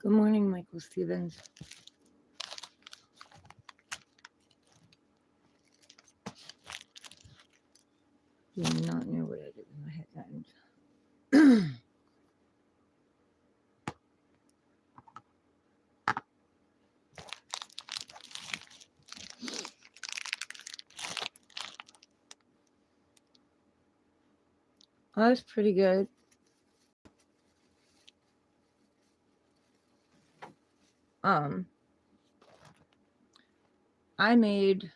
Good morning, Michael Stevens. Do not know what I did with my headphones. Oh, that's pretty good. Um, I made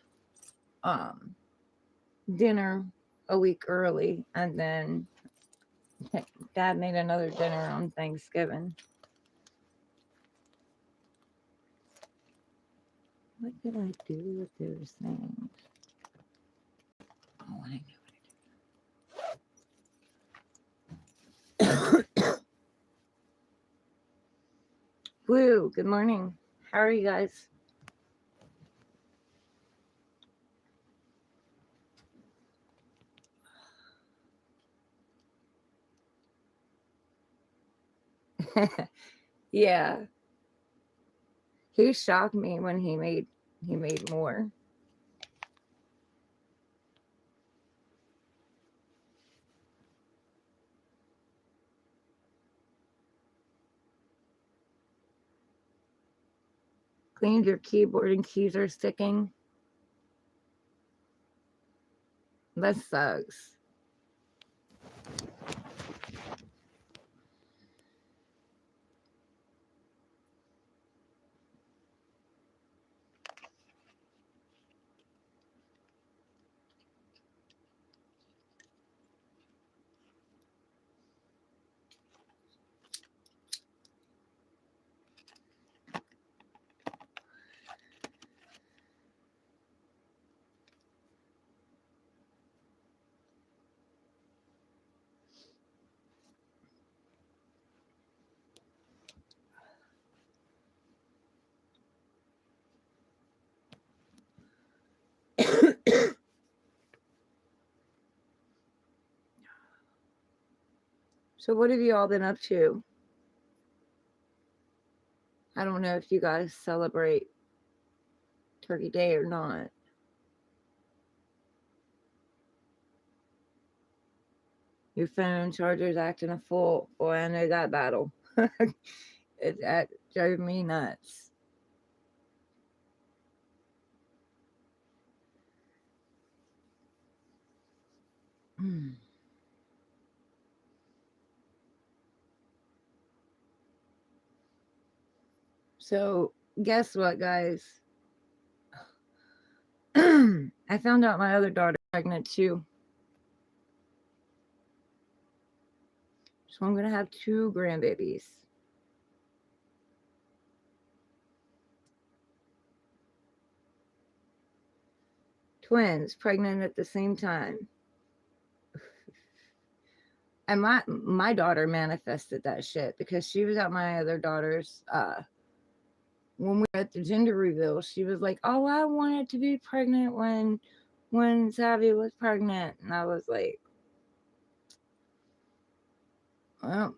dinner a week early, and then Dad made another dinner on Thanksgiving. What did I do with those things? Oh, I know. Woo, good morning. How are you guys? Yeah. He shocked me when he made more. Cleaned your keyboard and keys are sticking. That sucks. So what have you all been up to? I don't know if you guys celebrate Turkey Day or not. Your phone charger's acting a fool. Boy, I know that battle. That drove me nuts. So guess what, guys? I found out my other daughter's pregnant too. So I'm gonna have 2 grandbabies. Twins, pregnant at the same time. And my daughter manifested that shit because she was at my other daughter's when we were at the gender reveal. She was like, "Oh, I wanted to be pregnant when Savvy was pregnant," and I was like, "Well."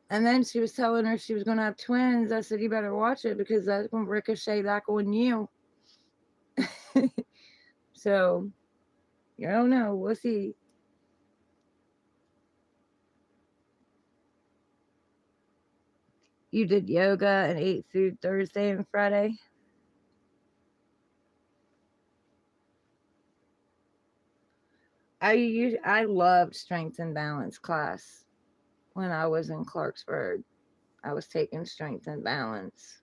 And then she was telling her she was gonna have twins. I said, "You better watch it because that's gonna ricochet back on you." So I don't know. We'll see. You did yoga and ate food Thursday and Friday. I loved strength and balance class when I was in Clarksburg. I was taking strength and balance.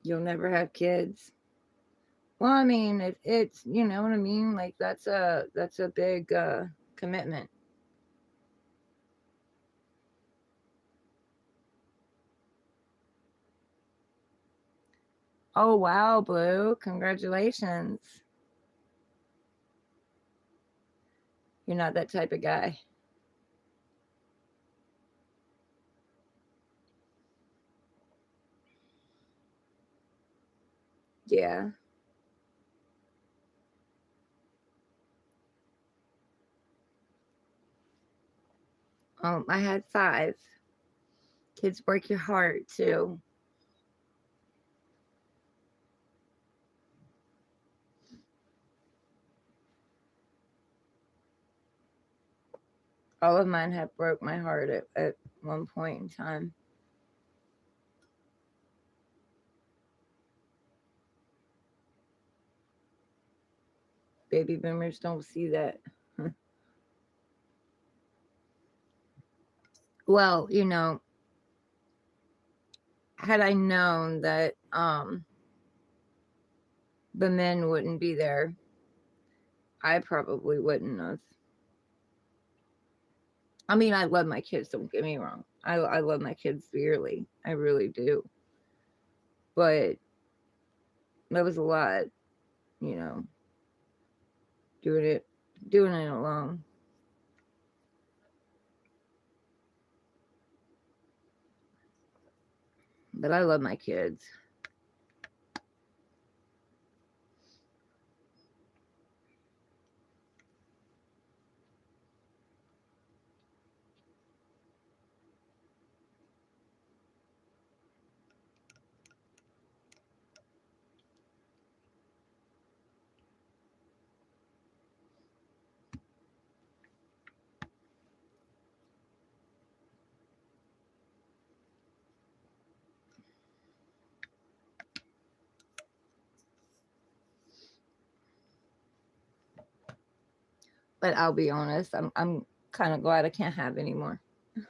You'll never have kids. Well, I mean, it's you know what I mean. Like that's a big commitment. Oh wow, Blue! Congratulations. You're not that type of guy. Yeah. I had 5. Kids break your heart too. All of mine have broke my heart at one point in time. Baby boomers don't see that. Well, had I known that the men wouldn't be there, I probably wouldn't have. I mean, I love my kids, don't get me wrong. I love my kids dearly. I really do. But that was a lot, you know, doing it doing it alone. But I love my kids. But I'll be honest, I'm kind of glad I can't have any more.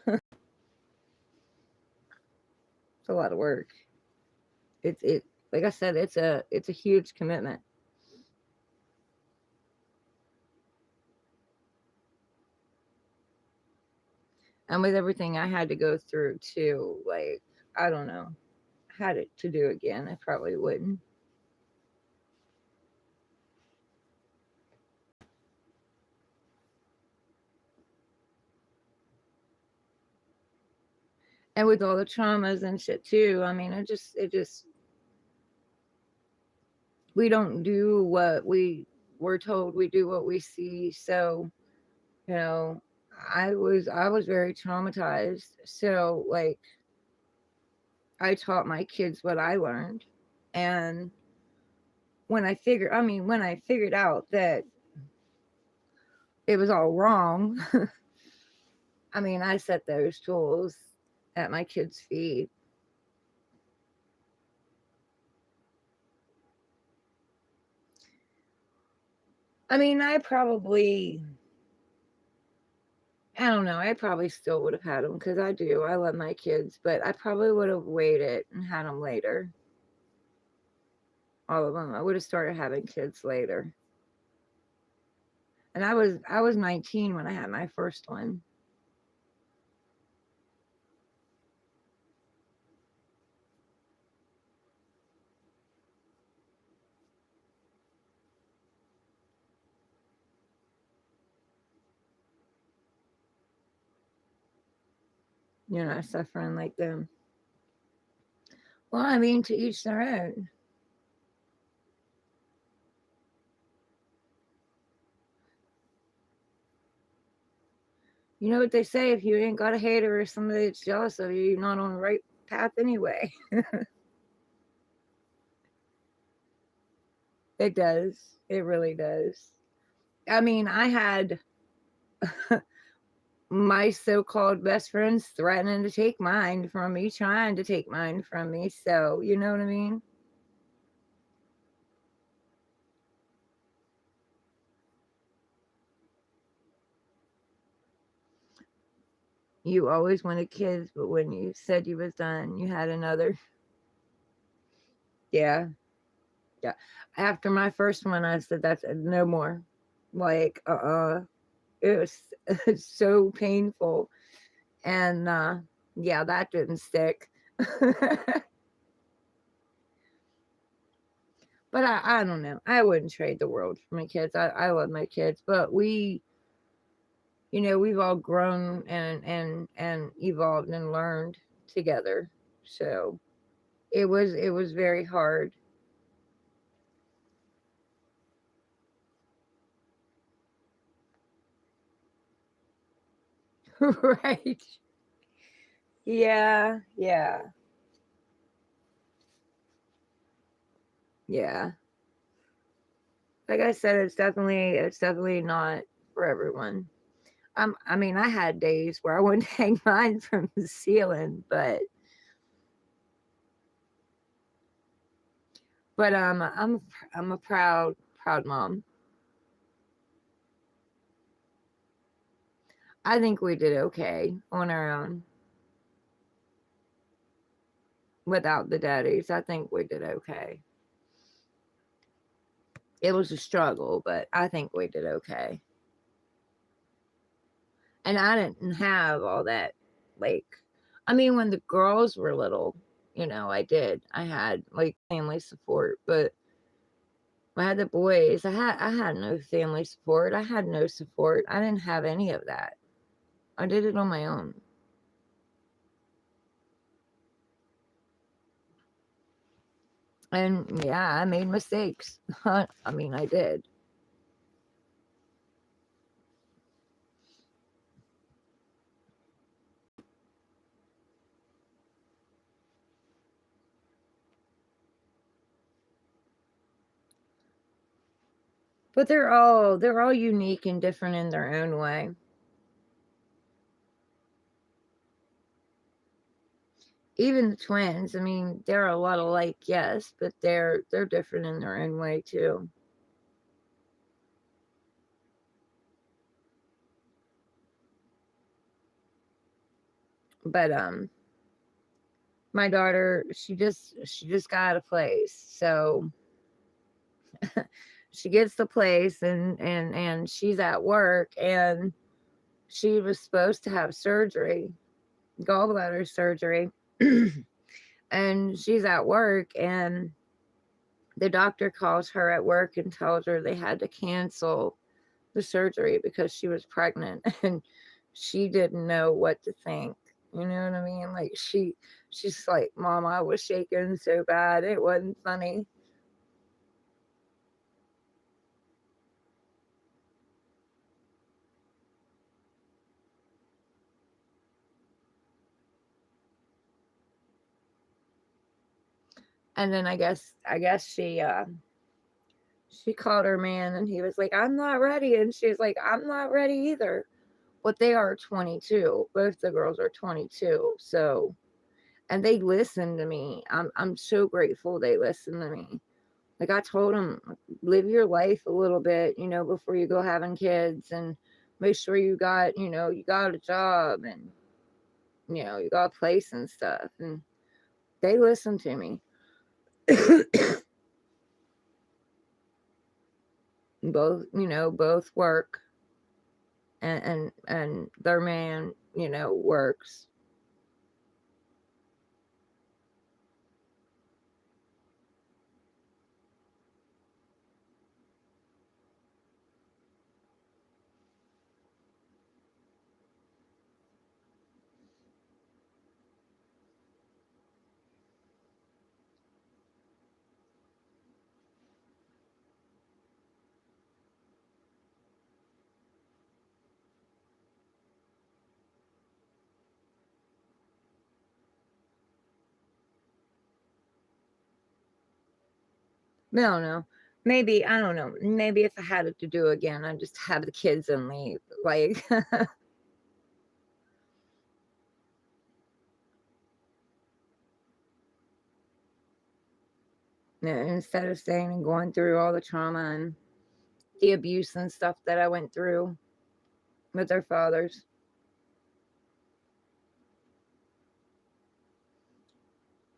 It's a lot of work. It like I said, it's a huge commitment. And with everything I had to go through too, like I don't know, had it to do again, I probably wouldn't. And with all the traumas and shit too, I mean, it just we don't do what we were told. We do what we see. So, you know, I was very traumatized. So, like, I taught my kids what I learned. And when I figured out that it was all wrong, I mean, I set those tools at my kids' feet. I mean, I don't know, I probably still would have had them because I do. I love my kids, but I probably would have waited and had them later. All of them. I would have started having kids later. And I was 19 when I had my first one. You're not suffering like them. Well, I mean, to each their own. You know what they say, if you ain't got a hater or somebody that's jealous of you, you're not on the right path anyway. It does. It really does. I mean, I had my so-called best friends threatening to take mine from me, trying to take mine from me. So, you know what I mean? You always wanted kids, but when you said you was done, you had another. Yeah, yeah. After my first one, I said that's no more. Like, it was it's so painful, and yeah, that didn't stick. But I don't know. I wouldn't trade the world for my kids. I love my kids, but we we've all grown and evolved and learned together. So it was very hard. Right. Yeah, yeah, yeah. Like I said, it's definitely not for everyone. I mean, I had days where I wouldn't hang mine from the ceiling, but I'm a proud mom. I think we did okay on our own without the daddies. I think we did okay. It was a struggle, but I think we did okay. And I didn't have all that, like, I mean, when the girls were little, I did. I had like family support, but when I had the boys, I had no family support. I had no support. I didn't have any of that. I did it on my own. And yeah, I made mistakes. I mean, I did. But they're all unique and different in their own way. Even the twins, I mean, they're a lot alike, yes, but they're different in their own way too. But my daughter, she just got a place. So she gets the place and she's at work, and she was supposed to have surgery, gallbladder surgery. And she's at work, and the doctor calls her at work and tells her they had to cancel the surgery because she was pregnant. And she didn't know what to think. You know what I mean? Like she's like, "Mom, I was shaking so bad it wasn't funny." And then I guess she called her man, and he was like, "I'm not ready," and she's like, "I'm not ready either." But they are 22. Both the girls are 22. So, and they listen to me. I'm so grateful they listen to me. Like I told them, live your life a little bit, before you go having kids, and make sure you got a job, and you got a place and stuff. And they listen to me. Both work, and their man, works. No, no. Maybe, I don't know. Maybe if I had it to do again, I'd just have the kids and leave. Like, instead of staying and going through all the trauma and the abuse and stuff that I went through with their fathers.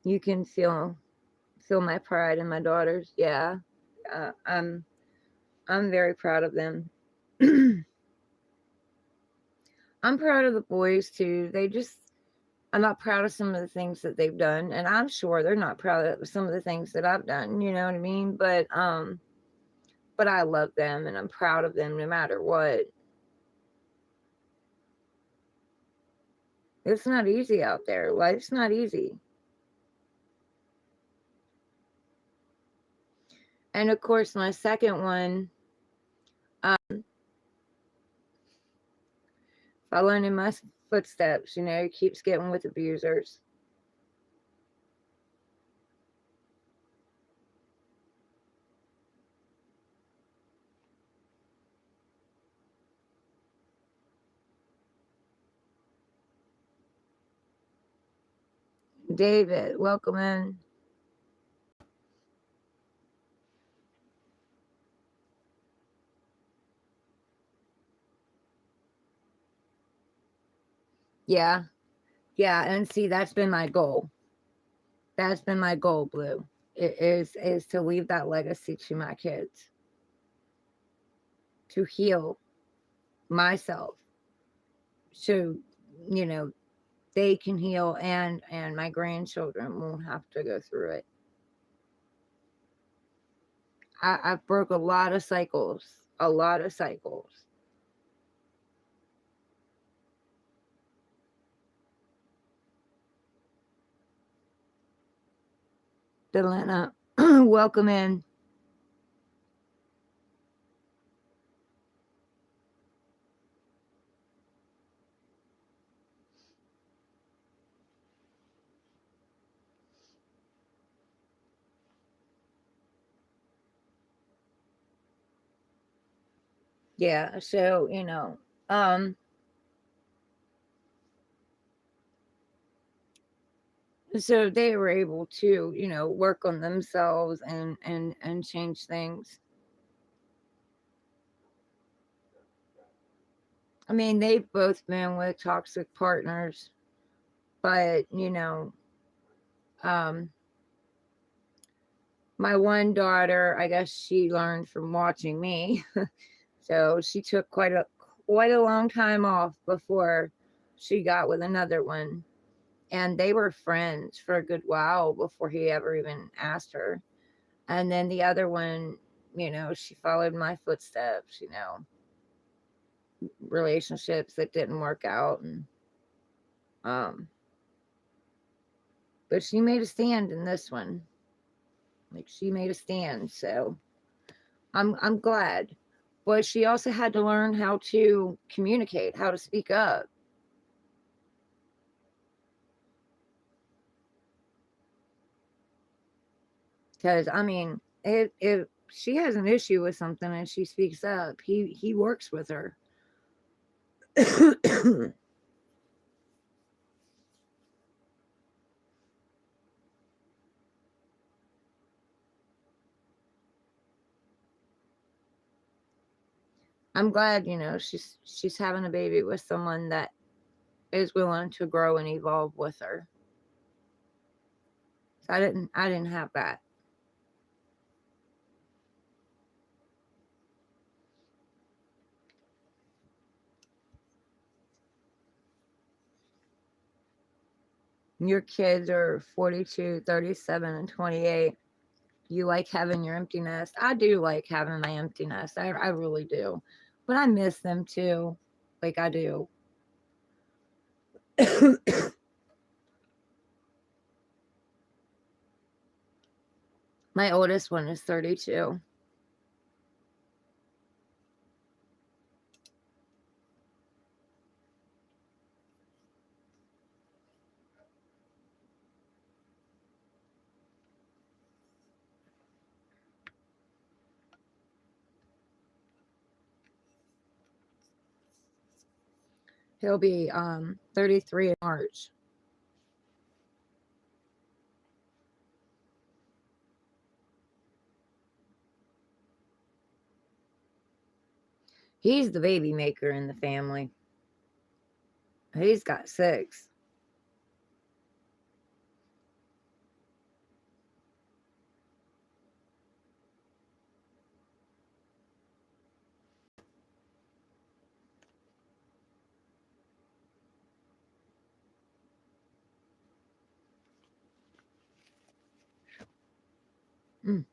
You can feel my pride in my daughters. Yeah. I'm very proud of them. I'm proud of the boys too. I'm not proud of some of the things that they've done, and I'm sure they're not proud of some of the things that I've done, you know what I mean? But I love them, and I'm proud of them no matter what. It's not easy out there. Life's not easy. And of course, my second one, following in my footsteps, keeps getting with abusers. David, welcome in. Yeah. Yeah. And see, that's been my goal. That's been my goal, Blue. It is to leave that legacy to my kids, to heal myself, so you know they can heal, and my grandchildren won't have to go through it. I've broke a lot of cycles, a lot of cycles. Delena, welcome in. Yeah, so um so they were able to work on themselves and change things. I mean, they've both been with toxic partners, but um my one daughter, I guess she learned from watching me. So she took quite a long time off before she got with another one, and they were friends for a good while before he ever even asked her. And then the other one, she followed my footsteps, relationships that didn't work out. And um but she made a stand in this one. Like, she made a stand, so I'm glad. But she also had to learn how to communicate, how to speak up. Because I mean, if she has an issue with something and she speaks up, he works with her. I'm glad, she's having a baby with someone that is willing to grow and evolve with her. So I didn't have that. Your kids are 42, 37, and 28. You like having your empty nest. I do like having my empty nest. I really do. But I miss them too. Like, I do. My oldest one is 32. He'll be 33 in March. He's the baby maker in the family. He's got 6. Mm.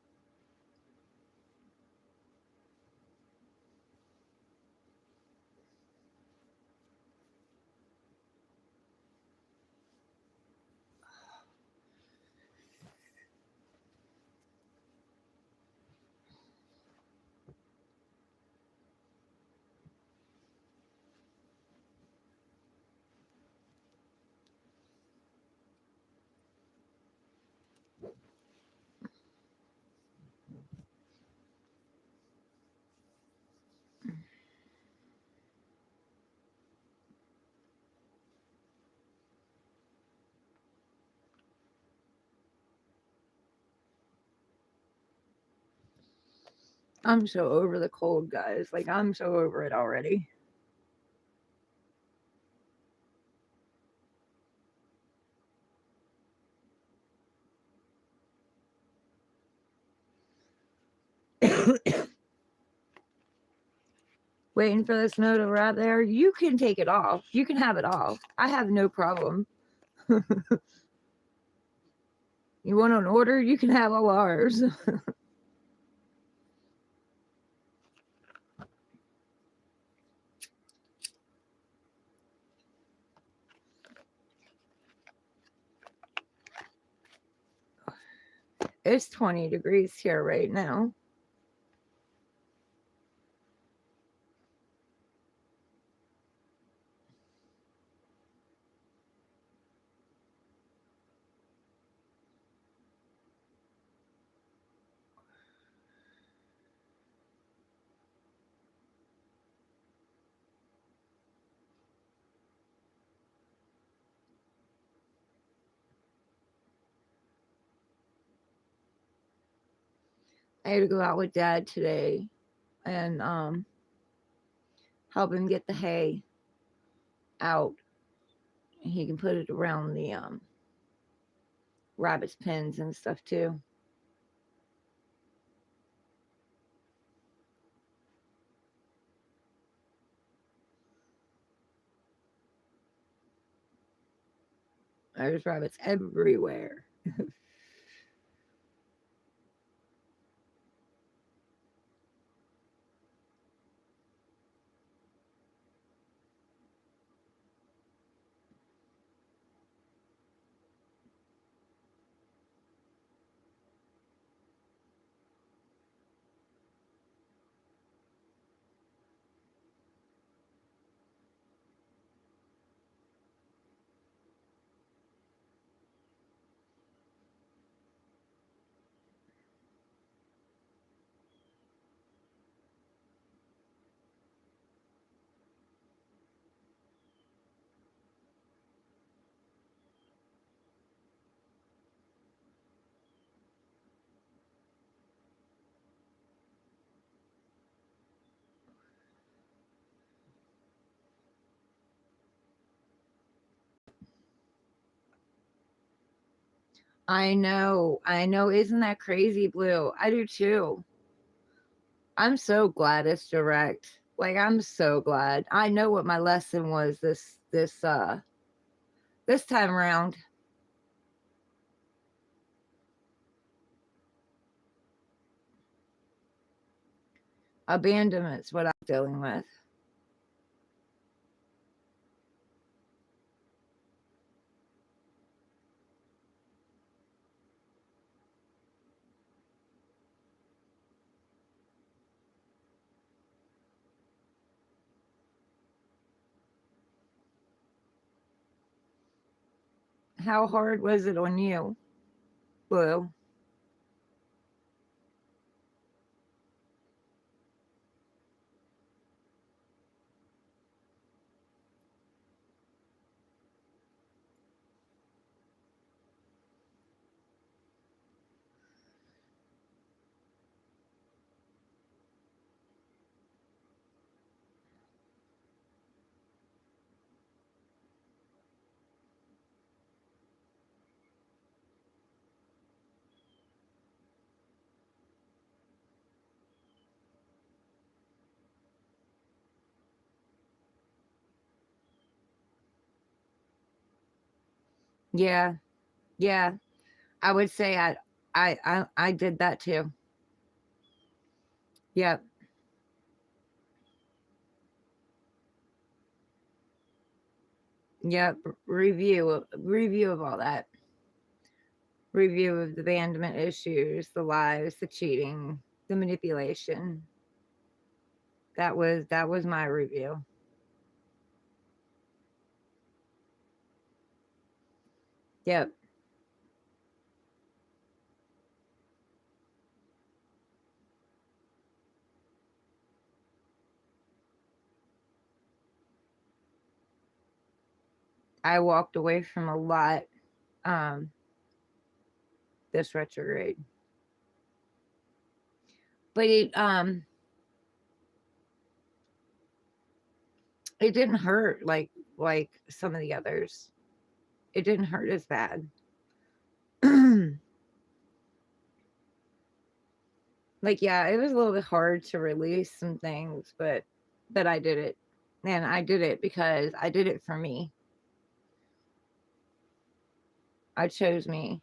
I'm so over the cold, guys. Like, I'm so over it already. Waiting for the snow to wrap there. You can take it off. You can have it off. I have no problem. You want an order? You can have all ours. It's 20 degrees here right now. I had to go out with Dad today and help him get the hay out. He can put it around the rabbit's pens and stuff too. There's rabbits everywhere. I know. Isn't that crazy, Blue? I do too. I'm so glad it's direct. Like, I'm so glad. I know what my lesson was this time around. Abandonment's what I'm dealing with. How hard was it on you, Blue? Yeah, yeah. I would say I did that too. Yep, yep. Review of all that. Review of the abandonment issues, the lies, the cheating, the manipulation. That was my review. Yep. I walked away from a lot um this retrograde. But it didn't hurt like some of the others. It didn't hurt as bad. Like, yeah, it was a little bit hard to release some things, but I did it. And I did it because I did it for me. I chose me.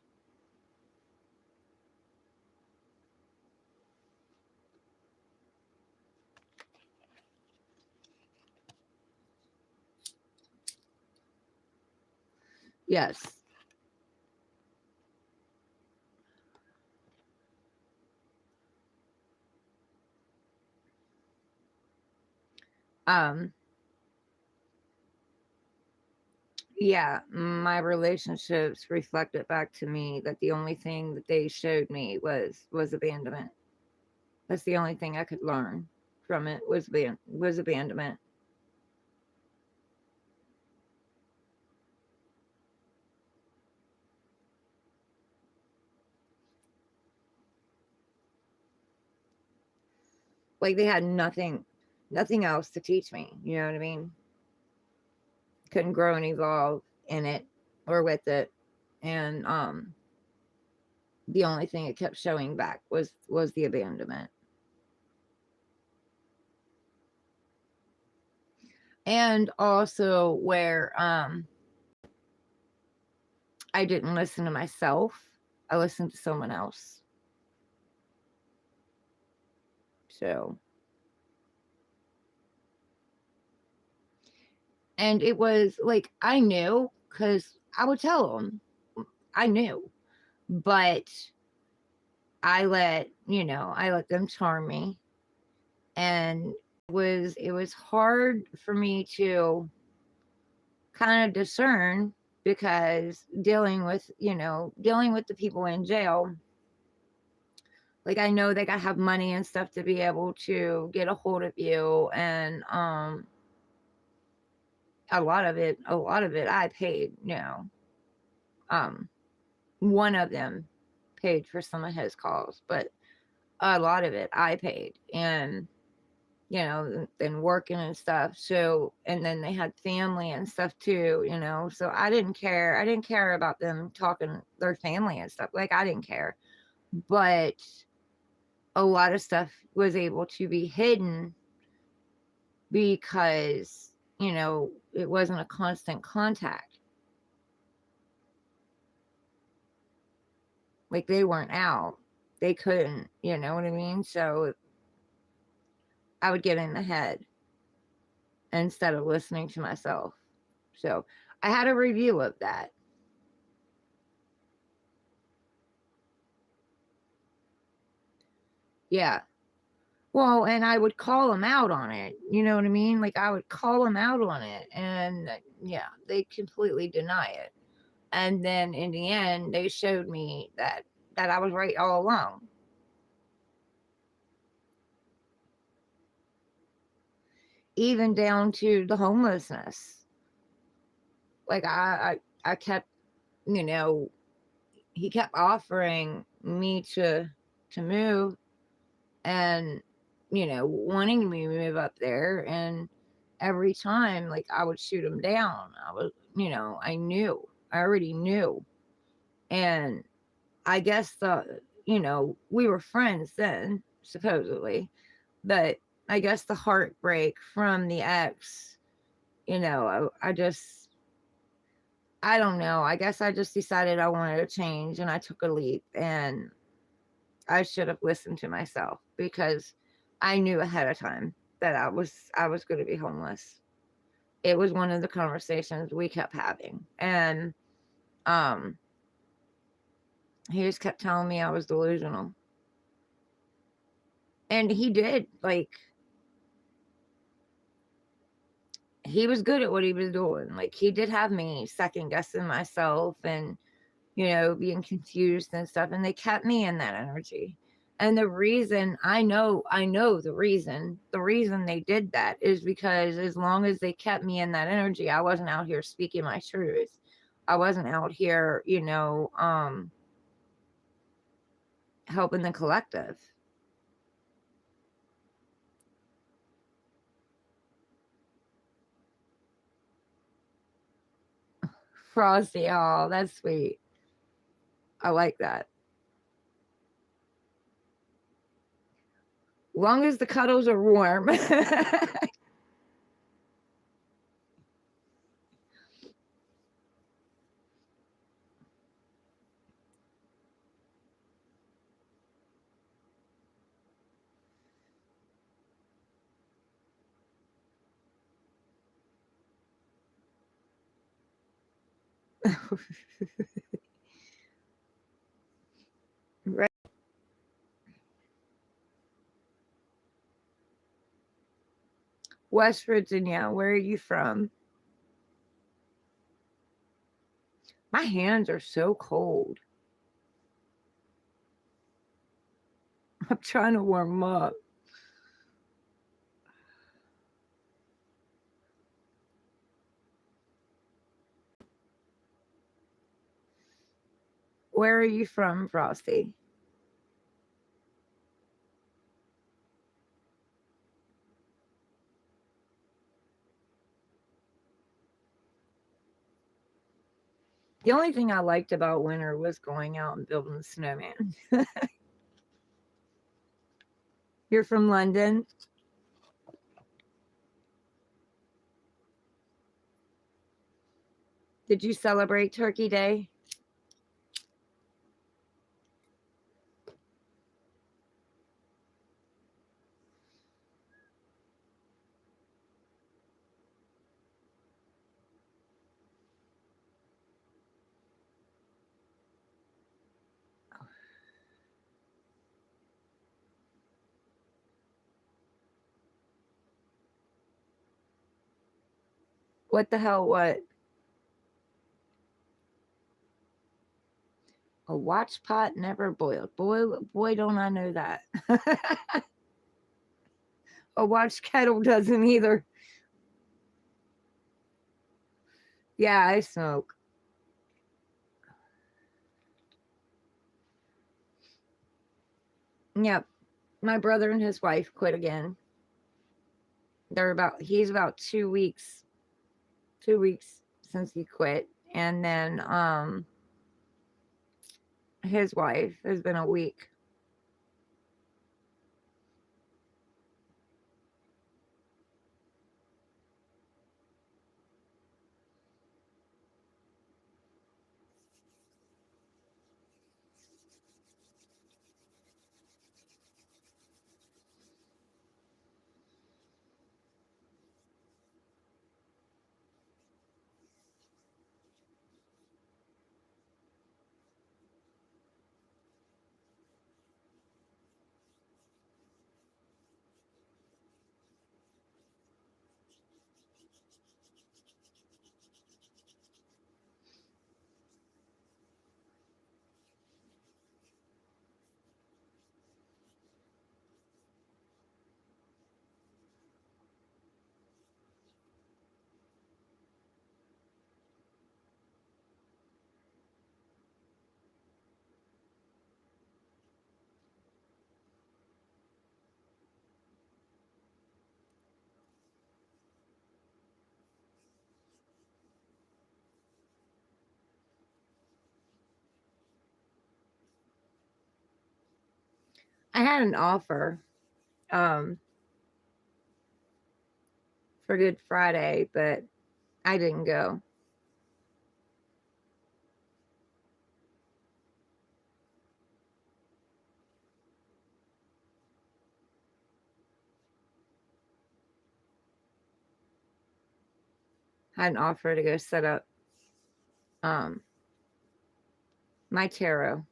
Yes. Um, yeah, my relationships reflected back to me that the only thing that they showed me was abandonment. That's the only thing I could learn from it was abandonment. Like they had nothing else to teach me. You know what I mean? Couldn't grow and evolve in it or with it. And the only thing it kept showing back was the abandonment. And also where I didn't listen to myself. I listened to someone else. So, and it was like I knew because I would tell them I knew, but I let them charm me, and it was hard for me to kind of discern because dealing with the people in jail, like I know they gotta have money and stuff to be able to get a hold of you, and a lot of it I paid. Um one of them paid for some of his calls, but a lot of it I paid, and and working and stuff. So, and then they had family and stuff too, so I didn't care about them talking their family and stuff, like I didn't care. But a lot of stuff was able to be hidden because it wasn't a constant contact. Like they weren't out, they couldn't, you know what I mean? So I would get in the head instead of listening to myself. So I had a review of that. Yeah. Well, and I would call them out on it. You know what I mean? Like I would call them out on it, and yeah, they completely deny it. And then in the end, they showed me that I was right all along. Even down to the homelessness. Like I kept, you know, he kept offering me to move, and wanting me to move up there, and every time like I would shoot him down. I already knew. And I guess we were friends then, supposedly, but I guess the heartbreak from the ex, I don't know. I guess I just decided I wanted to change, and I took a leap, and I should have listened to myself because I knew ahead of time that I was going to be homeless. It was one of the conversations we kept having, and um he just kept telling me I was delusional. And he did, like, he was good at what he was doing. Like, he did have me second guessing myself, and being confused and stuff, and they kept me in that energy. And the reason I know the reason they did that is because as long as they kept me in that energy, I wasn't out here speaking my truth. I wasn't out here, helping the collective. Frosty. Oh, that's sweet. I like that. Long as the cuddles are warm. Right. West Virginia, where are you from? My hands are so cold. I'm trying to warm up. Where are you from, Frosty? The only thing I liked about winter was going out and building a snowman. You're from London? Did you celebrate Turkey Day? What the hell, what? A watch pot never boiled. Boy, don't I know that. A watch kettle doesn't either. Yeah, I smoke. Yep. My brother and his wife quit again. He's about 2 weeks since he quit. And then his wife has been a week. I had an offer um, for Good Friday, but I didn't go. Had an offer to go set up um, my tarot,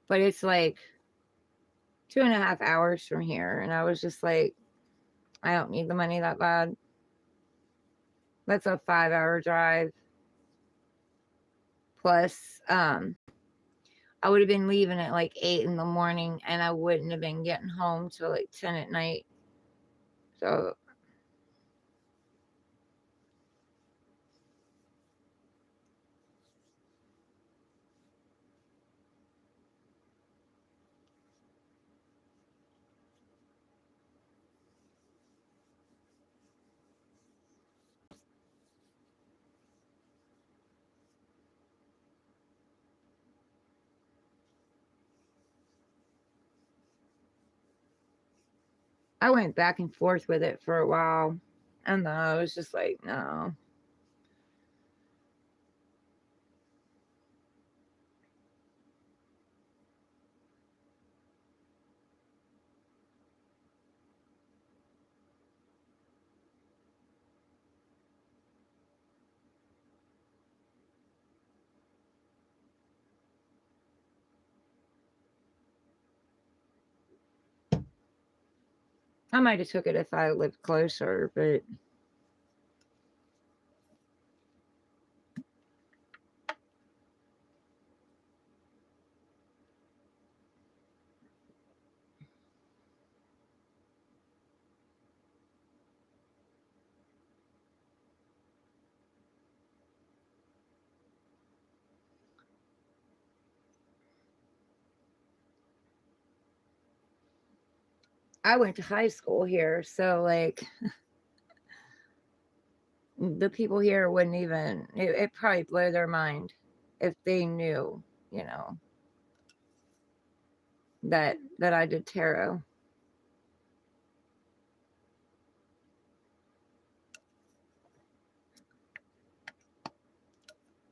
but it's like 2.5 hours from here, and I was just like, I don't need the money that bad. That's a 5-hour drive. Plus, I would have been leaving at like 8 in the morning, and I wouldn't have been getting home till like 10 at night. So I went back and forth with it for a while. And then I was just like, no. I might have took it if I lived closer, but I went to high school here, so like the people here wouldn't even it probably blow their mind if they knew, you know, that I did tarot.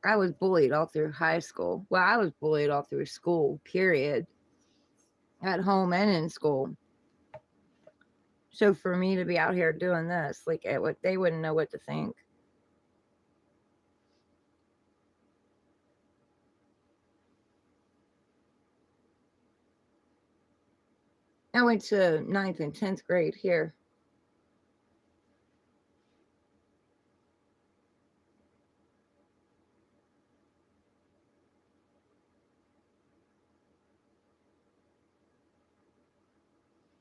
I was bullied all through high school. Well, I was bullied all through school, period, at home and in school. So for me to be out here doing this, like they wouldn't know what to think. I went to ninth and 10th grade here.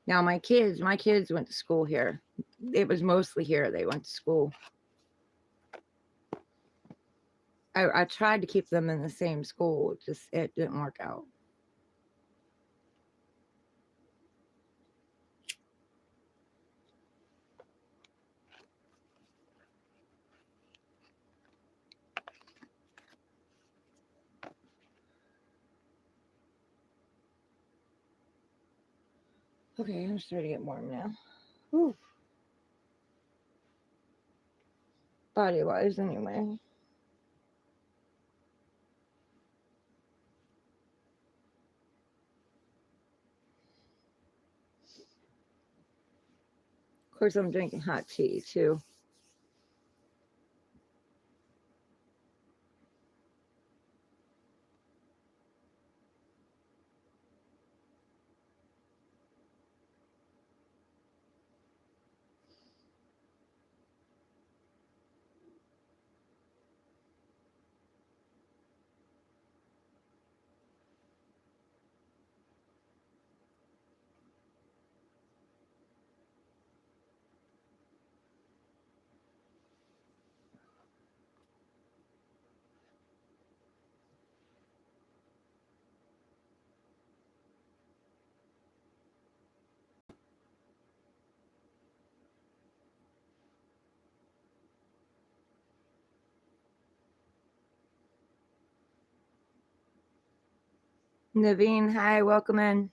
Now my kids went to school here. It was mostly here they went to school. I tried to keep them in the same school, just it didn't work out. Okay, I'm starting to get warm now. Whew. Body wise, anyway. Of course, I'm drinking hot tea too. Naveen, hi, welcome in.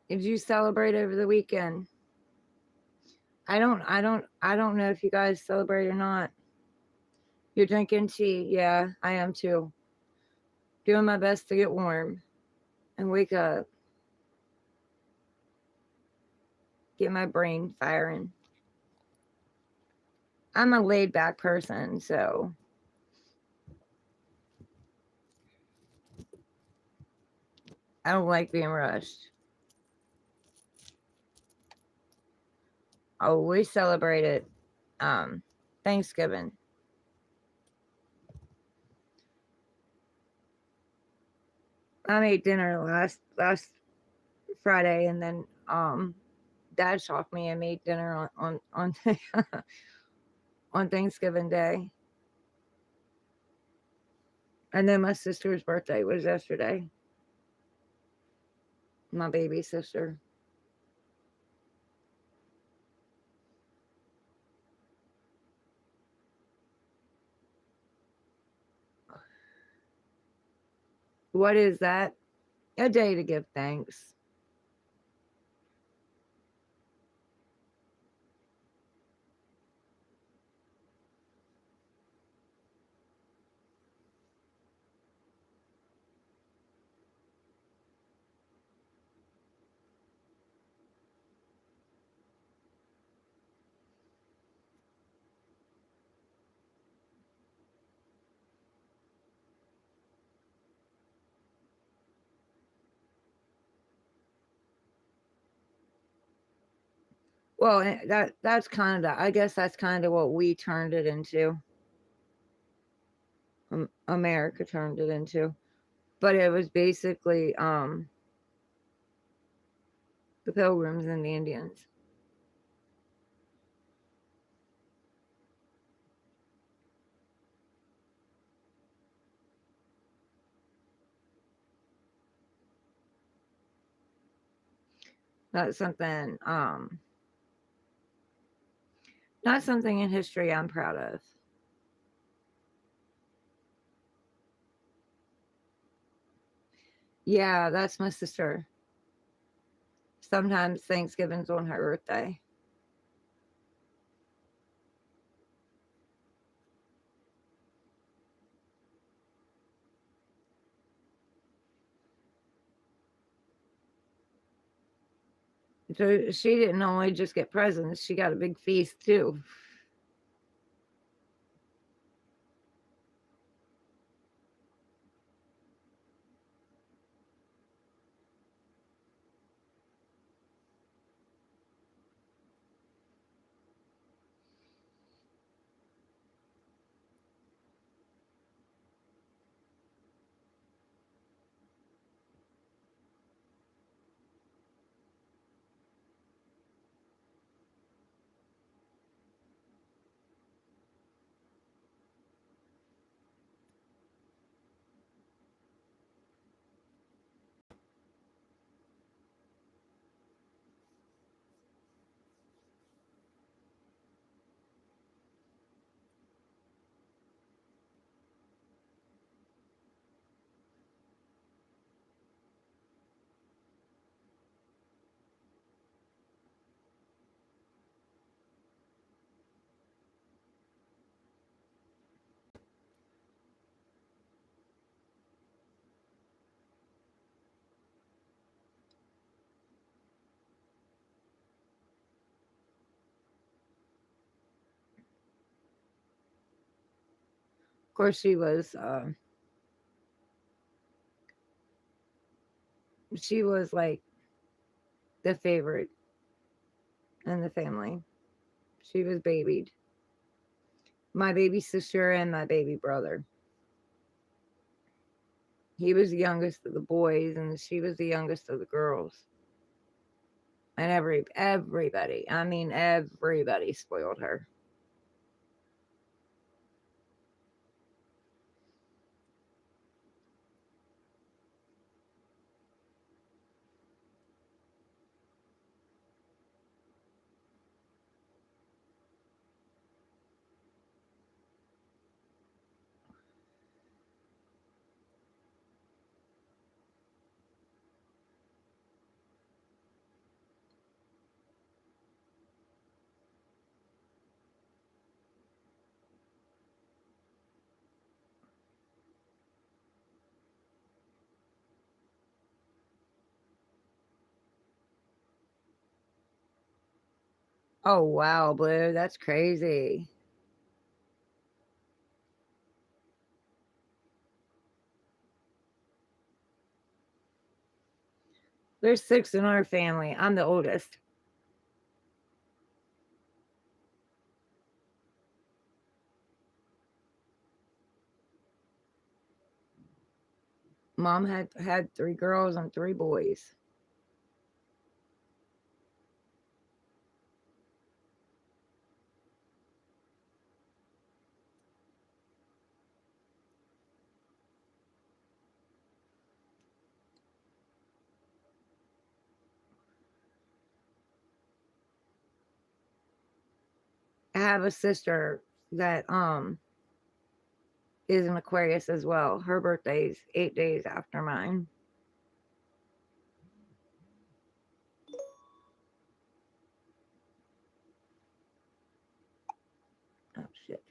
Did you celebrate over the weekend? I don't know if you guys celebrate or not. You're drinking tea. Yeah, I am too. Doing my best to get warm and wake up, get my brain firing. I'm a laid back person, so I don't like being rushed. Oh, we celebrated Thanksgiving. I made dinner last Friday, and then Dad shocked me and made dinner on on Thanksgiving Day, and then my sister's birthday was yesterday. My baby sister. What is that? A day to give thanks. Well, that's kind of, I guess that's kind of what we turned it into. America turned it into. But it was basically the Pilgrims and the Indians. That's something not something in history I'm proud of. Yeah, that's my sister. Sometimes Thanksgiving's on her birthday. So she didn't only just get presents, she got a big feast too. Of course, she was like the favorite in the family. She was babied. My baby sister and my baby brother. He was the youngest of the boys, and she was the youngest of the girls. And everybody, I mean everybody spoiled her. Oh wow, Blue, that's crazy. There's six in our family. I'm the oldest. Mom had three girls and three boys. I have a sister that is an Aquarius as well. Her birthday's 8 days after mine. Oh shit.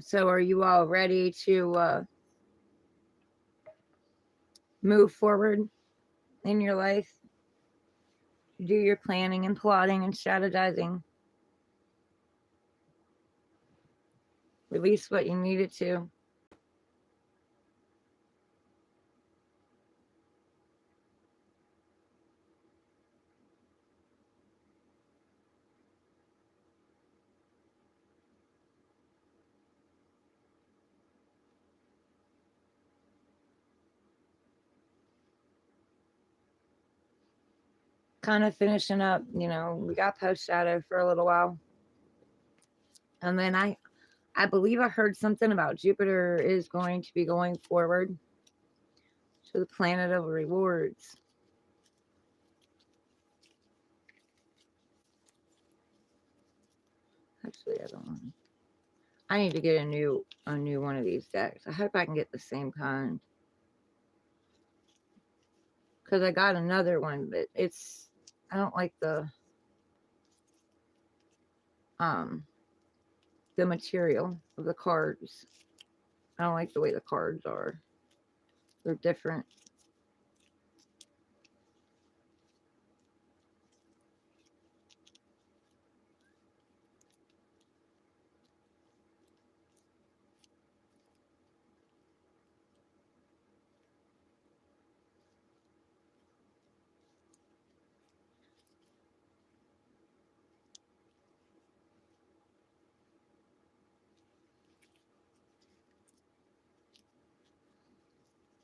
So are you all ready to move forward in your life? Do your planning and plotting and strategizing. Release what you needed to. Kind of finishing up, we got post shadow for a little while. And then I believe I heard something about Jupiter is going to be going forward to the planet of rewards. Actually, I don't know. I need to get a new one of these decks. I hope I can get the same kind. Because I got another one, but I don't like the material of the cards. I don't like the way the cards are. They're different.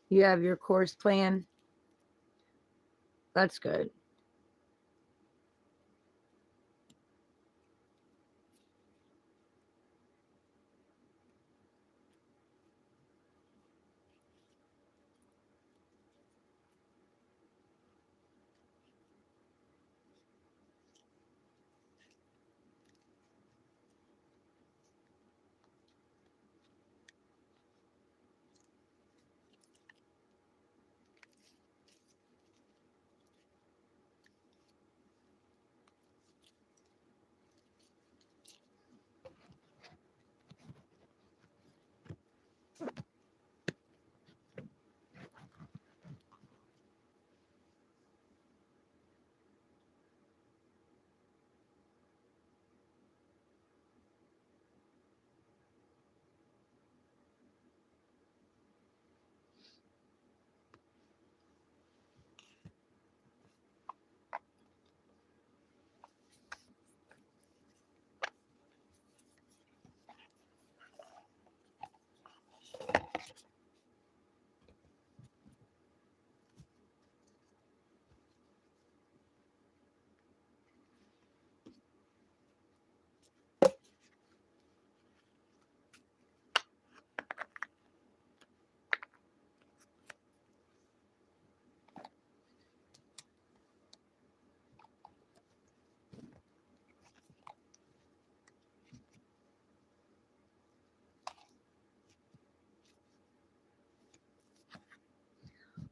You have your course plan. That's good.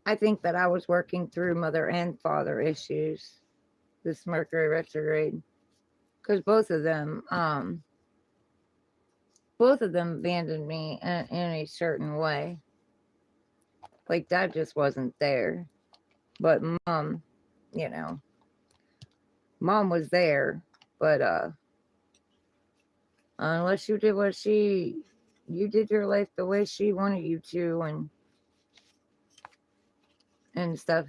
I think that I was working through mother and father issues this Mercury retrograde, because both of them abandoned me in a certain way. Like dad just wasn't there, but mom, you know, mom was there, but unless you did you did your life the way she wanted you to, and stuff,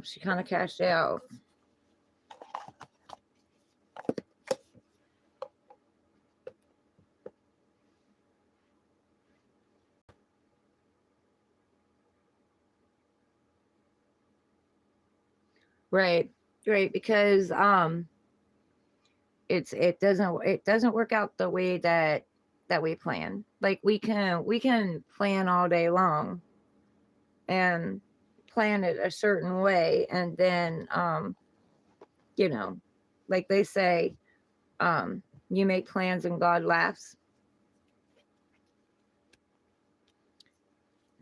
she kind of cashed out. Right, right, because it doesn't work out the way that we plan. Like we can plan all day long and plan it a certain way, and then you know like they say, you make plans and God laughs.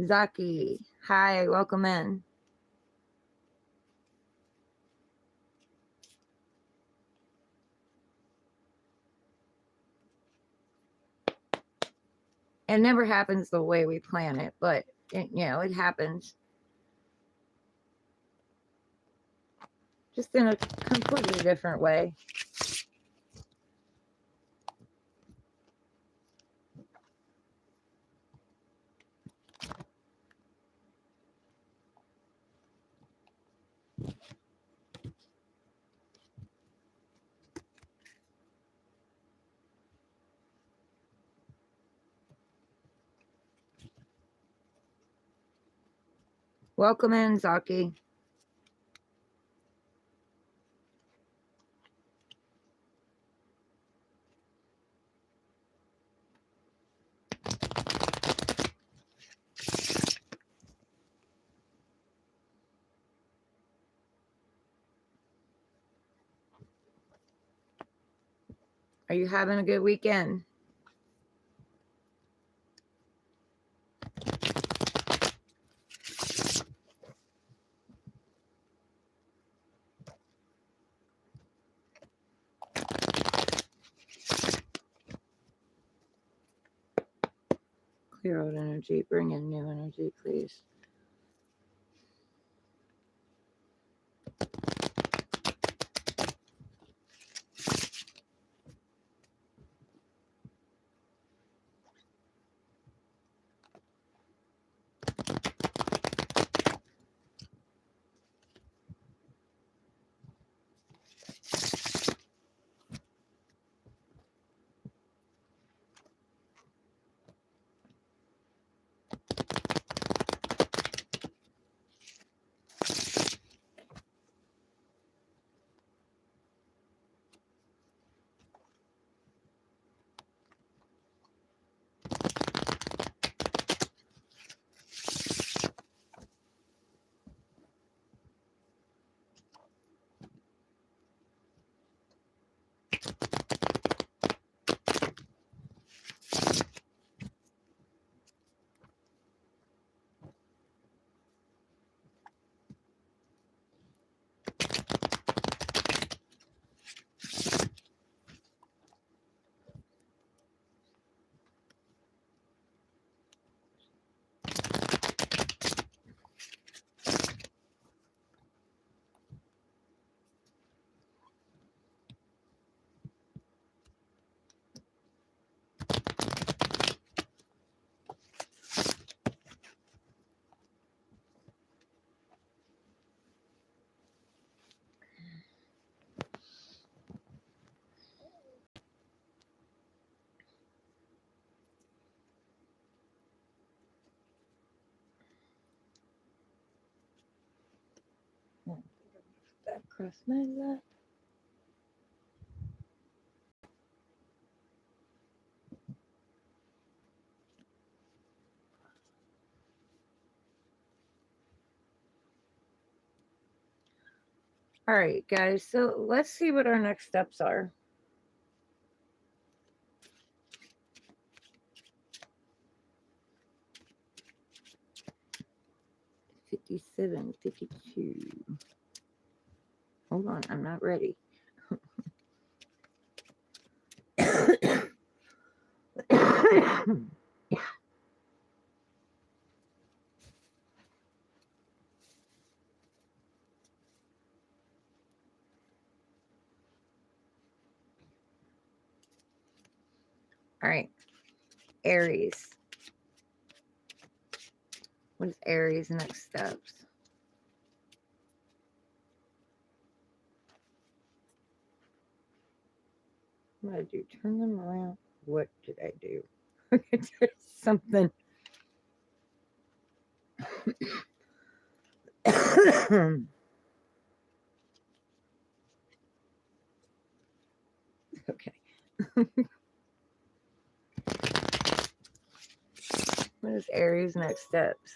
Zaki, hi, welcome in. It never happens the way we plan it, but it happens, just in a completely different way. Welcome in, Zaki. Are you having a good weekend? Clear out energy, bring in new energy, please. That cross my lap. All right, guys. So let's see what our next steps are. 57, 52. Hold on, I'm not ready. All right, Aries. What is Aries' next steps? What did I do? Turn them around. What did I do? There's something. Okay. What is Aries' next steps?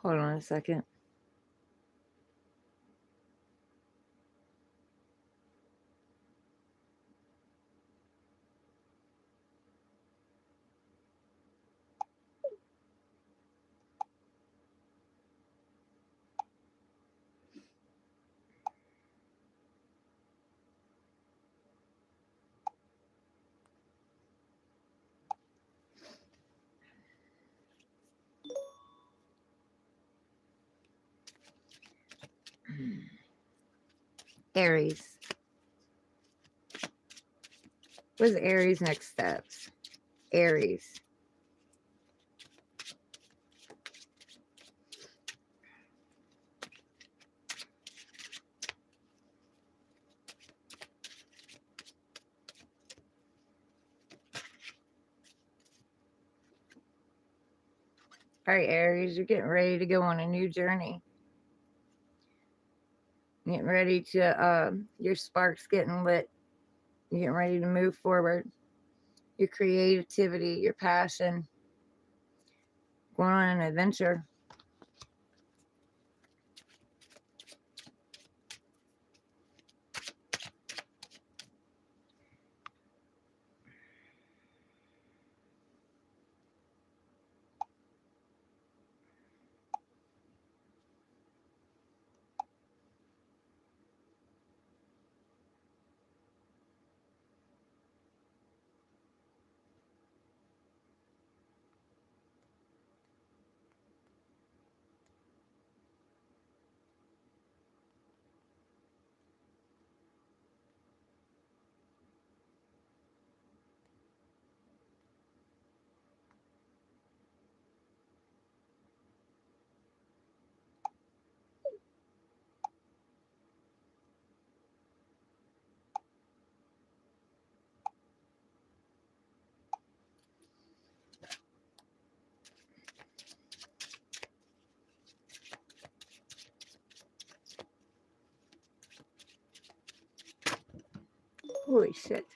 Hold on a second. Aries. What is Aries' next steps? Aries. All right, Aries, you're getting ready to go on a new journey. Getting ready to, your spark's getting lit. You're getting ready to move forward. Your creativity, your passion, going on an adventure. Holy shit.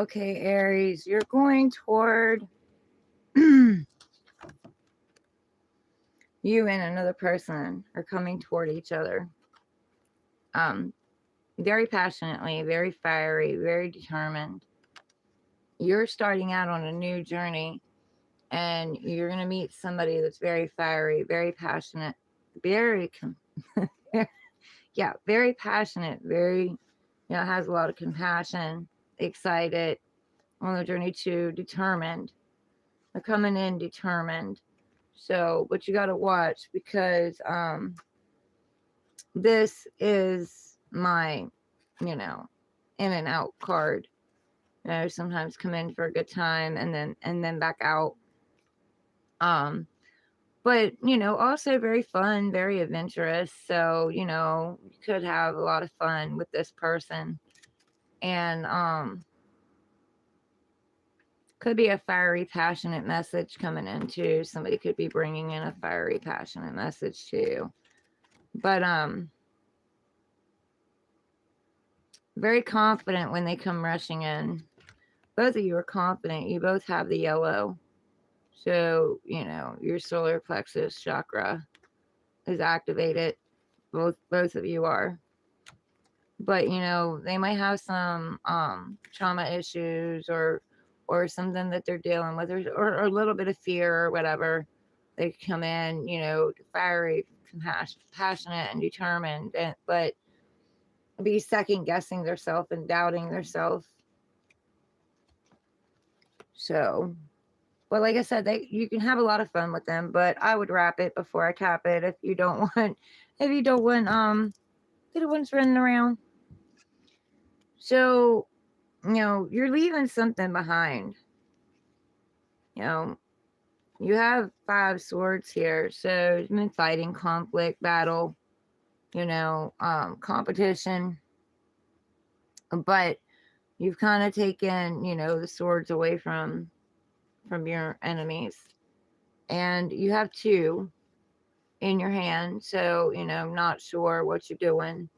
Okay, Aries, you're going toward you and another person are coming toward each other. Very passionately, very fiery, very determined. You're starting out on a new journey, and you're going to meet somebody that's very fiery, very passionate, very yeah, very passionate, very, has a lot of compassion, excited, on the journey to determined. They're coming in determined. So, but you got to watch, because this is my, in and out card. Sometimes come in for a good time and then back out. But also very fun, very adventurous. So, you could have a lot of fun with this person. And could be a fiery, passionate message coming in too. Somebody could be bringing in a fiery, passionate message too. But very confident when they come rushing in. Both of you are confident. You both have the yellow. So, your solar plexus chakra is activated. Both of you are. But, they might have some trauma issues or something that they're dealing with, or a little bit of fear or whatever. They come in, fiery, passionate and determined, but be second guessing themselves and doubting themselves. So, but like I said, you can have a lot of fun with them, but I would wrap it before I tap it if you don't want little ones running around. So, you're leaving something behind. You have 5 swords here, so it's been fighting, conflict, battle, competition, but you've kind of taken, the swords away from your enemies, and you have 2 in your hand, so not sure what you're doing,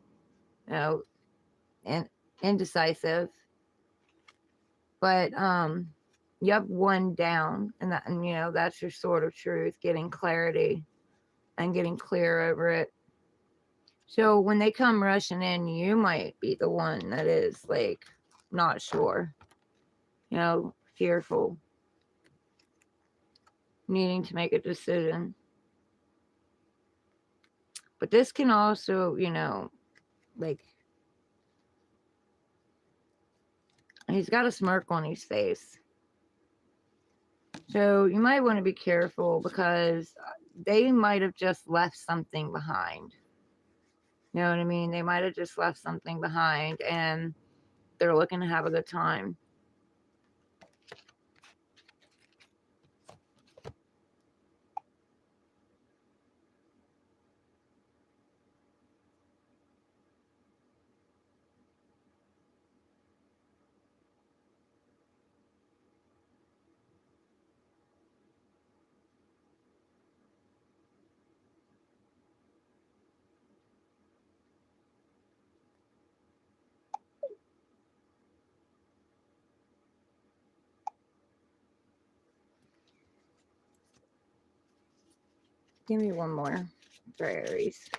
and indecisive, but you have 1 down, and that's your sword of truth, getting clarity and getting clear over it. So when they come rushing in, you might be the one that is like not sure, fearful, needing to make a decision. But this can also, like, he's got a smirk on his face. So you might want to be careful, because they might have just left something behind. You know what I mean? They might have just left something behind, and they're looking to have a good time. Give me one more for Aries.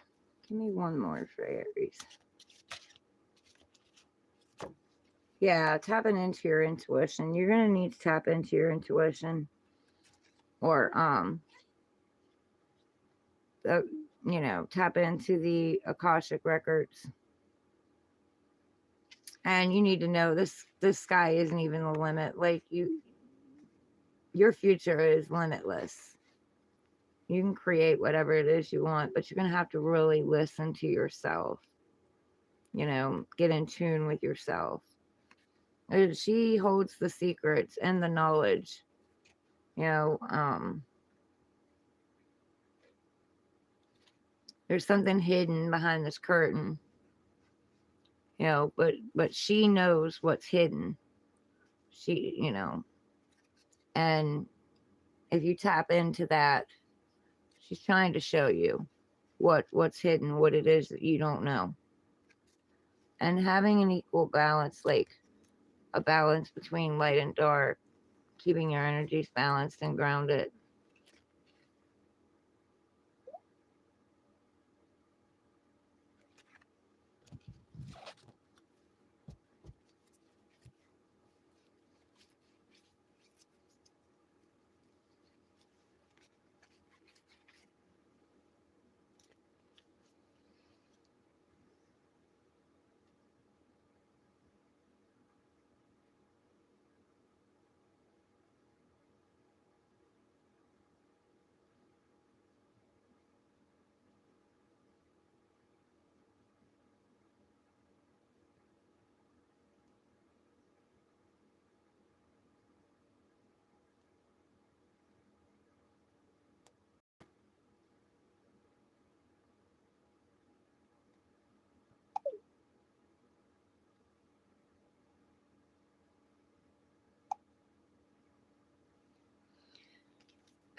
Give me one more for Aries. Yeah, tapping into your intuition. You're going to need to tap into your intuition, or tap into the Akashic records. And you need to know this sky isn't even the limit. Like, your future is limitless. You can create whatever it is you want, but you're going to have to really listen to yourself. Get in tune with yourself. She holds the secrets and the knowledge. There's something hidden behind this curtain. But she knows what's hidden. She, and if you tap into that, she's trying to show you what's hidden, what it is that you don't know. And having an equal balance, like, a balance between light and dark, keeping your energies balanced and grounded.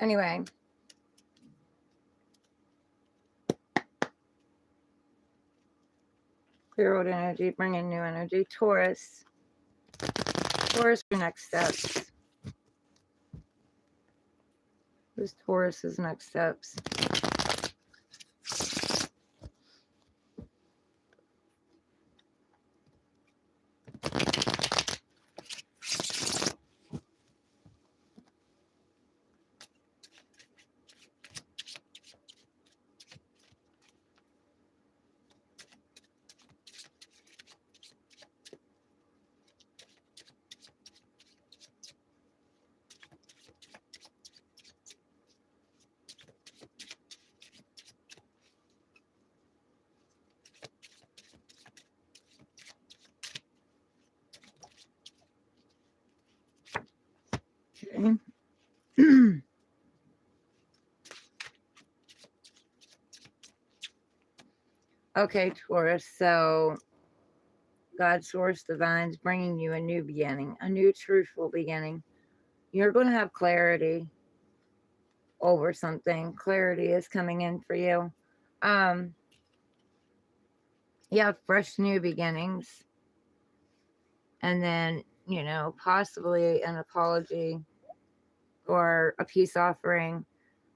Anyway, clear old energy, bring in new energy. Taurus. Taurus, your next steps. Who's Taurus's next steps? Okay. Okay, Taurus. So, God, Source, Divine's bringing you a new beginning, a new truthful beginning. You're going to have clarity over something. Clarity is coming in for you. You have fresh new beginnings. And then, possibly an apology or a peace offering.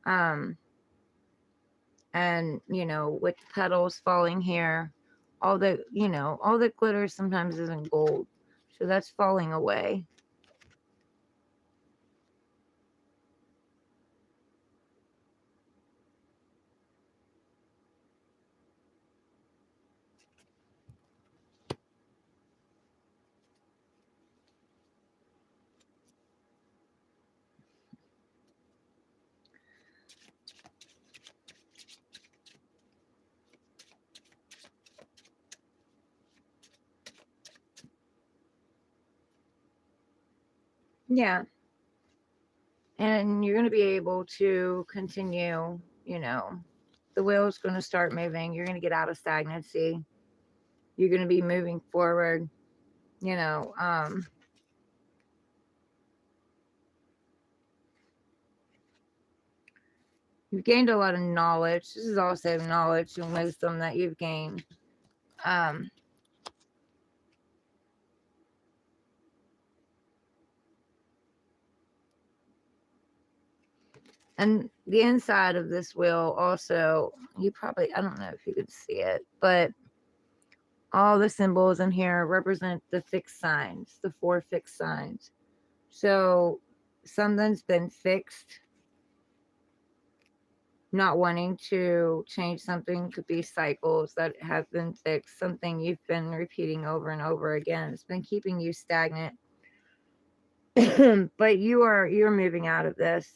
And, with the petals falling here, all the glitter sometimes isn't gold. So that's falling away. Yeah. And you're going to be able to continue, the wheel's going to start moving. You're going to get out of stagnancy. You're going to be moving forward, you know. You've gained a lot of knowledge. This is also knowledge and wisdom that you've gained. And the inside of this wheel also, I don't know if you could see it, but all the symbols in here represent the fixed signs, the 4 fixed signs. So something's been fixed. Not wanting to change something could be cycles that have been fixed, something you've been repeating over and over again. It's been keeping you stagnant. But you're moving out of this.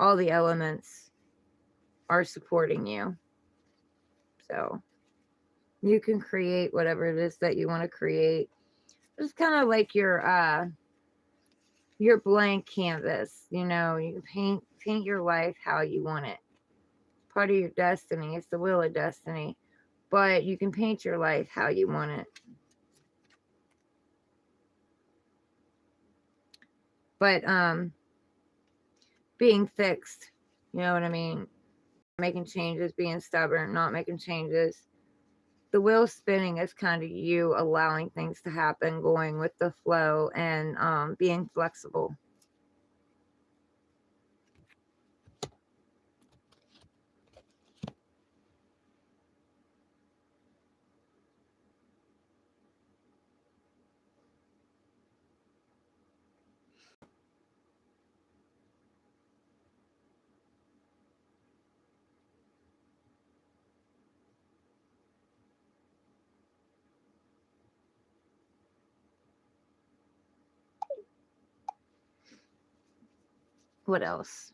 All the elements are supporting you. So you can create whatever it is that you want to create. It's kind of like your blank canvas. You can paint your life how you want it. Part of your destiny. It's the wheel of destiny. But you can paint your life how you want it. But being fixed, you know what I mean? Making changes, being stubborn, not making changes. the wheel spinning is kind of you allowing things to happen, going with the flow, and being flexible. What else?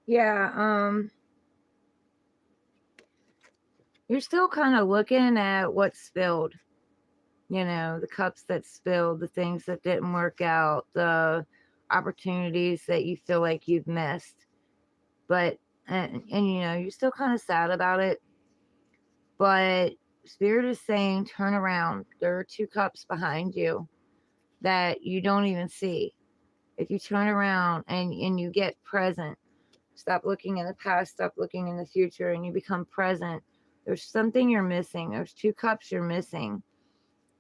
Yeah, you're still kind of looking at what's spilled, the cups that spilled, the things that didn't work out, the opportunities that you feel like you've missed. But, and you're still kind of sad about it. But Spirit is saying, turn around. There are 2 cups behind you that you don't even see. If you turn around and you get present, stop looking in the past, stop looking in the future, and you become present, there's something you're missing. There's 2 cups you're missing.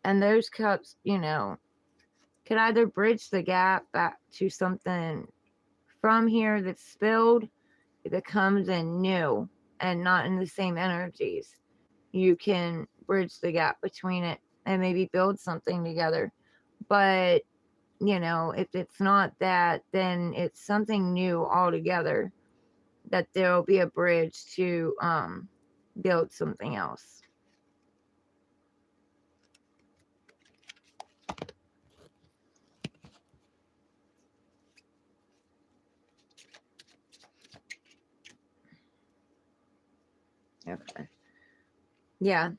And those cups, could either bridge the gap back to something from here that's spilled, if it comes in new and not in the same energies. You can bridge the gap between it and maybe build something together. But, if it's not that, then it's something new altogether, that there'll be a bridge to build something else. Okay. Yeah.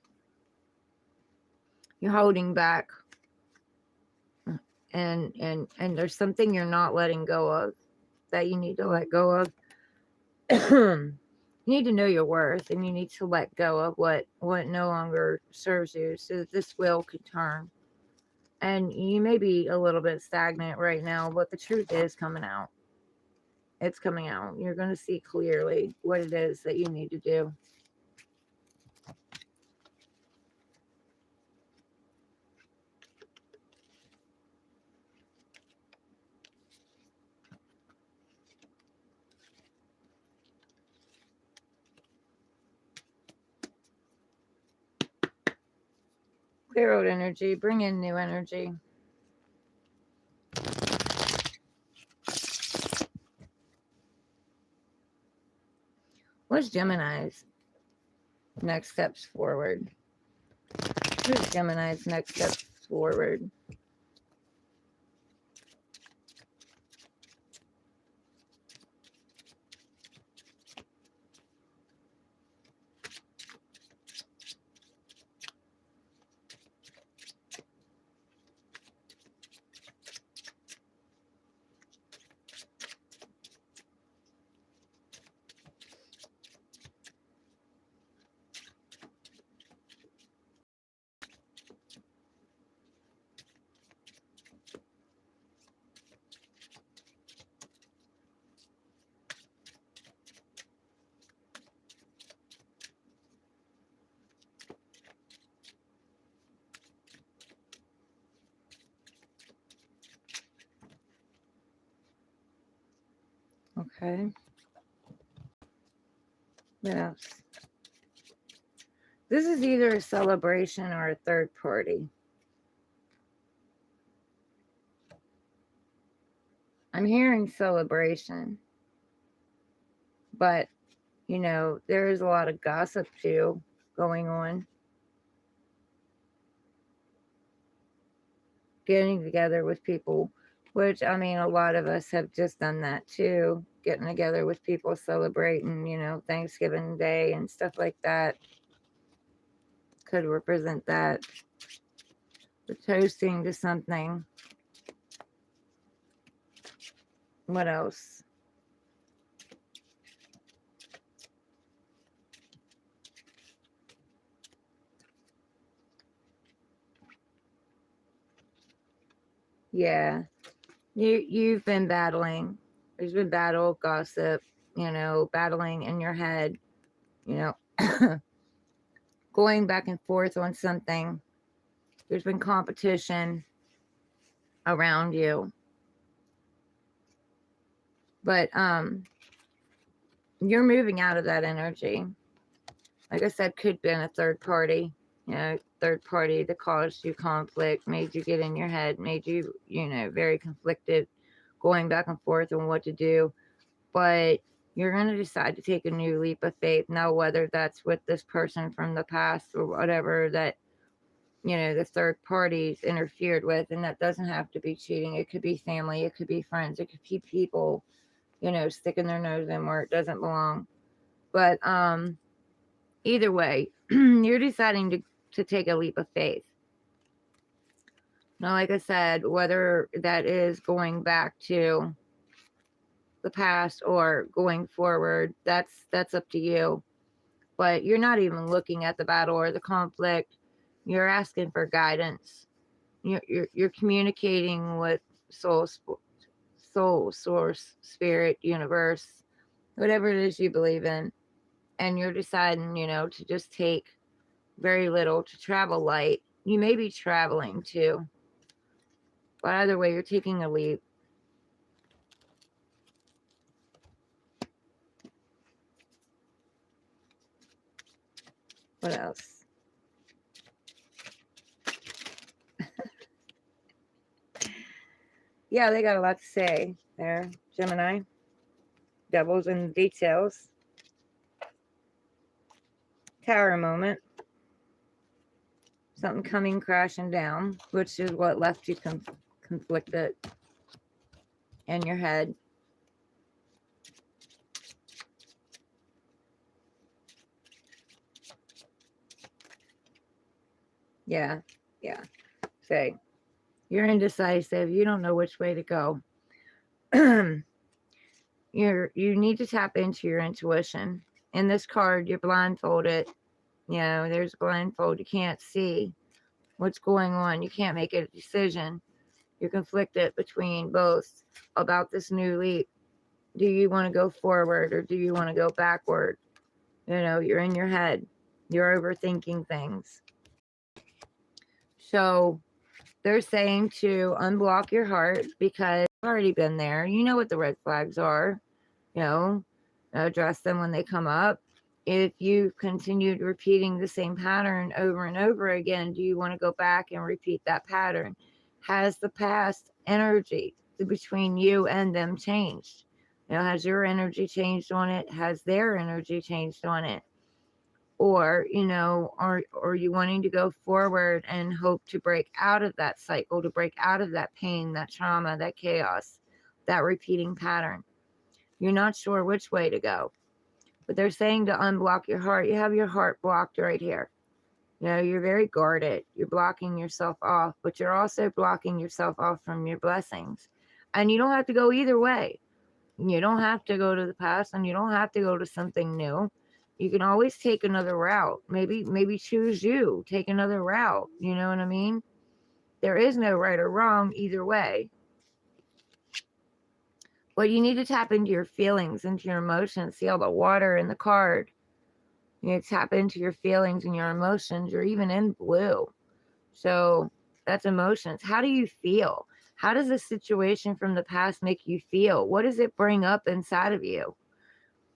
You're holding back, and there's something you're not letting go of that you need to let go of. You need to know your worth, and you need to let go of what no longer serves you, so that this wheel could turn. And you may be a little bit stagnant right now, but the truth is coming out. It's coming out. You're going to see clearly what it is that you need to do. Clear old energy, bring in new energy. What's Gemini's next steps forward? What's Gemini's next steps forward? Okay. What else? This is either a celebration or a third party. I'm hearing celebration, but there is a lot of gossip too going on. Getting together with people, which a lot of us have just done that too. Getting together with people, celebrating, Thanksgiving Day and stuff like that. could represent that. The toasting to something. What else? Yeah. You've been battling. There's been battle, gossip, battling in your head, going back and forth on something. There's been competition around you. But you're moving out of that energy. Like I said, could have been a third party. Third party that caused you conflict, made you get in your head, made you, very conflicted, going back and forth on what to do. But you're going to decide to take a new leap of faith. Now, whether that's with this person from the past or whatever that, the third parties interfered with. And that doesn't have to be cheating. It could be family. It could be friends. It could be people, sticking their nose in where it doesn't belong. But either way, you're deciding to take a leap of faith. Now, like I said, whether that is going back to the past or going forward, that's up to you. But you're not even looking at the battle or the conflict. You're asking for guidance. You're communicating with soul, source, spirit, universe, whatever it is you believe in. And you're deciding, to just take very little, to travel light. You may be traveling too. But either way, you're taking a leap. What else? Yeah, they got a lot to say there, Gemini. Devil's in the details. Tower moment. Something coming crashing down, which is what left you conflicted in your head. Yeah. Say, you're indecisive. You don't know which way to go. You need to tap into your intuition. In this card, you're blindfolded. There's a blindfold. You can't see what's going on. You can't make a decision. You're conflicted between both about this new leap. Do you want to go forward or do you want to go backward? You're in your head. You're overthinking things. So they're saying to unblock your heart because you've already been there. You know what the red flags are. Address them when they come up. If you've continued repeating the same pattern over and over again, do you want to go back and repeat that pattern? Has the past energy between you and them changed? Has your energy changed on it? Has their energy changed on it? Or, are you wanting to go forward and hope to break out of that cycle, to break out of that pain, that trauma, that chaos, that repeating pattern? You're not sure which way to go. But they're saying to unblock your heart. You have your heart blocked right here. You're very guarded. You're blocking yourself off, but you're also blocking yourself off from your blessings. And you don't have to go either way. You don't have to go to the past and you don't have to go to something new. You can always take another route. Maybe choose you. Take another route. You know what I mean? There is no right or wrong either way. But you need to tap into your feelings, into your emotions. See all the water in the card. You tap into your feelings and your emotions. You're even in blue. So that's emotions. How do you feel? How does a situation from the past make you feel? What does it bring up inside of you?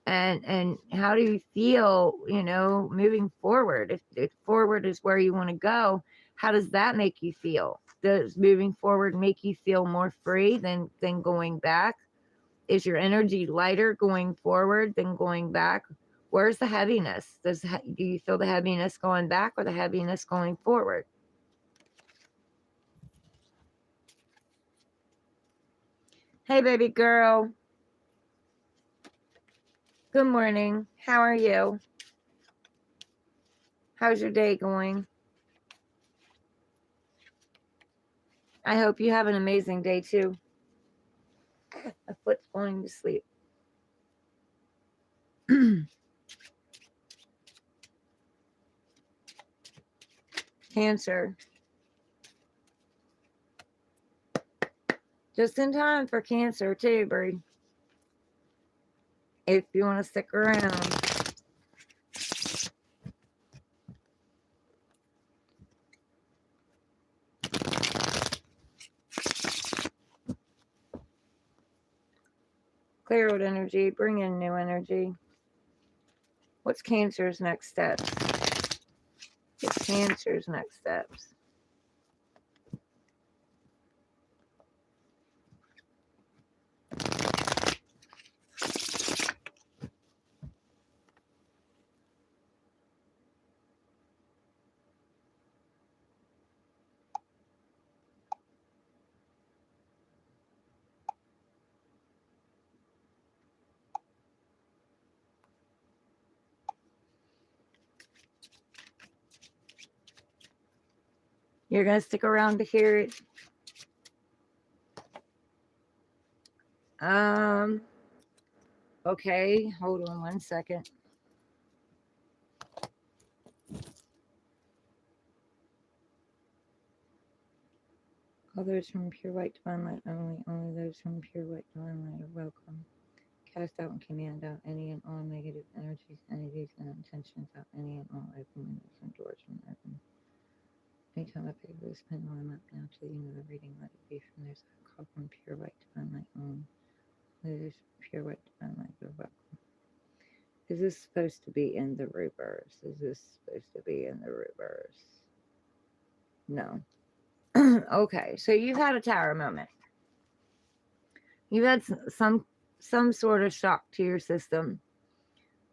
And how do you feel, moving forward? If forward is where you want to go, how does that make you feel? Does moving forward make you feel more free than going back? Is your energy lighter going forward than going back? Where's the heaviness? Do you feel the heaviness going back or the heaviness going forward? Hey, baby girl. Good morning. How are you? How's your day going? I hope you have an amazing day too. My foot's going to sleep. Cancer. Just in time for Cancer too, Bree. If you want to stick around. Clear out energy. Bring in new energy. What's Cancer's next steps? What's Cancer's next steps? You're going to stick around to hear it. Okay, hold on 1 second. Others from pure white divine light only those from pure white divine light are welcome. Cast out and command out any and all negative energies, entities, and intentions out any and all open windows and doors from open. Anytime I pick up this pen while I'm up now to the end of the reading, let it be from there's a call from pure white divine light only. Those pure white divine light are welcome. Is this supposed to be in the reverse? Is this supposed to be in the reverse? No. Okay, so you've had a tower moment. You've had some sort of shock to your system.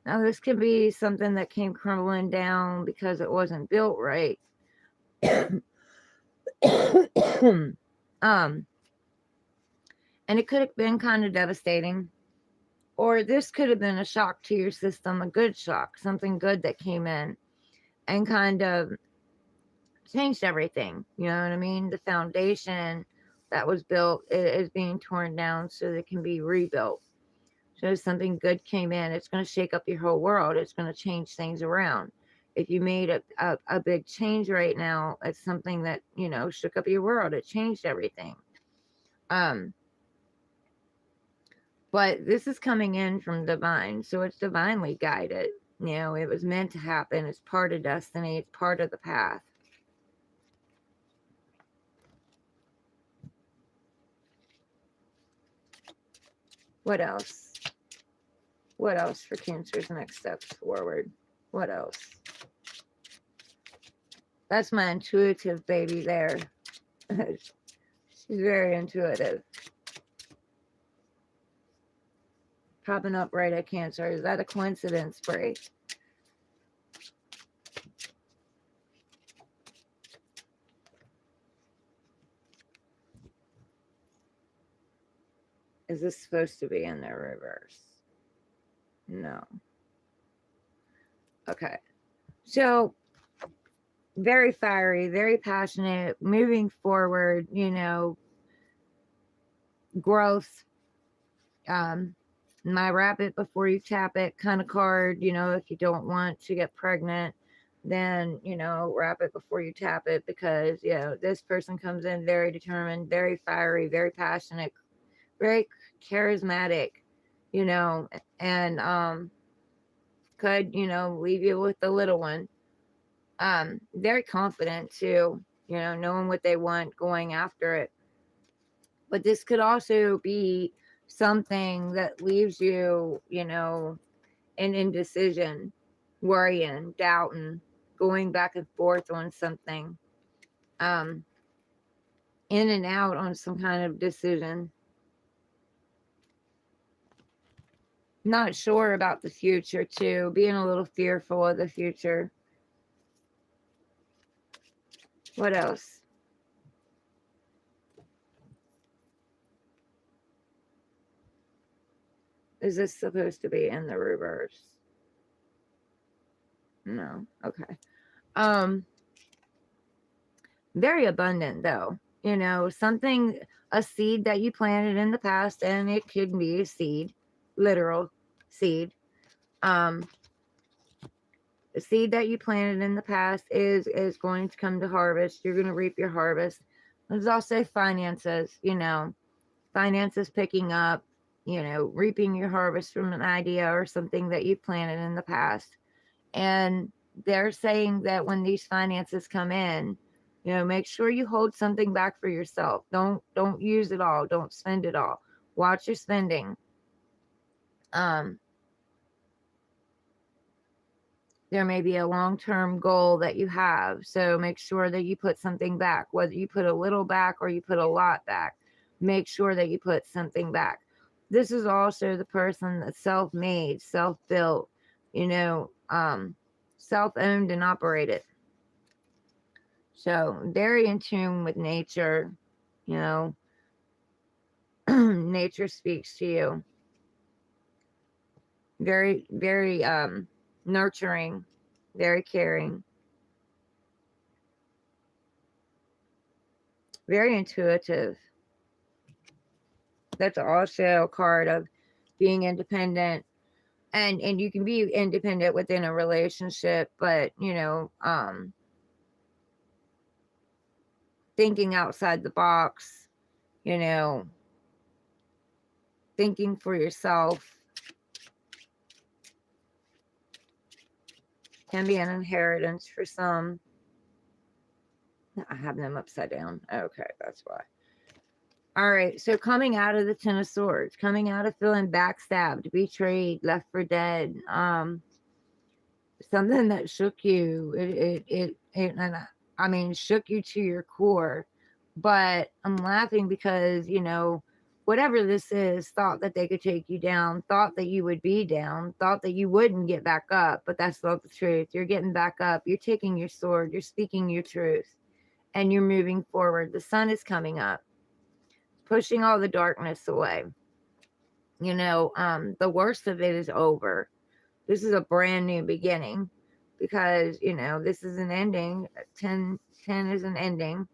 Now this could be something that came crumbling down because it wasn't built right. And it could have been kind of devastating. Or this could have been a shock to your system, a good shock, something good that came in and kind of changed everything. You know what I mean? The foundation that was built is being torn down so that it can be rebuilt. So something good came in, it's going to shake up your whole world. It's going to change things around. If you made a big change right now, it's something that, you know, shook up your world. It changed everything. But this is coming in from divine, so it's divinely guided. You know, it was meant to happen. It's part of destiny. It's part of the path. What else? What else for Cancer's next steps forward? What else? That's my intuitive baby there. She's very intuitive. Popping up right at Cancer. Is that a coincidence, Bray? Is this supposed to be in the reverse? No. Okay. So, very fiery, very passionate, moving forward, you know, growth. My wrap it before you tap it kind of card, you know, if you don't want to get pregnant, then, you know, wrap it before you tap it, because, you know, this person comes in very determined, very fiery, very passionate, very charismatic, you know, and could, you know, leave you with the little one. Very confident too, you know, knowing what they want, going after it. But this could also be something that leaves you, you know, in indecision, worrying, doubting, going back and forth on something, in and out on some kind of decision. Not sure about the future too, being a little fearful of the future. What else? Is this supposed to be in the reverse? No. Okay. Um, very abundant though. You know, something, a seed that you planted in the past, and it could be a seed, literal seed. Um, the seed that you planted in the past is going to come to harvest. You're going to reap your harvest. There's also finances, you know, finances picking up, you know, reaping your harvest from an idea or something that you planted in the past. And they're saying that when these finances come in, you know, make sure you hold something back for yourself. Don't use it all. Don't spend it all. Watch your spending. Um, there may be a long-term goal that you have, so make sure that you put something back, whether you put a little back or you put a lot back. Make sure that you put something back. This is also the person that's self-made, self-built, you know, self-owned and operated. So very in tune with nature, you know. Nature speaks to you. Very, very nurturing, very caring, very intuitive. That's also a card of being independent. And you can be independent within a relationship, but you know, thinking outside the box, you know, thinking for yourself can be an inheritance for some. I have them upside down. Okay, that's why. All right, so coming out of the Ten of Swords, coming out of feeling backstabbed, betrayed, left for dead, something that shook you, and I mean, shook you to your core. But I'm laughing because, you know, whatever this is, thought that they could take you down, thought that you would be down, thought that you wouldn't get back up, but that's not the truth. You're getting back up, you're taking your sword, you're speaking your truth, and you're moving forward. The sun is coming up, pushing all the darkness away. You know, the worst of it is over. This is a brand new beginning, because, you know, this is an ending. 10 is an ending,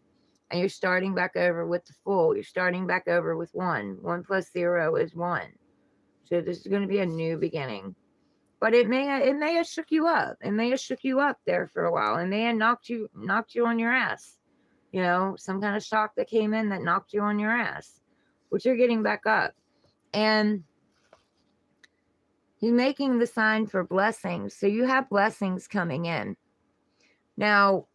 and you're starting back over with the full. You're starting back over with 1. 1 plus 0 is 1. So this is going to be a new beginning. But it may have shook you up. It may have shook you up there for a while. It may have knocked you on your ass. You know, some kind of shock that came in that knocked you on your ass. But you're getting back up. And he's making the sign for blessings. So you have blessings coming in. Now,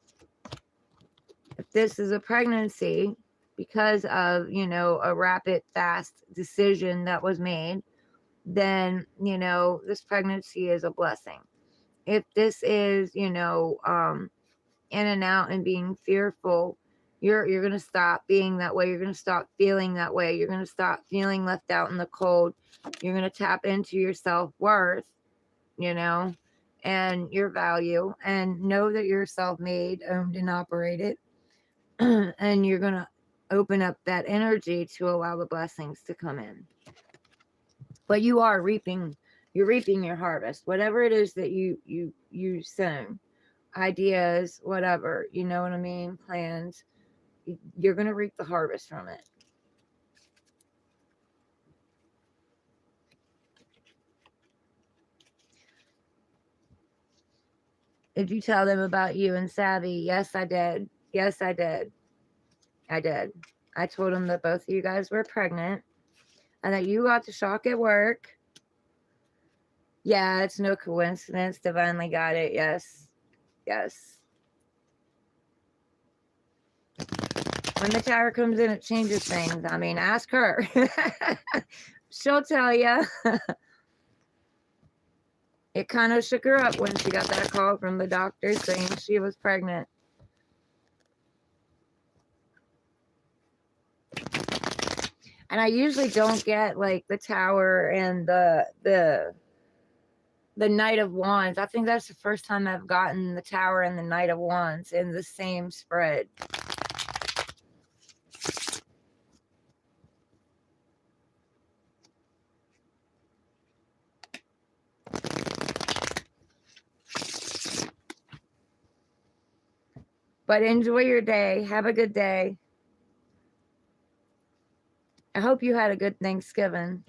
if this is a pregnancy because of, you know, a rapid, fast decision that was made, then, you know, this pregnancy is a blessing. If this is, you know, in and out and being fearful, you're going to stop being that way. You're going to stop feeling that way. You're going to stop feeling left out in the cold. You're going to tap into your self-worth, you know, and your value, and know that you're self-made, owned, and operated. And you're going to open up that energy to allow the blessings to come in. But you are reaping, you're reaping your harvest, whatever it is that you sown, ideas, whatever, you know what I mean, plans, you're going to reap the harvest from it. Did you tell them about you and Savvy? Yes, I did. Yes, I did. I did. I told them that both of you guys were pregnant and that you got the shock at work. Yeah, it's no coincidence. Divinely got it. Yes. Yes. When the tower comes in, it changes things. I mean, ask her. She'll tell you. It kind of shook her up when she got that call from the doctor saying she was pregnant. And I usually don't get like the tower and the Knight of Wands. I think that's the first time I've gotten the tower and the Knight of Wands in the same spread. But enjoy your day. Have a good day. I hope you had a good Thanksgiving.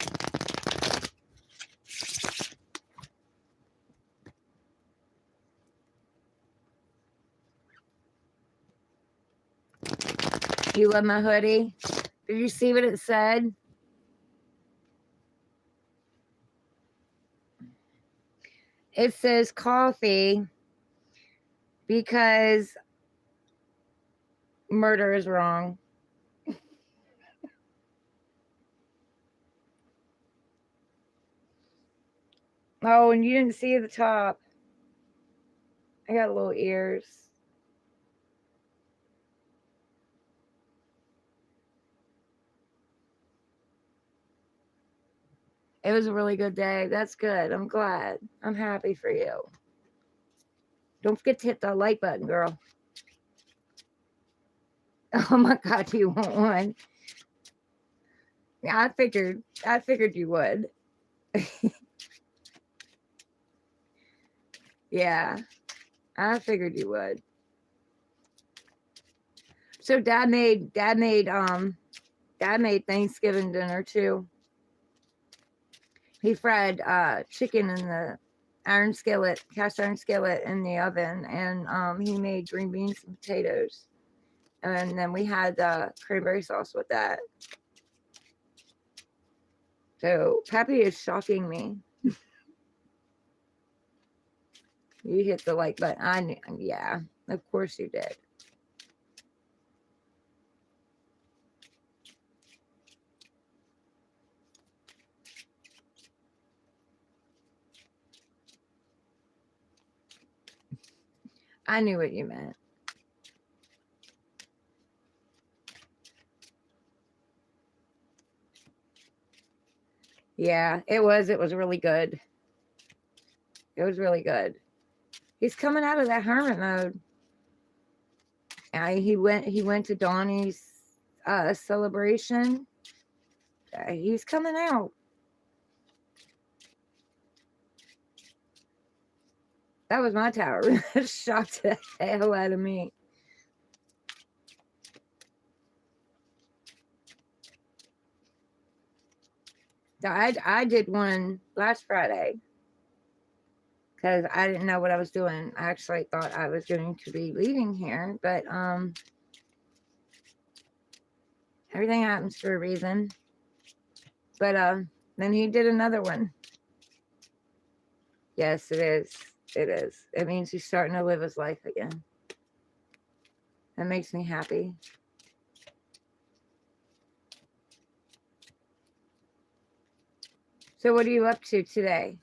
You love my hoodie? Did you see what it said? It says coffee because murder is wrong. Oh, and you didn't see the top. I got little ears. It was a really good day. That's good. I'm glad. I'm happy for you. Don't forget to hit the like button, girl. Oh my God, you want one? Yeah, I figured you would. Yeah, I figured you would. So dad made Thanksgiving dinner too. He fried chicken in the cast iron skillet in the oven, and he made green beans and potatoes. And then we had cranberry sauce with that. So Pappy is shocking me. You hit the like button. Yeah, of course you did. I knew what you meant. Yeah, it was. It was really good. It was really good. He's coming out of that hermit mode. He went to Donnie's celebration. He's coming out. That was my tower. Shocked the hell out of me. I did one last Friday because I didn't know what I was doing. I actually thought I was going to be leaving here, but everything happens for a reason. But then he did another one. Yes, it is. It is. It means he's starting to live his life again. That makes me happy. So what are you up to today?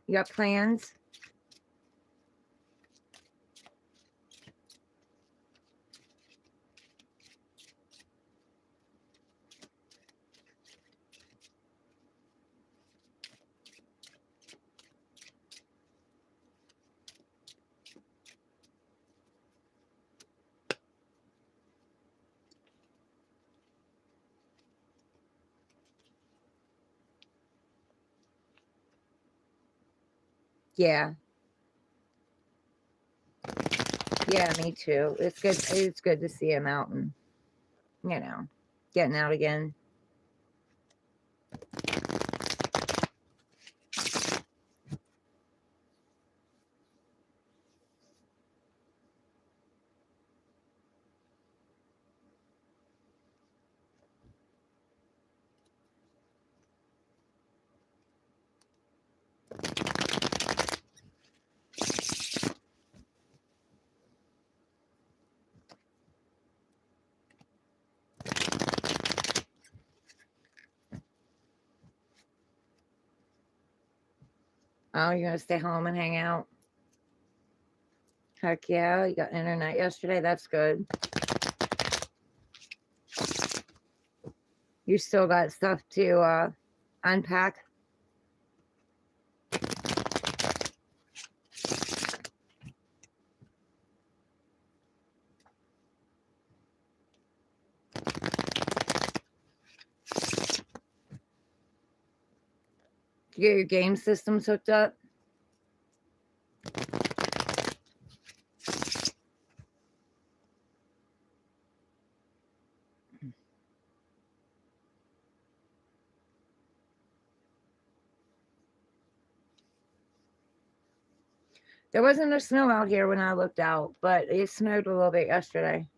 You got plans? Yeah. Yeah, me too. It's good. It's good to see him out and, getting out again. Oh, you're gonna stay home and hang out? Heck yeah, you got internet yesterday. That's good. You still got stuff to unpack? You get your game systems hooked up? There wasn't no snow out here when I looked out, but it snowed a little bit yesterday.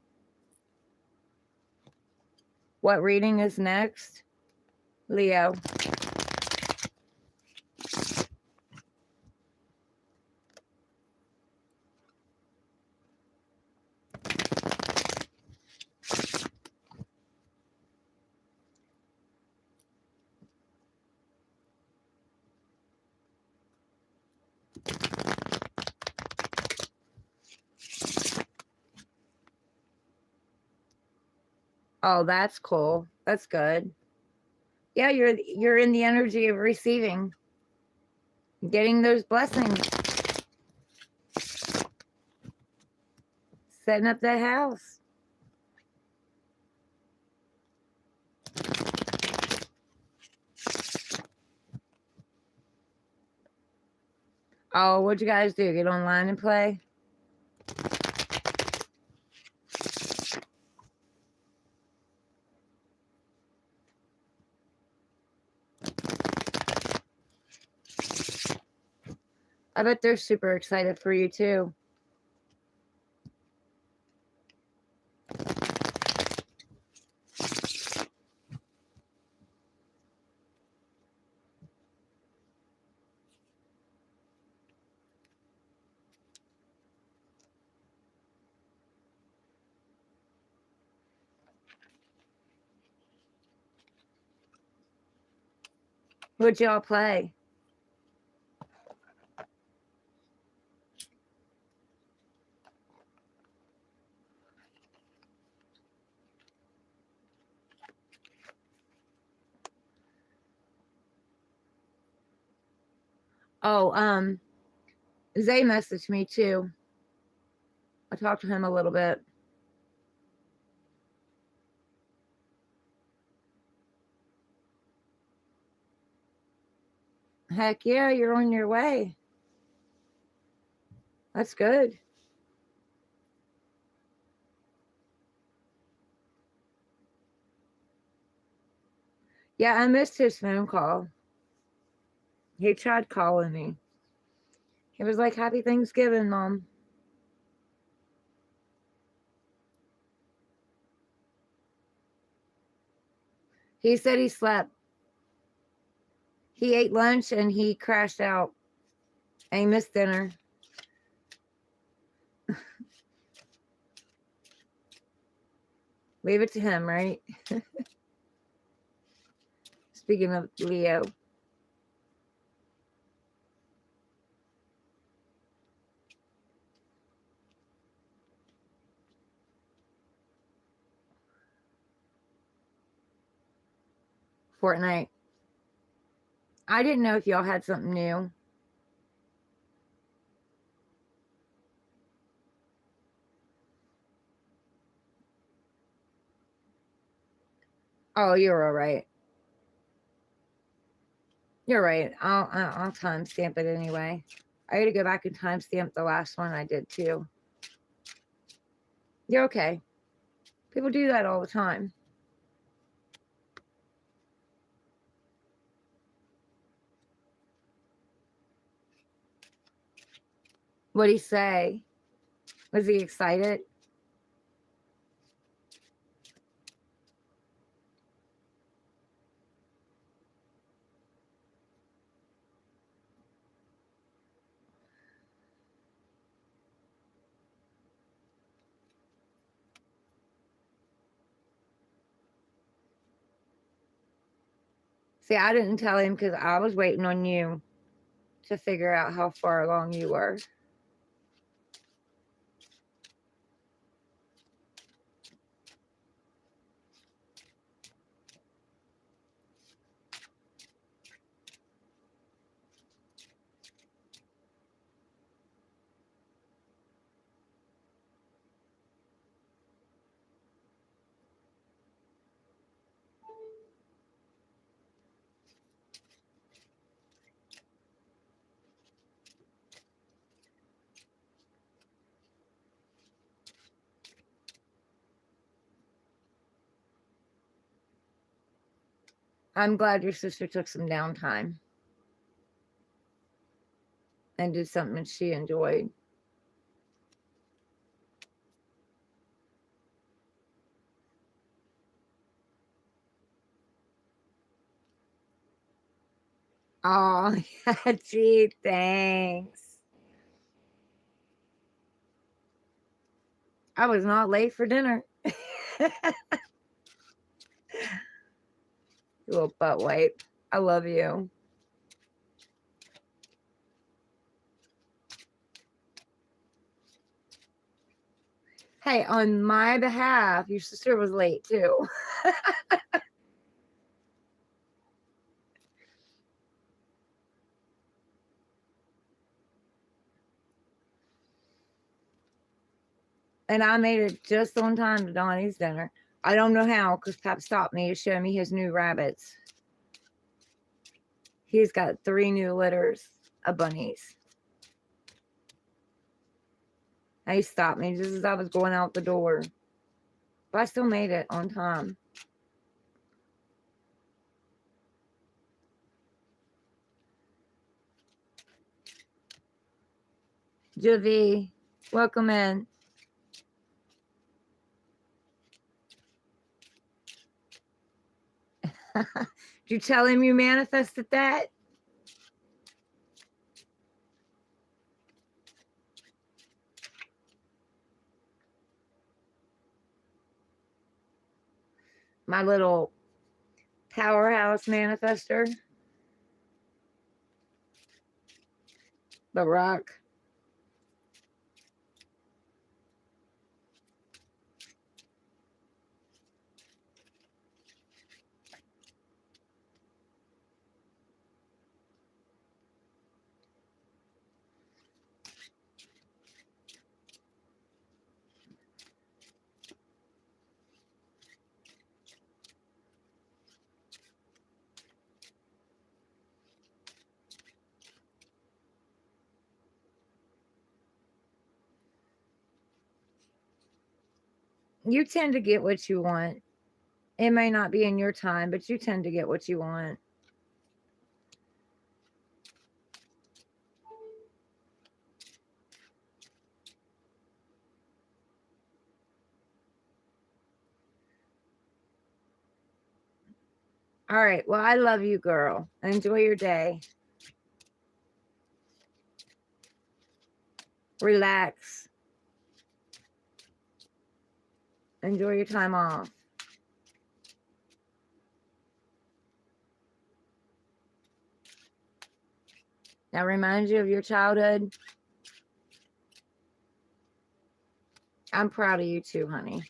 What reading is next? Leo. Oh, that's cool. That's good. Yeah, you're in the energy of receiving, getting those blessings, setting up that house. Oh, what'd you guys do? Get online and play? I bet they're super excited for you too. What'd y'all play? Oh, Zay messaged me too. I talked to him a little bit. Heck yeah, you're on your way. That's good. Yeah, I missed his phone call. He tried calling me. He was like, Happy Thanksgiving, Mom. He said he slept. He ate lunch and he crashed out. And he missed dinner. Leave it to him, right? Speaking of Leo. Fortnite. I didn't know if y'all had something new. Oh, you're all right. You're right. I'll timestamp it anyway. I had to go back and timestamp the last one I did too. You're okay. People do that all the time. What'd he say? Was he excited? See, I didn't tell him because I was waiting on you to figure out how far along you were. I'm glad your sister took some downtime. and do something she enjoyed. Oh, gee, thanks. I was not late for dinner. You little butt wipe. I love you. Hey, on my behalf, your sister was late too. And I made it just on time to Donnie's dinner. I don't know how, because Pop stopped me to show me his new rabbits. He's got 3 new litters of bunnies. And he stopped me just as I was going out the door. But I still made it on time. Javi, welcome in. Did you tell him you manifested that? My little powerhouse manifester. The Rock. You tend to get what you want. It may not be in your time, but you tend to get what you want. All right. Well, I love you, girl. Enjoy your day. Relax. Enjoy your time off. That reminds you of your childhood. I'm proud of you too, honey.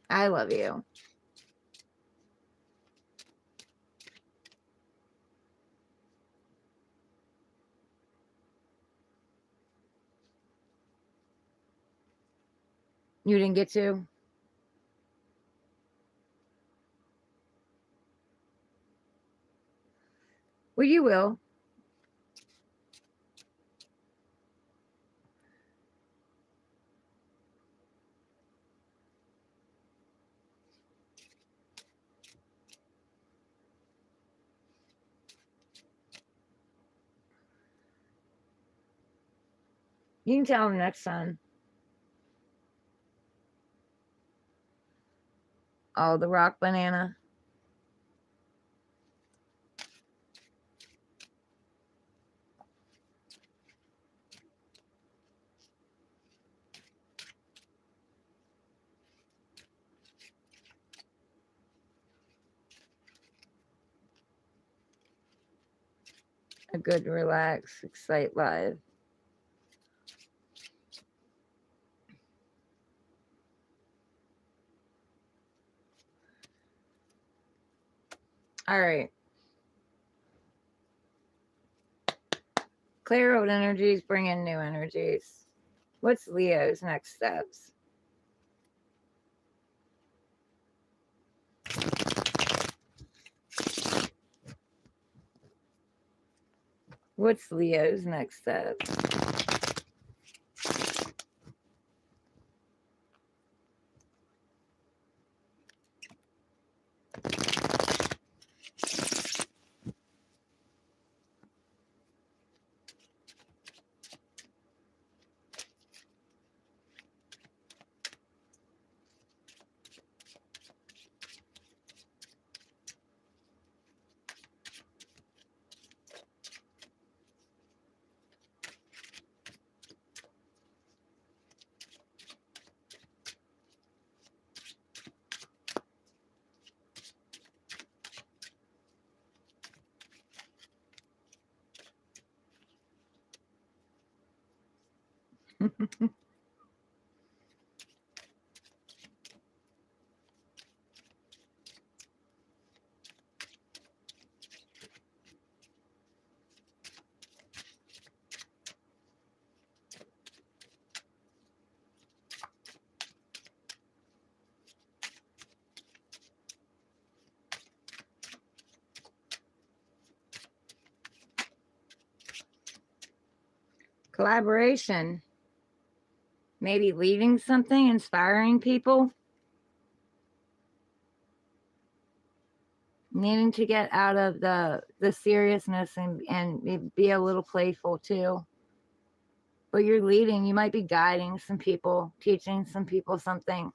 I love you. You didn't get to? Well, you will. You can tell him next time. Oh, the rock banana. A good relax, excite live. All right. Clear old energies, bring in new energies. What's Leo's next steps? What's Leo's next steps? Collaboration. Maybe leading something, inspiring people. Needing to get out of the seriousness and be a little playful too. But you're leading, you might be guiding some people, teaching some people something,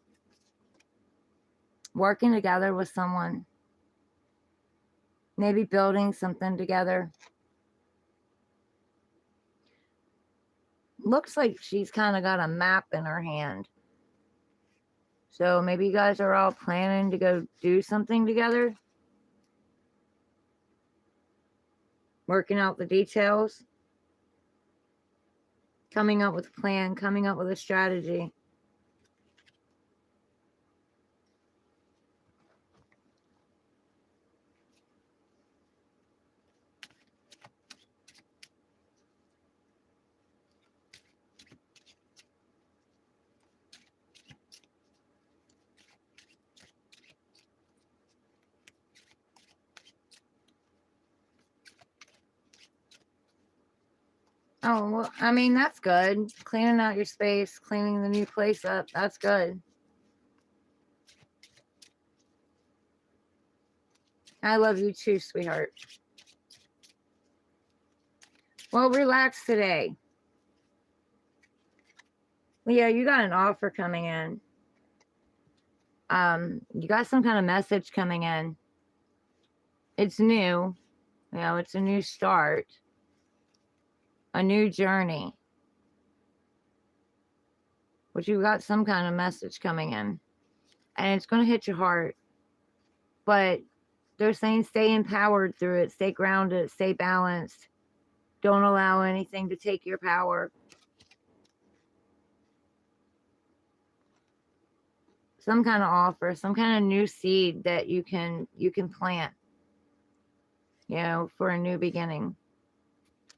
working together with someone, maybe building something together. Looks like she's kind of got a map in her hand. So maybe you guys are all planning to go do something together. Working out the details. Coming up with a plan, coming up with a strategy. Oh, well, I mean, that's good. Cleaning out your space, cleaning the new place up, that's good. I love you too, sweetheart. Well, relax today. Leo, you got an offer coming in. You got some kind of message coming in. It's new. It's a new start. A new journey. But you got some kind of message coming in. And it's going to hit your heart. But they're saying stay empowered through it. Stay grounded. Stay balanced. Don't allow anything to take your power. Some kind of offer, some kind of new seed that you can plant, for a new beginning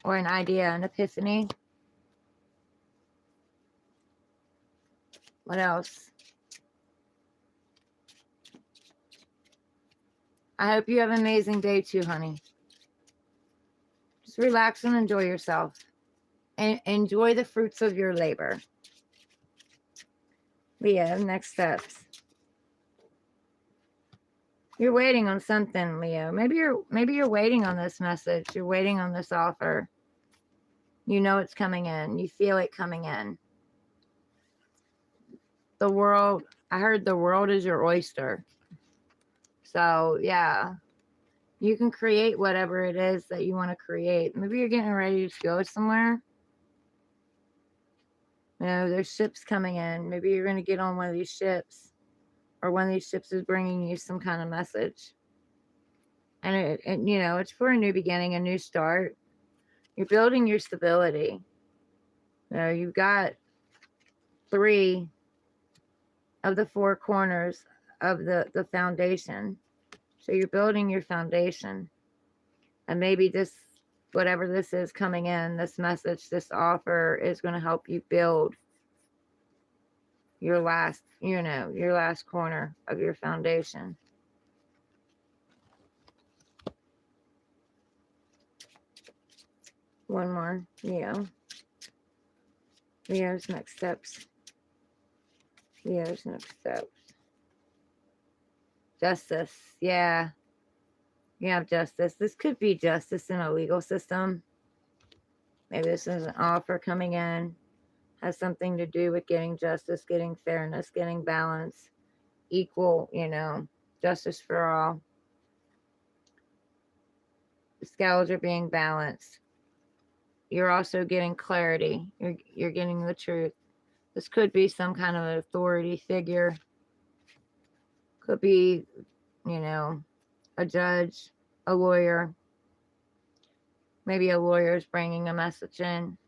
or an idea, an epiphany. What else? I hope you have an amazing day too, honey. Just relax and enjoy yourself and enjoy the fruits of your labor. Leo, next steps. You're waiting on something, Leo. Maybe you're waiting on this message. You're waiting on this offer. You know it's coming in. You feel it coming in. The world, I heard the world is your oyster. So, yeah. You can create whatever it is that you want to create. Maybe you're getting ready to go somewhere. There's ships coming in. Maybe you're going to get on one of these ships. Or one of these ships is bringing you some kind of message. And it's for a new beginning, a new start. You're building your stability. You've got 3 of the 4 corners of the foundation. So you're building your foundation. And maybe this, whatever this is coming in, this message, this offer is going to help you build your last corner of your foundation. One more, Leo's next steps. Leo's next steps. Justice, yeah. You have justice. This could be justice in a legal system. Maybe this is an offer coming in. Has something to do with getting justice, getting fairness, getting balance, equal, justice for all. The scales are being balanced. You're also getting clarity. You're getting the truth. This could be some kind of an authority figure. Could be, a judge, a lawyer. Maybe a lawyer is bringing a message in.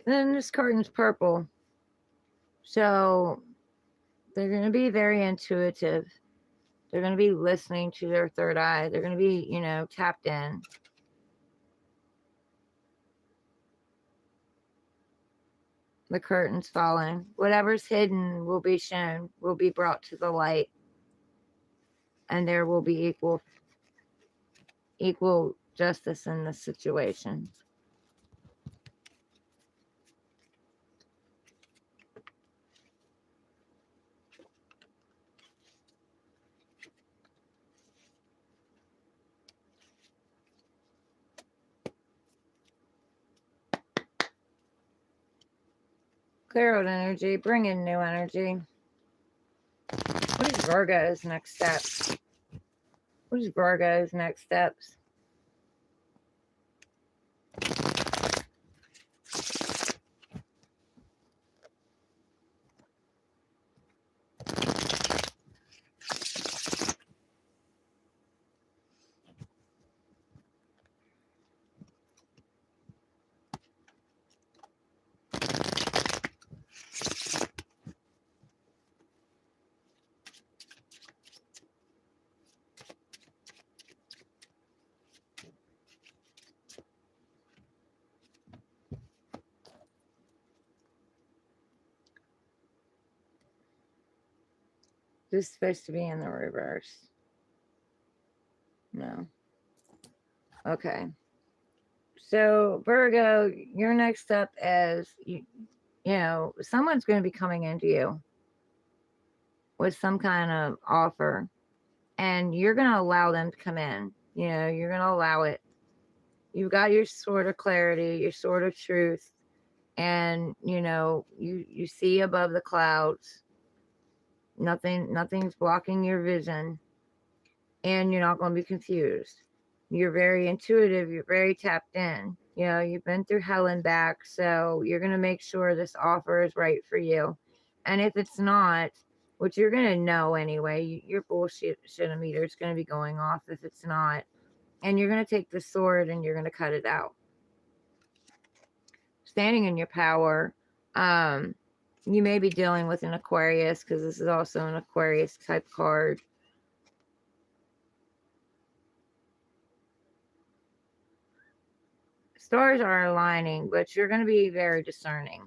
Then this curtain's purple. So they're going to be very intuitive. They're going to be listening to their third eye. They're going to be, tapped in. The curtain's falling. Whatever's hidden will be shown, will be brought to the light. And there will be equal justice in this situation. Clear out energy, bring in new energy. What is Virgo's next steps? What is Virgo's next steps? This is supposed to be in the reverse. No. Okay. So, Virgo, your next step is, someone's going to be coming into you with some kind of offer, and you're going to allow them to come in. You're going to allow it. You've got your sort of clarity, your sort of truth, and, you see above the clouds. Nothing's blocking your vision, and you're not going to be confused. You're very intuitive. You're very tapped in. You've been through hell and back, so you're going to make sure this offer is right for you. And if it's not, which you're going to know anyway, your bullshit meter is going to be going off if it's not. And you're going to take the sword and you're going to cut it out. Standing in your power, you may be dealing with an Aquarius, because this is also an Aquarius type card. Stars are aligning, but you're going to be very discerning.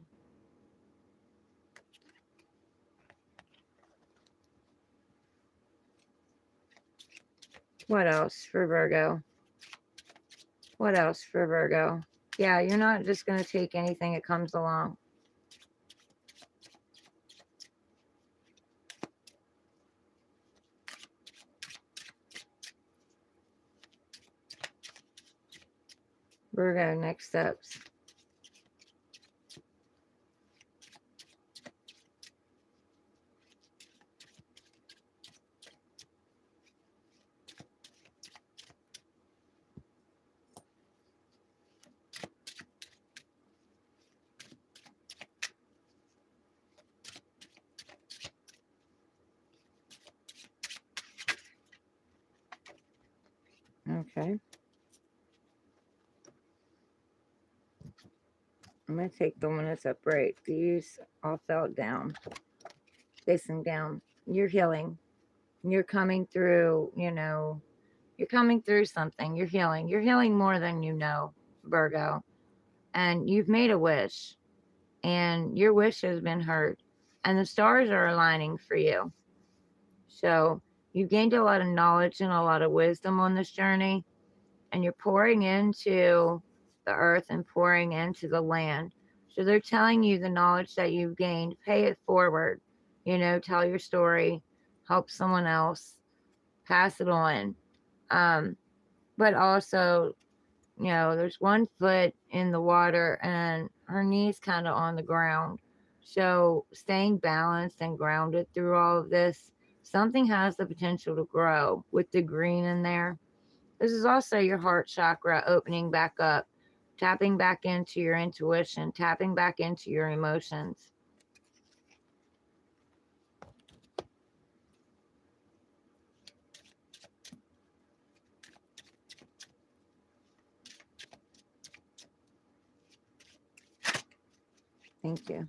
What else for Virgo? What else for Virgo? Yeah, you're not just going to take anything that comes along. Virgo, next steps. Okay. I'm going to take the one that's upright. These all fell down. Facing down. You're healing. You're coming through, you're coming through something. You're healing. You're healing more than you know, Virgo. And you've made a wish. And your wish has been heard. And the stars are aligning for you. So you've gained a lot of knowledge and a lot of wisdom on this journey. And you're pouring into the earth and pouring into the land. So they're telling you the knowledge that you've gained, pay it forward, tell your story, help someone else, pass it on. But also, there's one foot in the water and her knees kind of on the ground. So staying balanced and grounded through all of this, something has the potential to grow with the green in there. This is also your heart chakra opening back up, tapping back into your intuition, tapping back into your emotions. Thank you.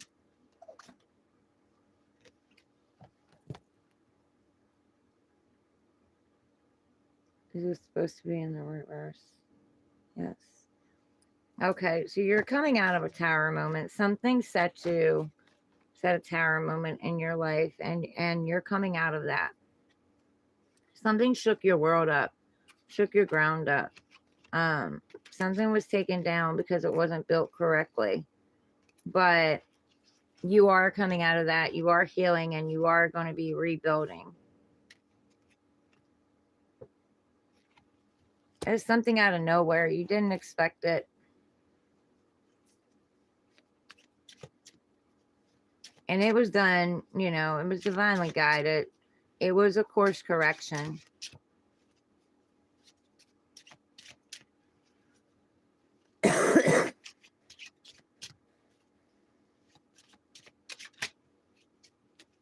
This is supposed to be in the reverse. Yes. Okay, so you're coming out of a tower moment. Something set a tower moment in your life, and you're coming out of that. Something shook your world up, shook your ground up. Something was taken down because it wasn't built correctly. But you are coming out of that. You are healing, and you are going to be rebuilding. It's something out of nowhere. You didn't expect it. And it was done, you know, it was divinely guided. It was a course correction.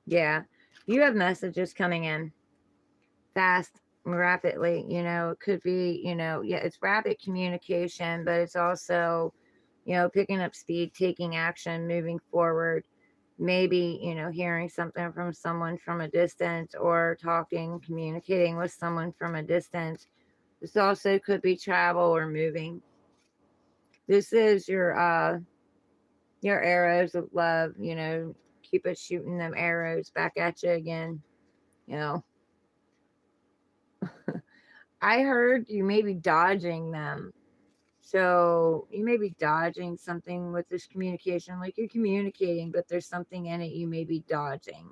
Yeah, you have messages coming in fast, rapidly. You know, it could be, you know, yeah, it's rapid communication, but it's also, you know, picking up speed, taking action, moving forward. Maybe, you know, hearing something from someone from a distance, or talking, communicating with someone from a distance. This also could be travel or moving. This is your arrows of love, you know, keep it shooting them arrows back at you again, you know. I heard you may be dodging them. So you may be dodging something with this communication, like you're communicating, but there's something in it you may be dodging.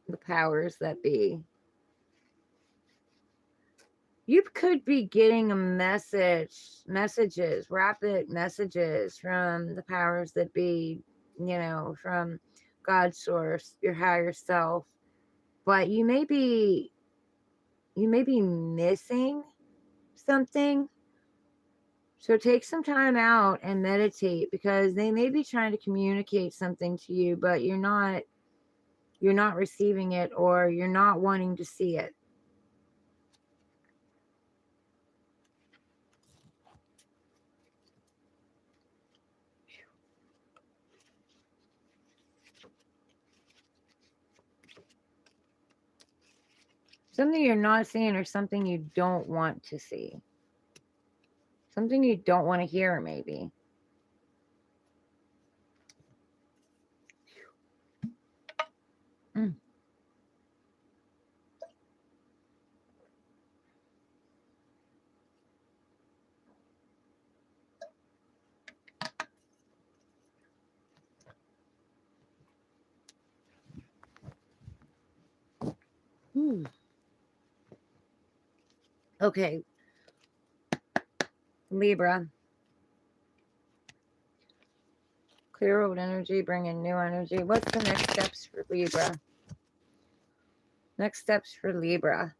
The powers that be. You could be getting a messages, rapid messages from the powers that be, you know, from God's source, your higher self. But you may be missing something. So take some time out and meditate, because they may be trying to communicate something to you, but you're not receiving it, or you're not wanting to see it. Something you're not seeing, or something you don't want to see. Something you don't want to hear, maybe. Mm. Okay. Libra. Clear old energy, bring in new energy. What's the next steps for Libra? Next steps for Libra.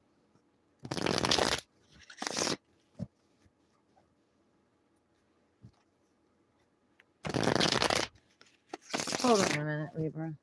Hold on a minute, Libra.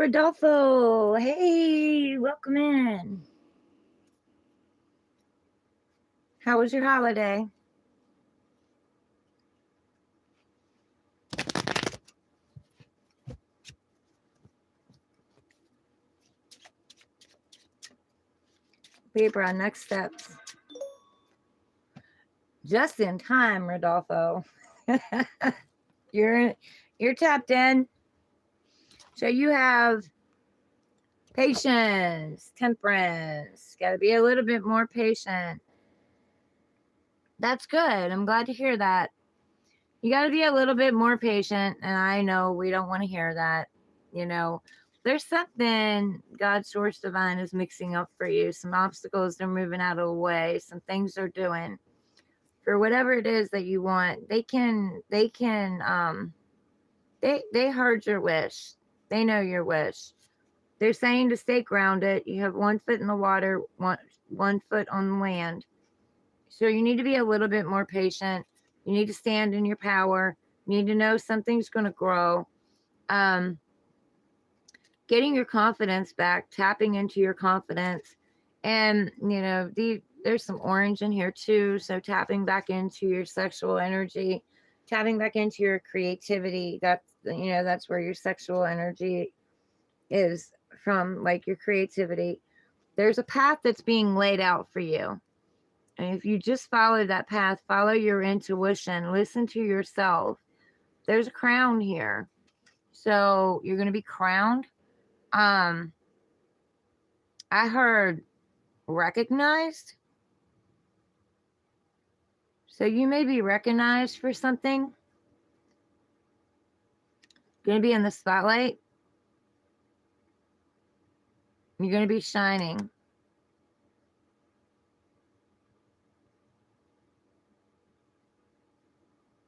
Rodolfo, hey, welcome in. How was your holiday? Libra, next steps. Just in time, Rodolfo. you're tapped in. So you have patience, temperance. Got to be a little bit more patient. That's good. I'm glad to hear that. You got to be a little bit more patient. And I know we don't want to hear that. You know, there's something God's source divine is mixing up for you. Some obstacles they're moving out of the way. Some things they're doing for whatever it is that you want. They heard your wish. They know your wish. They're saying to stay grounded. You have 1 foot in the water, one foot on land. So you need to be a little bit more patient. You need to stand in your power. You need to know something's going to grow. Getting your confidence back, tapping into your confidence. And, you know, there's some orange in here too. So tapping back into your sexual energy, tapping back into your creativity. That's where your sexual energy is from, like your creativity. There's a path that's being laid out for you. And if you just follow that path, follow your intuition, listen to yourself. There's a crown here. So you're going to be crowned. I heard recognized. So you may be recognized for something. Going to be in the spotlight. You're going to be shining.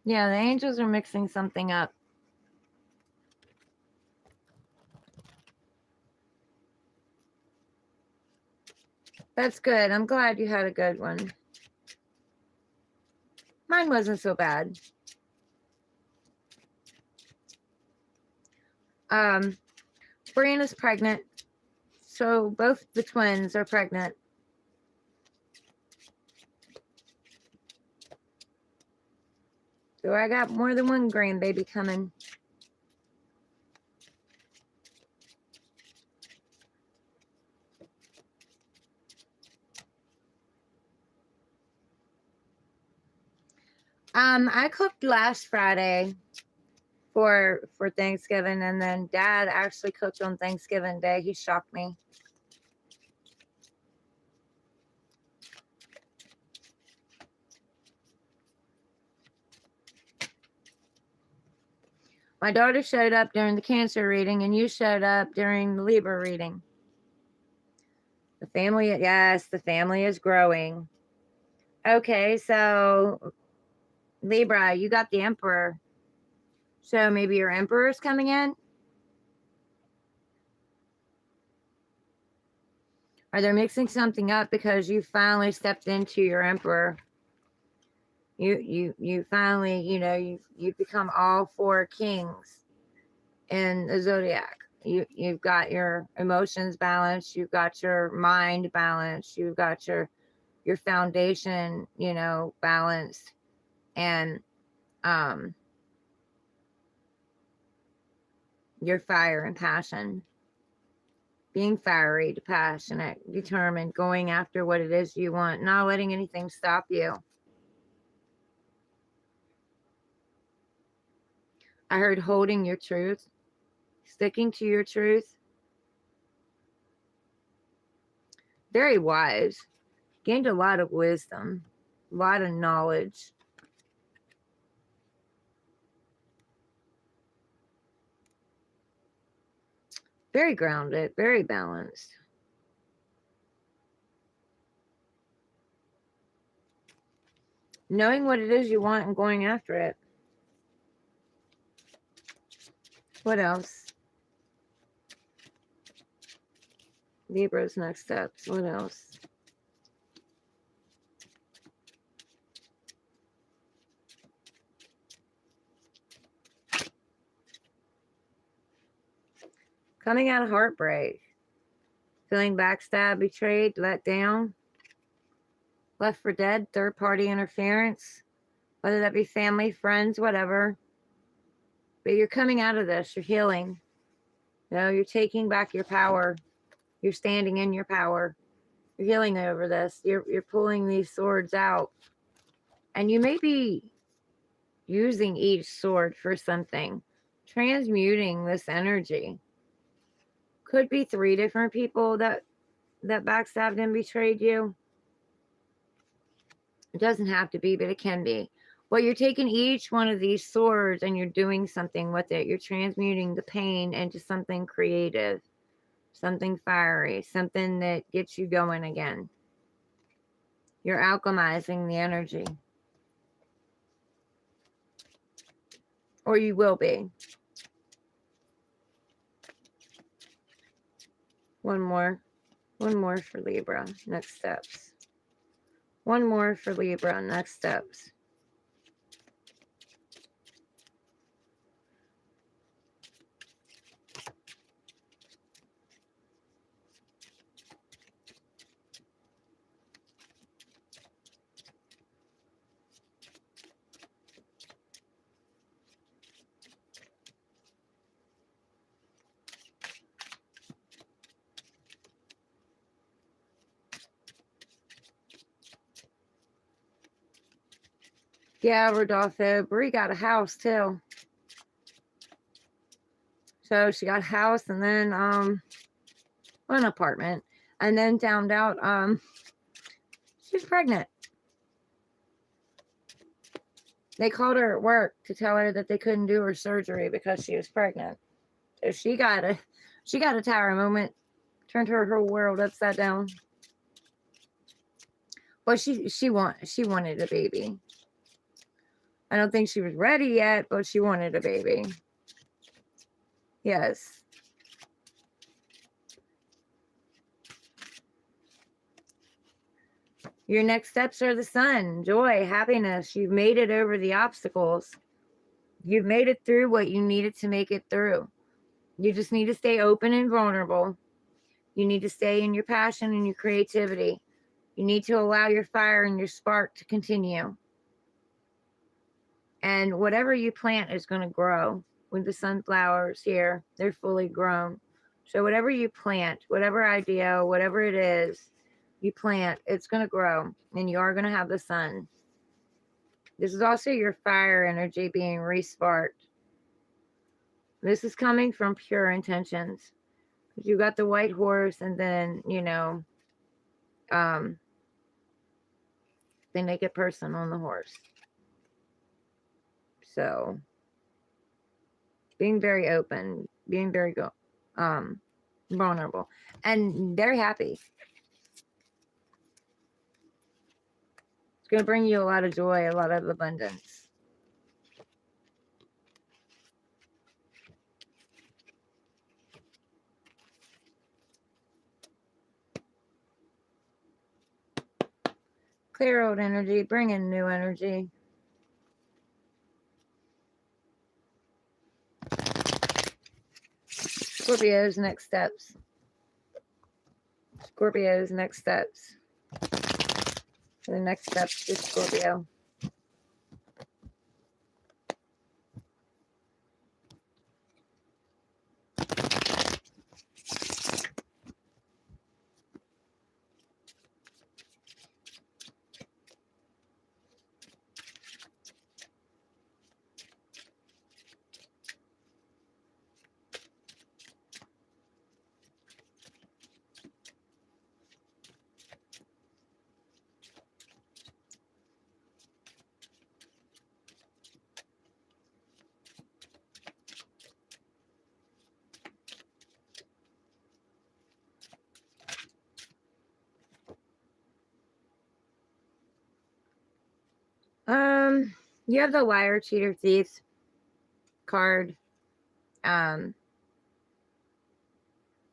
Yeah, the angels are mixing something up. That's good. I'm glad you had a good one. Mine wasn't so bad. Brianna's pregnant. So both the twins are pregnant. So I got more than one grandbaby coming. I cooked last Friday for Thanksgiving, and then Dad actually cooked on Thanksgiving Day. He shocked me. My daughter showed up during the Cancer reading, and you showed up during the Libra reading. The family, yes, the family is growing. Okay, so Libra, you got the Emperor. So maybe your Emperor is coming in? Or they're mixing something up because you finally stepped into your Emperor. You finally, you've become all 4 kings in the zodiac. You've got your emotions balanced, you've got your mind balanced, you've got your foundation, balanced, and your fire and passion. Being fiery, passionate, determined, going after what it is you want, not letting anything stop you. I heard holding your truth, sticking to your truth. Very wise. Gained a lot of wisdom, a lot of knowledge. Very grounded, very balanced. Knowing what it is you want and going after it. What else? Libra's next steps. What else? Coming out of heartbreak. Feeling backstabbed, betrayed, let down, left for dead, third party interference, whether that be family, friends, whatever. But you're coming out of this, you're healing. You know, you're taking back your power. You're standing in your power. You're healing over this. You're pulling these swords out. And you may be using each sword for something. Transmuting this energy. Could be 3 different people that backstabbed and betrayed you. It doesn't have to be, but it can be. Well, you're taking each one of these swords and you're doing something with it. You're transmuting the pain into something creative, something fiery, something that gets you going again. You're alchemizing the energy. Or you will be. One more for Libra, next steps. One more for Libra, next steps. Yeah, Rodolfo. Brie got a house too. So she got a house and then an apartment. And then found out she's pregnant. They called her at work to tell her that they couldn't do her surgery because she was pregnant. So she got a tower moment. Turned her whole world upside down. Well, she wanted a baby. I don't think she was ready yet, but she wanted a baby. Yes. Your next steps are the sun, joy, happiness. You've made it over the obstacles. You've made it through what you needed to make it through. You just need to stay open and vulnerable. You need to stay in your passion and your creativity. You need to allow your fire and your spark to continue. And whatever you plant is going to grow. With the sunflowers here, they're fully grown. So whatever you plant, whatever idea, whatever it is you plant, it's going to grow. And you are going to have the sun. This is also your fire energy being re-sparked. This is coming from pure intentions. You got the white horse, and then, they make a person on the horse. So, being very open, being very vulnerable, and very happy. It's going to bring you a lot of joy, a lot of abundance. Clear old energy, bring in new energy. Scorpio's next steps. Scorpio's next steps. The next steps is Scorpio. You have the liar, cheater, thief card.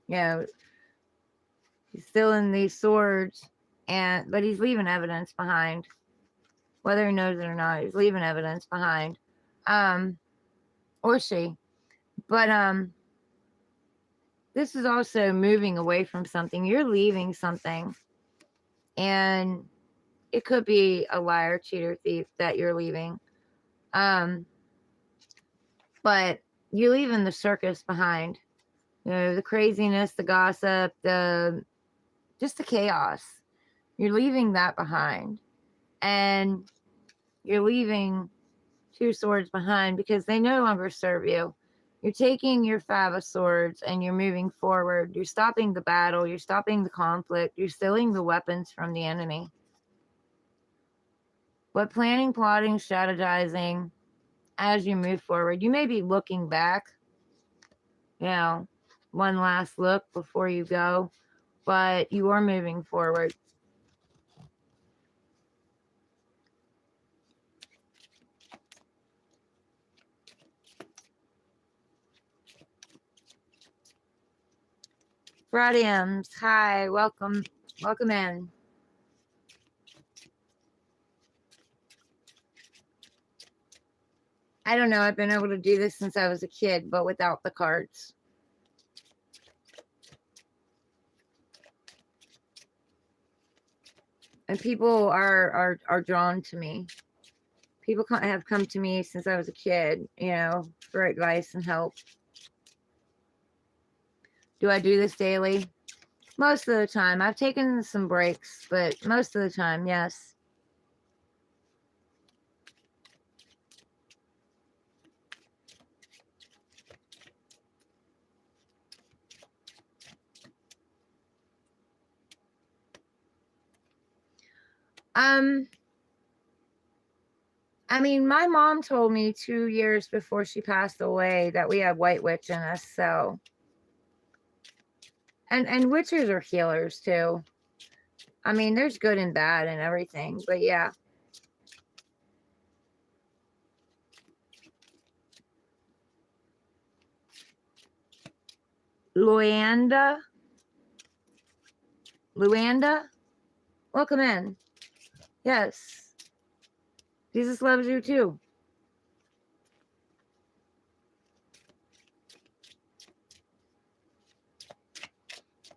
He's still in these swords, but he's leaving evidence behind. Whether he knows it or not, he's leaving evidence behind. Or she. But this is also moving away from something. You're leaving something, and it could be a liar, cheater, thief that you're leaving. But you're leaving the circus behind. You know, the craziness, the gossip, just the chaos. You're leaving that behind. And you're leaving 2 swords behind because they no longer serve you. You're taking your 5 of swords and you're moving forward. You're stopping the battle. You're stopping the conflict. You're stealing the weapons from the enemy. But planning, plotting, strategizing as you move forward, you may be looking back, you know, one last look before you go, but you are moving forward. Radiums, hi, welcome in. I don't know, I've been able to do this since I was a kid, but without the cards. And people are drawn to me. People have come to me since I was a kid, you know, for advice and help. Do I do this daily? Most of the time. I've taken some breaks, but most of the time, yes. I mean, my mom told me 2 years before she passed away that we had white witch in us, so. And witches are healers too. I mean, there's good and bad and everything, but yeah. Luanda, welcome in. Yes, Jesus loves you too.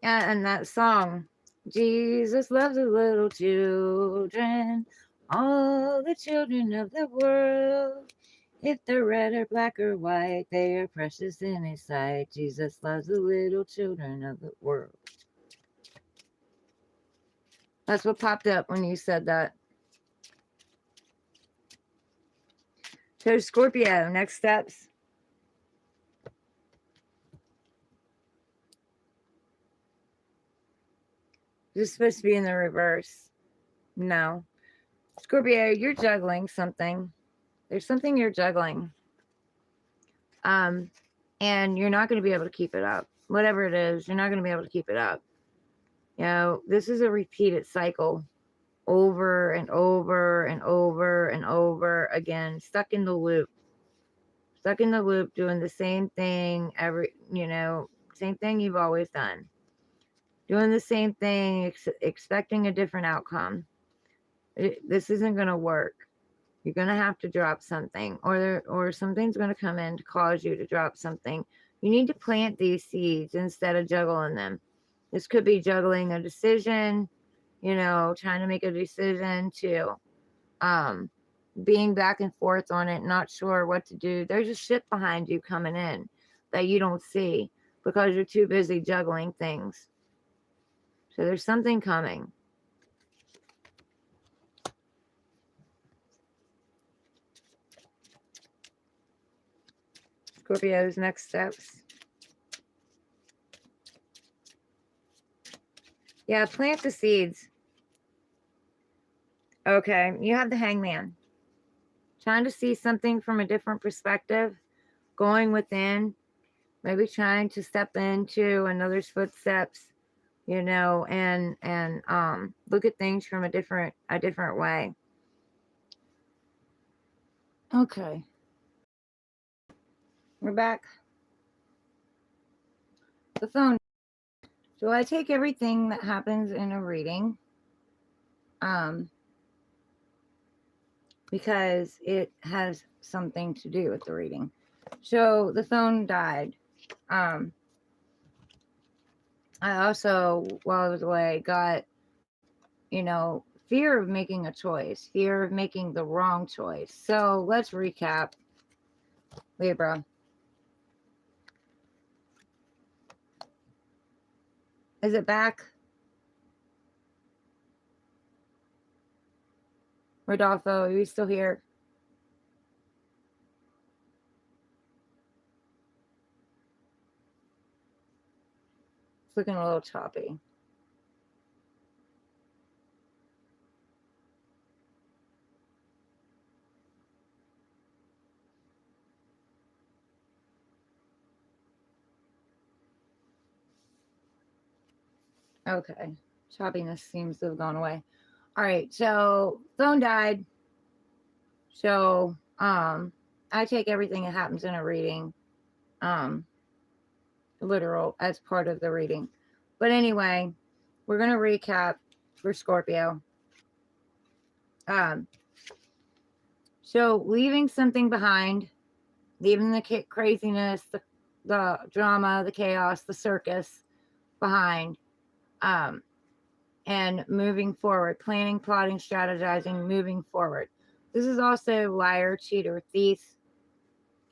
Yeah, and that song, Jesus loves the little children, all the children of the world. If they're red or black or white, they are precious in his sight. Jesus loves the little children of the world. That's what popped up when you said that. So Scorpio, next steps. This is supposed to be in the reverse. No. Scorpio, you're juggling something. There's something you're juggling. And you're not going to be able to keep it up. Whatever it is, you're not going to be able to keep it up. You know, this is a repeated cycle over and over and over and over again, stuck in the loop, doing the same thing same thing you've always done, doing the same thing, expecting a different outcome. This isn't going to work. You're going to have to drop something, or something's going to come in to cause you to drop something. You need to plant these seeds instead of juggling them. This could be juggling a decision, trying to make a decision to being back and forth on it, not sure what to do. There's a ship behind you coming in that you don't see because you're too busy juggling things. So there's something coming. Scorpio's next steps. Yeah, plant the seeds. Okay, you have the Hangman. Trying to see something from a different perspective, going within, maybe trying to step into another's footsteps, and look at things from a different way. Okay. We're back. The phone. So I take everything that happens in a reading because it has something to do with the reading. So the phone died. I also, while I was away, got, fear of making a choice, fear of making the wrong choice. So let's recap, Libra. Is it back? Rodolfo, are you still here? It's looking a little choppy. Okay. Choppiness seems to have gone away. All right. So phone died. So I take everything that happens in a reading um literal as part of the reading. But anyway, we're gonna recap for Scorpio. Um so leaving something behind, leaving the craziness, the drama, the chaos, the circus behind. Um and moving forward, planning, plotting, strategizing, moving forward. This is also liar, cheater, thief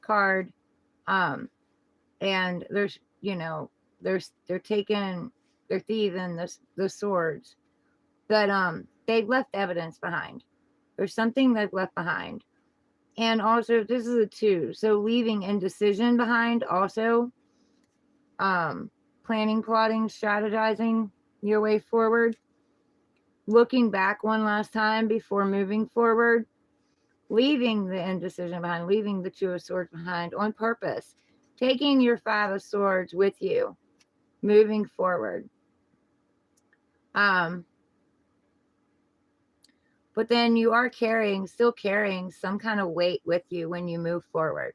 card. Um, and they're taking, they're thieving the swords, but they've left evidence behind. There's something they've left behind, and also this is a two, so leaving indecision behind. Also, planning, plotting, strategizing your way forward, looking back one last time before moving forward, leaving the indecision behind, leaving the two of swords behind on purpose, taking your five of swords with you, moving forward. Um, but then you are still carrying some kind of weight with you when you move forward,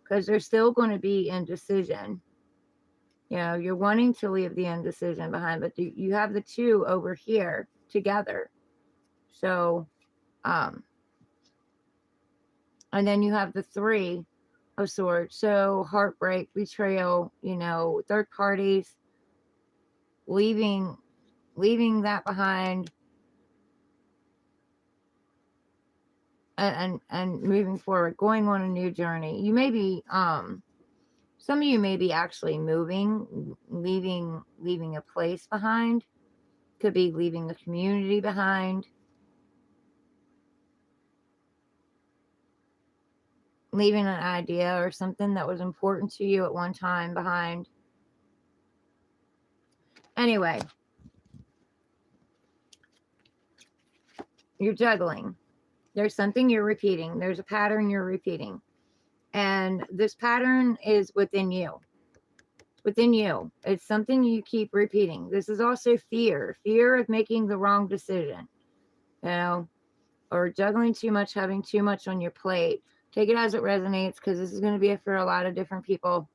because there's still going to be indecision. You're wanting to leave the indecision behind, but you have the two over here together. So, and then you have the three of swords. So heartbreak, betrayal, third parties, leaving that behind, and moving forward, going on a new journey. You may be some of you may be actually moving, leaving a place behind. Could be leaving the community behind, leaving an idea or something that was important to you at one time behind. Anyway, you're juggling. There's something you're repeating. There's a pattern you're repeating. And this pattern is within you. Within you. It's something you keep repeating. This is also fear of making the wrong decision, or juggling too much, having too much on your plate. Take it as it resonates, because this is going to be for a lot of different people.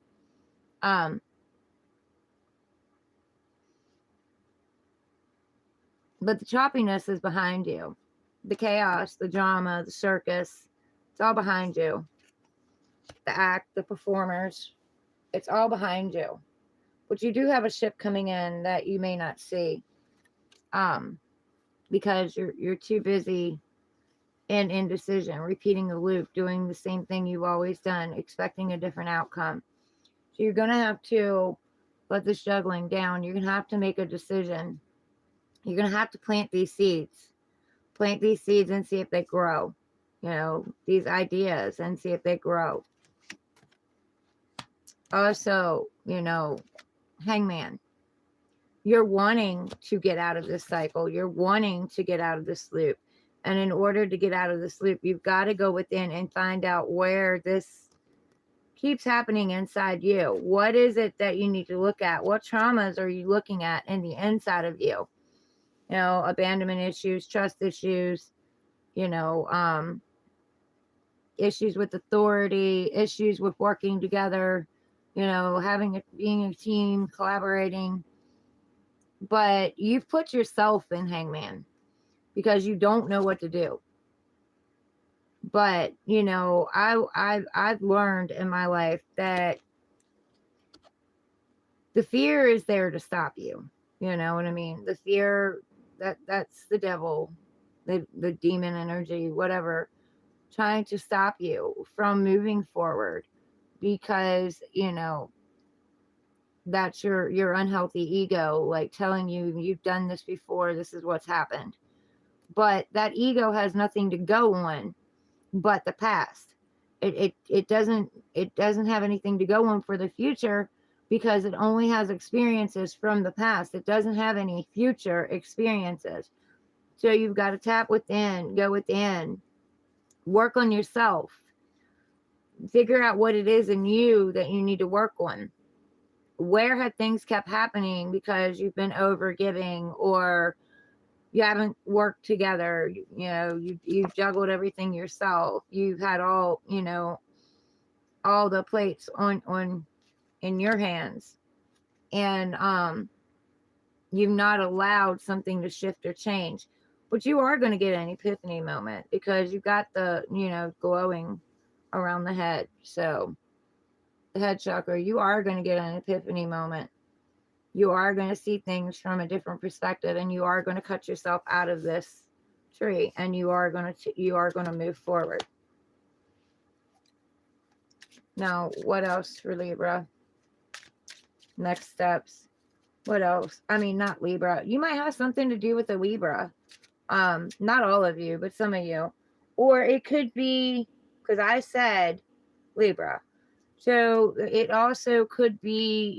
But the choppiness is behind you. The chaos, the drama, the circus, it's all behind you. The act, the performers, it's all behind you. But you do have a ship coming in that you may not see, because you're too busy in indecision, repeating the loop, doing the same thing you've always done, expecting a different outcome. So you're going to have to let this juggling down. You're going to have to make a decision. You're going to have to plant these seeds and see if they grow, these ideas, and see if they grow. Also, Hangman, you're wanting to get out of this cycle. You're wanting to get out of this loop. And in order to get out of this loop, you've got to go within and find out where this keeps happening inside you. What is it that you need to look at? What traumas are you looking at in the inside of you? Abandonment issues, trust issues, issues with authority, issues with working together, being a team, collaborating. But you've put yourself in Hangman because you don't know what to do. But I've learned in my life that The fear is there to stop you. You know what I mean? The fear, that's the devil, the demon energy, whatever, trying to stop you from moving forward because, that's your unhealthy ego, like telling you you've done this before, this is what's happened. But that ego has nothing to go on but the past. It doesn't have anything to go on for the future because it only has experiences from the past. It doesn't have any future experiences. So you've got to tap within, go within, work on yourself, figure out what it is in you that you need to work on. Where have things kept happening because you've been over giving, or you haven't worked together? You've juggled everything yourself. You've had all the plates on in your hands, and you've not allowed something to shift or change. But you are going to get an epiphany moment because you've got the glowing around the head. So the head chakra, you are going to get an epiphany moment. You are going to see things from a different perspective, and you are going to cut yourself out of this tree, and you are going to move forward. Now, what else for Libra? Next steps. What else? I mean, not Libra. You might have something to do with the Libra. Not all of you, but some of you. Or it could be, because I said Libra. So it also could be,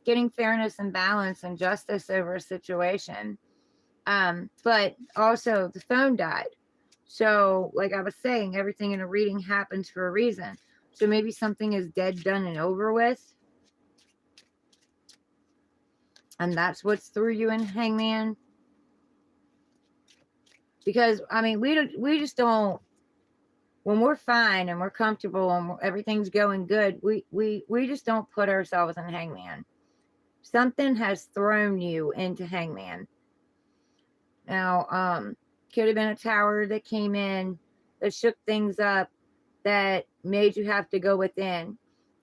getting fairness and balance and justice over a situation. But also the phone died. So like I was saying, everything in a reading happens for a reason. So maybe something is dead, done, and over with. And that's what's through you in Hangman. Because, I mean, we just don't, when we're fine and we're comfortable and everything's going good, we just don't put ourselves in Hangman. Something has thrown you into Hangman. Now, could have been a tower that came in, that shook things up, that made you have to go within,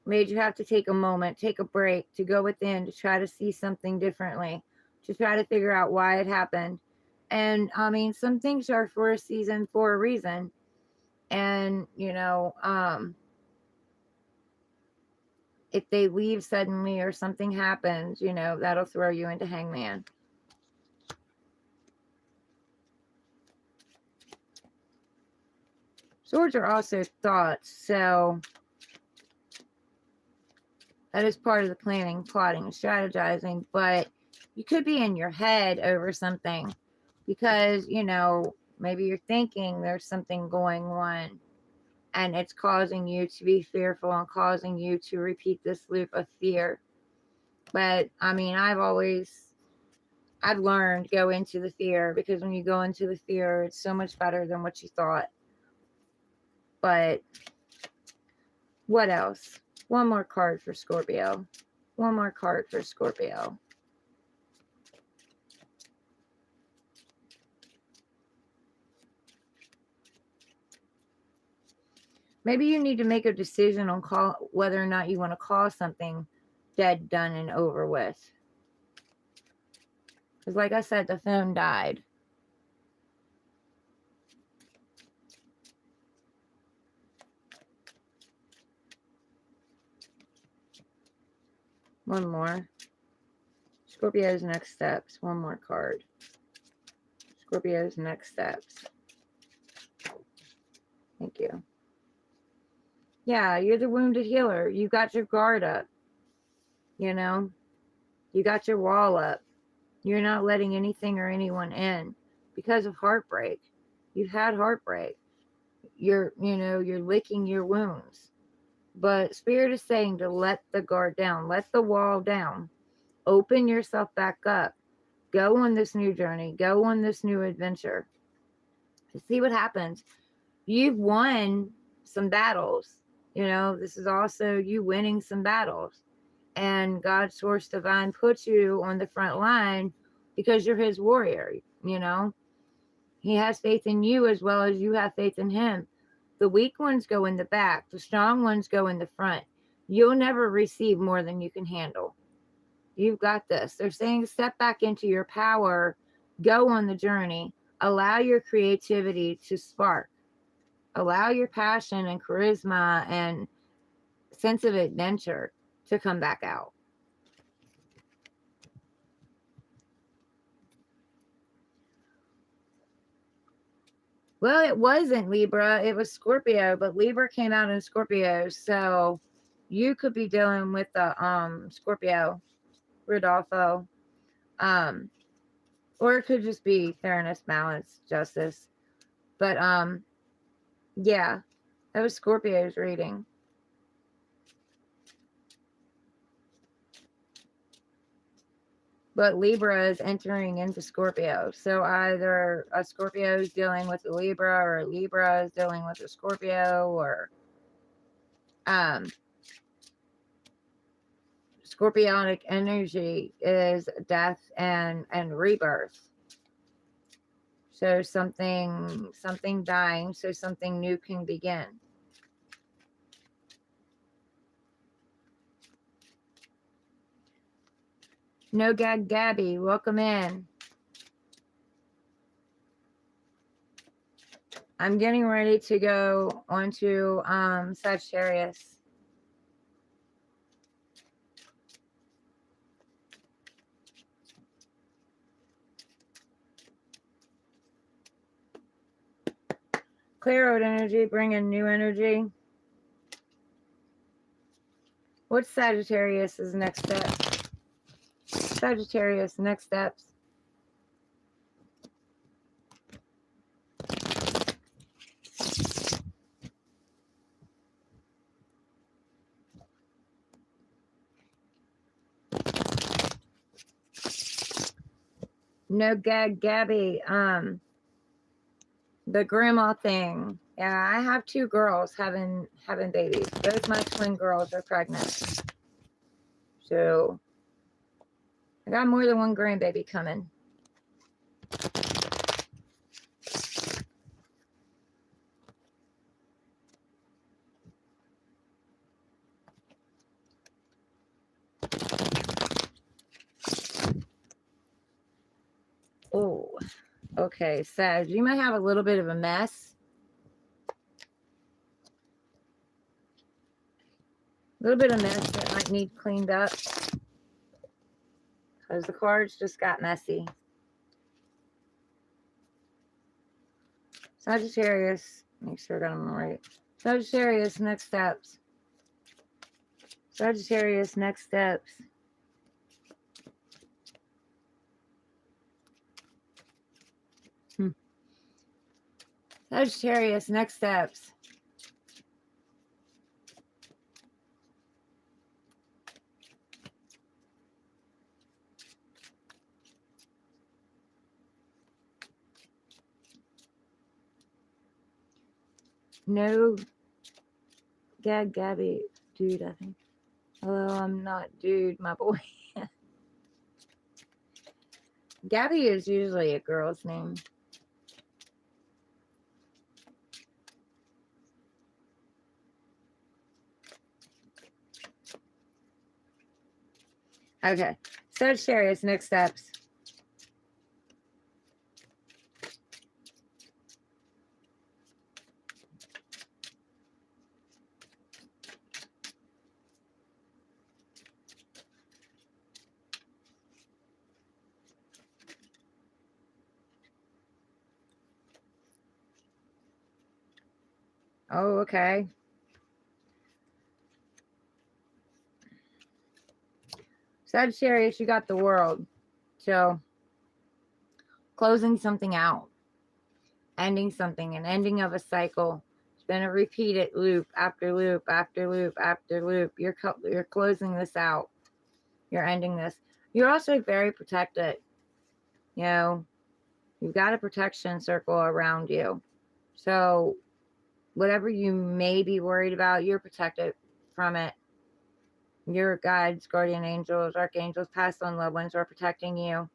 made you have to take a moment, take a break, to go within, to try to see something differently, to try to figure out why it happened. And I mean, some things are for a season, for a reason. And, if they leave suddenly or something happens, that'll throw you into Hangman. Swords are also thoughts, so that is part of the planning, plotting, and strategizing, but you could be in your head over something because, maybe you're thinking there's something going on and it's causing you to be fearful and causing you to repeat this loop of fear. But, I mean, I've learned go into the fear, because when you go into the fear, it's so much better than what you thought. But what else? One more card for Scorpio. One more card for Scorpio. Maybe you need to make a decision on whether or not you want to call something dead, done, and over with. Because like I said, the phone died. One more. Scorpio's next steps. One more card. Scorpio's next steps. Thank you. Yeah, you're the wounded healer. You got your guard up. You got your wall up. You're not letting anything or anyone in because of heartbreak. You've had heartbreak. You're licking your wounds. But Spirit is saying to let the guard down, let the wall down, open yourself back up, go on this new journey, go on this new adventure, to see what happens. You've won some battles. This is also you winning some battles. And God's source divine puts you on the front line because you're his warrior. He has faith in you as well as you have faith in him. The weak ones go in the back. The strong ones go in the front. You'll never receive more than you can handle. You've got this. They're saying step back into your power, go on the journey, allow your creativity to spark, allow your passion and charisma and sense of adventure to come back out. Well, it wasn't Libra, it was Scorpio, but Libra came out in Scorpio, so you could be dealing with the Scorpio, Rodolfo. Or it could just be fairness, balance, justice. But yeah, that was Scorpio's reading. But Libra is entering into Scorpio. So either a Scorpio is dealing with a Libra, or a Libra is dealing with a Scorpio, or Scorpionic energy is death and rebirth. So something dying, so something new can begin. No Gag Gabby, welcome in. I'm getting ready to go onto Sagittarius. Clear out energy, bring in new energy. What's Sagittarius' next step? Sagittarius, next steps. No Gag Gabby. The grandma thing. Yeah, I have 2 girls having babies. Both my twin girls are pregnant. So I got more than one grandbaby coming. Oh, okay. Sag, you might have a little bit of a mess. A little bit of mess that might need cleaned up. Because the cards just got messy. Sagittarius. Make sure I got them right. Sagittarius, next steps. Sagittarius, next steps. Sagittarius, next steps. No Gag Gabby, dude, I think. Hello, I'm not dude, my boy. Gabby is usually a girl's name. Okay. Sagittarius, next steps. Oh, okay. Sagittarius, you got the world. So, closing something out. Ending something. An ending of a cycle. It's been a repeated loop after loop after loop after loop. You're closing this out. You're ending this. You're also very protected. You know, you've got a protection circle around you. So, whatever you may be worried about, you're protected from it. Your guides, guardian angels, archangels, past on loved ones are protecting you.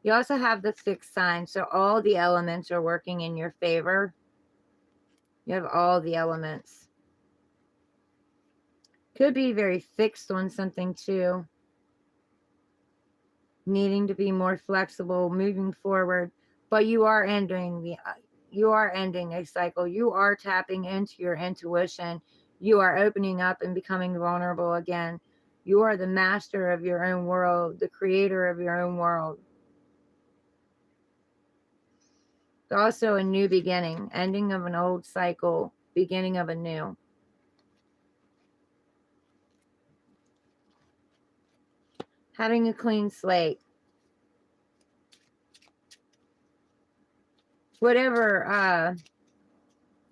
You also have the fixed sign, so all the elements are working in your favor. You have all the elements. Could be very fixed on something too. needing to be more flexible, moving forward. But you are ending a cycle. You are tapping into your intuition. You are opening up and becoming vulnerable again. You are the master of your own world, the creator of your own world. It's also a new beginning, ending of an old cycle, beginning of a new. Having a clean slate. Whatever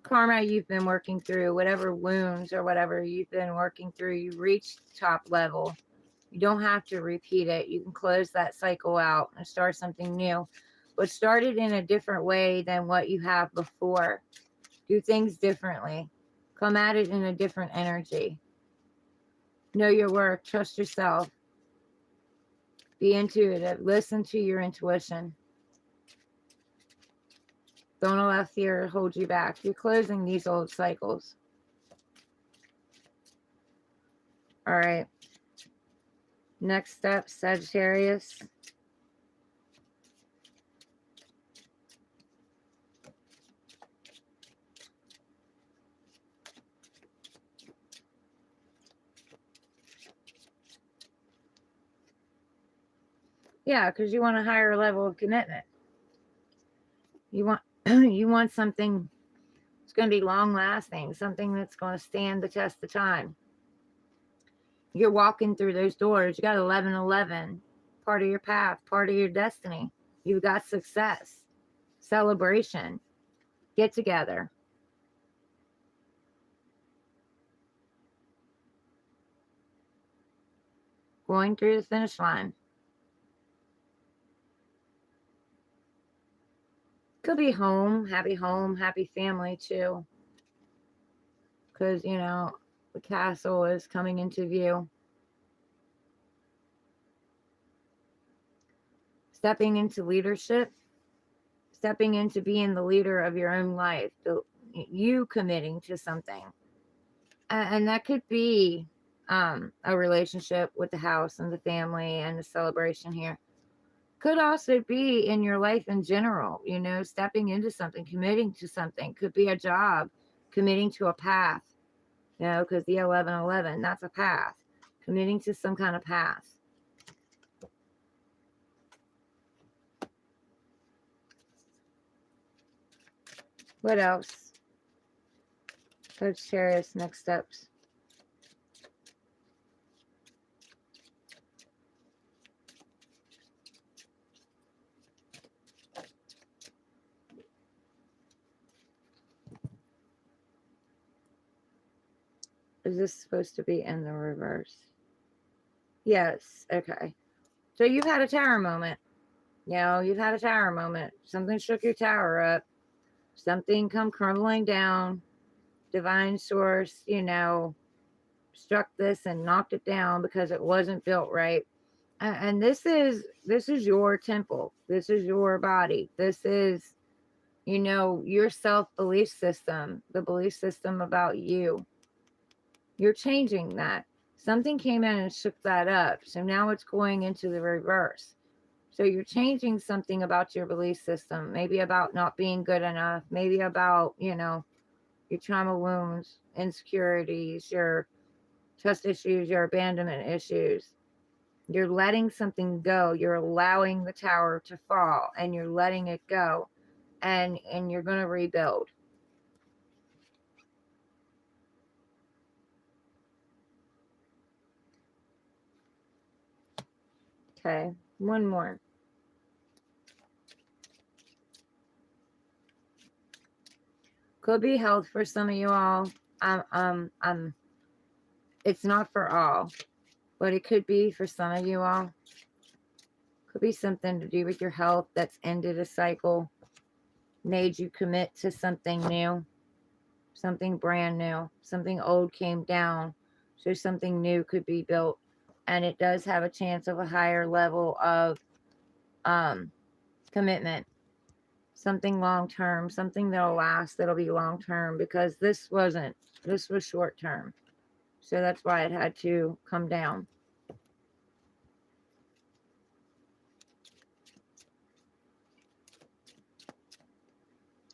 karma you've been working through, whatever wounds or whatever you've been working through, you reached top level. You don't have to repeat it. You can close that cycle out and start something new. But start it in a different way than what you have before. Do things differently. Come at it in a different energy. Know your worth. Trust yourself. Be intuitive. Listen to your intuition. Don't allow fear to hold you back. You're closing these old cycles. All right. Next step, Sagittarius. Yeah, because you want a higher level of commitment. You want you want something that's going to be long lasting, something that's going to stand the test of time. You're walking through those doors. You got 1111, part of your path, part of your destiny. You've got success, celebration, get together. Going through the finish line. Could be home, happy family too. Because, you know, the castle is coming into view. Stepping into leadership, stepping into being the leader of your own life, you committing to something. And that could be a relationship with the house and the family and the celebration here. Could also be in your life in general, you know, stepping into something, committing to something. Could be a job, committing to a path, you know, because the 1111, that's a path. Committing to some kind of path. What else? Sagittarius, next steps. Is this supposed to be in the reverse? Yes. Okay. So you've had a tower moment. You know, you've had a tower moment. Something shook your tower up. Something come crumbling down. Divine source, you know, struck this and knocked it down because it wasn't built right. And this is your temple. This is your body. This is, you know, your self-belief system, the belief system about you. You're changing that. Something came in and shook that up. So now it's going into the reverse. So you're changing something about your belief system, maybe about not being good enough, maybe about, you know, your trauma wounds, insecurities, your trust issues, your abandonment issues. You're letting something go. You're allowing the tower to fall and you're letting it go. And you're going to rebuild. Okay, one more. Could be health for some of you all. It's not for all, but it could be for some of you all. Could be something to do with your health that's ended a cycle, made you commit to something new, something brand new, something old came down, so something new could be built, and it does have a chance of a higher level of commitment, something long term, something that'll last, that'll be long term, because this was short term, so that's why it had to come down.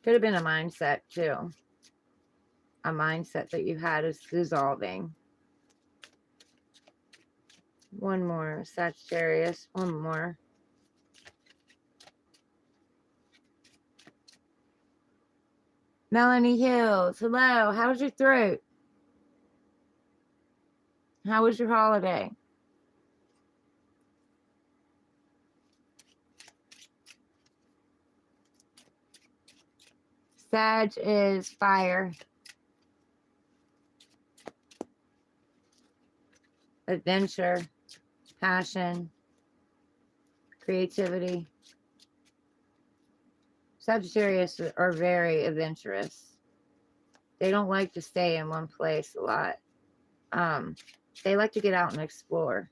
Could have been a mindset too. A mindset that you had is dissolving. One more, Sagittarius. One more. Melanie Hills. Hello. How was your throat? How was your holiday? Sag is fire. Adventure. Passion. Creativity. Sagittarius are very adventurous. They don't like to stay in one place a lot. They like to get out and explore.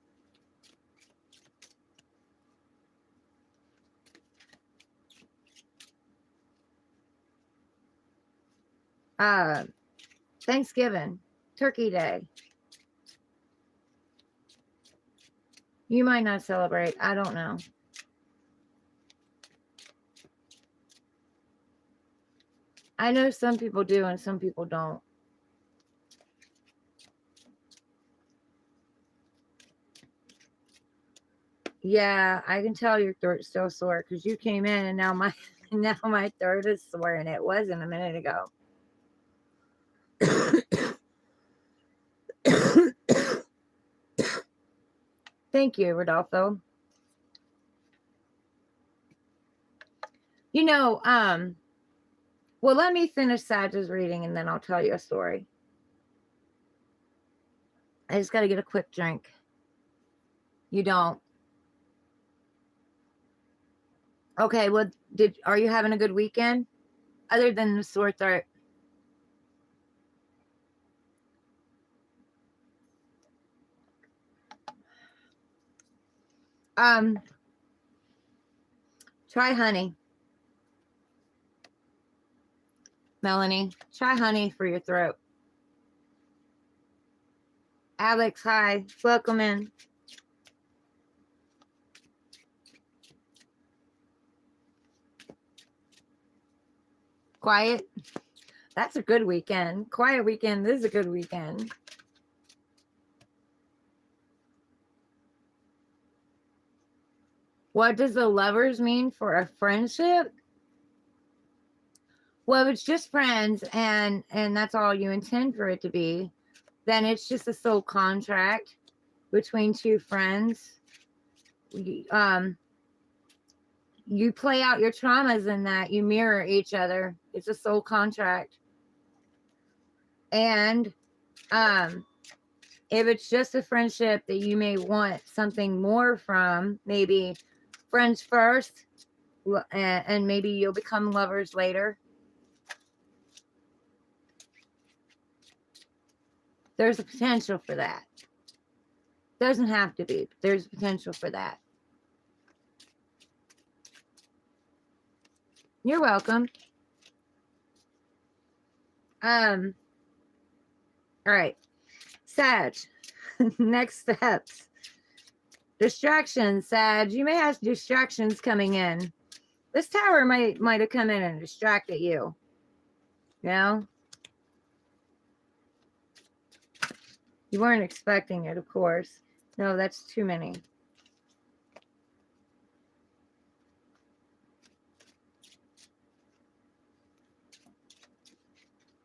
Thanksgiving, Turkey Day. You might not celebrate. I don't know. I know some people do and some people don't. Yeah, I can tell your throat's still sore because you came in and now my throat is sore and it wasn't a minute ago. Thank you, Rodolfo. You know, well, let me finish Sag's reading and then I'll tell you a story. I just got to get a quick drink. You don't. Okay, well, are you having a good weekend? Other than the sore throat. Try honey. Melanie, try honey for your throat. Alex, hi. Welcome in. Quiet. That's a good weekend. Quiet weekend. This is a good weekend. What does the lovers mean for a friendship? Well, if it's just friends and that's all you intend for it to be, then it's just a soul contract between two friends. You play out your traumas in that. You mirror each other. It's a soul contract. And if it's just a friendship that you may want something more from, maybe friends first, and maybe you'll become lovers later. There's a potential for that. Doesn't have to be, but there's potential for that. You're welcome. All right. Sag. Next steps. Distractions, Sag. You may have distractions coming in. This tower might have come in and distracted you. You know? You weren't expecting it, of course. No, that's too many.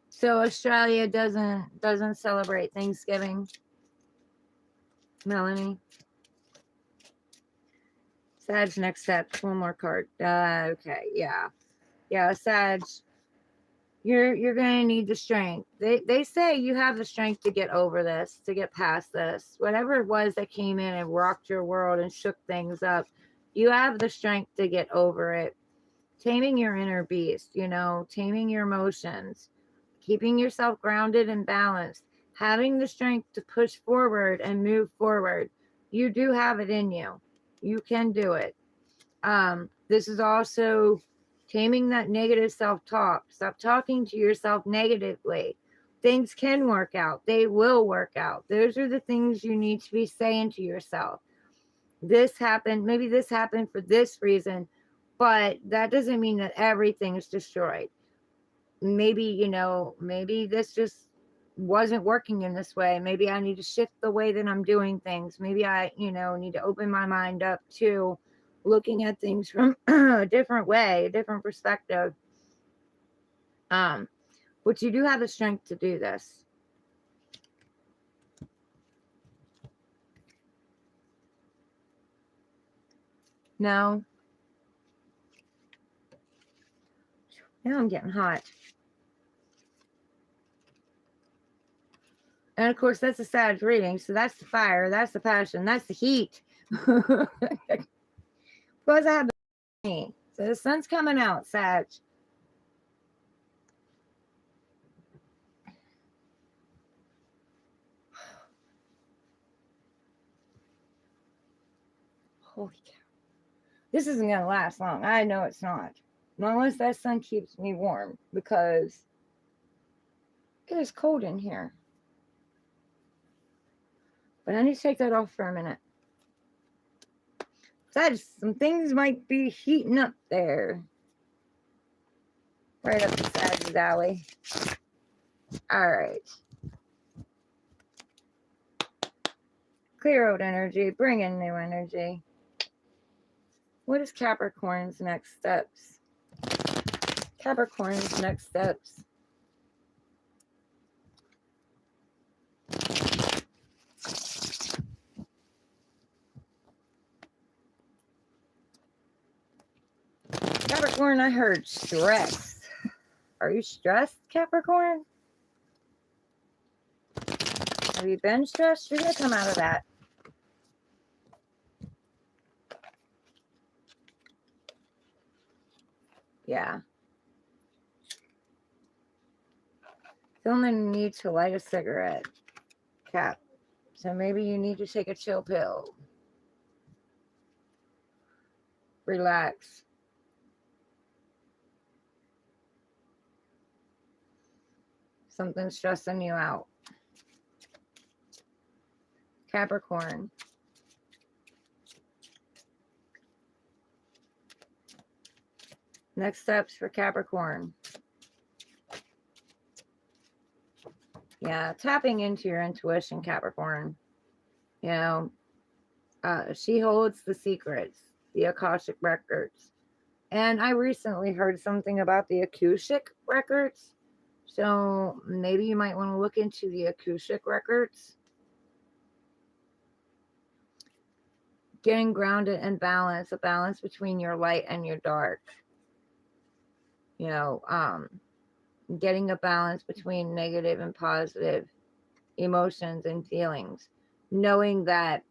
So Australia doesn't celebrate Thanksgiving. Melanie. Sag, next step. One more card. Okay, yeah. Yeah, Sag. You're gonna need the strength. They say you have the strength to get over this, to get past this. Whatever it was that came in and rocked your world and shook things up, you have the strength to get over it. Taming your inner beast, taming your emotions, keeping yourself grounded and balanced, having the strength to push forward and move forward. You do have it in you. You can do it. This is also taming that negative self-talk. Stop talking to yourself negatively. Things can work out. They will work out. Those are the things you need to be saying to yourself. This happened. Maybe this happened for this reason, but that doesn't mean that everything is destroyed. maybe, maybe this just wasn't working in this way. Maybe I need to shift the way that I'm doing things. Maybe I, need to open my mind up to looking at things from a different way, a different perspective. But you do have the strength to do this. Now I'm getting hot. And of course, that's a Sag reading. So that's the fire, that's the passion, that's the heat. Because I have the heat. So the sun's coming out, Sag. Holy cow. This isn't going to last long. I know it's not. Not unless that sun keeps me warm, because it is cold in here. But I need to take that off for a minute. Some things might be heating up there. Right up the Sag's alley. Alright. Clear old energy. Bring in new energy. What is Capricorn's next steps? Capricorn's next steps. Capricorn, I heard stress. Are you stressed, Capricorn? Have you been stressed? You're going to come out of that. Yeah. Feeling the need to light a cigarette, Cap. So maybe you need to take a chill pill. Relax. Something's stressing you out. Capricorn. Next steps for Capricorn. Yeah, tapping into your intuition, Capricorn. She holds the secrets, the Akashic records. And I recently heard something about the Akashic records. So maybe you might want to look into the Akashic records. Getting grounded and balance, a balance between your light and your dark. Getting a balance between negative and positive emotions and feelings. Knowing that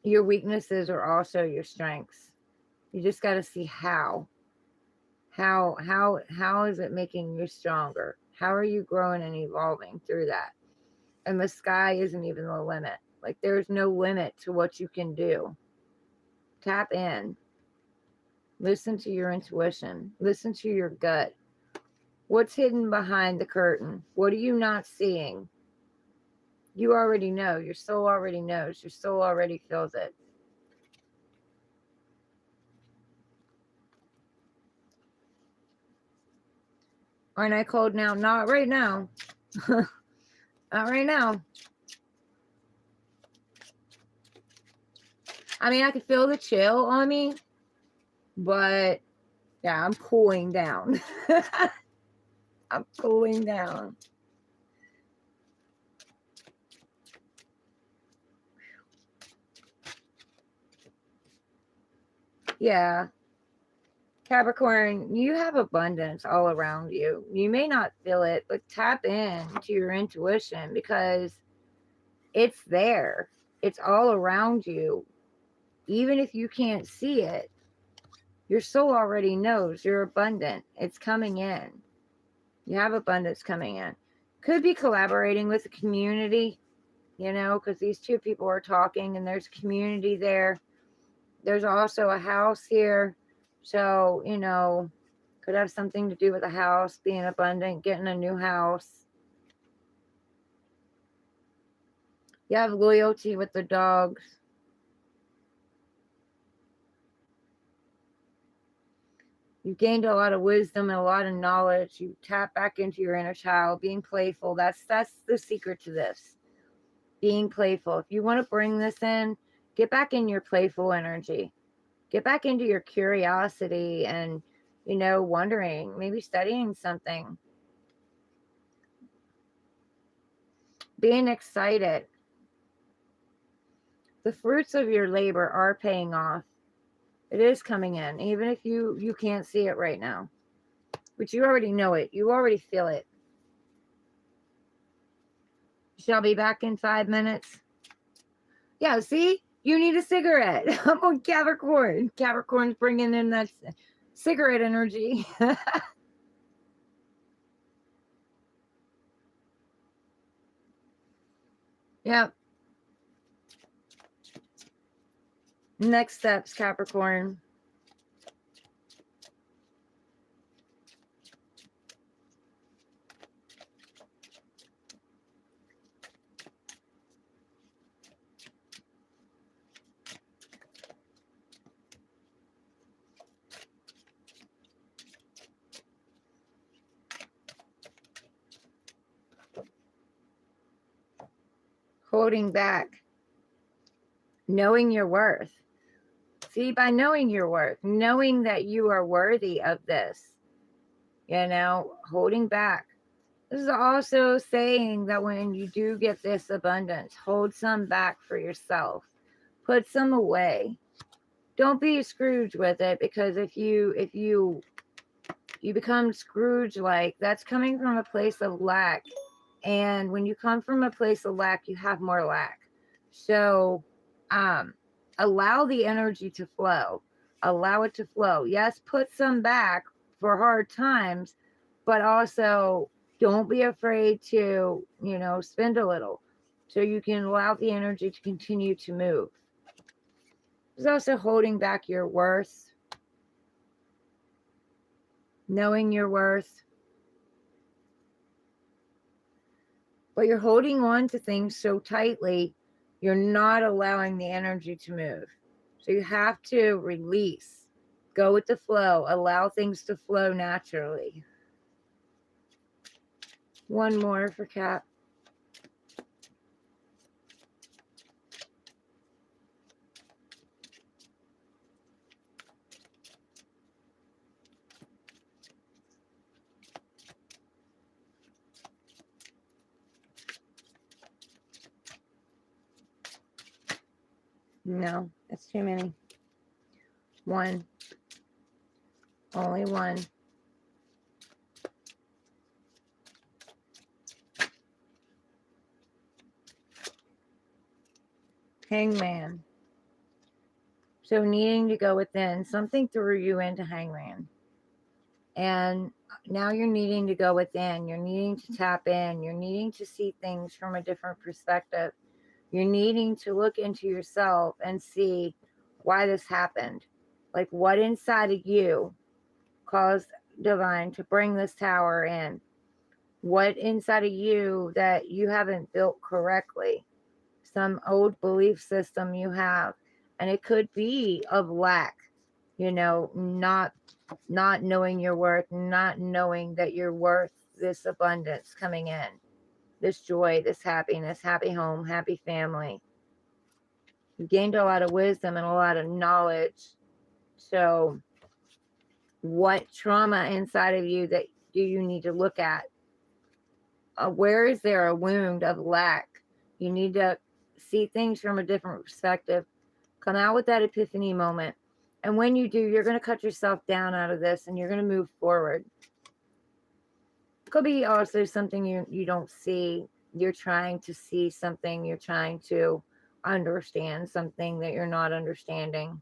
your weaknesses are also your strengths. You just got to see how. How is it making you stronger? How are you growing and evolving through that? And the sky isn't even the limit. Like, there's no limit to what you can do. Tap in. Listen to your intuition. Listen to your gut. What's hidden behind the curtain? What are you not seeing? You already know. Your soul already knows. Your soul already feels it. Aren't I cold now? Not right now. Not right now. I mean, I can feel the chill on me, but yeah, I'm cooling down. I'm cooling down. Yeah. Capricorn, you have abundance all around you. You may not feel it, but tap in to your intuition, because it's there. It's all around you. Even if you can't see it, your soul already knows you're abundant. It's coming in. You have abundance coming in. Could be collaborating with the community, because these two people are talking and there's community there. There's also a house here. So, could have something to do with a house, being abundant, getting a new house. You have loyalty with the dogs. You've gained a lot of wisdom and a lot of knowledge. You tap back into your inner child, being playful. That's the secret to this. Being playful. If you want to bring this in, get back in your playful energy. Get back into your curiosity and, wondering, maybe studying something. Being excited. The fruits of your labor are paying off. It is coming in, even if you can't see it right now. But you already know it. You already feel it. Shall be back in 5 minutes. Yeah, see? You need a cigarette. I'm on Capricorn. Capricorn's bringing in that cigarette energy. Yep. Next steps, Capricorn. Holding back. Knowing your worth. See, by knowing your worth, knowing that you are worthy of this, holding back. This is also saying that when you do get this abundance, hold some back for yourself. Put some away. Don't be a Scrooge with it, because if you become Scrooge, like, that's coming from a place of lack. And when you come from a place of lack, you have more lack. So allow the energy to flow. Allow it to flow. Yes, put some back for hard times, but also don't be afraid to, spend a little, so you can allow the energy to continue to move. There's also holding back your worth. Knowing your worth. But you're holding on to things so tightly, you're not allowing the energy to move. So you have to release. Go with the flow. Allow things to flow naturally. One more for Cap. No, that's too many. One. Only one. Hangman. So needing to go within. Something threw you into Hangman. And now you're needing to go within. You're needing to tap in. You're needing to see things from a different perspective. You're needing to look into yourself and see why this happened. Like, what inside of you caused Divine to bring this tower in? What inside of you that you haven't built correctly? Some old belief system you have. And it could be of lack, not knowing your worth, not knowing that you're worth this abundance coming in, this joy, this happiness, happy home, happy family. You gained a lot of wisdom and a lot of knowledge. So what trauma inside of you that do you need to look at? Where is there a wound of lack? You need to see things from a different perspective. Come out with that epiphany moment. And when you do, you're going to cut yourself down out of this and you're going to move forward. Could be also something you don't see. You're trying to see something. You're trying to understand something that you're not understanding.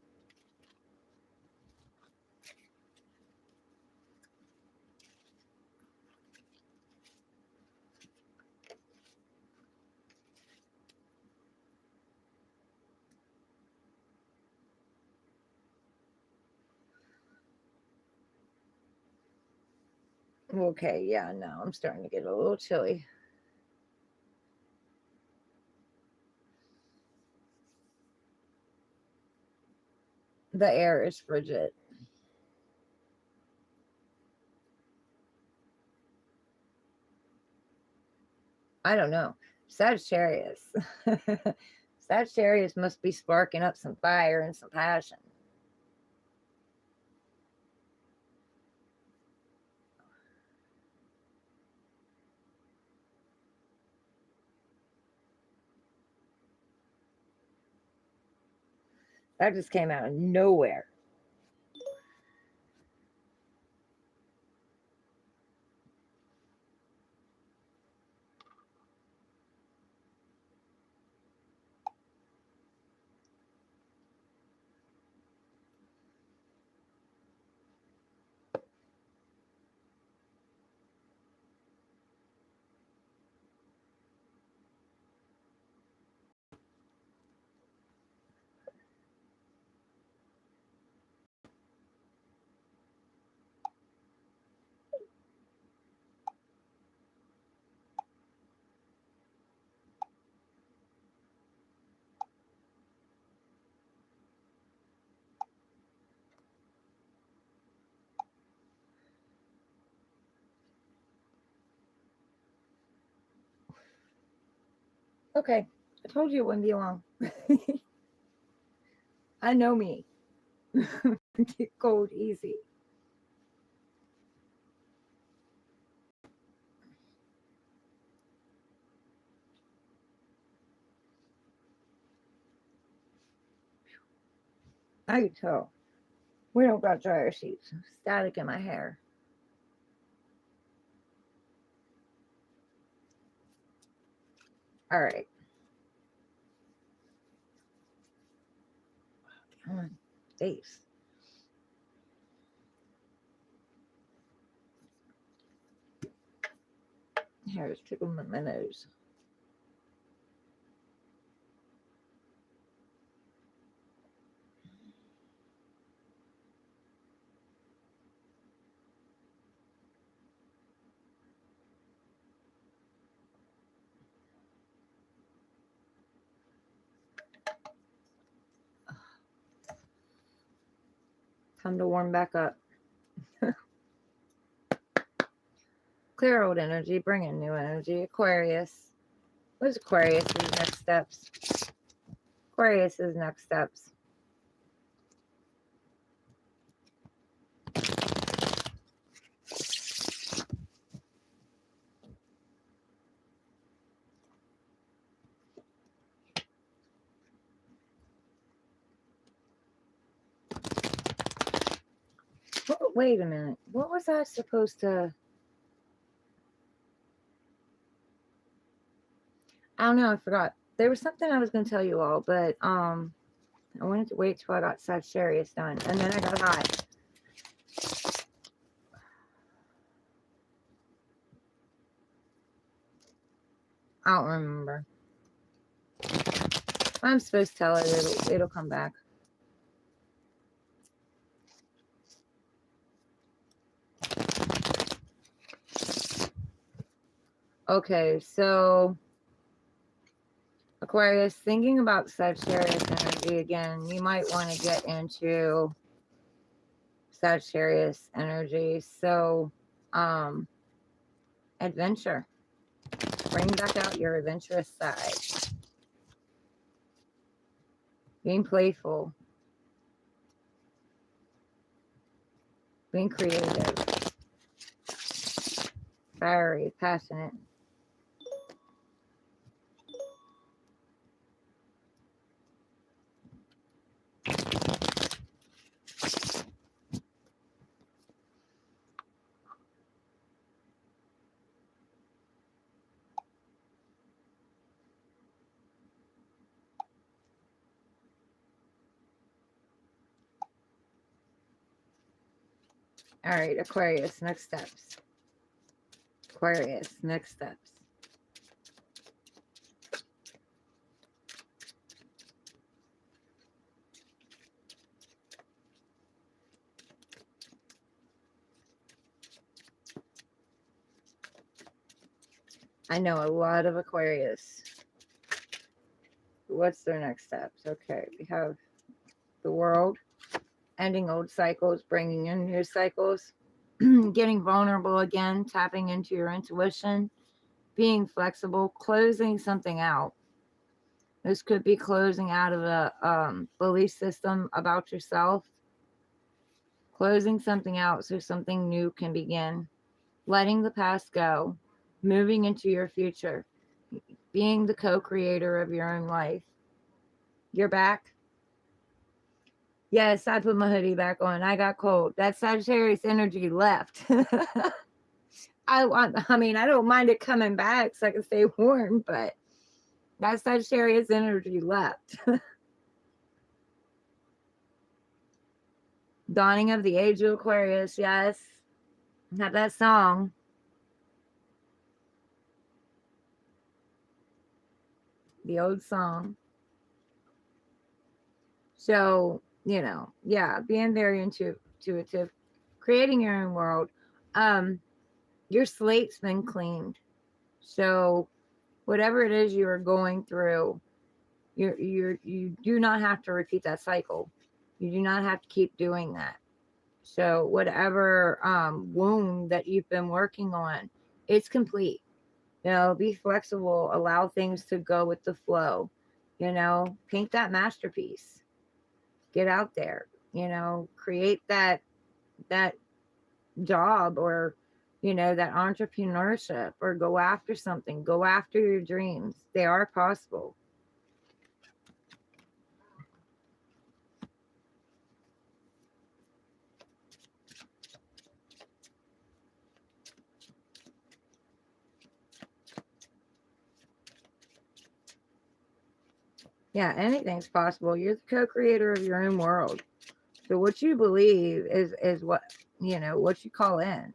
Okay, yeah, no, I'm starting to get a little chilly. The air is frigid. I don't know. Sagittarius. Sagittarius must be sparking up some fire and some passion. That just came out of nowhere. Okay, I told you it wouldn't be long. I know me. Get cold easy. I can tell. We don't got dryer sheets. Static in my hair. All right. Come on. Face. Hair is tickling my nose. Time to warm back up. Clear old energy, bring in new energy. Aquarius. What's Aquarius' next steps? Aquarius' next steps. Wait a minute. What was I supposed to? I don't know. I forgot. There was something I was going to tell you all, but I wanted to wait till I got Sagittarius done, and then I got hot. I don't remember. I'm supposed to tell it. It'll come back. Okay, so Aquarius, thinking about Sagittarius energy again, you might want to get into Sagittarius energy. So, adventure. Bring back out your adventurous side. Being playful. Being creative. Fiery, passionate. All right, Aquarius, next steps. Aquarius, next steps. I know a lot of Aquarius. What's their next steps? Okay, we have the world, ending old cycles, bringing in new cycles, getting vulnerable again, tapping into your intuition, being flexible, closing something out. This could be closing out of a belief system about yourself, closing something out so something new can begin, letting the past go, moving into your future, being the co-creator of your own life. You're back. Yes, I put my hoodie back on. I got cold. That Sagittarius energy left. I mean, I don't mind it coming back so I can stay warm, but that Sagittarius energy left. Dawning of the Age of Aquarius, yes. Have that song. The old song. So, yeah, being very intuitive, creating your own world. Your slate's been cleaned. So whatever it is you are going through, you do not have to repeat that cycle. You do not have to keep doing that. So whatever wound that you've been working on, it's complete. Be flexible, allow things to go with the flow. Paint that masterpiece. Get out there. Create that job, or that entrepreneurship, or go after something. Go after your dreams. They are possible. Yeah, anything's possible. You're the co-creator of your own world. So what you believe is what what you call in.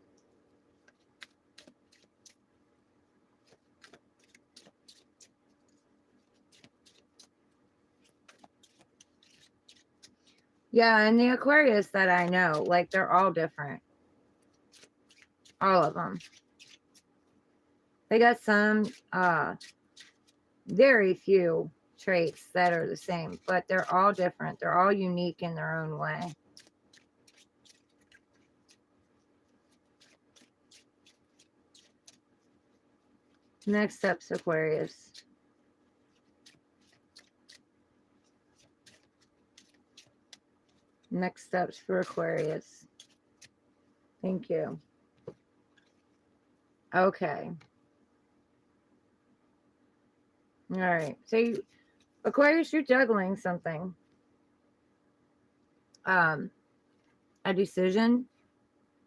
Yeah, and the Aquarius that I know, like, they're all different. All of them. They got some very few traits that are the same, but they're all different. They're all unique in their own way. Next step's Aquarius. Next steps for Aquarius. Thank you. Okay. All right. So Aquarius, you're juggling something. A decision,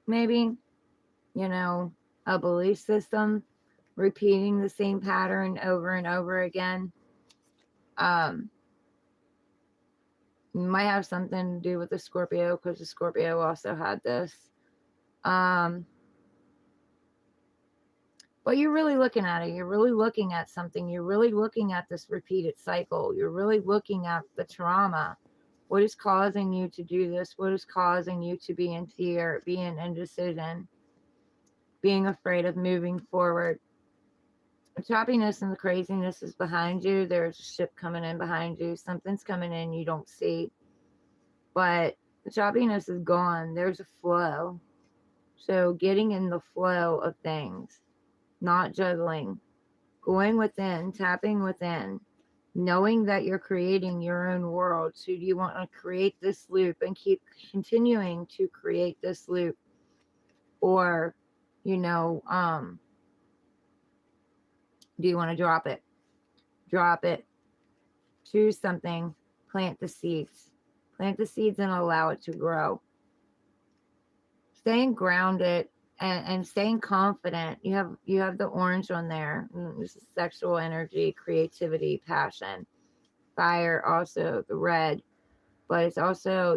maybe, a belief system, repeating the same pattern over and over again. You might have something to do with the Scorpio, because the Scorpio also had this. But you're really looking at it. You're really looking at something. You're really looking at this repeated cycle. You're really looking at the trauma. What is causing you to do this? What is causing you to be in fear, be in indecision, being afraid of moving forward? The choppiness and the craziness is behind you. There's a ship coming in behind you. Something's coming in you don't see. But the choppiness is gone. There's a flow. So getting in the flow of things, not juggling, going within, tapping within, knowing that you're creating your own world. So do you want to create this loop and keep continuing to create this loop? Or, do you want to drop it? Drop it. Choose something. Plant the seeds. Plant the seeds and allow it to grow. Staying grounded and staying confident. You have the orange on there. This is sexual energy, creativity, passion. Fire, also the red. But it's also,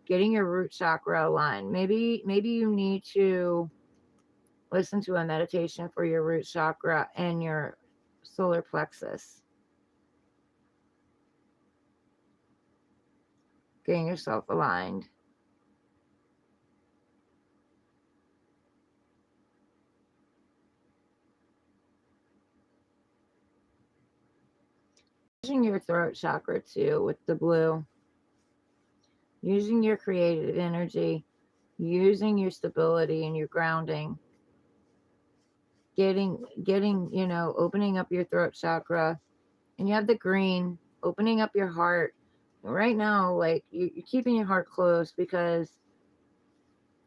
getting your root chakra aligned. Maybe you need to listen to a meditation for your root chakra and your solar plexus. Getting yourself aligned. Using your throat chakra too with the blue. Using your creative energy. Using your stability and your grounding getting, opening up your throat chakra. And you have the green, opening up your heart. Right now, like, you're keeping your heart closed because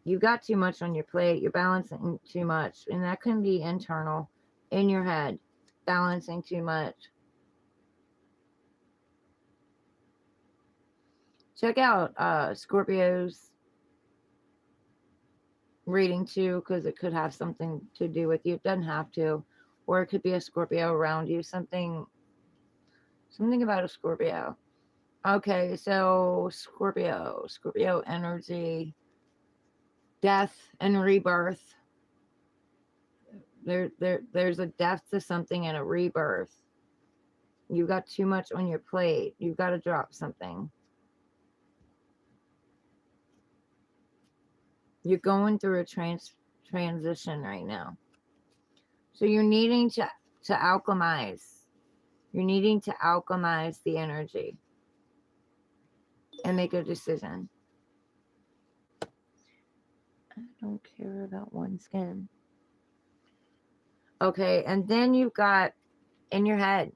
you've got too much on your plate. You're balancing too much. And that can be internal, in your head, balancing too much. Check out Scorpio's reading too, because it could have something to do with you. It doesn't have to. Or it could be a Scorpio around you. Something about a Scorpio. Okay, so Scorpio energy, death and rebirth. There's a death to something and a rebirth. You've got too much on your plate. You've got to drop something. You're going through a transition right now. So you're needing to alchemize. You're needing to alchemize the energy and make a decision. I don't care about one skin. Okay, and then you've got in your head,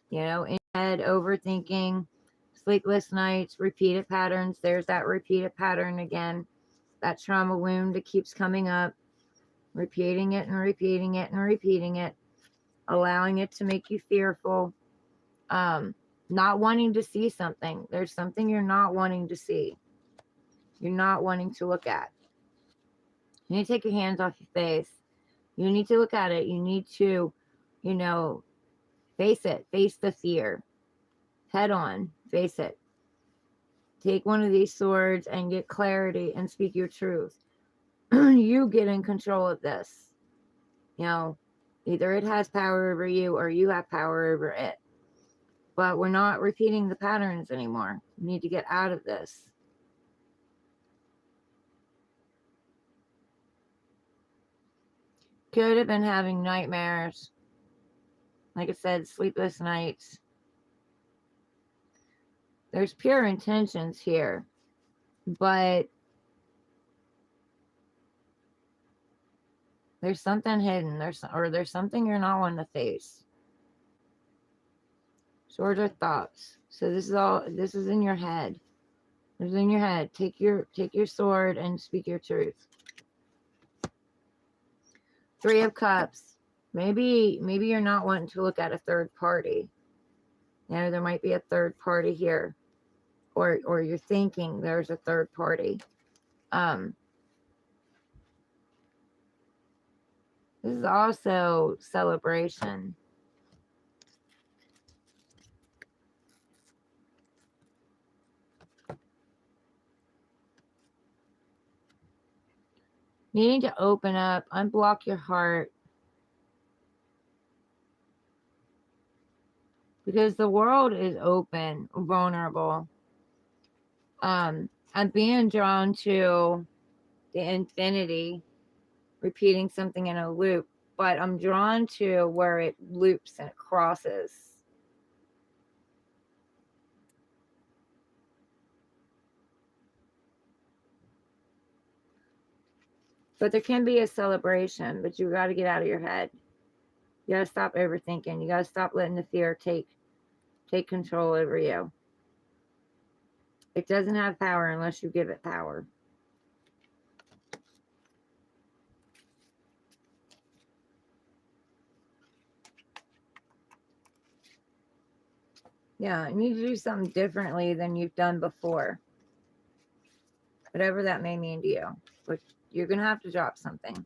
in your head, overthinking, sleepless nights, repeated patterns. There's that repeated pattern again, that trauma wound that keeps coming up, repeating it and repeating it and repeating it, allowing it to make you fearful, not wanting to see something. There's something you're not wanting to see. You're not wanting to look at. You need to take your hands off your face. You need to look at it. You need to, face it. Face the fear. Head on. Face it. Take one of these swords and get clarity and speak your truth. You get in control of this. Either it has power over you or you have power over it. But we're not repeating the patterns anymore. We need to get out of this. Could have been having nightmares. Like I said, sleepless nights. There's pure intentions here. But there's something hidden. There's something you're not wanting to face. Swords are thoughts. So this is in your head. This is in your head. Take your sword and speak your truth. 3 of Cups. Maybe you're not wanting to look at a third party. There might be a third party here. Or you're thinking there's a third party. This is also celebration. Needing to open up, unblock your heart. Because the world is open, vulnerable. I'm being drawn to the infinity, repeating something in a loop, but I'm drawn to where it loops and it crosses. But there can be a celebration, but you got to get out of your head. You got to stop overthinking. You got to stop letting the fear take control over you. It doesn't have power unless you give it power. Yeah, you need to do something differently than you've done before. Whatever that may mean to you. But you're going to have to drop something.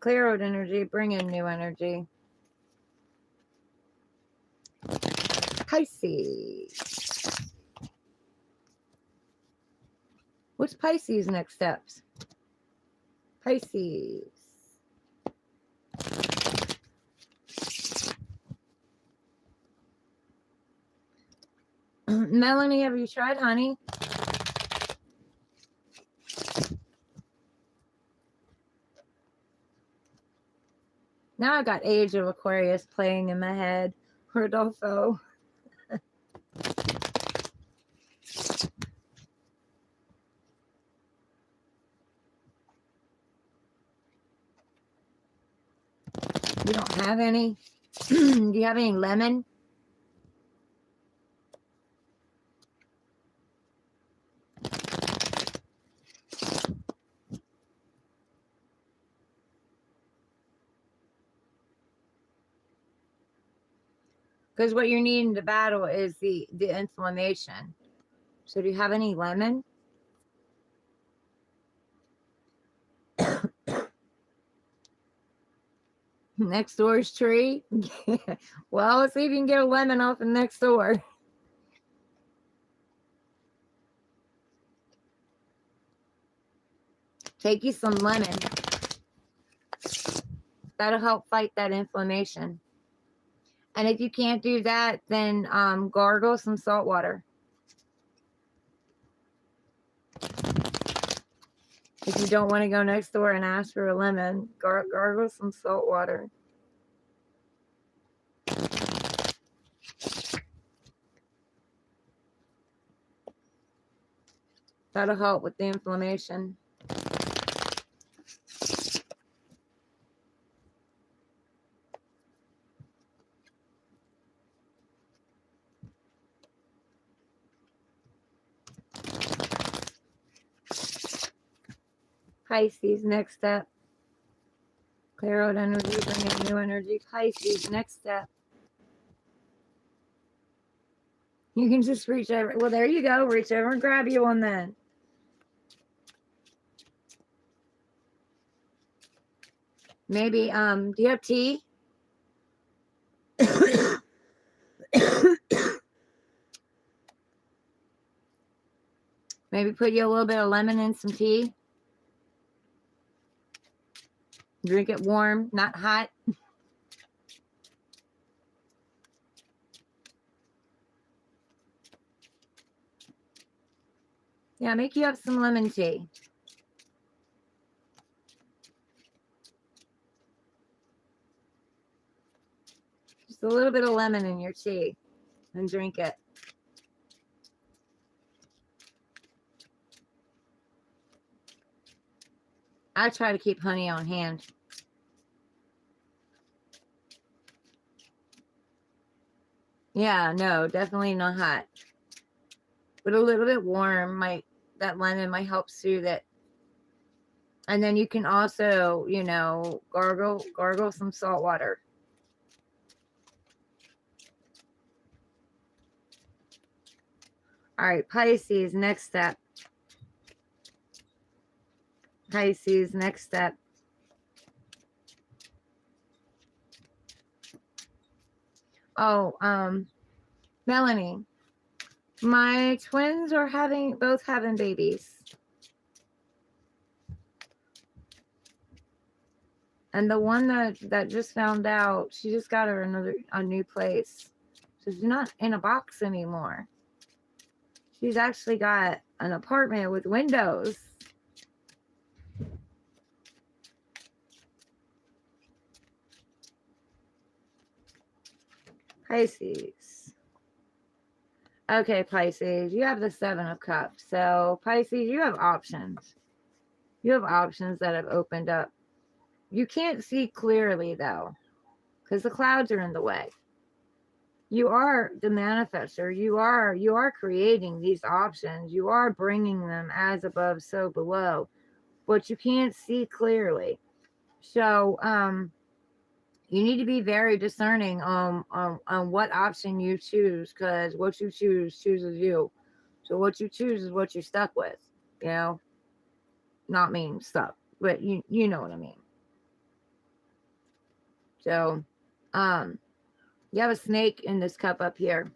Clear out energy. Bring in new energy. Pisces. What's Pisces' next steps? Pisces. Melanie, have you tried honey? Now I got Age of Aquarius playing in my head. Rodolfo. You don't have any? Do you have any lemon? Because what you're needing to battle is the inflammation. So do you have any lemon? Next door's tree? Well, let's see if you can get a lemon off the next door. Take you some lemon. That'll help fight that inflammation. And if you can't do that, then gargle some salt water. If you don't want to go next door and ask for a lemon, gargle some salt water. That'll help with the inflammation. Pisces, next step. Clear out energy, bring in new energy. Pisces, next step. You can just reach over. Well, there you go. Reach over and grab you one then. Maybe, do you have tea? Maybe put you a little bit of lemon in some tea. Drink it warm, not hot. Yeah, make you have some lemon tea. Just a little bit of lemon in your tea and drink it. I try to keep honey on hand. Yeah, no, definitely not hot. But a little bit warm that lemon might help soothe it. And then you can also, gargle some salt water. All right, Pisces, next step. Pisces, next step. Oh, Melanie, my twins are both having babies. And the one that just found out, she just got her a new place. So she's not in a box anymore. She's actually got an apartment with windows. Pisces. Okay, Pisces, you have the 7 of Cups. So, Pisces, you have options. You have options that have opened up. You can't see clearly, though, because the clouds are in the way. You are the manifester. You are creating these options. You are bringing them as above, so below. But you can't see clearly. So, you need to be very discerning on what option you choose, because what you choose chooses you. So what you choose is what you're stuck with, not mean stuck, but you know what I mean. So, you have a snake in this cup up here,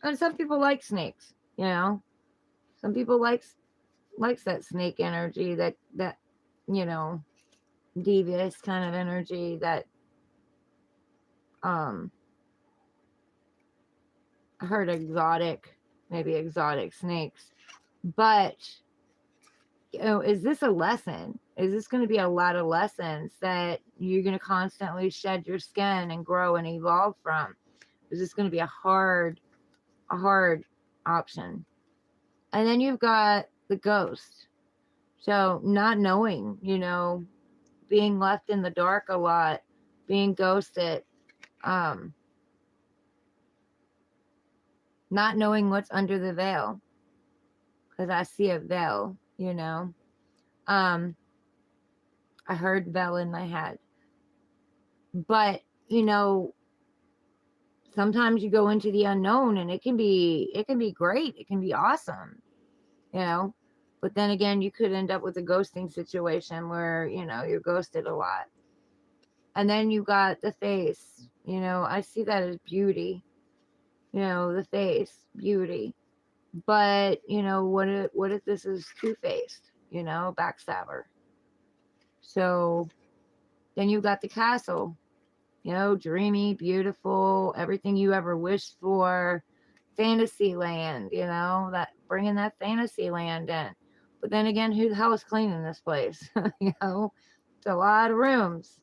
and some people like snakes. Some people likes that snake energy, that devious kind of energy, that I heard maybe exotic snakes. But, is this a lesson? Is this going to be a lot of lessons that you're going to constantly shed your skin and grow and evolve from? Is this going to be a hard option? And then you've got the ghost. So not knowing, being left in the dark a lot, being ghosted, not knowing what's under the veil, because I see a veil, you know. I heard veil in my head. But, you know, sometimes you go into the unknown and it can be great. It can be awesome, you know. But then again, you could end up with a ghosting situation where, you know, you're ghosted a lot. And then you got the face, you know, I see that as beauty, you know, the face, beauty. But, you know, what if this is two-faced, you know, backstabber? So then you got the castle, you know, dreamy, beautiful, everything you ever wished for, fantasy land, you know, that bringing that fantasy land in. But then again, who the hell is cleaning this place? You know, it's a lot of rooms,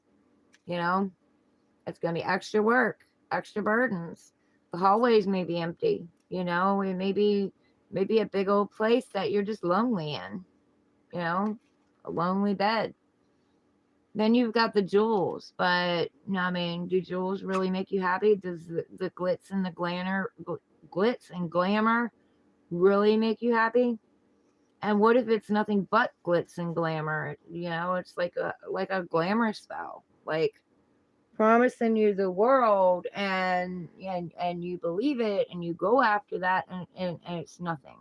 you know, it's going to be extra work, extra burdens. The hallways may be empty, you know, it may be a big old place that you're just lonely in, you know, a lonely bed. Then you've got the jewels, but I mean, do jewels really make you happy? Does the glitz and the glitz and glamour really make you happy? And what if it's nothing but glitz and glamour? You know, it's like a glamour spell, like promising you the world, and you believe it, and you go after that, and it's nothing.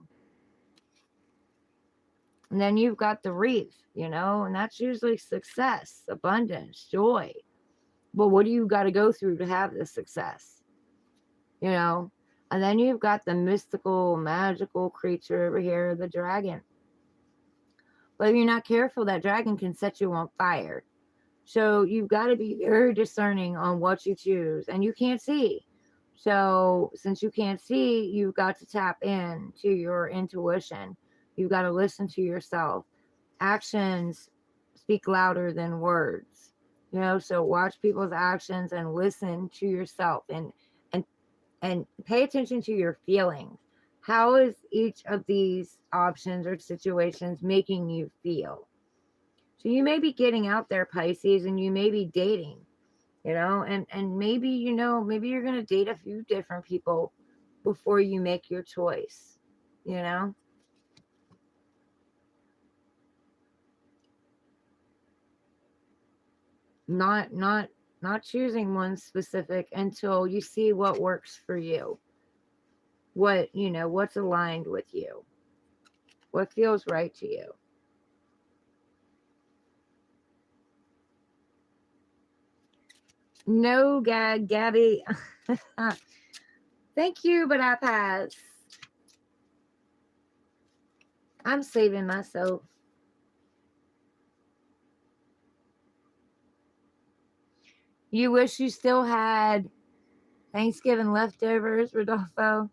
And then you've got the wreath, you know, and that's usually success, abundance, joy. But what do you got to go through to have this success? You know? And then you've got the mystical, magical creature over here, the dragon. But if you're not careful, that dragon can set you on fire. So you've got to be very discerning on what you choose. And you can't see. So since you can't see, you've got to tap in to your intuition. You've got to listen to yourself. Actions speak louder than words. You know, so watch people's actions and listen to yourself, and pay attention to your feelings. How is each of these options or situations making you feel? So you may be getting out there, Pisces, and you may be dating, you know, and maybe, you know, maybe you're going to date a few different people before you make your choice, you know. Not choosing one specific until you see what works for you, what, you know, what's aligned with you, what feels right to you. No, Gabby. Thank you, but I pass. I'm saving myself. You wish you still had Thanksgiving leftovers, Rodolfo?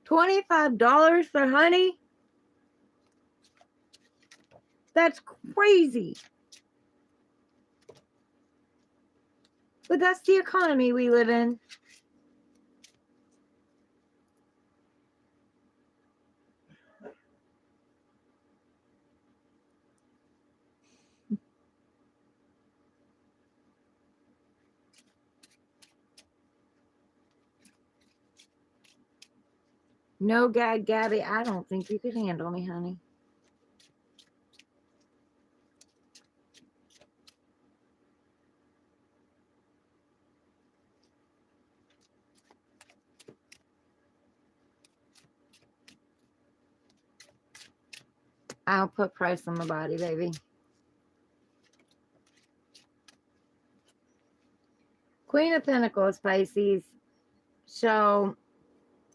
$25 for honey? That's crazy. But that's the economy we live in. No, Gabby, I don't think you could handle me, honey. I'll put price on my body, baby. Queen of Pentacles, Pisces. So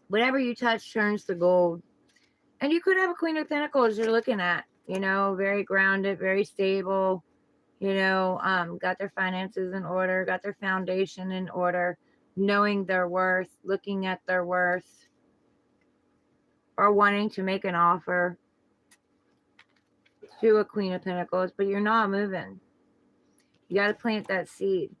whatever you touch turns to gold. And you could have a Queen of Pentacles you're looking at, you know, very grounded, very stable, you know, got their finances in order, got their foundation in order, knowing their worth, looking at their worth, or wanting to make an offer to a Queen of Pentacles, but you're not moving. You got to plant that seed.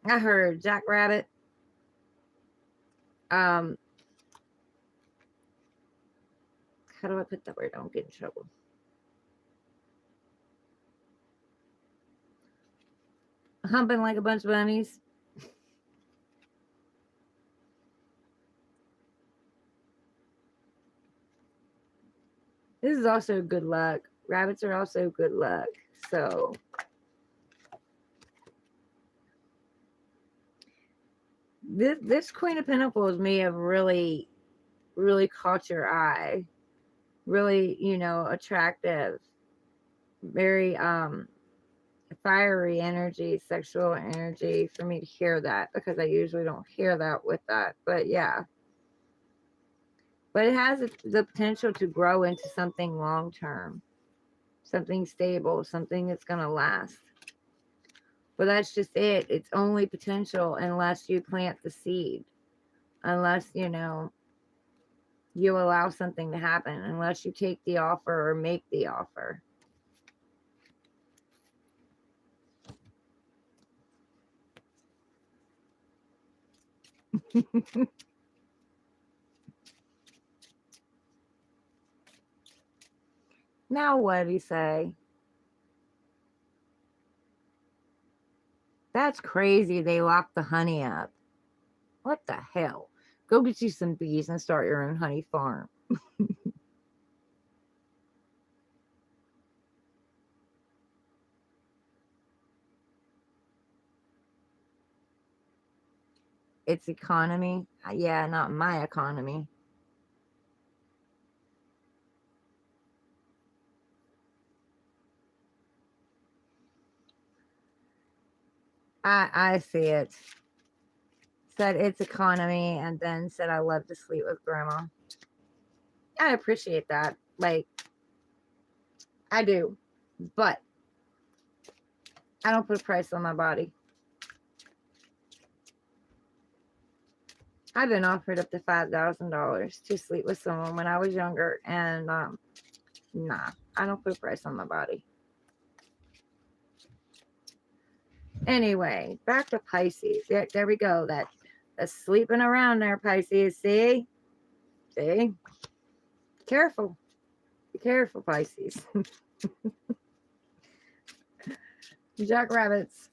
I heard jackrabbit. Um, how do I put that word? I don't get in trouble. Humping like a bunch of bunnies. This is also good luck. Rabbits are also good luck. So this Queen of Pentacles may have really, really caught your eye. Really, attractive. Very fiery energy, sexual energy for me to hear that, because I usually don't hear that with that. But yeah. But it has the potential to grow into something long term, something stable, something that's going to last. But that's just it. It's only potential unless you plant the seed, unless, you allow something to happen, unless you take the offer or make the offer. Now what did he say? That's crazy. They locked the honey up. What the hell? Go get you some bees and start your own honey farm. It's economy. Yeah, not my economy. I see it. Said it's economy, and then said I love to sleep with grandma. I appreciate that. Like, I do. But I don't put a price on my body. I've been offered up to $5,000 to sleep with someone when I was younger, and nah, I don't put a price on my body. Anyway, back to Pisces. There we go. That's sleeping around there, Pisces. See? Careful. Be careful, Pisces. Jackrabbits.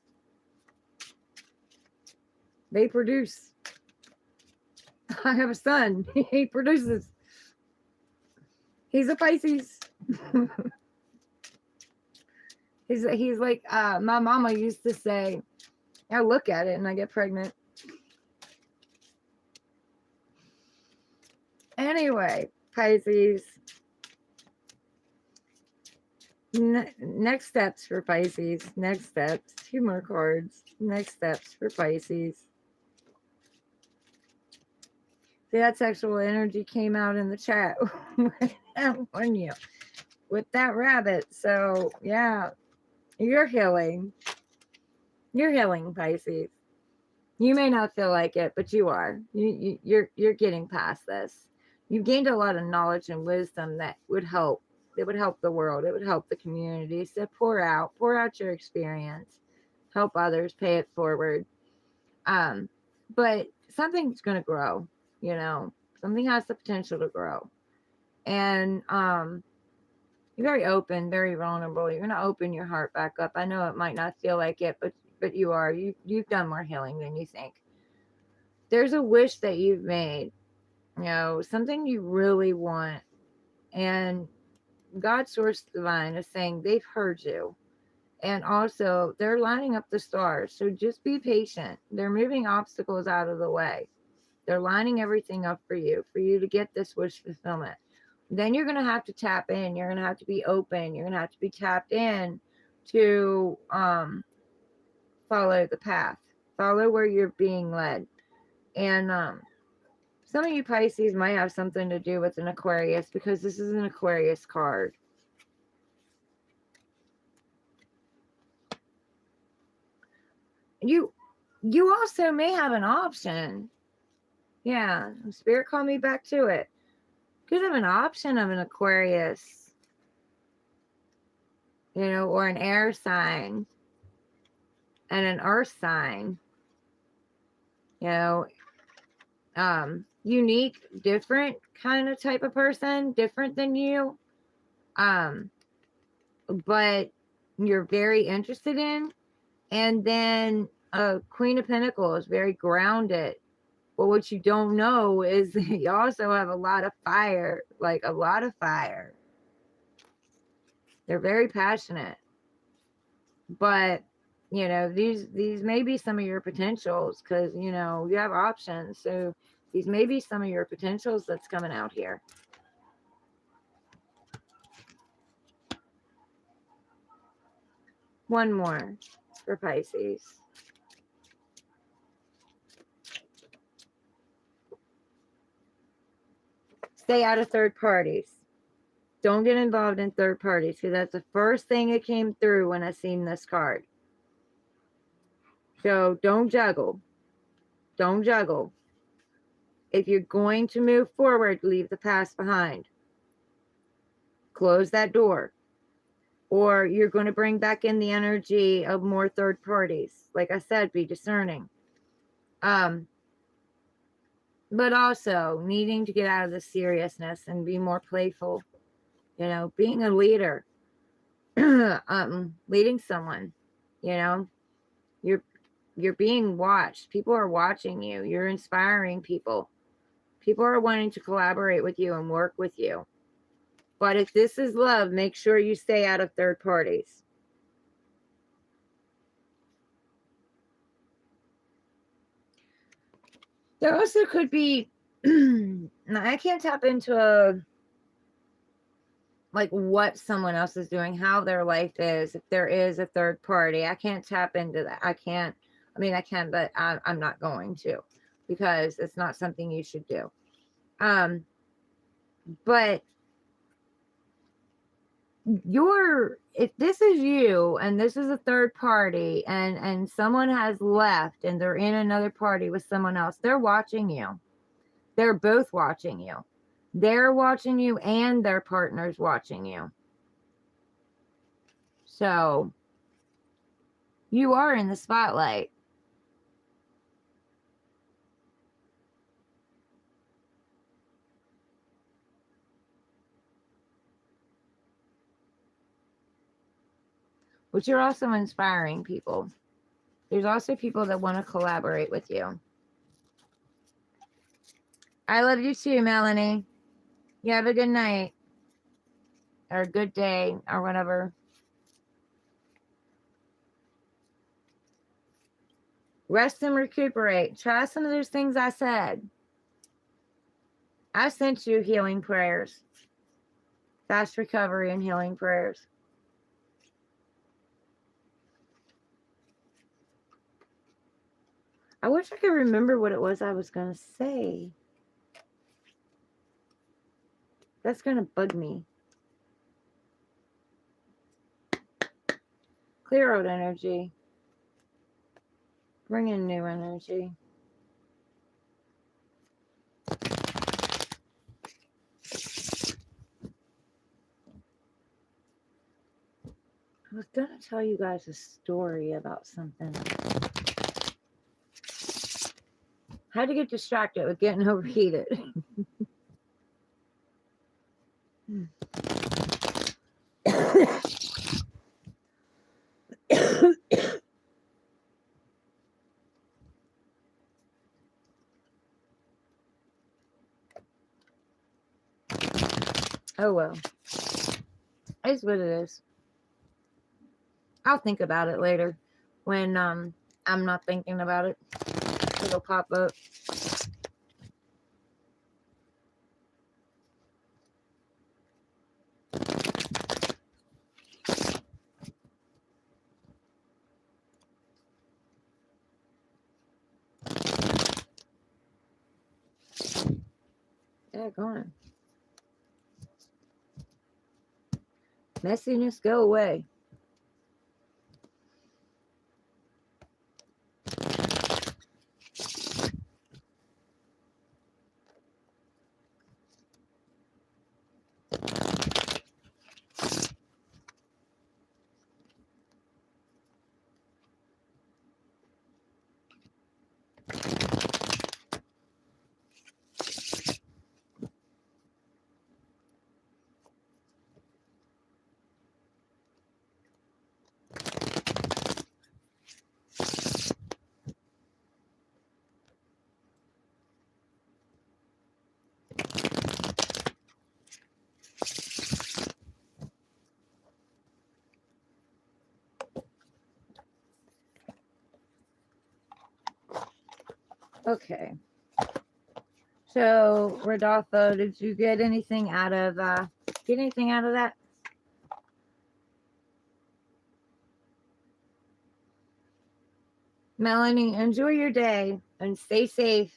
They produce. I have a son. He produces. He's a Pisces. he's like my mama used to say, I look at it and I get pregnant. Anyway, Pisces. Next steps for Pisces. Next steps. 2 more cards. Next steps for Pisces. See, that sexual energy came out in the chat on you with that rabbit. So yeah, you're healing. You're healing, Pisces. You may not feel like it, but you are. You're getting past this. You've gained a lot of knowledge and wisdom that would help. It would help the world. It would help the community. So pour out your experience, help others, pay it forward. But something's going to grow. Something has the potential to grow. And you're very open, very vulnerable. You're going to open your heart back up. I know it might not feel like it, but you are. You've done more healing than you think. There's a wish that you've made, something you really want. And God, Source Divine, is saying they've heard you. And also, they're lining up the stars. So just be patient. They're moving obstacles out of the way. They're lining everything up for you to get this wish fulfillment. Then you're going to have to tap in. You're going to have to be open. You're going to have to be tapped in to follow the path. Follow where you're being led. And some of you Pisces might have something to do with an Aquarius, because this is an Aquarius card. You also may have an option. Yeah, Spirit called me back to it. Could have an option of an Aquarius, or an air sign and an earth sign. You know, unique, different kind of type of person, different than you. But you're very interested in. And then Queen of Pentacles, very grounded. But what you don't know is you also have a lot of fire, like a lot of fire. They're very passionate. But, you know, these may be some of your potentials because, you know, you have options. So these may be some of your potentials that's coming out here. One more for Pisces. Stay out of third parties. Don't get involved in third parties because that's the first thing that came through when I seen this card. So don't juggle. Don't juggle. If you're going to move forward, leave the past behind. Close that door. Or you're going to bring back in the energy of more third parties. Like I said, be discerning. But also needing to get out of the seriousness and be more playful. You know, being a leader. Leading someone. You know, you're being watched. People are watching you. You're inspiring people. People are wanting to collaborate with you and work with you. But if this is love, make sure you stay out of third parties. There also could be, I can't tap into like what someone else is doing, how their life is, if there is a third party. I can't tap into that. I can, but I'm not going to because it's not something you should do. But if this is you and this is a third party and someone has left and they're in another party with someone else, they're watching you. They're both watching you. They're watching you and their partner's watching you. So you are in the spotlight. But you're also inspiring people. There's also people that want to collaborate with you. I love you too, Melanie. You have a good night. Or a good day. Or whatever. Rest and recuperate. Try some of those things I said. I sent you healing prayers. Fast recovery and healing prayers. I wish I could remember what it was I was going to say. That's going to bug me. Clear out energy. Bring in new energy. I was going to tell you guys a story about something. Had to get distracted with getting overheated. Oh well. It's what it is. I'll think about it later. When I'm not thinking about it. It'll pop up. Yeah, gone. Messiness, go away. Okay. So, Rodolfo, did you get anything out of that? Melanie, enjoy your day and stay safe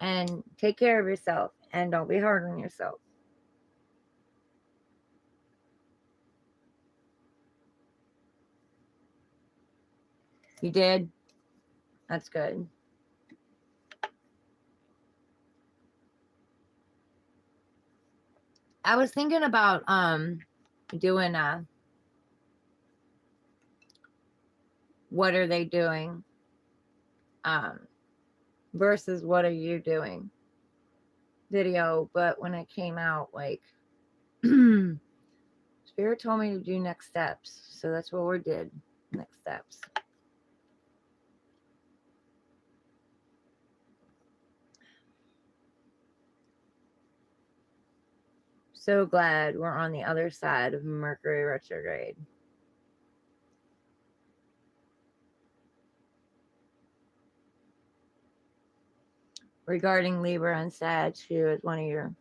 and take care of yourself and don't be hard on yourself. You did? That's good. I was thinking about doing what are they doing um versus what are you doing video, but when it came out, like Spirit told me to do next steps, so that's what we did. Next steps. So glad we're on the other side of Mercury retrograde. Regarding Libra and Sag, who is one of your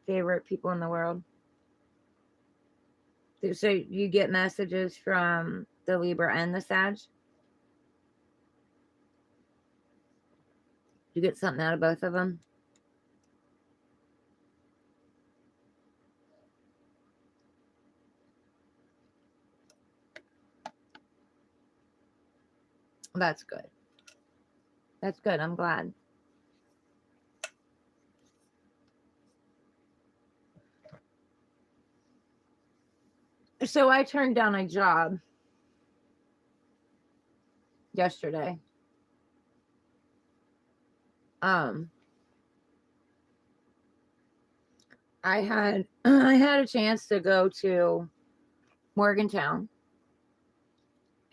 favorite people in the world. So you get messages from the Libra and the Sag? You get something out of both of them? That's good. That's good. I'm glad. So I turned down a job yesterday. Um, I had I had a chance to go to Morgantown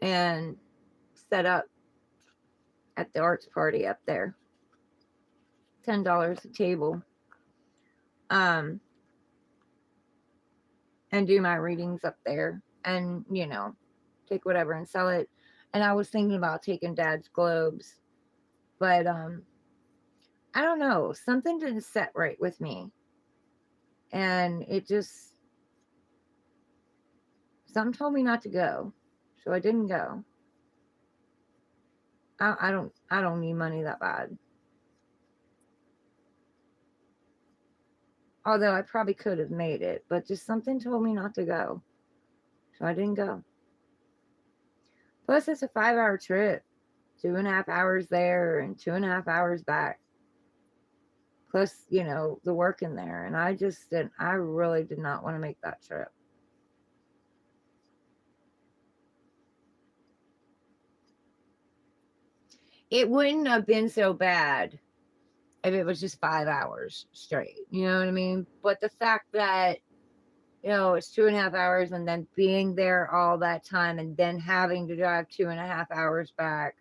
and set up at the arts party up there. $10 a table. Um, and do my readings up there and, take whatever and sell it. And I was thinking about taking Dad's globes, but I don't know, something didn't set right with me. And it just something told me not to go. So I didn't go. I don't need money that bad. Although I probably could have made it, but just something told me not to go. So I didn't go. Plus, it's a 5-hour trip, 2.5 hours there and 2.5 hours back. Plus, the work in there. And I really did not want to make that trip. It wouldn't have been so bad if it was just 5 hours straight. You know what I mean? But the fact that, it's 2.5 hours and then being there all that time and then having to drive 2.5 hours back,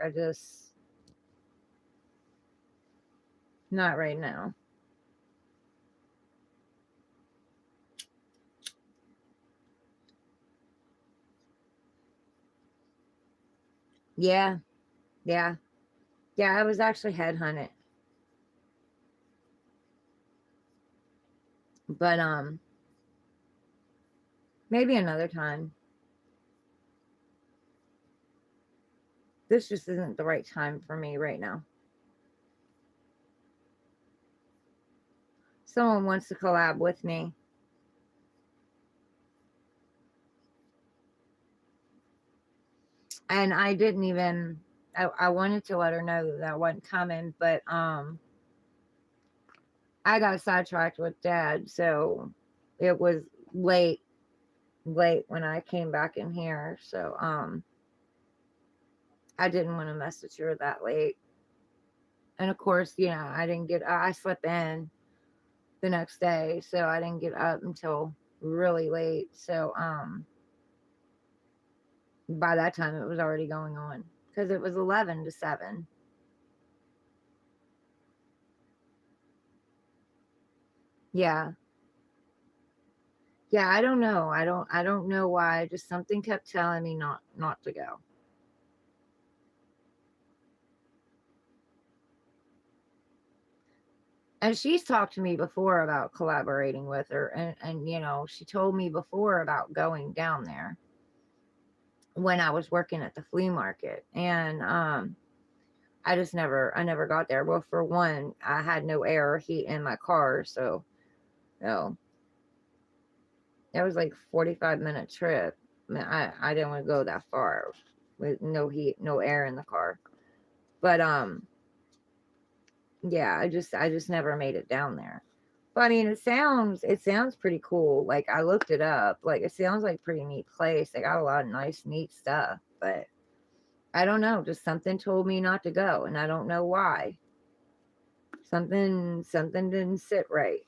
not right now. Yeah. Yeah. Yeah. I was actually headhunted. But, maybe another time. This just isn't the right time for me right now. Someone wants to collab with me. And I didn't even, I wanted to let her know that I wasn't coming, but I got sidetracked with Dad, so it was late when I came back in here. So I didn't want to message her that late. And of course, I slept in the next day, so I didn't get up until really late. So by that time it was already going on because it was 11 to 7. Yeah. Yeah, I don't know. I don't know why. Just something kept telling me not to go. And she's talked to me before about collaborating with her, and she told me before about going down there when I was working at the flea market. And I never got there. Well, for one, I had no air or heat in my car, so no, it was like 45-minute trip. I didn't want to go that far with no heat, no air in the car. But yeah, I just never made it down there. But I mean, it sounds pretty cool. Like, I looked it up. Like, it sounds like a pretty neat place. They got a lot of nice, neat stuff. But I don't know. Just something told me not to go, and I don't know why. Something didn't sit right.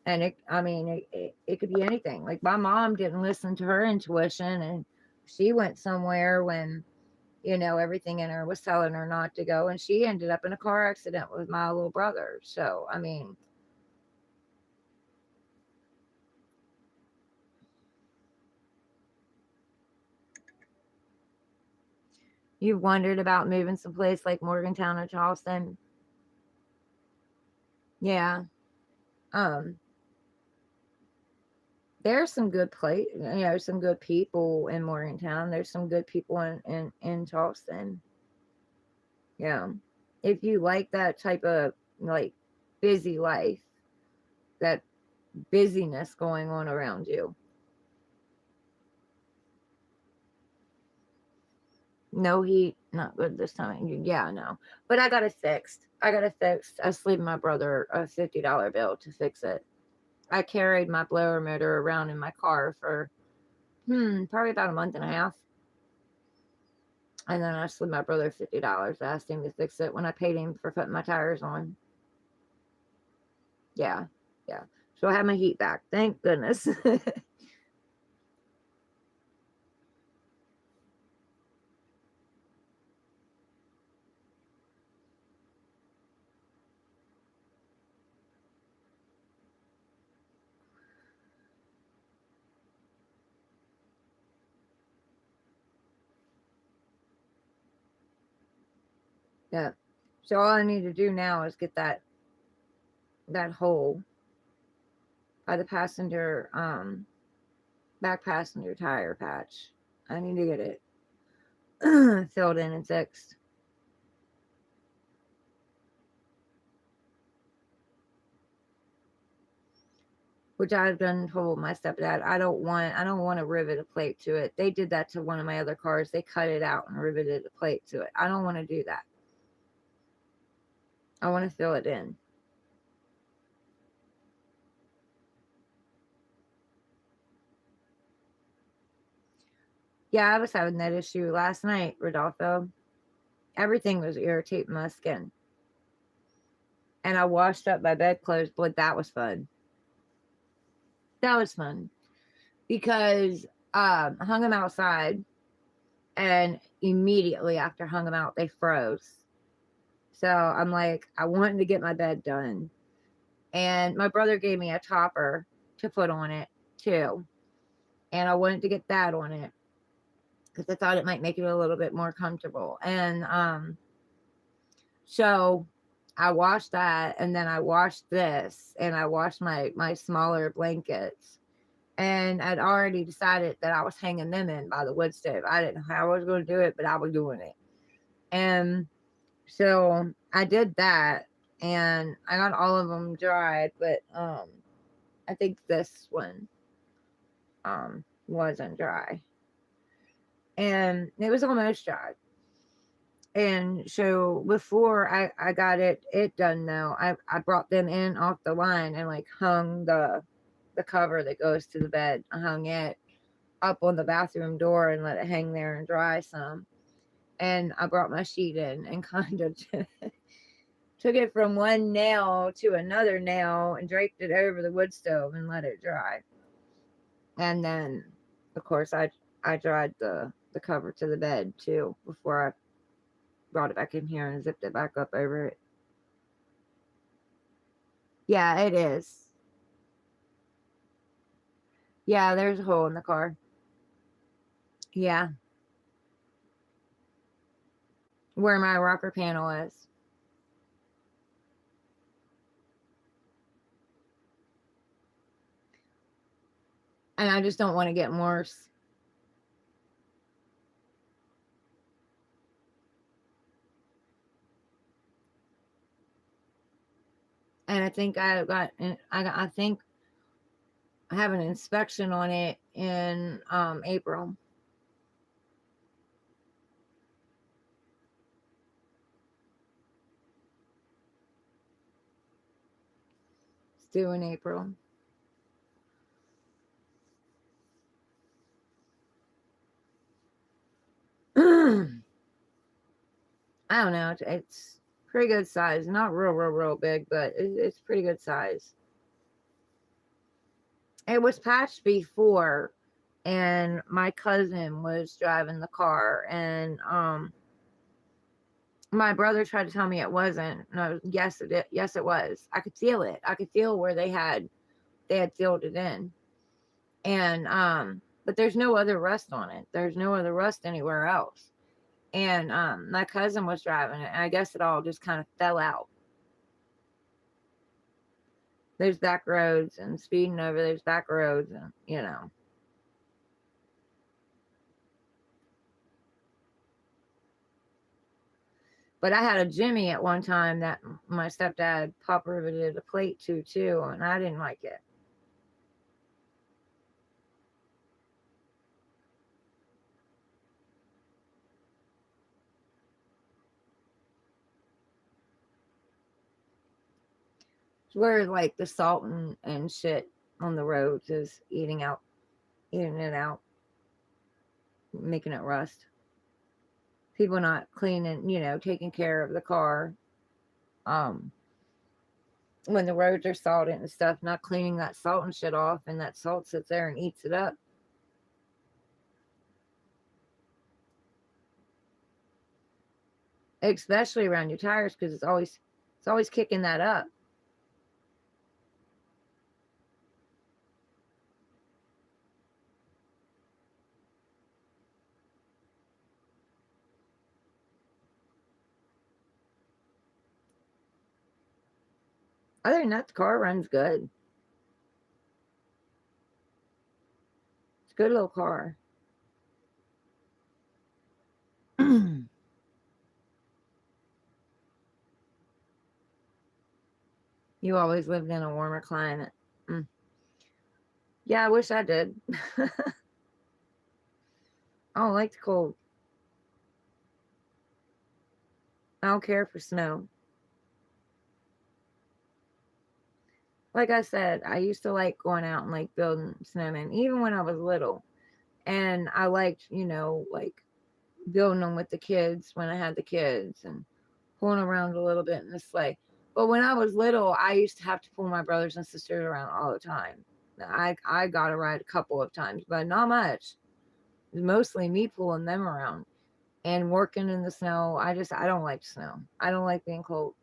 And I mean, it could be anything. Like, my mom didn't listen to her intuition, and she went somewhere when everything in her was telling her not to go, and she ended up in a car accident with my little brother. So, I mean, you've wondered about moving someplace like Morgantown or Charleston. Yeah. Um, there's some good some good people in Morgantown. There's some good people in Charleston. Yeah. If you like that type of, like, busy life, that busyness going on around you. No heat, not good this time. Yeah, no. But I got it fixed. I slid my brother a $50 bill to fix it. I carried my blower motor around in my car for probably about a month and a half. And then I slid my brother $50. I asked him to fix it when I paid him for putting my tires on. Yeah, yeah. So I have my heat back. Thank goodness. Yeah. So all I need to do now is get that hole by the back passenger tire patch. I need to get it filled in and fixed. Which I've done told my stepdad I don't want to rivet a plate to it. They did that to one of my other cars. They cut it out and riveted a plate to it. I don't want to do that. I want to fill it in. Yeah, I was having that issue last night, Rodolfo. Everything was irritating my skin. And I washed up my bedclothes, but that was fun. That was fun. Because I hung them outside, and immediately after hung them out, they froze. So I'm like, I wanted to get my bed done. And my brother gave me a topper to put on it too. And I wanted to get that on it because I thought it might make it a little bit more comfortable. And so I washed that, and then I washed this, and I washed my smaller blankets. And I'd already decided that I was hanging them in by the wood stove. I didn't know how I was going to do it, but I was doing it. And so I did that, and I got all of them dried, but I think this one wasn't dry. And it was almost dry. And so before I got it done though, I brought them in off the line and like hung the cover that goes to the bed. I hung it up on the bathroom door and let it hang there and dry some. And I brought my sheet in and kind of took it from one nail to another nail and draped it over the wood stove and let it dry. And then, of course, I dried the cover to the bed too before I brought it back in here and zipped it back up over it. Yeah, it is. Yeah, there's a hole in the car. Yeah, where my rocker panel is. And I just don't want to get worse. And I think I think I have an inspection on it in April. It's due in April. I don't know. It's pretty good size. Not real big, but it's pretty good size. It was patched before, and my cousin was driving the car, and my brother tried to tell me it wasn't. No, yes it yes it was. I could feel it. I could feel where they had filled it in. And but there's no other rust on it. There's no other rust anywhere else. And my cousin was driving it, and I guess it all just kind of fell out. There's back roads, and speeding over there's back roads, and you know. But I had a Jimmy at one time that my stepdad pop riveted a plate to too, and I didn't like it. It's where like the salt and shit on the roads is eating it out, making it rust. People not cleaning, taking care of the car. Um, when the roads are salted and stuff, not cleaning that salt and shit off, and that salt sits there and eats it up. Especially around your tires, because it's always kicking that up. Other than that, the car runs good. It's a good little car. You always lived in a warmer climate. Mm. Yeah, I wish I did. I don't like the cold. I don't care for snow. Like I said, I used to like going out and like building snowmen, even when I was little. And I liked, like building them with the kids when I had the kids and pulling around a little bit in the sleigh. But when I was little, I used to have to pull my brothers and sisters around all the time. I got a ride a couple of times, but not much. It was mostly me pulling them around and working in the snow. I don't like snow. I don't like being cold.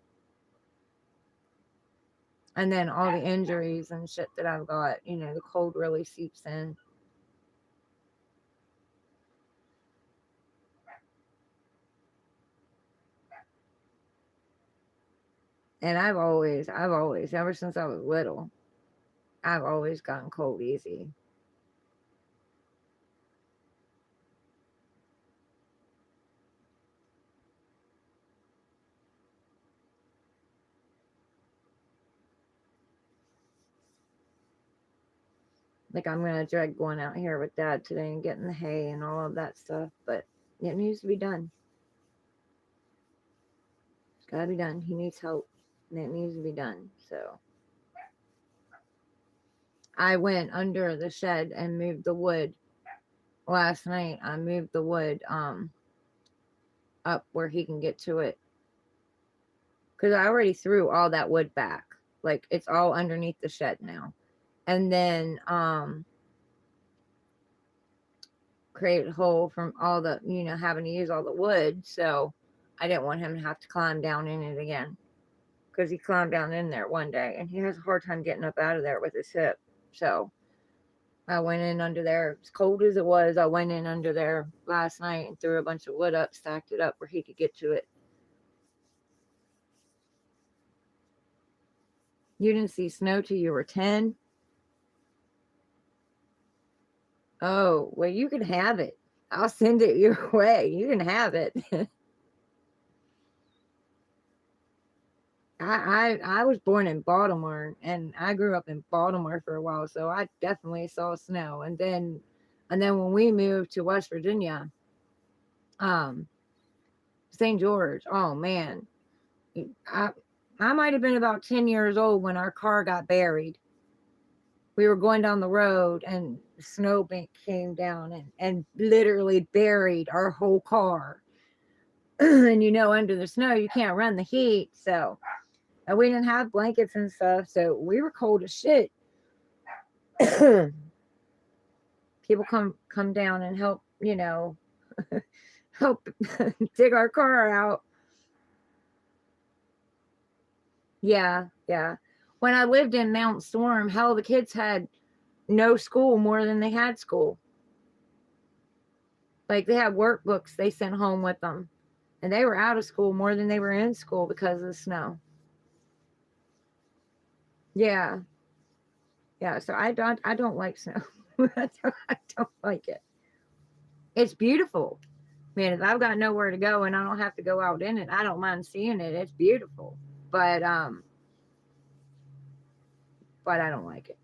And then all the injuries and shit that I've got, the cold really seeps in. And I've always, ever since I was little, I've always gotten cold easy. Like I'm gonna dread going out here with Dad today and getting the hay and all of that stuff, but it needs to be done. It's gotta be done. He needs help, and it needs to be done. So I went under the shed and moved the wood last night. I moved the wood up where he can get to it, because I already threw all that wood back. Like it's all underneath the shed now. And then create a hole from all the, having to use all the wood. So I didn't want him to have to climb down in it again, because he climbed down in there one day and he has a hard time getting up out of there with his hip. So I went in under there, as cold as it was. I went in under there last night and threw a bunch of wood up, stacked it up where he could get to it. You didn't see snow till you were 10? Oh, well, you can have it. I'll send it your way. You can have it. I was born in Baltimore, and I grew up in Baltimore for a while, so I definitely saw snow. And then when we moved to West Virginia, um, St. George, oh man, I I might have been about 10 years old when our car got buried. We were going down the road, and the snowbank came down and literally buried our whole car. And under the snow, you can't run the heat, so and we didn't have blankets and stuff, so we were cold as shit. People come down and help, help dig our car out. Yeah, yeah. When I lived in Mount Storm, hell, the kids had no school more than they had school. Like, they had workbooks they sent home with them, and they were out of school more than they were in school because of the snow. Yeah, yeah. So I don't like snow. I don't like it. It's beautiful. Man, if I've got nowhere to go and I don't have to go out in it, I don't mind seeing it. It's beautiful. But I don't like it.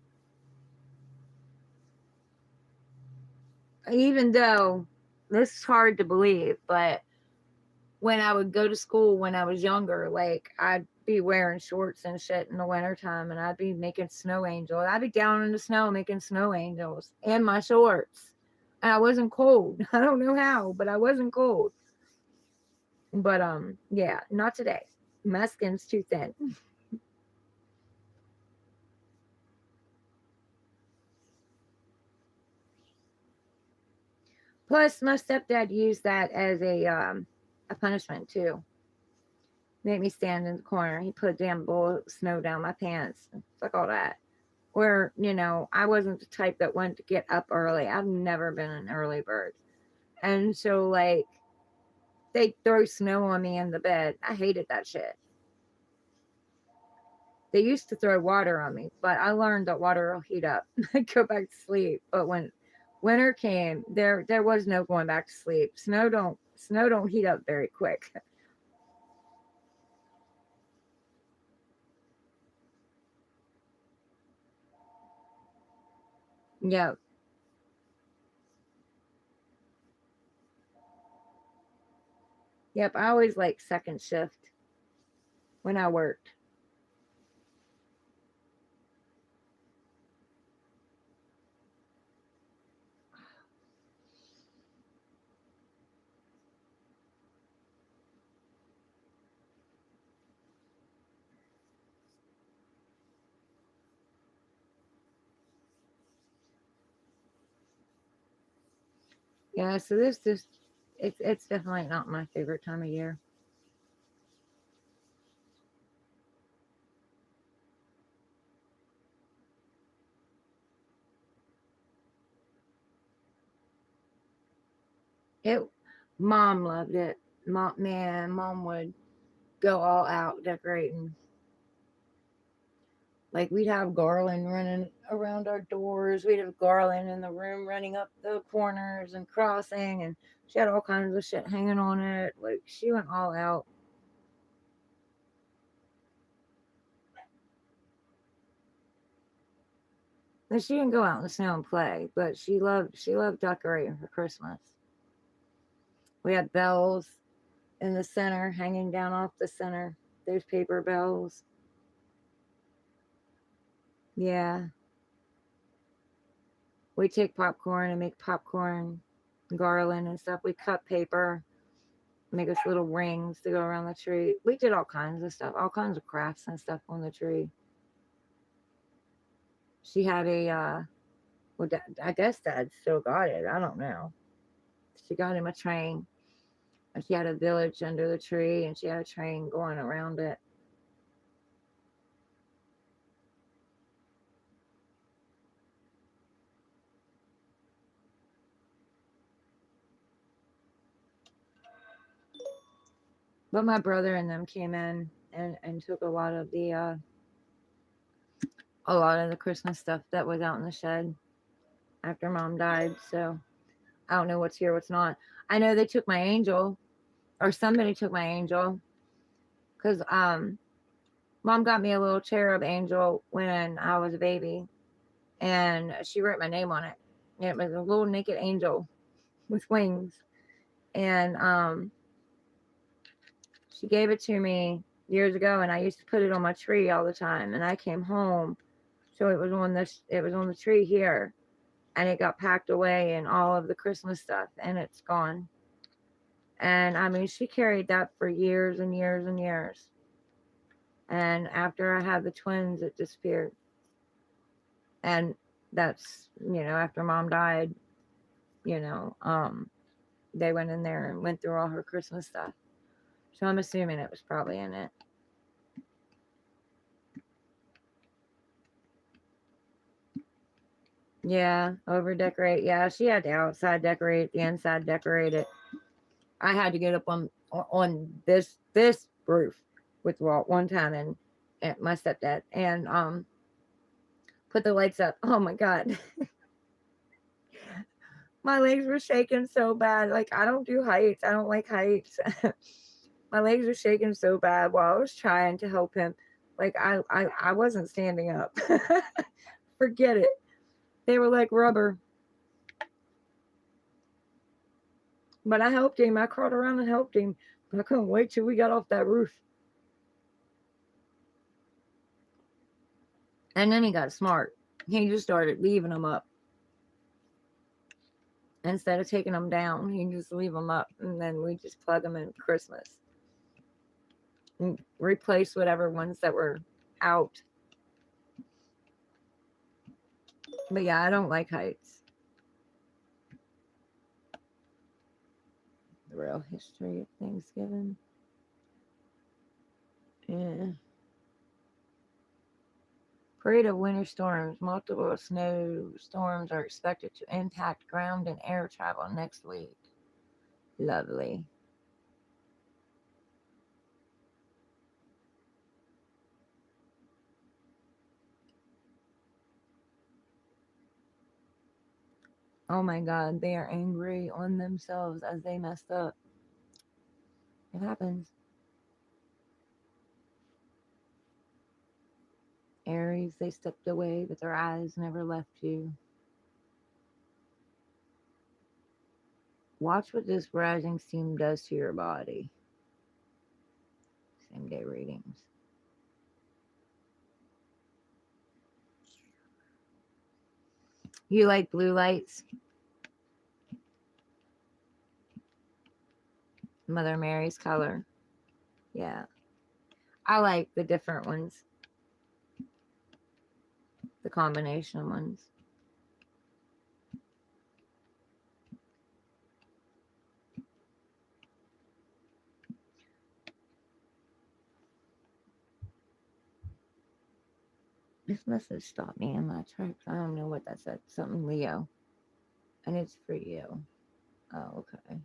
Even though this is hard to believe, but when I would go to school when I was younger, like, I'd be wearing shorts and shit in the wintertime, and I'd be making snow angels. I'd be down in the snow making snow angels in my shorts. And I wasn't cold. I don't know how, but I wasn't cold. But yeah, not today. My skin's too thin. Plus, my stepdad used that as a punishment too. Made me stand in the corner. He put a damn bowl of snow down my pants. Fuck all that. Where, I wasn't the type that wanted to get up early. I've never been an early bird. And so, like, they throw snow on me in the bed. I hated that shit. They used to throw water on me, but I learned that water will heat up. I'd go back to sleep. But when winter came, there was no going back to sleep. Snow don't heat up very quick. Yep. Yep. I always like second shift when I worked. Yeah, so this just it's definitely not my favorite time of year. It Mom loved it. Mom would go all out decorating. Like, we'd have garland running around our doors. We'd have garland in the room running up the corners and crossing, and she had all kinds of shit hanging on it. Like, she went all out. And she didn't go out in the snow and play, but she loved decorating for Christmas. We had bells in the center, hanging down off the center. Those paper bells. Yeah. We take popcorn and make popcorn garland and stuff. We cut paper, make us little rings to go around the tree. We did all kinds of stuff, all kinds of crafts and stuff on the tree. She had well, I guess Dad still got it. I don't know. She got him a train, and she had a village under the tree, and she had a train going around it. But my brother and them came in and took a lot of the Christmas stuff that was out in the shed after mom died. So I don't know what's here, what's not. I know they took my angel, or somebody took my angel, because mom got me a little cherub angel when I was a baby, and she wrote my name on it. And it was a little naked angel with wings, and she gave it to me years ago, and I used to put it on my tree all the time. And I came home, so it was on the tree here, and it got packed away in all of the Christmas stuff, and it's gone. And I mean, she carried that for years and years and years. And after I had the twins, it disappeared. And that's, after mom died, you know, um, they went in there and went through all her Christmas stuff. So I'm assuming it was probably in it. Yeah, over decorate. Yeah, she had the outside decorate, the inside decorate it. I had to get up on this roof with Walt one time, and my stepdad, and put the lights up. Oh my god. My legs were shaking so bad. Like, I don't do heights. I don't like heights. My legs were shaking so bad while I was trying to help him. Like, I wasn't standing up. Forget it. They were like rubber. But I helped him. I crawled around and helped him. But I couldn't wait till we got off that roof. And then he got smart. He just started leaving them up. Instead of taking them down, he just leave them up. And then we just plug them in Christmas. And replace whatever ones that were out. But yeah, I don't like heights. The real history of Thanksgiving. Yeah. Parade of winter storms. Multiple snowstorms are expected to impact ground and air travel next week. Lovely. Oh my god, they are angry on themselves as they messed up. It happens. Aries, they stepped away, but their eyes never left you. Watch what this rising steam does to your body. Same day readings. You like blue lights? Mother Mary's color. Yeah. I like the different ones. The combination ones. This message stopped me in my tracks. I don't know what that said. Something Leo. And it's for you. Oh, okay.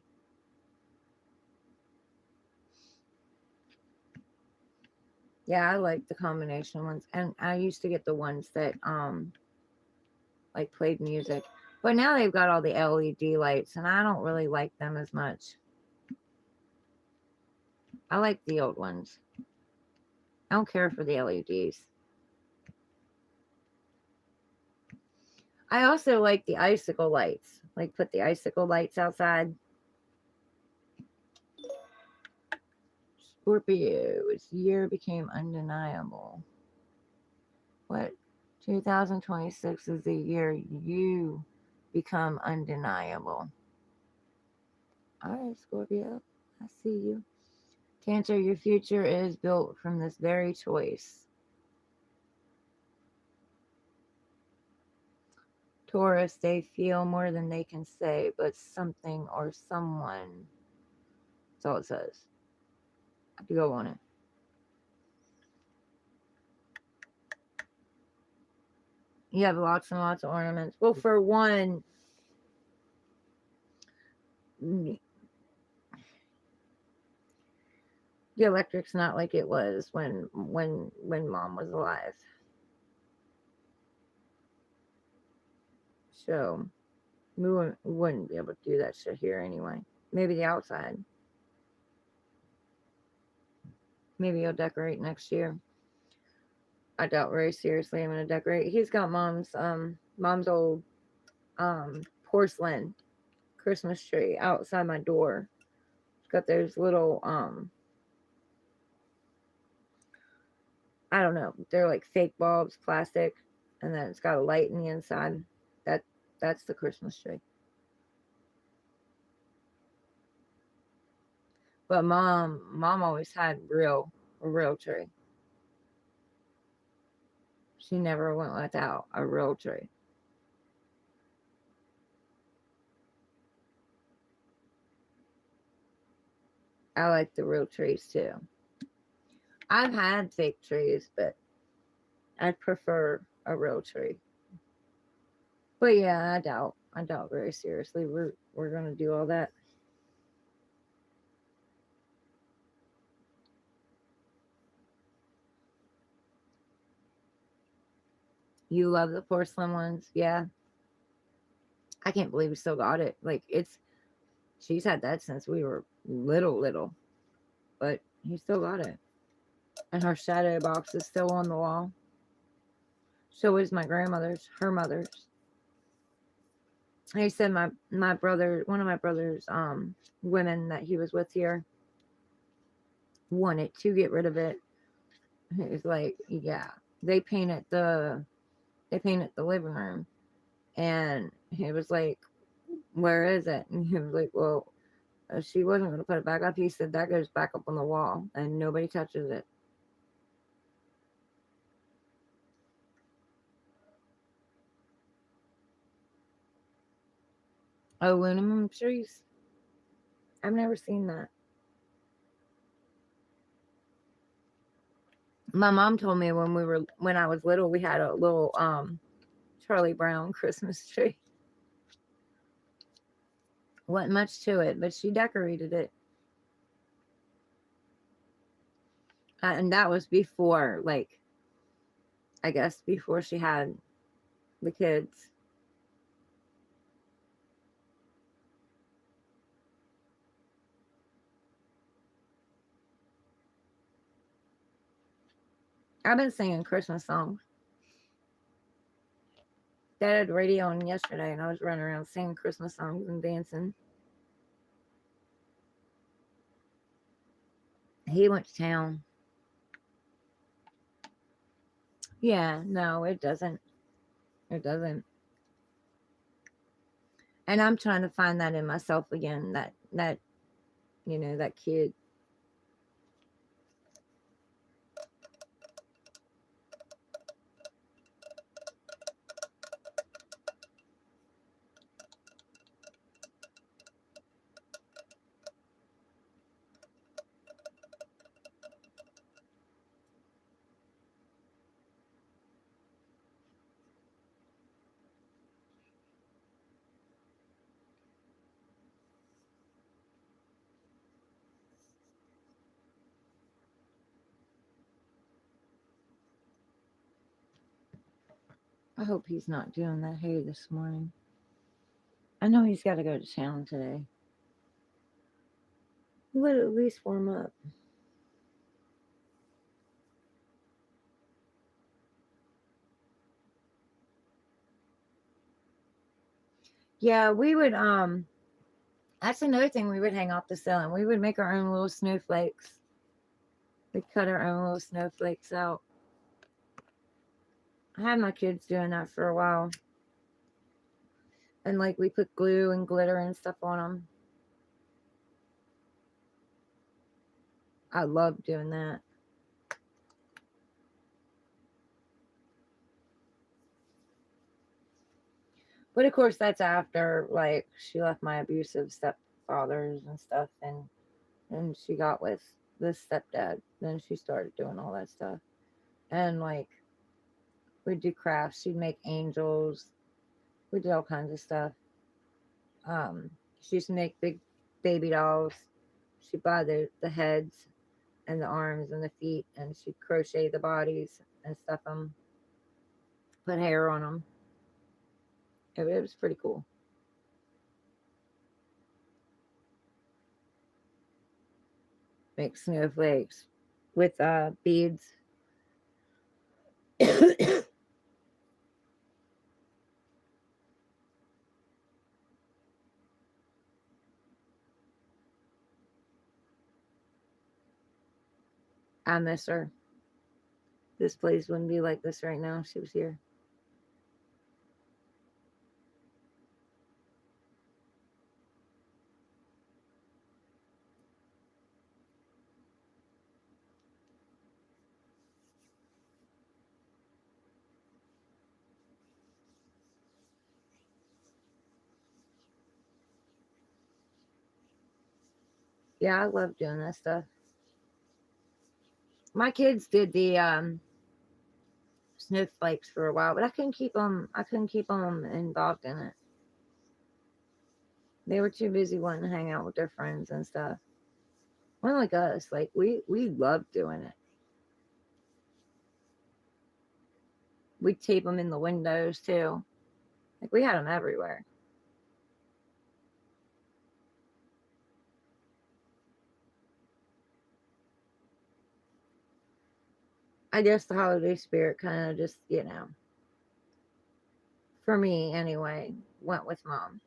Yeah, I like the combination ones. And I used to get the ones that like played music. But now they've got all the LED lights, and I don't really like them as much. I like the old ones. I don't care for the LEDs. I also like the icicle lights. Like, put the icicle lights outside. Scorpio, its year became undeniable. What? 2026 is the year you become undeniable. All right, Scorpio, I see you. Cancer, your future is built from this very choice. Taurus, they feel more than they can say, but something or someone. That's all it says. I have to go on it. You have lots and lots of ornaments. Well, for one, The electric's not like it was when mom was alive. So we wouldn't be able to do that shit here anyway. Maybe the outside. Maybe he'll decorate next year. I doubt very seriously I'm gonna decorate. He's got mom's old porcelain Christmas tree outside my door. It's got those little I don't know, they're like fake bulbs, plastic, and then it's got a light in the inside. That that's the Christmas tree. But mom always had a real tree. She never went without a real tree. I like the real trees too. I've had fake trees, but I prefer a real tree. But yeah, I doubt very seriously we're gonna do all that. You love the porcelain ones, yeah. I can't believe we still got it. Like she's had that since we were little, but he still got it. And her shadow box is still on the wall. So is my grandmother's, her mother's. He said my brother, one of my brother's women that he was with here wanted to get rid of it. He was like, yeah, they painted the they painted the living room, and he was like, where is it? And he was like, well, she wasn't going to put it back up. He said that goes back up on the wall, and nobody touches it. Aluminum trees. I've never seen that. My mom told me when I was little, we had a little Charlie Brown Christmas tree. Wasn't much to it, but she decorated it. And that was before, like, I guess before she had the kids. I've been singing Christmas songs. Dad had the radio on yesterday, and I was running around singing Christmas songs and dancing. He went to town. Yeah, no, it doesn't. It doesn't. And I'm trying to find that in myself again. That that kid. I hope he's not doing that hay this morning. I know he's got to go to town today. He would at least warm up. Yeah, we would that's another thing we would hang off the ceiling. We would make our own little snowflakes. We'd cut our own little snowflakes out. I had my kids doing that for a while. And like we put glue and glitter and stuff on them. I love doing that. But of course, that's after like she left my abusive stepfathers and stuff, and she got with this stepdad. Then she started doing all that stuff, and like we'd do crafts. She'd make angels. We did all kinds of stuff. She used to make big baby dolls. She'd buy the heads, and the arms and the feet, and she'd crochet the bodies and stuff them, put hair on them. It was pretty cool. Make snowflakes with beads. I miss her. This place wouldn't be like this right now if she was here. Yeah, I love doing that stuff. My kids did the snowflakes for a while, but I couldn't keep them. I couldn't keep them involved in it. They were too busy wanting to hang out with their friends and stuff. One like us, like we loved doing it. We'd tape them in the windows too. Like we had them everywhere. I guess the holiday spirit kind of just, for me anyway, went with mom.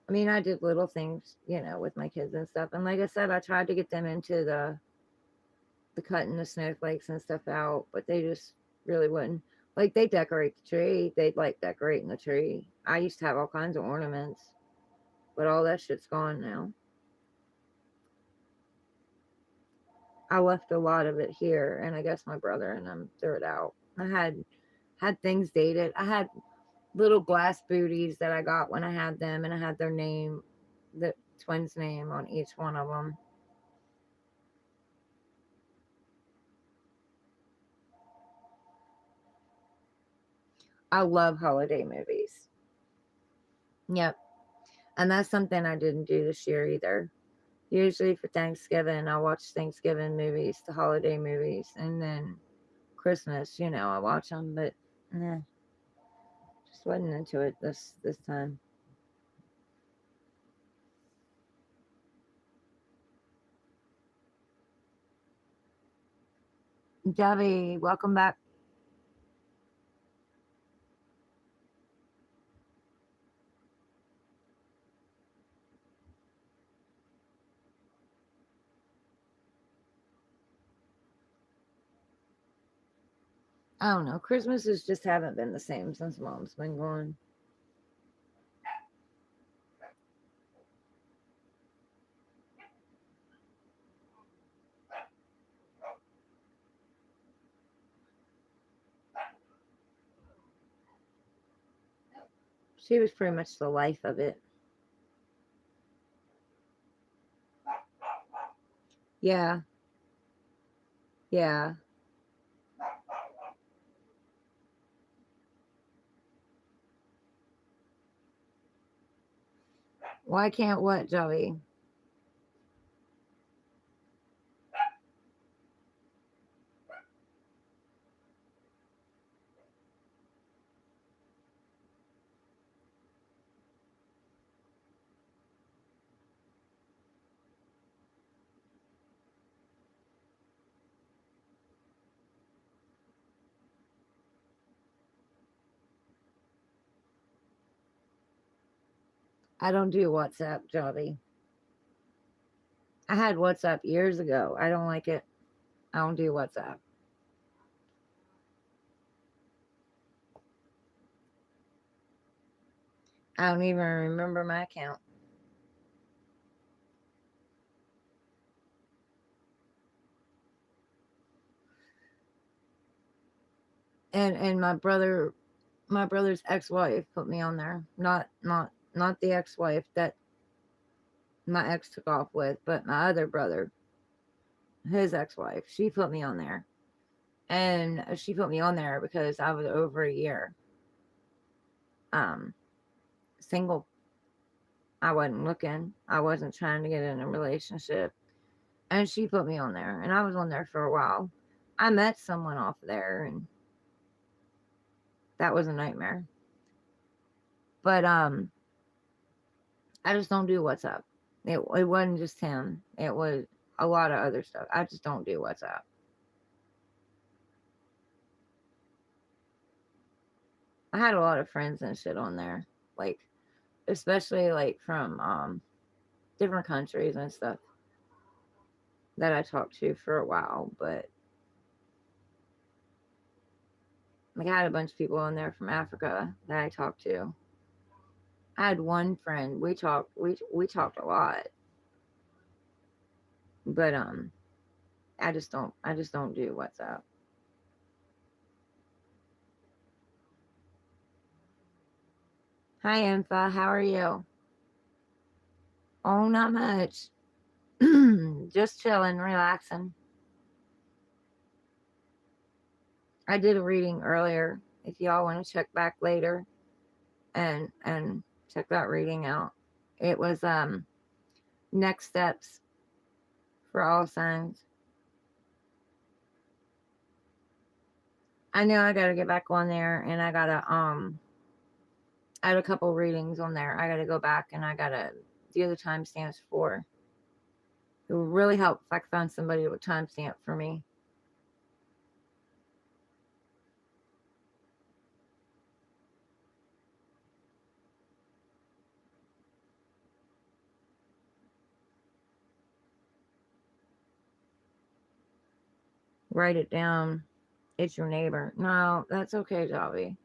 I mean, I did little things, with my kids and stuff. And like I said, I tried to get them into the cutting the snowflakes and stuff out, but they just really wouldn't. Like they decorate the tree. They'd like decorating the tree. I used to have all kinds of ornaments, but all that shit's gone now. I left a lot of it here, and I guess my brother and them threw it out. I had things dated. I had little glass booties that I got when I had them, and I had their name, the twins' name on each one of them. I love holiday movies. Yep. And that's something I didn't do this year either. Usually for Thanksgiving, I watch Thanksgiving movies, the holiday movies, and then Christmas, I watch them, but nah, just wasn't into it this time. Debbie, welcome back. I don't know. Christmases just haven't been the same since mom's been gone. She was pretty much the life of it. Yeah, yeah. Why can't what, Joey? I don't do WhatsApp, Joey. I had WhatsApp years ago. I don't like it. I don't do WhatsApp. I don't even remember my account. And my brother's ex-wife put me on there. Not the ex-wife that my ex took off with, but my other brother, his ex-wife. She put me on there. And she put me on there because I was over a year um single. I wasn't looking. I wasn't trying to get in a relationship. And she put me on there, and I was on there for a while. I met someone off there, and that was a nightmare. But I just don't do WhatsApp. It wasn't just him. It was a lot of other stuff. I just don't do WhatsApp. I had a lot of friends and shit on there, like especially like from different countries and stuff that I talked to for a while. But like I had a bunch of people on there from Africa that I talked to. I had one friend. We talked a lot, but I just don't do WhatsApp. Hi, Infa. How are you? Oh, not much. Just chilling, relaxing. I did a reading earlier. If y'all want to check back later and check that reading out, it was next steps for all signs. I know I gotta get back on there, and I gotta I had a couple readings on there. I gotta go back and I gotta do the timestamps for. It would really help if I could find somebody that would timestamp for me. Write it down. It's your neighbor. No, that's okay, Javi.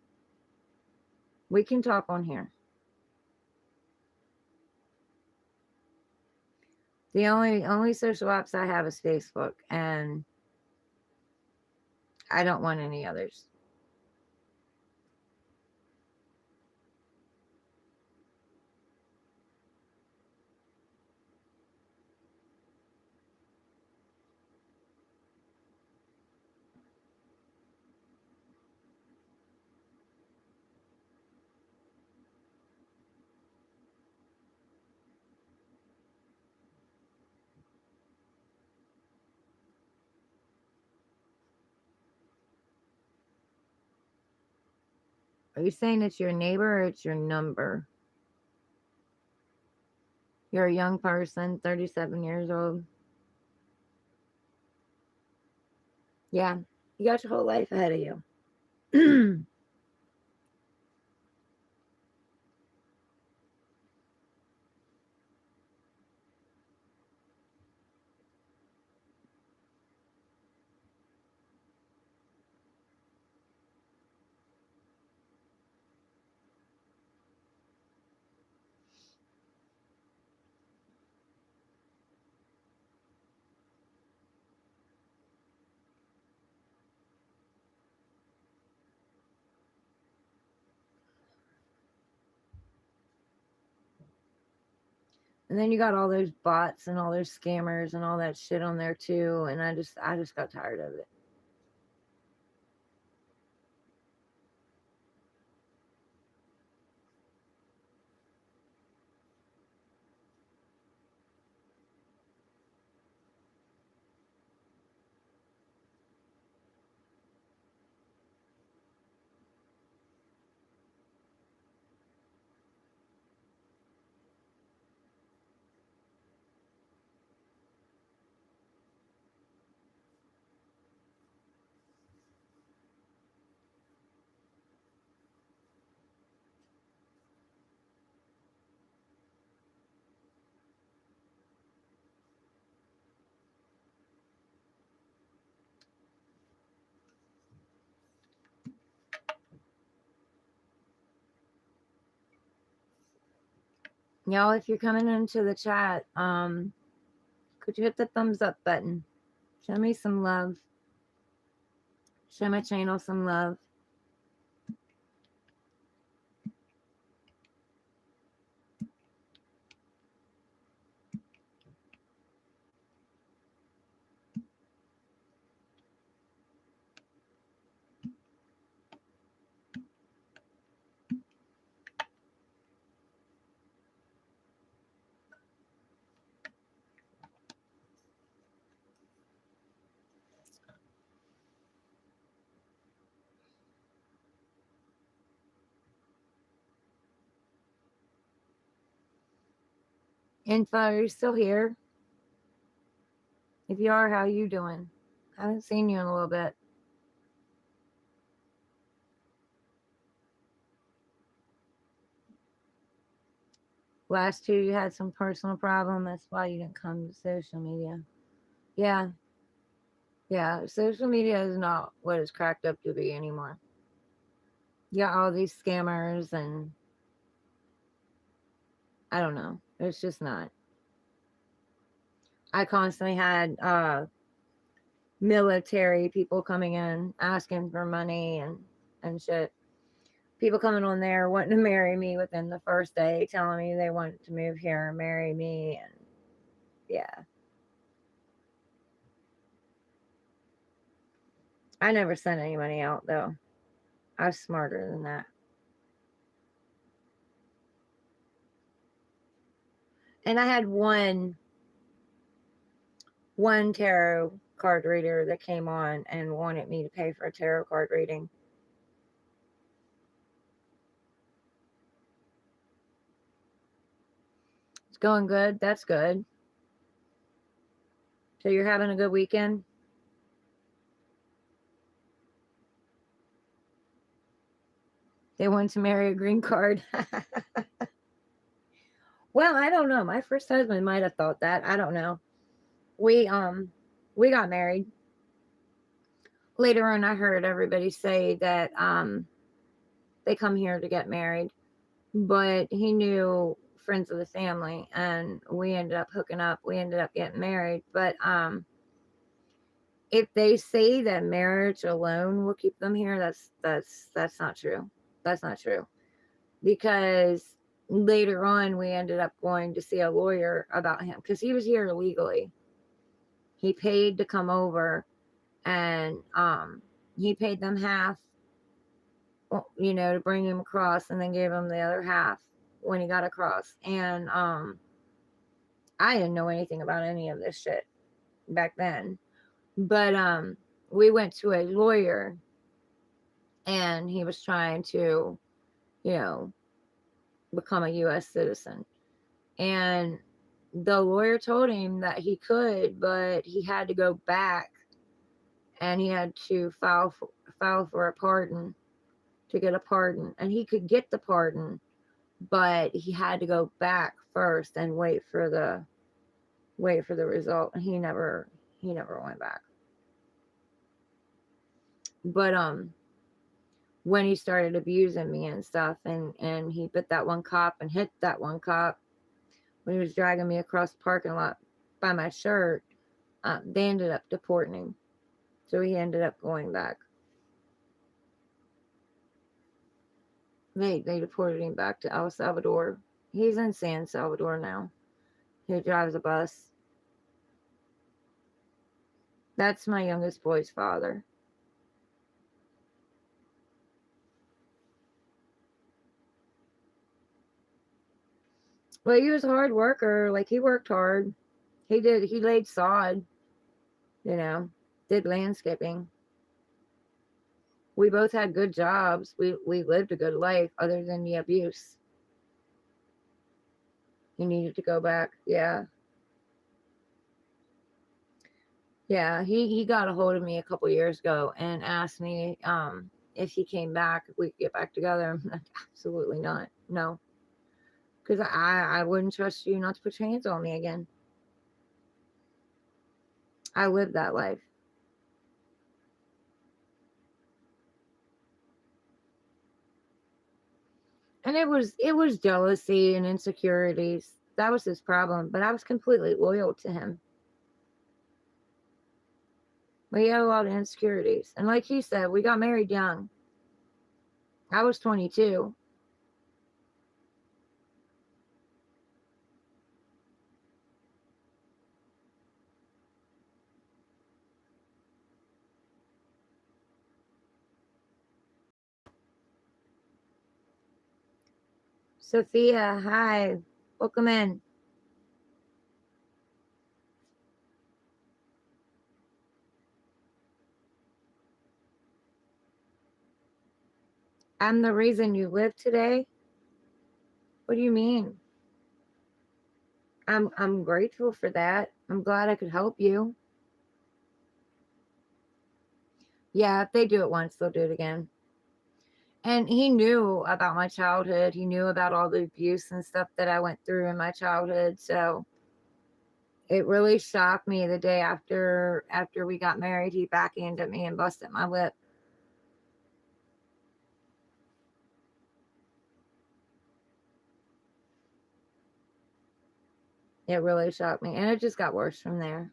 We can talk on here. The only social apps I have is Facebook, and I don't want any others. Are you saying it's your neighbor or it's your number? You're a young person, 37 years old. Yeah, you got your whole life ahead of you. And then you got all those bots and all those scammers and all that shit on there too. And I just got tired of it. Y'all, if you're coming into the chat, could you hit the thumbs up button? Show me some love. Show my channel some love. Info, are you still here? If you are, how are you doing? I haven't seen you in a little bit. Last two, you had some personal problem. That's why you didn't come to social media. Yeah, yeah. Social media is not what it's cracked up to be anymore. You got all these scammers, and I don't know. It's just not. I constantly had military people coming in asking for money and shit. People coming on there wanting to marry me within the first day, telling me they wanted to move here and marry me, and yeah. I never sent any money out though. I was smarter than that. And I had one tarot card reader that came on and wanted me to pay for a tarot card reading. It's going good. That's good. So you're having a good weekend? They want to marry a green card. Well, I don't know. My first husband might have thought that. I don't know. We got married. Later on I heard everybody say that they come here to get married. But he knew friends of the family and we ended up hooking up. We ended up getting married. But if they say that marriage alone will keep them here, that's not true. That's not true. Because later on we ended up going to see a lawyer about him because he was here illegally. He paid to come over, and he paid them half, to bring him across, and then gave him the other half when he got across. And I didn't know anything about any of this shit back then. But we went to a lawyer, and he was trying to, you know, become a US citizen. And the lawyer told him that he could, but he had to go back and he had to file for a pardon to get a pardon. And he could get the pardon, but he had to go back first and wait for the result. And he never went back. But when he started abusing me and stuff, and he bit that one cop and hit that one cop when he was dragging me across the parking lot by my shirt, they ended up deporting him. So he ended up going back. They deported him back to El Salvador. He's in San Salvador now. He drives a bus. That's my youngest boy's father. Well, he was a hard worker. Like, he worked hard. He laid sod, did landscaping. We both had good jobs. We lived a good life other than the abuse. He needed to go back. Yeah. Yeah, he got a hold of me a couple years ago and asked me if he came back, if we could get back together. I'm like, absolutely not. No. Because I wouldn't trust you not to put your hands on me again. I lived that life. And it was jealousy and insecurities. That was his problem. But I was completely loyal to him. But he had a lot of insecurities. And like he said, we got married young. I was 22. Sophia, hi. Welcome in. I'm the reason you live today? What do you mean? I'm grateful for that. I'm glad I could help you. Yeah, if they do it once, they'll do it again. And he knew about my childhood. He knew about all the abuse and stuff that I went through in my childhood. So it really shocked me the day after we got married. He backhanded me and busted my lip. It really shocked me. And it just got worse from there.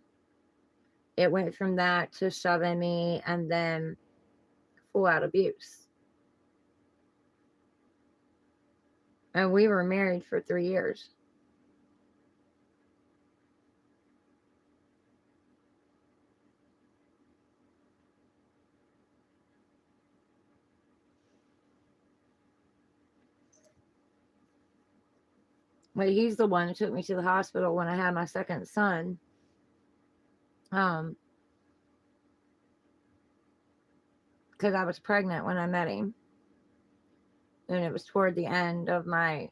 It went from that to shoving me and then full out abuse. And we were married for 3 years. But he's the one who took me to the hospital when I had my second son. Because I was pregnant when I met him. And it was toward the end of my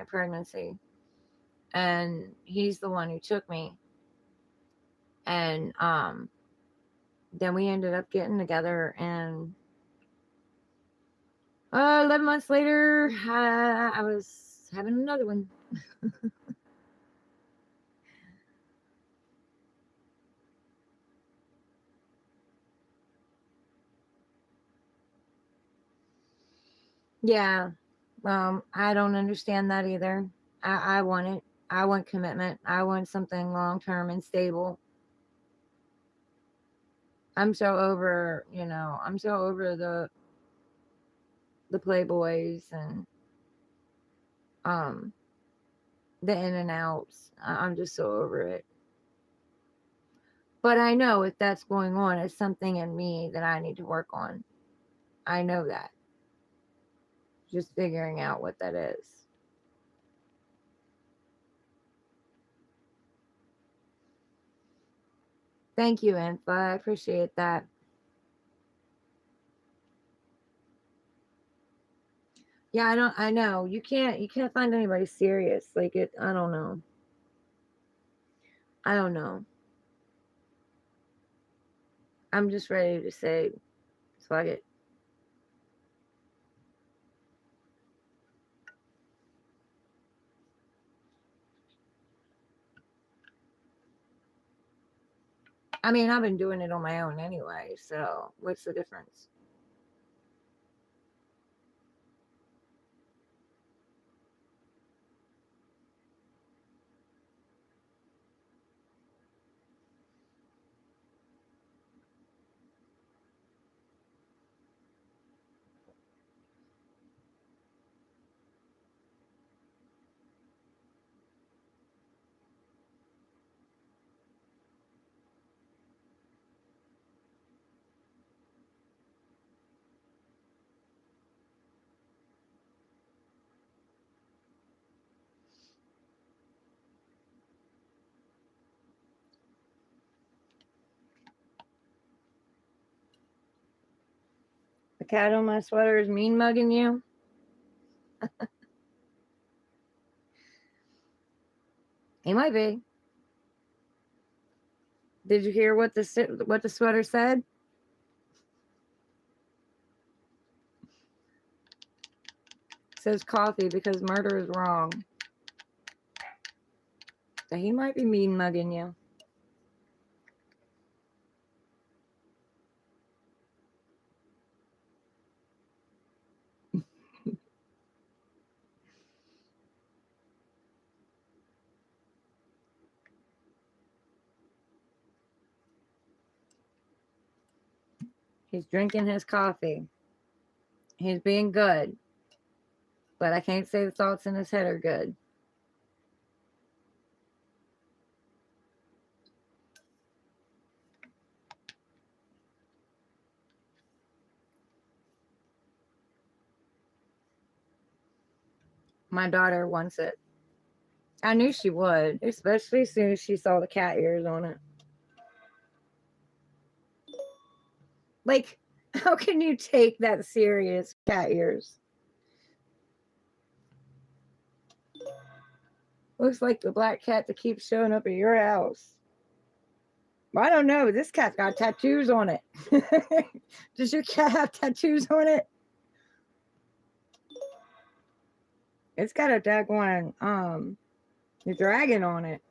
pregnancy. And he's the one who took me. And then we ended up getting together, and 11 months later, I was having another one. Yeah. I don't understand that either. I want it. I want commitment. I want something long term and stable. I'm so over, I'm so over the playboys and um the in and outs. I'm just so over it. But I know if that's going on, it's something in me that I need to work on. I know that. Just figuring out what that is. Thank you, Infa. I appreciate that. Yeah, I know. You can't find anybody serious. Like it I don't know. I don't know. I'm just ready to say fuck it. I mean, I've been doing it on my own anyway, so what's the difference? The cat on my sweater is mean mugging you? He might be. Did you hear what the sweater said? It says coffee because murder is wrong. So he might be mean mugging you. He's drinking his coffee. He's being good. But I can't say the thoughts in his head are good. My daughter wants it. I knew she would, especially as soon as she saw the cat ears on it. Like, how can you take that serious, cat ears? Looks like the black cat that keeps showing up at your house. I don't know. This cat's got tattoos on it. Does your cat have tattoos on it? It's got a daggone the dragon on it.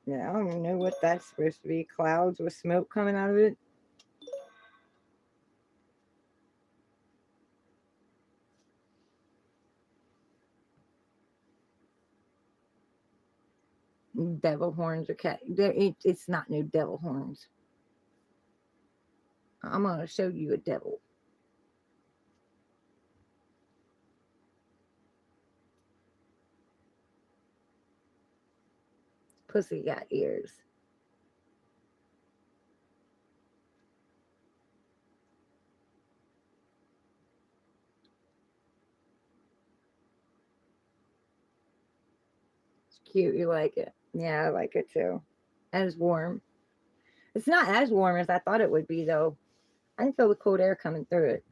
Yeah, I don't even know what that's supposed to be. Clouds with smoke coming out of it. Devil horns or cat. It's not no devil horns. I'm gonna show you a devil. Pussy got ears. It's cute. You like it? Yeah, I like it too. And it's warm. It's not as warm as I thought it would be though. I can feel the cold air coming through it.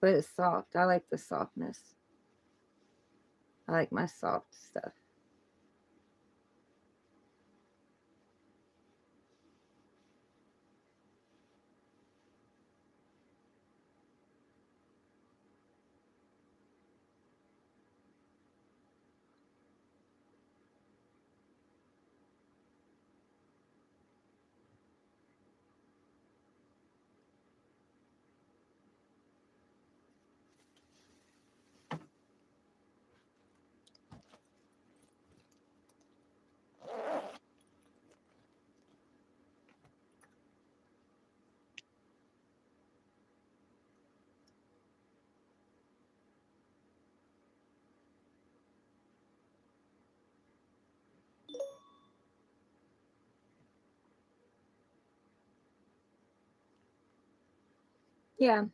But it's soft. I like the softness. I like my soft stuff. Yeah.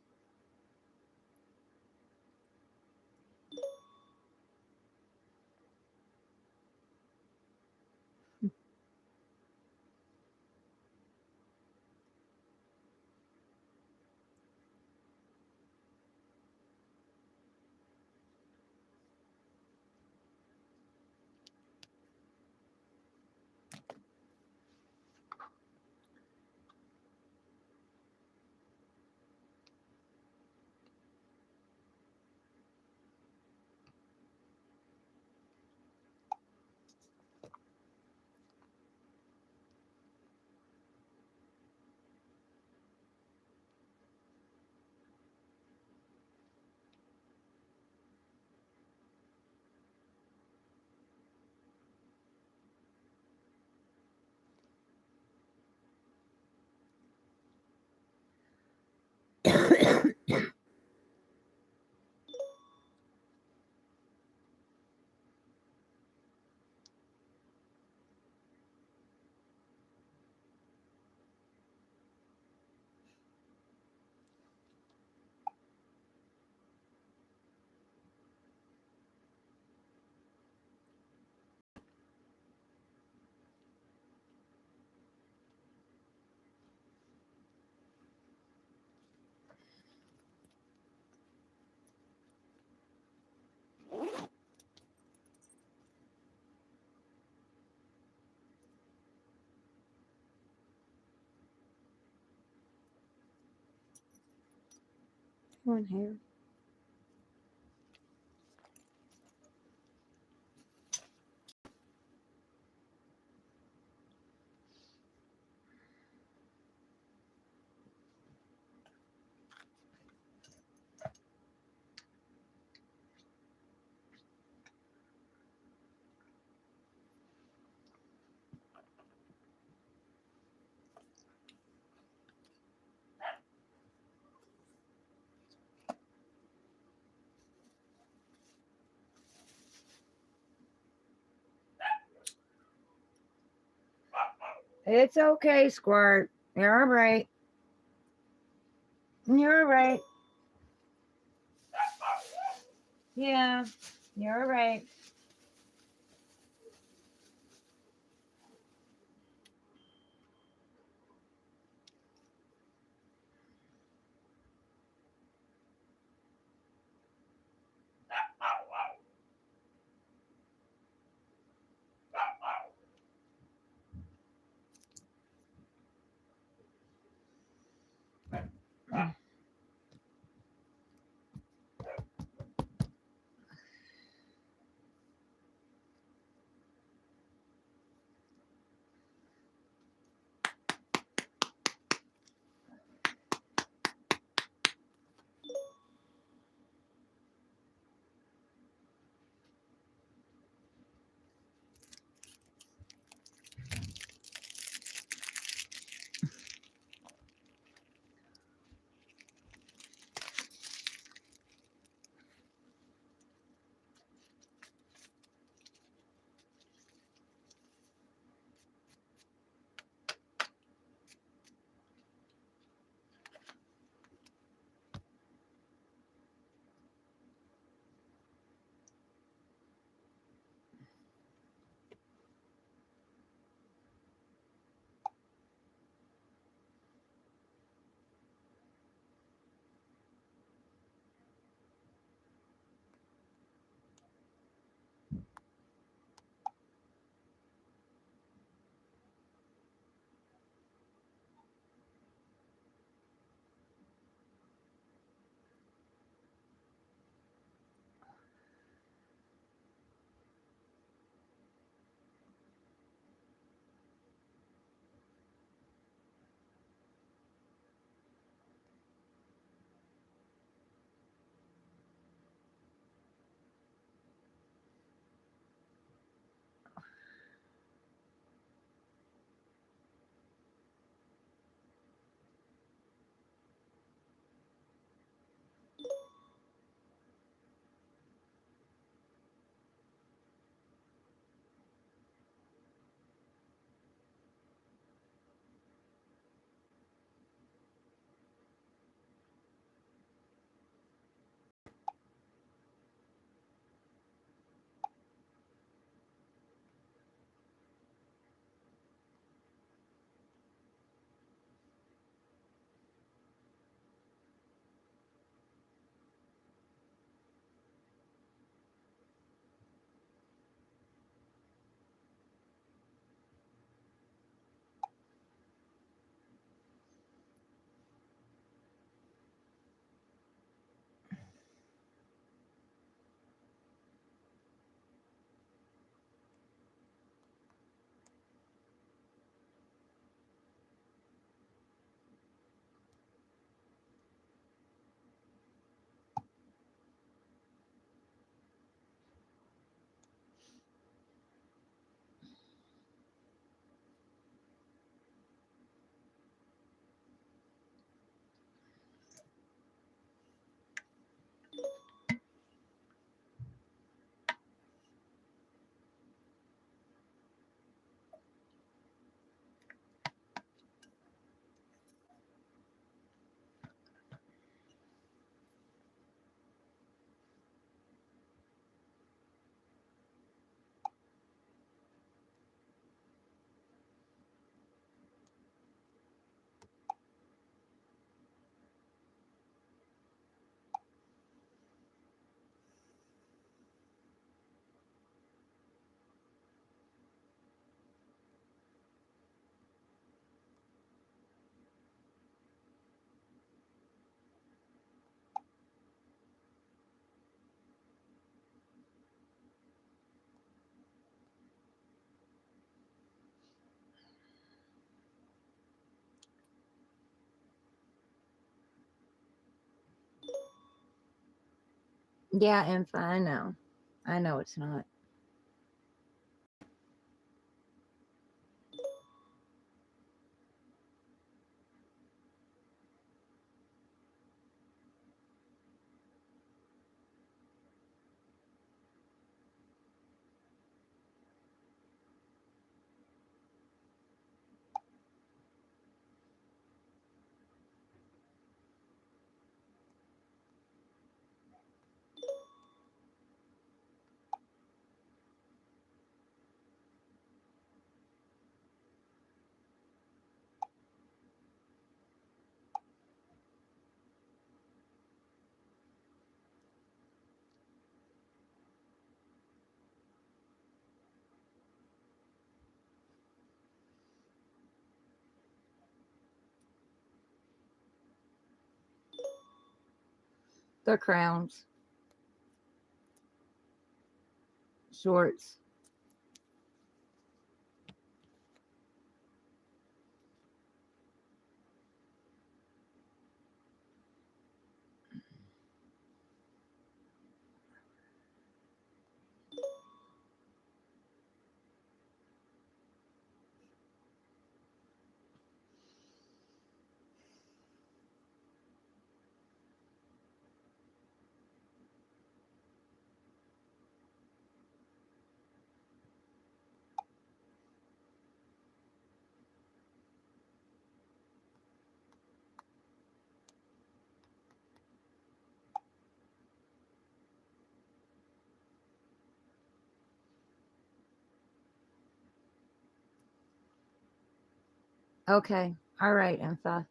One here. It's okay, Squirt. You're all right. You're all right. Yeah, you're all right. Yeah, and I know. I know it's not. They're crowns, shorts. Okay. All right, Infa.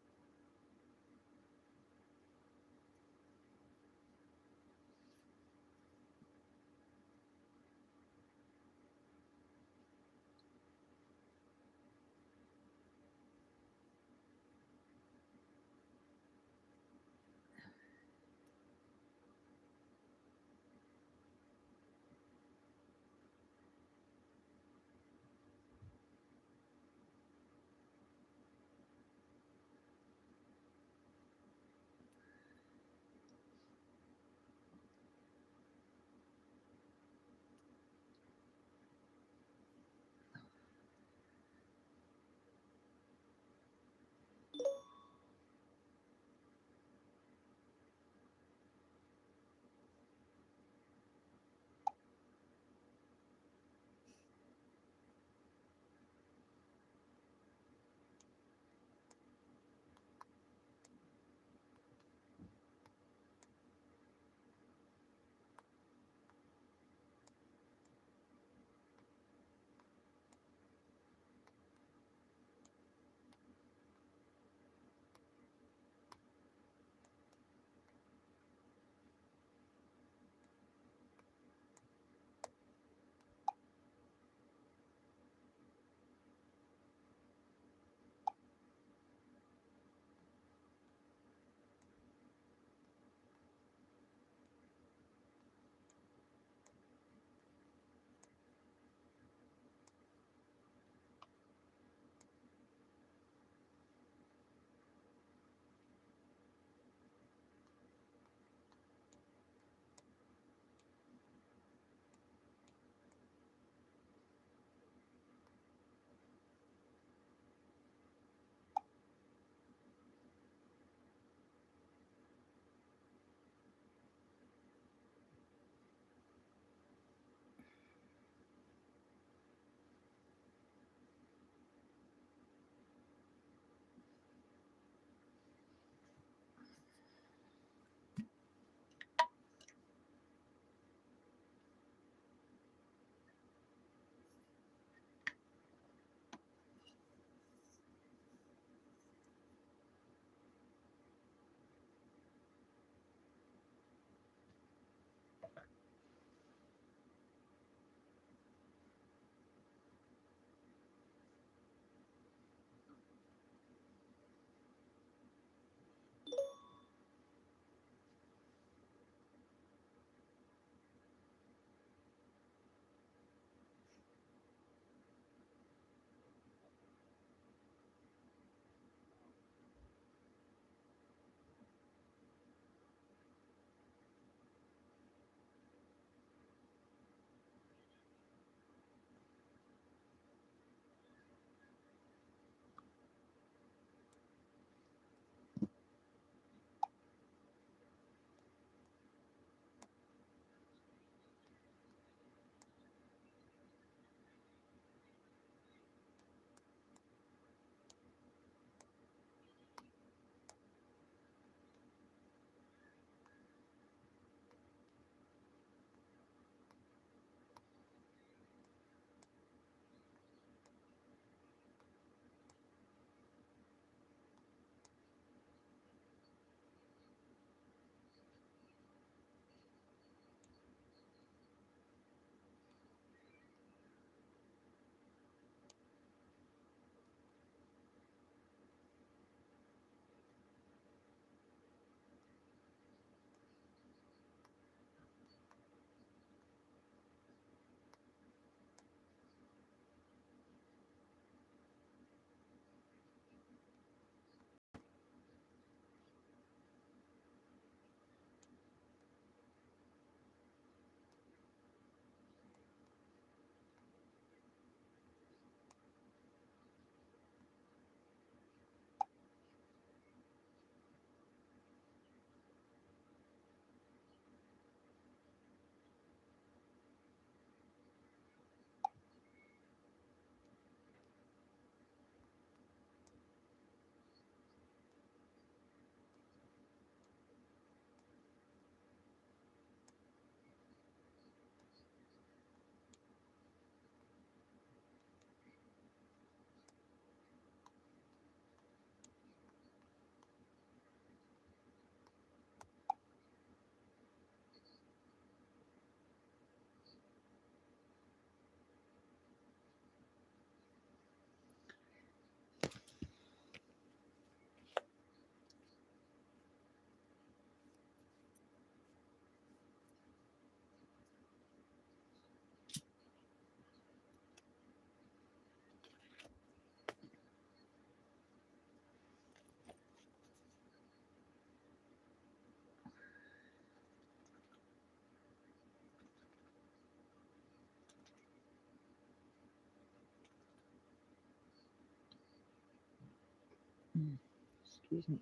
Excuse me.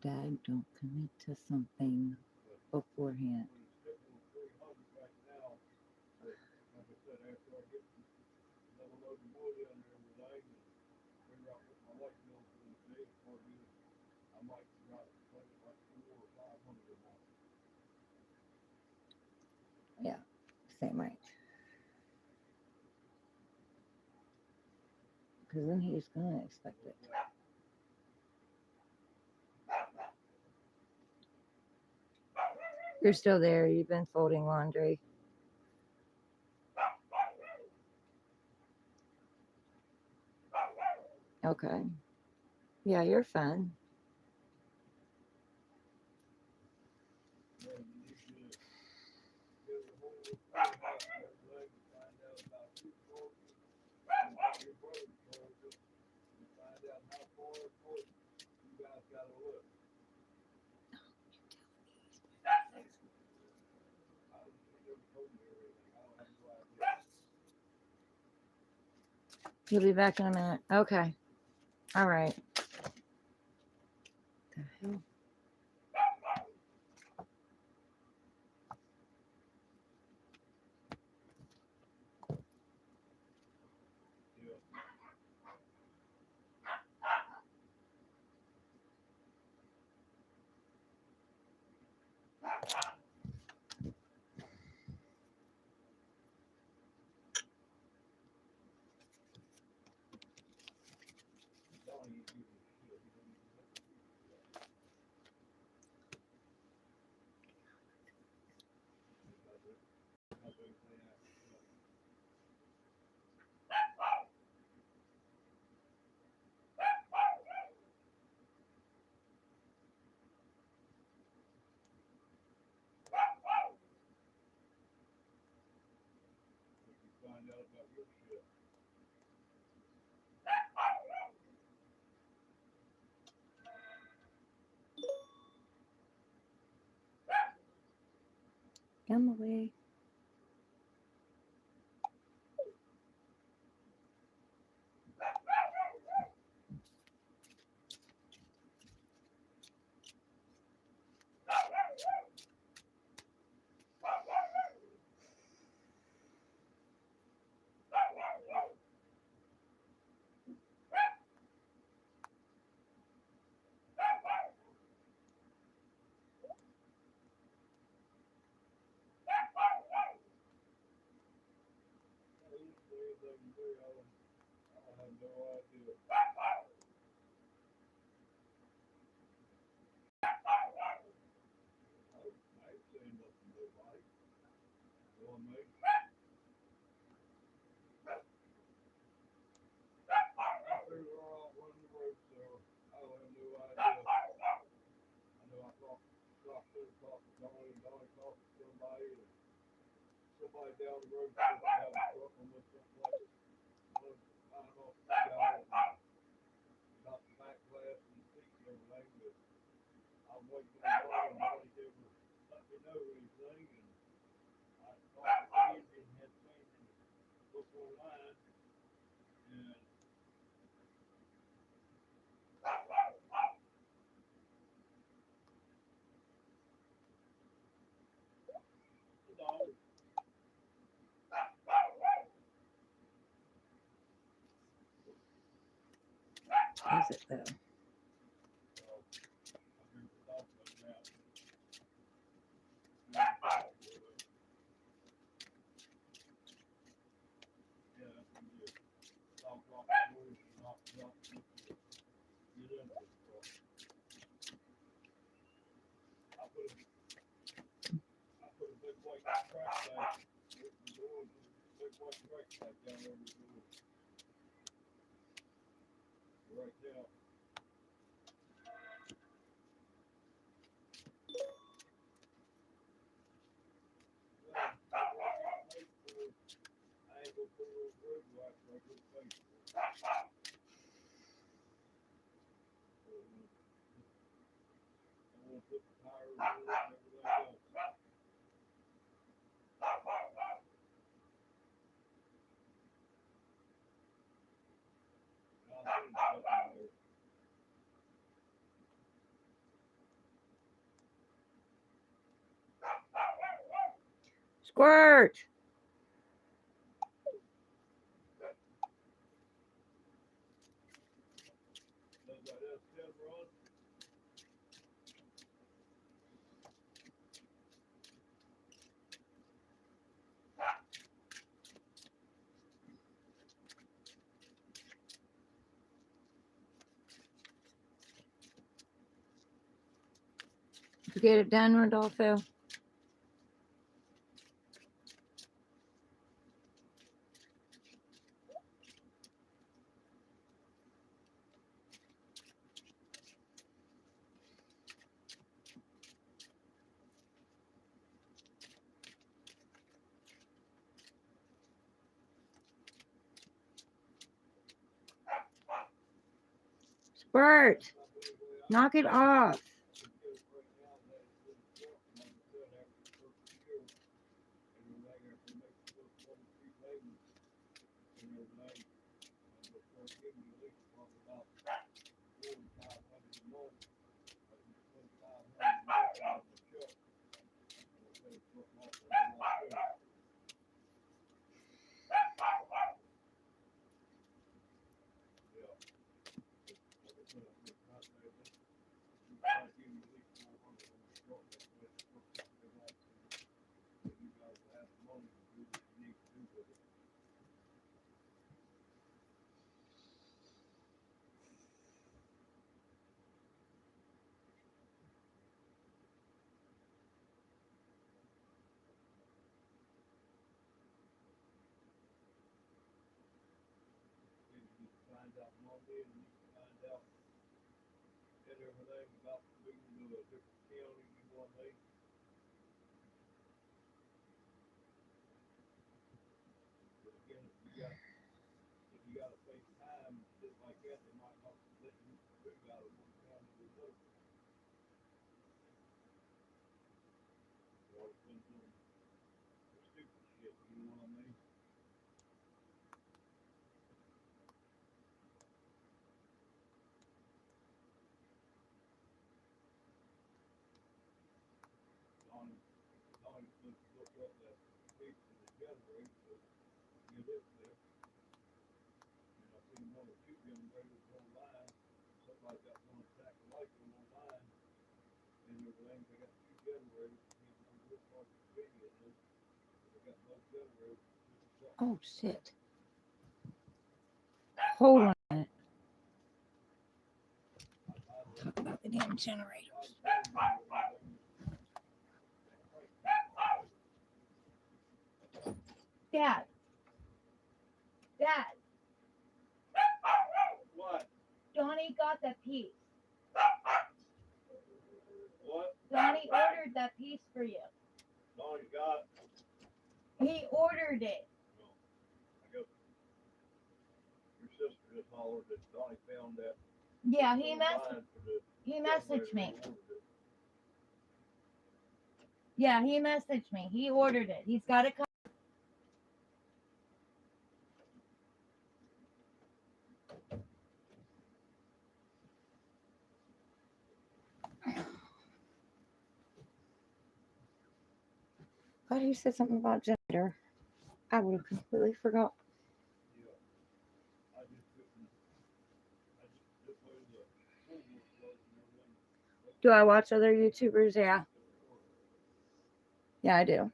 Dad, don't commit to something beforehand. Yeah, same right. Because then he's gonna expect it. You're still there. You've been folding laundry. Okay. Yeah, you're fine. He'll be back in a minute. Okay. All right. The hell? Get him away. Is it though? Squirt! Did you get it done, Rodolfo? Squirt! Knock it off. Oh, shit. Hold on a minute. Talk about the damn generators. Dad. Dad. What? Donnie got that piece. What? Donnie ordered that piece for you. Donnie got. He ordered it. No. I go. Your sister just hollered that Donnie found that. Yeah, he messaged me. Yeah, he messaged me. He ordered it. He's got it. Glad you said something about gender. I would have completely forgot. Yeah. I just couldn't. This way the school was closed and everything. Do I watch other YouTubers? Yeah. Yeah, I do.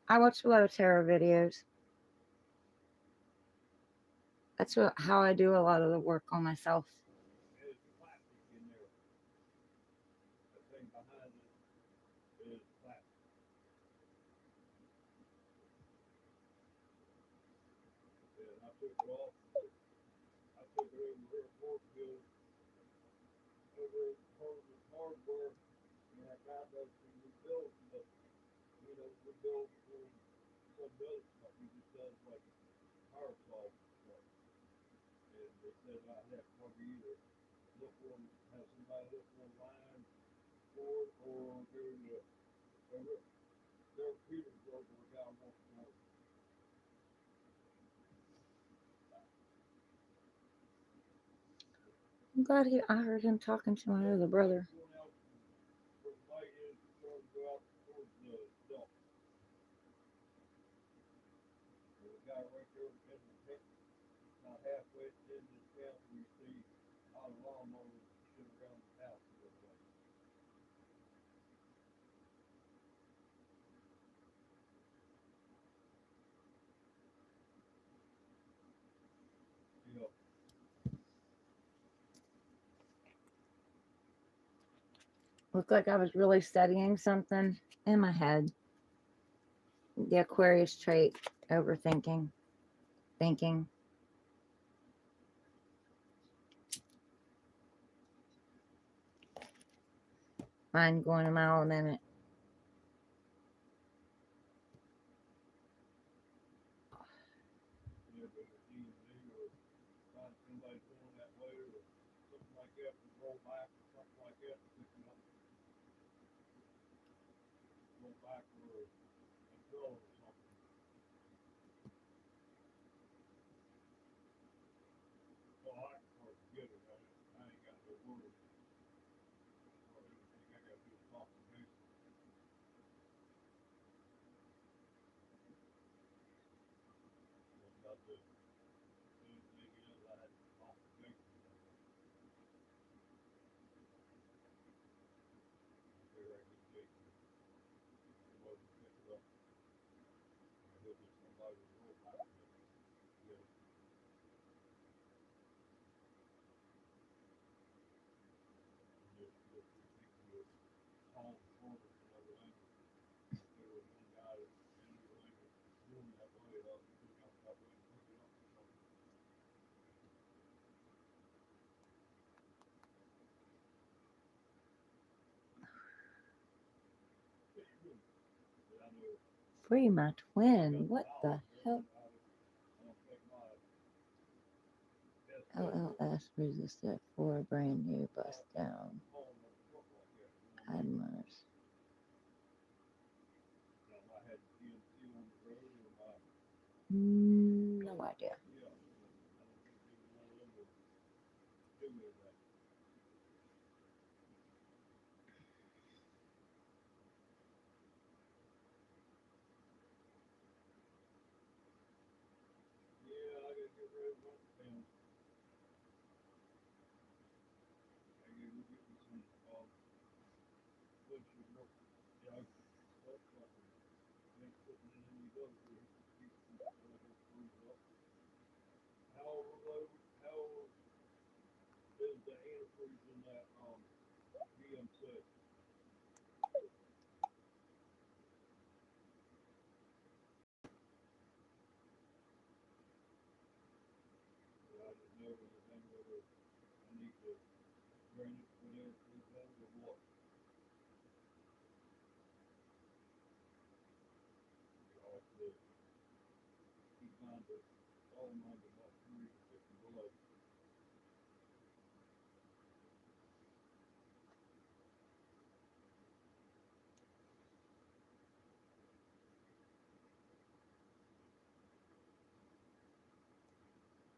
I watch a lot of tarot videos. That's how I do a lot of the work on myself. There's plastic in there. The thing behind it is plastic. And I took it off. I took it over here at Mortville, over at hardware, and I got those to rebuild the, rebuild from some other stuff. He just does like power saw stuff. And they said I have to probably either look on, have somebody look online for it, or go to their Petersburg where the guy wants to work. I'm glad I heard him talking to my other brother. Going out where the light is, trying to go out towards the dump. There's a guy right there in the pit, not halfway in this camp, we see all the lawnmowers shit around the house the other way. Yeah. Looked like I was really studying something in my head. The Aquarius trait, overthinking, thinking. Mind going a mile a minute. Yeah, but if he or find somebody going that way or something like that, to roll back or something like that, to pick him up, roll back or a drill or something. So I can hard to get it. I ain't got no worries. So everything I got to do is talk to him. About the anything else I had to talk to him. There I could take it. It wasn't pick it up. I hope it's somebody to roll back with. Yeah. Just ridiculous. All quarters and everything. There was one guy that and everything was doing that way up, picking up that way, picking up or something. But I know Free my twin. What the hell? I don't think my LLS resisted for a brand new bust down. Admirals. No idea. freezing that BM6. So I just know anything whether I need to drain it with air freeze that or what. I have to keep mine to all mine to about 350 below.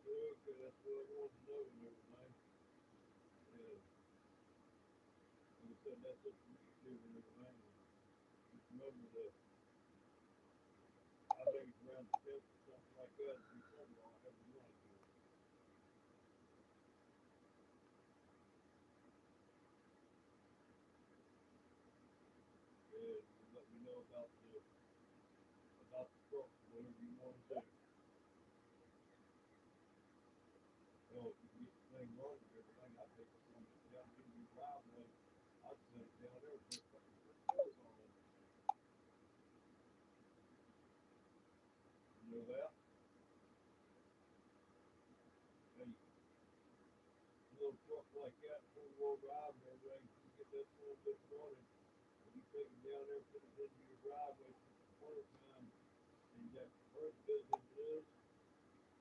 Okay, that's what I wanted to know and everything. Yeah. Like I said, that's up to you and everything. Just remember that I think it's around the 10th or something like that in December. I'll have the money to it. Yeah, you let me know about the truck, whatever you want to do. Hell, if you get the thing running and everything, I take it from down into your driveway. I'd set it down there and put fucking wheels on it. You know that? Hey, a little truck like that, 4-wheel drive and everything, you get that little bit running, and you take it down there, put it into your driveway for the winter time, and you got first business it is,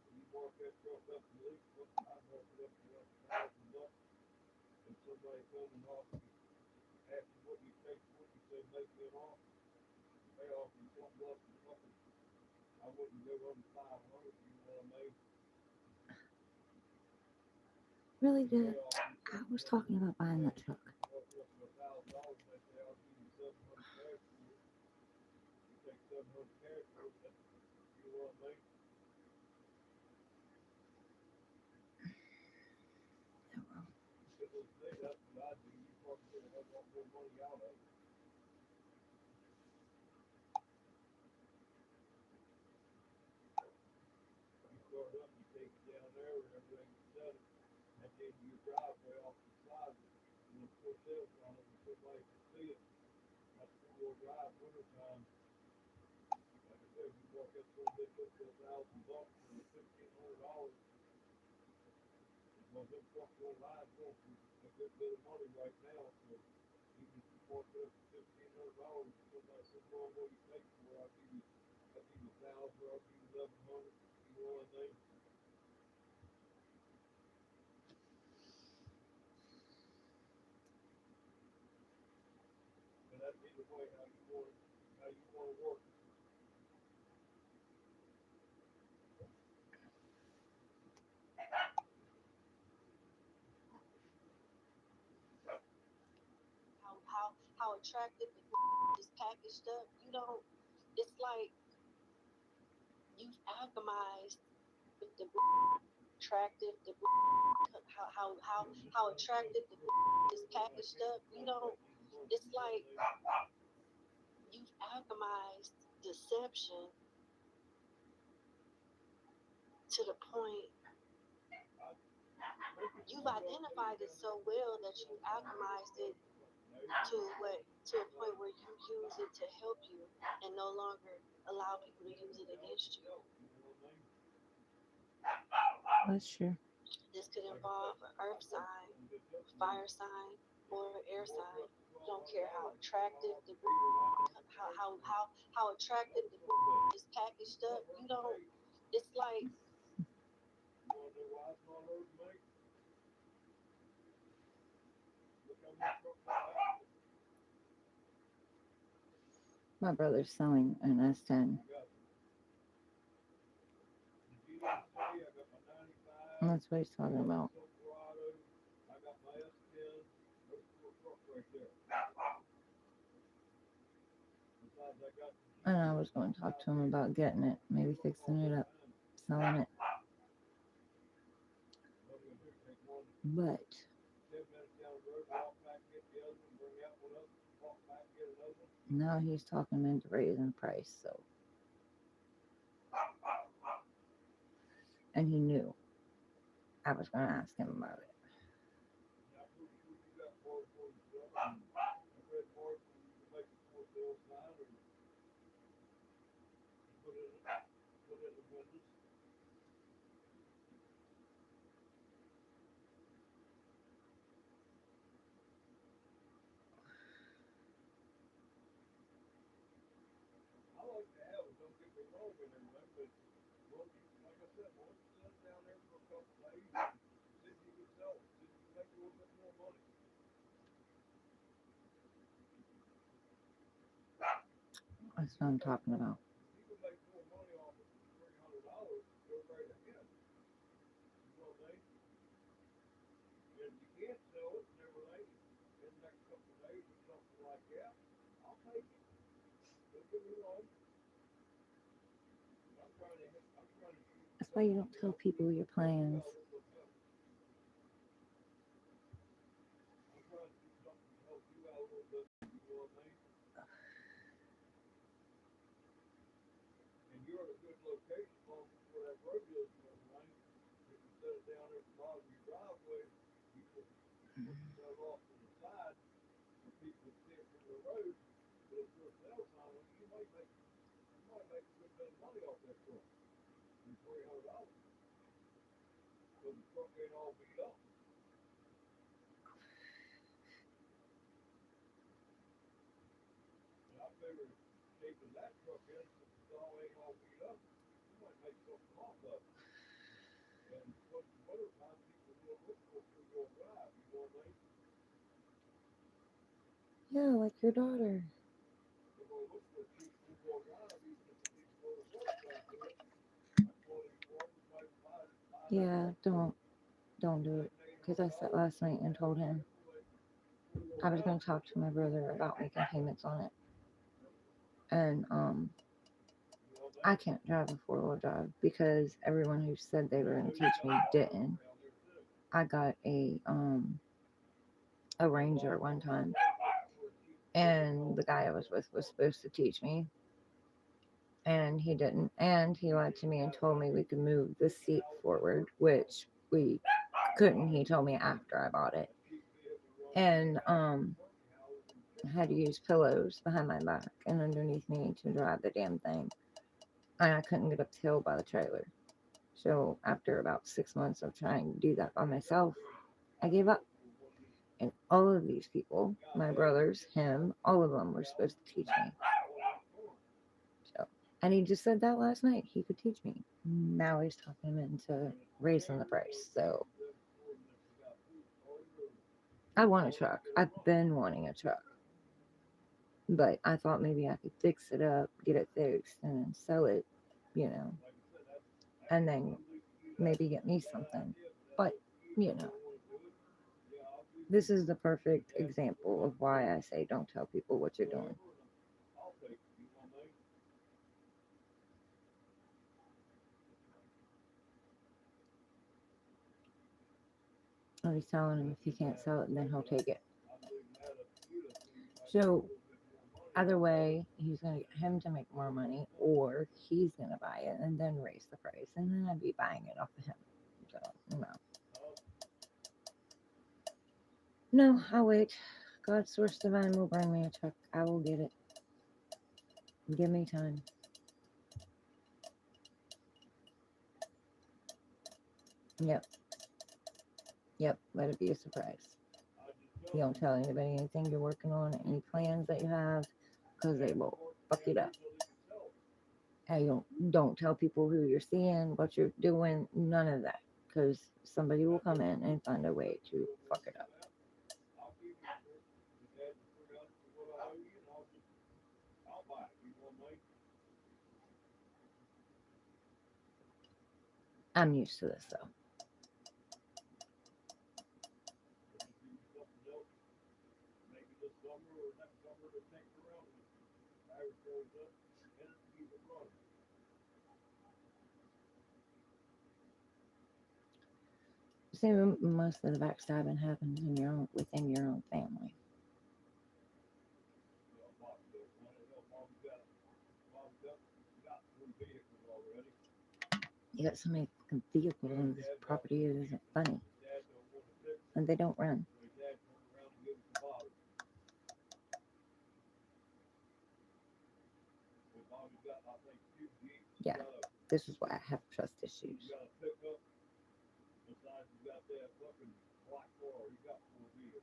and you mark that truck up at least, I'd mark it up to like $1,000. And somebody come and offer you, ask you what you take for it, you say make me an offer, they offer you something less than fucking, I wouldn't go under 500, you know what I mean? Really If they good. offer you I something was less talking than, about buying that truck. offer up to $1,000, they say I'll give you 700 cash for it, you take 700 cash for it, that's, you know what I mean? Because those days, that's what I do, you probably get a hell of a lot more money out of it. You start up, you take it down there and everything, you set it at the end of your driveway off the side, and you put sales on it, and somebody can see it. That's 4-wheel drive, winter time. Like I said, you walk that little bitch up to $1,000 for $1,500. Well, them trucks don't ride for a good bit of money right now, so even if you walk it up to $1,500, somebody says, well, what do you take for it? I'll give you 1,000, or I'll give you 1,100. You know what I mean? But that's either way how you want to work. How attractive the is packaged up. You don't. It's like you've alchemized with the attractive the how attractive the is packaged up. You don't. It's like you've alchemized deception to the point you've identified it so well that you alchemized it to a point where you use it to help you and no longer allow people to use it against you. That's true. This could involve an earth sign, fire sign, or air sign. You don't care how attractive the how attractive the is packaged up. You don't. It's like You want to know why it's not hers, mate? Look how many trucks I have. My brother's selling an S10. I got the GMC, I got my 95, And that's what he's I talking got my about. Silverado, I got my S10, those 4 trucks right there. Besides, I got the And I Jeep was going to talk to him out about getting it, maybe there fixing all it the up, time. selling it. What I'm gonna do, take one But 10 minutes down the road, walk back, get the other one, bring that one up, walk back, get another one. now he's talking me into raising the price. So, and he knew I was going to ask him about it. Now, red mark when you make a for sale sign or put in the windows. I like to have it, don't get me wrong and everything, but well, like I said, once you sit down there for a couple of days and see if you can sell it, see if you can make a little bit more money. That's what I'm talking about. If you can make more money off of $300, go right ahead. You know what I mean? And if you can't sell it and everything in the next couple of days or something like that, I'll take it. Don't get me wrong. I'm trying to shoot That's why you something don't to tell help you people your help you plans. out a little bit better. I'm trying to do something to help you out a little bit. You know what I mean? And you're in a good location long before that road is and everything. If you set it down at the bottom of your driveway, you can put yourself off to the side where people can see it from the road. But if you're a sales sign, you might make a good bit of money off that truck. $300. Because the truck ain't all beat up. And I figure keeping that truck in since it all ain't all beat up, you might make something off of it. And plus the winter time people will look for two-wheel drive, you know what I mean? Yeah, like your daughter. They're gonna look for a cheap two-wheel drive even if it needs a little work done to it. That's one of these farmers might buy that Yeah, truck for don't do it. Because I said last night and told him I was going to talk to my brother about making payments on it. And I can't drive a four-wheel drive because everyone who said they were going to teach me didn't. I got a Ranger one time, and the guy I was with was supposed to teach me, and he didn't. And he lied to me and told me we could move the seat forward, which we couldn't. He told me after I bought it. And I had to use pillows behind my back and underneath me to drive the damn thing. And I couldn't get up the hill by the trailer. So after about 6 months of trying to do that by myself, I gave up. And all of these people, my brothers, him, all of them were supposed to teach me. So, and he just said that last night. He could teach me. Now he's talking him into raising the price. So I want a truck. I've been wanting a truck. But I thought maybe I could fix it up, get it fixed, and then sell it, you know, and then maybe get me something. But, you know, this is the perfect example of why I say don't tell people what you're doing. I was telling him if he can't sell it, then he'll take it. So either way, he's going to get him to make more money, or he's going to buy it and then raise the price, and then I'd be buying it off of him. So, no. No, I'll wait. God's source divine will bring me a truck. I will get it. Give me time. Yep. Yep. Let it be a surprise. You don't tell anybody anything you're working on, any plans that you have, because they will fuck it up. And you don't tell people who you're seeing, what you're doing, none of that, because somebody will come in and find a way to fuck it up. I'm used to this though. See, most of the backstabbing happens within your own family. You got so many fucking vehicles on this property, it isn't funny. And they don't run. Yeah, this is why I have trust issues. You got a pickup. Besides, you got that fucking black car. You got 4 vehicles.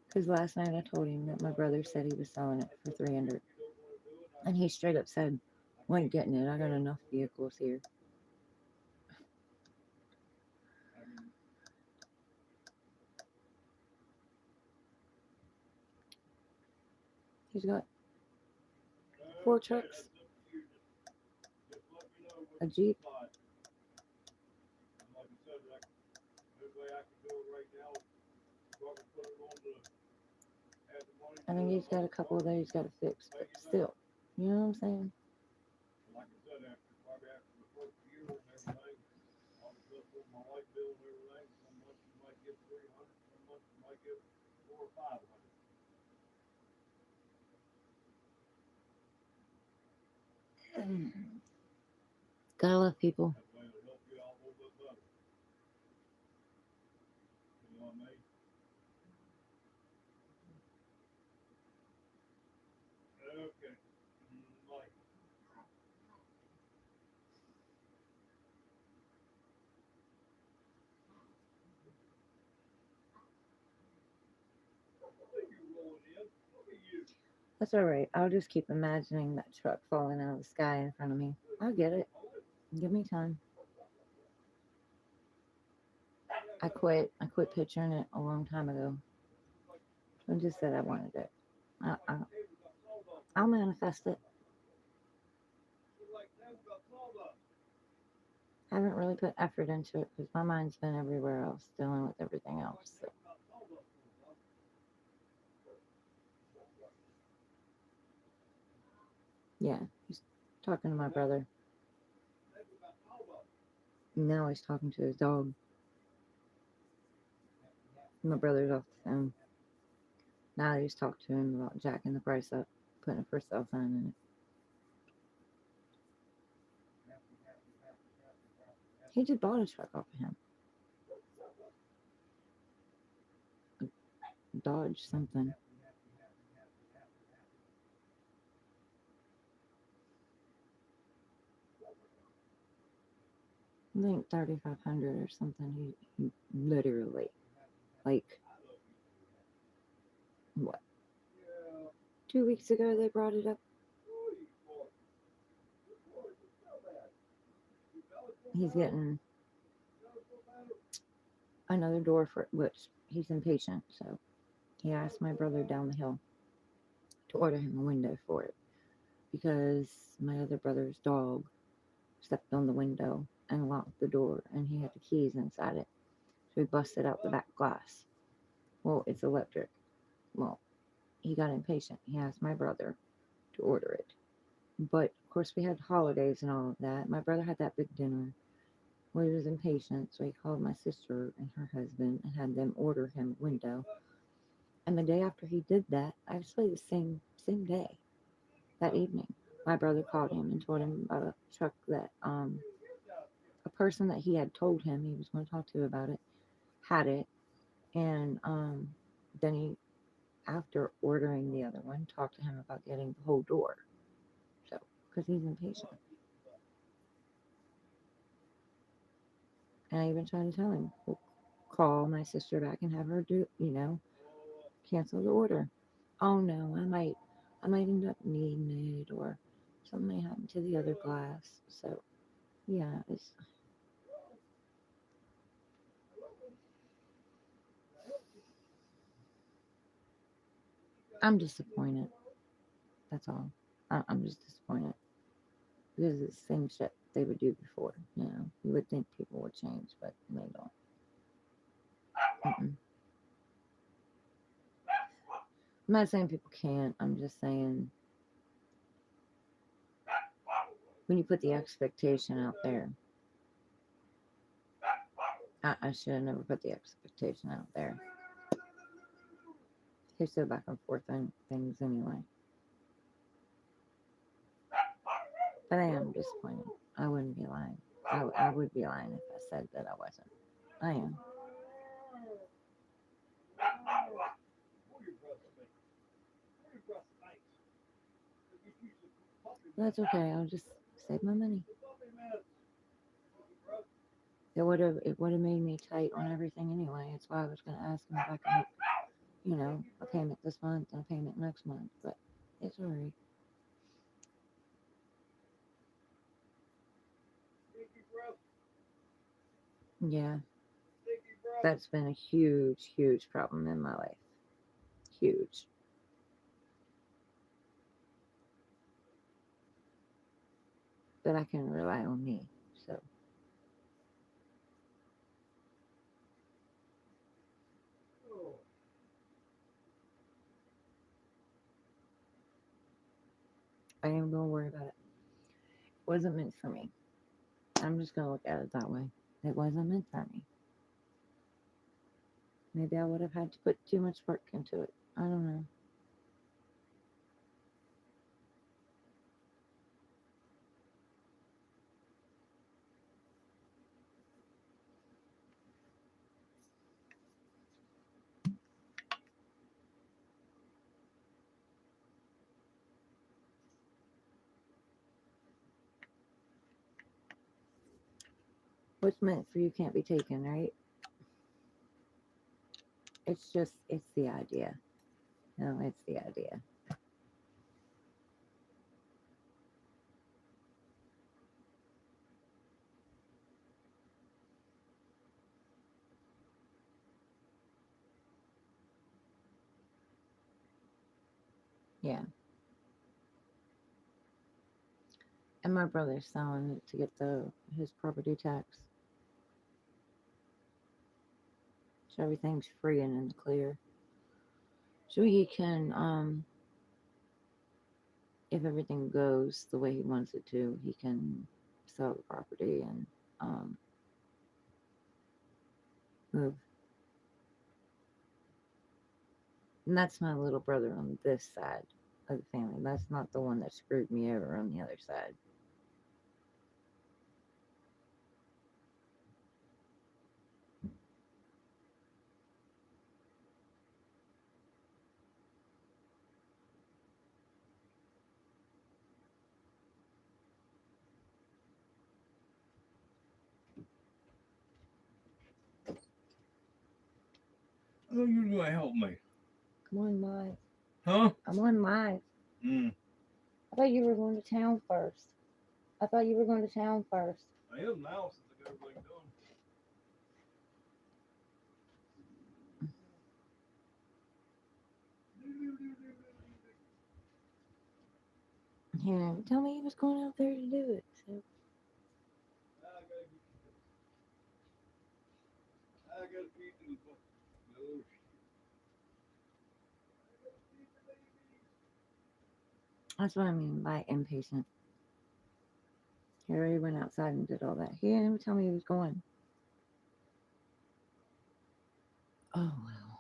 Because last night I told him that my brother said he was selling it for 300, and he straight up said, "I ain't getting it. I got enough vehicles here." I mean, He's got okay, 4 that's trucks, up to you. Just let me know what a you Jeep. decide. And like I said, the only way I can do it right now is probably put it on the add the money I to think the he's got a other couple car. that he's got to fix, Pay but you back. still, you know what I'm saying? Like I said, probably after the first year and everything, I'll just put my light bill and everything. Some months you might get 300, some months you might get 400 or 500. Gotta love people. That way it'll help you out a little bit better. You know what I mean? Okay. Like, what are you rolling in? Look at you. That's all right. I'll just keep imagining that truck falling out of the sky in front of me. I'll get it. Give me time. I quit. I quit picturing it a long time ago. I just said I wanted it. I'll manifest it. I haven't really put effort into it because my mind's been everywhere else, dealing with everything else. So. Yeah, he's talking to my brother. Now he's talking to his dog. My brother's off the phone. Now he's talked to him about jacking the price up, putting a for sale sign in it. He just bought a truck off of him. Dodge something. I think 3,500 or something. He literally, like, what? 2 weeks ago they brought it up. He's getting another door for which he's impatient, so he asked my brother down the hill to order him a window for it because my other brother's dog stepped on the window and locked the door, and he had the keys inside it. So he busted out the back glass. Well, it's electric. Well, he got impatient. He asked my brother to order it. But of course, we had holidays and all of that. My brother had that big dinner. Well, he was impatient, so he called my sister and her husband and had them order him a window. And the day after he did that, actually the same day, that evening, my brother called him and told him about a truck that a person that he had told him he was going to talk to about it had it, and then he, after ordering the other one, talked to him about getting the whole door. So, because he's impatient, and I even tried to tell him, well, call my sister back and have her do, cancel the order. Oh no, I might end up needing it, or something may happen to the other glass. So, yeah, I'm disappointed. That's all. I'm just disappointed because it's the same shit they would do before. You would think people would change, but they don't. Mm-mm. I'm not saying people can't. I'm just saying when you put the expectation out there, I should have never put the expectation out there. They're so back and forth on things anyway. But I am disappointed. I wouldn't be lying. I would be lying if I said that I wasn't. I am. That's okay. I'll just save my money. Puppy meds. Bro, It would have made me tight on everything anyway. That's why I was gonna ask him if I could make, a payment this month and a payment next month. But it's alright. sticky breath, Yeah, sticky breath. that's been a huge, huge problem in my life. Huge. But I can rely on me. So Oh, I ain't gonna worry about it. It wasn't meant for me. I'm just gonna look at it that way. It wasn't meant for me. Maybe I would have had to put too much work into it. I don't know. What's meant for you can't be taken, right? It's the idea. No, it's the idea. Yeah. And my brother's selling it to get his property tax. So everything's free and in the clear. So he can, if everything goes the way he wants it to, he can sell the property and um, move. And that's my little brother on this side of the family. That's not the one that screwed me over on the other side. I thought you were gonna help me. Come on, live. Huh? I'm on live. Mm. I thought you were going to town first. I thought you were going to town first. I am now since I got everything done. Yeah, tell me he was going out there to do it. So I gotta feed them. No. that's what I mean by impatient. He already went outside and did all that. He didn't even tell me he was going. Oh well.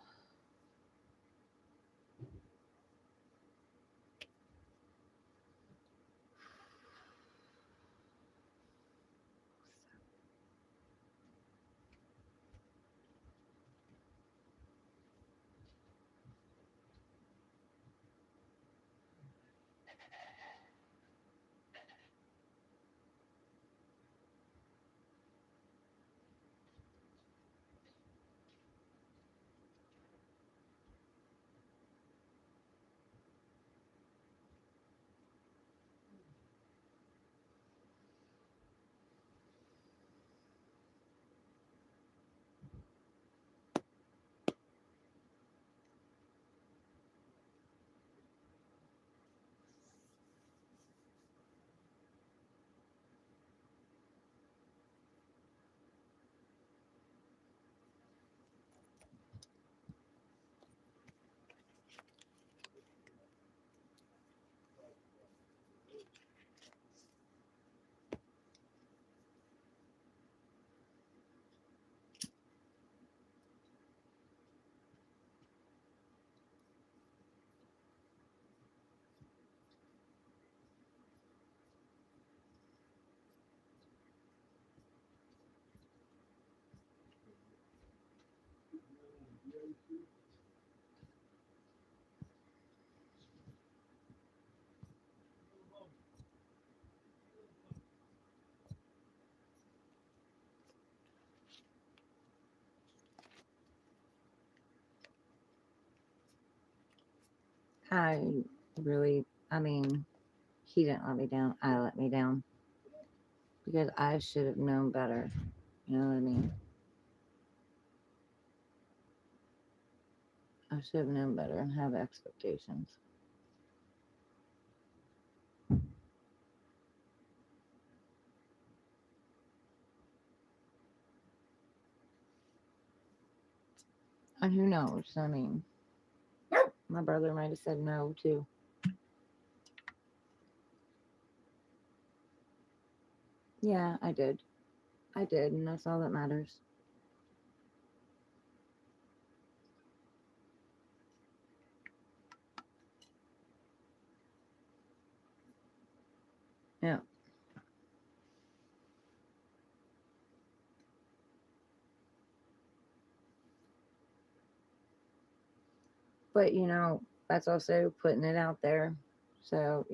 I really, I mean, he didn't let me down. I let me down because I should have known better. You know what I mean? I should have known better and have expectations. And who knows? I mean, my brother might have said no too. Yeah, I did. I did, and that's all that matters. Yeah. But, that's also putting it out there. So,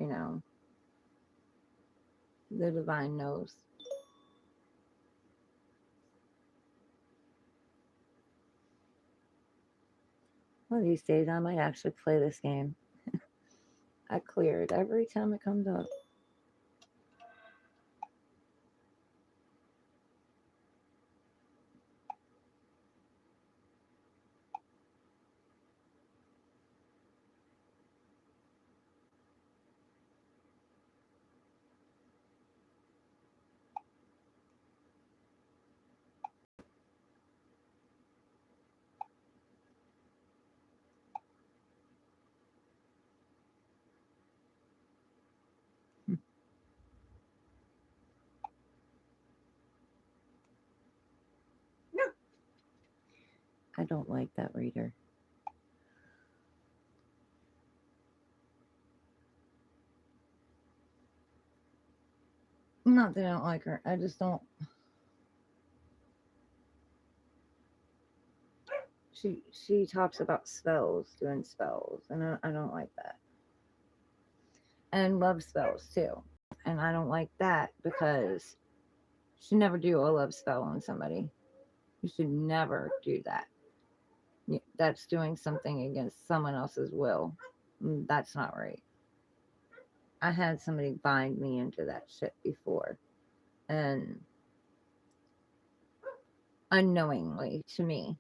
the divine knows. One of these days, I might actually play this game. I clear it every time it comes up. I don't like that reader. Not that I don't like her. I just don't. She talks about spells, doing spells, and I don't like that. And love spells too, and I don't like that because you should never do a love spell on somebody. You should never do that. That's doing something against someone else's will. That's not right. I had somebody bind me into that shit before, and unknowingly to me.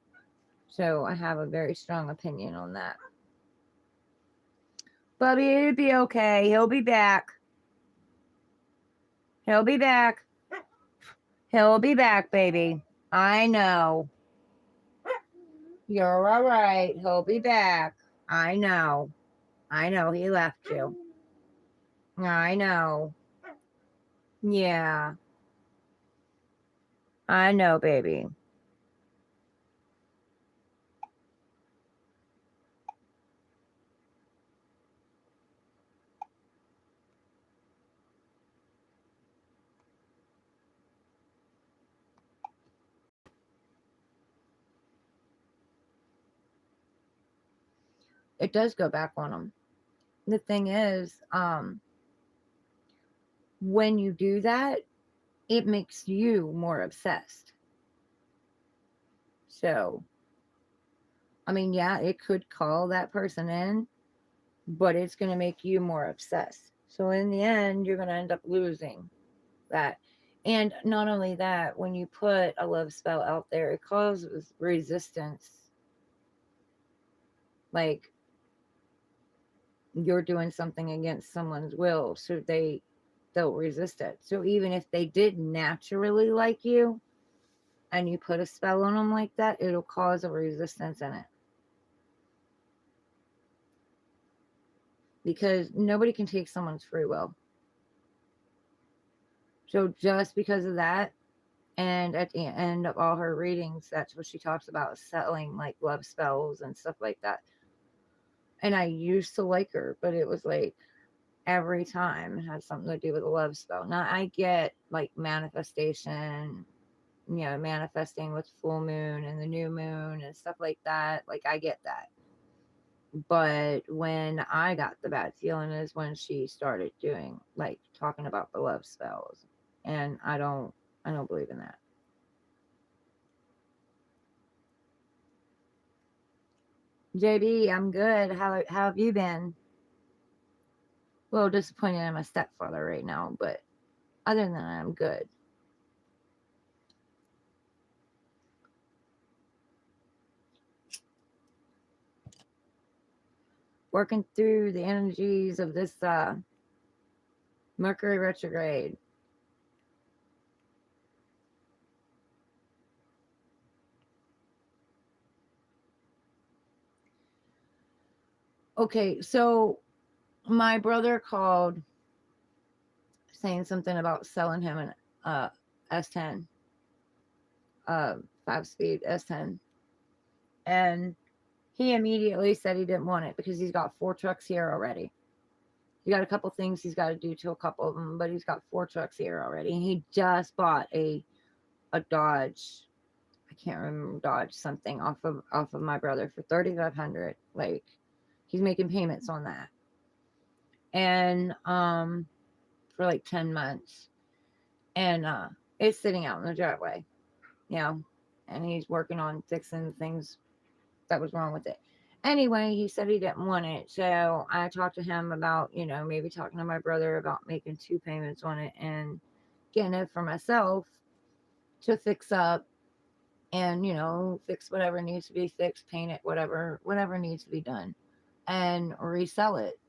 So I have a very strong opinion on that. Bubby, it'll be okay. He'll be back. He'll be back. He'll be back, baby. I know. You're all right. He'll be back. I know. I know he left you. I know. Yeah. I know, baby. It does go back on him. The thing is, when you do that, it makes you more obsessed. So, I mean, yeah, it could call that person in, but it's going to make you more obsessed. So, in the end, you're going to end up losing that. And not only that, when you put a love spell out there, it causes resistance. Like you're doing something against someone's will, so they'll resist it. So even if they did naturally like you and you put a spell on them like that, it'll cause a resistance in it. Because nobody can take someone's free will. So just because of that, and at the end of all her readings, that's what she talks about, selling like love spells and stuff like that. And I used to like her, but it was like every time it had something to do with a love spell. Now I get like manifestation, manifesting with full moon and the new moon and stuff like that. Like I get that. But when I got the bad feeling is when she started doing like talking about the love spells. And I don't believe in that. JB, I'm good. How have you been? a little disappointed in my stepfather right now, but other than that, I'm good. Working through the energies of this Mercury retrograde. Okay, so my brother called saying something about selling him an S10, uh, 5 speed S10. And he immediately said he didn't want it because he's got 4 trucks here already. He got a couple things he's got to do to a couple of them, but he's got 4 trucks here already. And he just bought a Dodge. I can't remember Dodge something off of my brother for 3,500. Like he's making payments on that, and for like 10 months, and it's sitting out in the driveway, you know, and he's working on fixing things that was wrong with it. Anyway, he said he didn't want it. So I talked to him about, maybe talking to my brother about making 2 payments on it and getting it for myself to fix up and, fix whatever needs to be fixed, paint it, whatever needs to be done and resell it.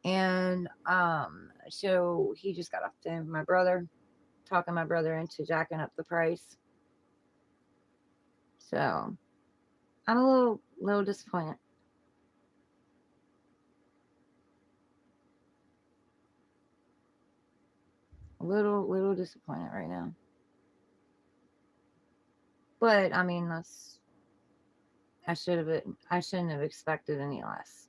And so he just got off to my brother, talking my brother into jacking up the price. So I'm a little disappointed. A little disappointed right now. But I mean, I shouldn't have expected any less.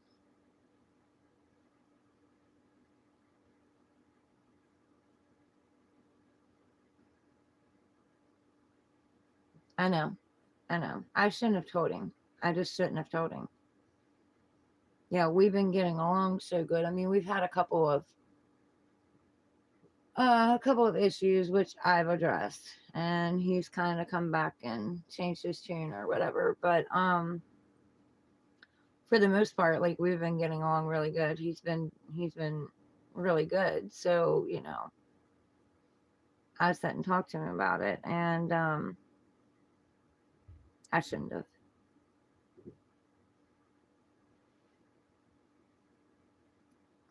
I know, I know. I shouldn't have told him. I just shouldn't have told him. Yeah, we've been getting along so good. I mean, we've had a couple of issues which I've addressed, and he's kind of come back and changed his tune or whatever. But for the most part, like we've been getting along really good. He's been really good. So I sat and talked to him about it, and I shouldn't have.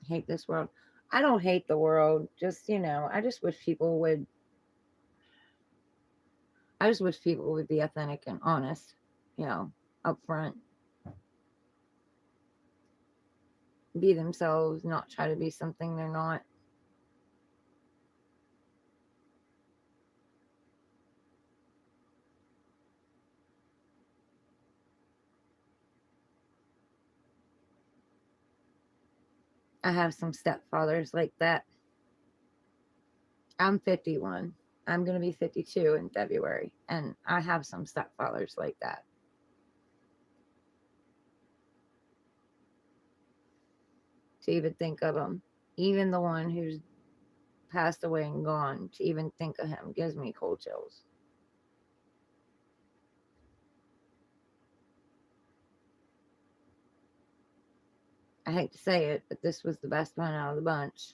Hate this world. I don't hate the world. Just I just wish people would. I just wish people would be authentic and honest. You know, upfront, be themselves, not try to be something they're not. I have some stepfathers like that. I'm 51. I'm going to be 52 in February. And I have some stepfathers like that. To even think of them. Even the one who's passed away and gone, to even think of him gives me cold chills. I hate to say it, but this was the best one out of the bunch.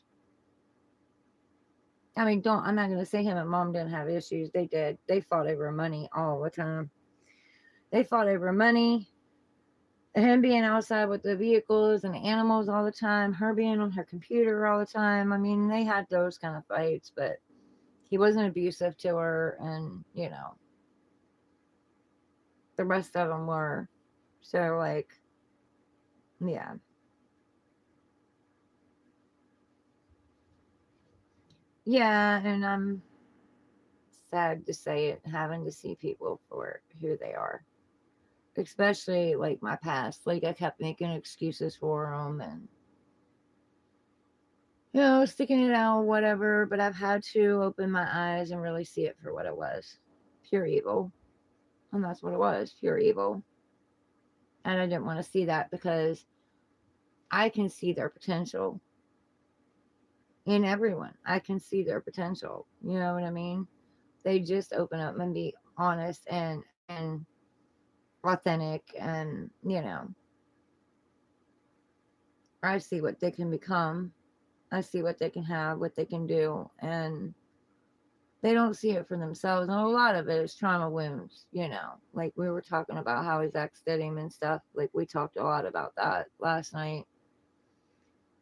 I mean, I'm not going to say him and mom didn't have issues. They did. They fought over money all the time. They fought over money. Him being outside with the vehicles and the animals all the time. Her being on her computer all the time. I mean, they had those kind of fights, but he wasn't abusive to her. And, the rest of them were. So, like, yeah. Yeah, and I'm sad to say it, having to see people for who they are. Especially like my past. Like I kept making excuses for them and sticking it out, whatever. But I've had to open my eyes and really see it for what it was, pure evil, and that's what it was, pure evil. And I didn't want to see that because I can see their potential in everyone. I can see their potential. You know what I mean? They just open up and be honest and authentic and I see what they can become. I see what they can have, what they can do, and they don't see it for themselves. And a lot of it is trauma wounds, like we were talking about how his ex did him and stuff. Like we talked a lot about that last night.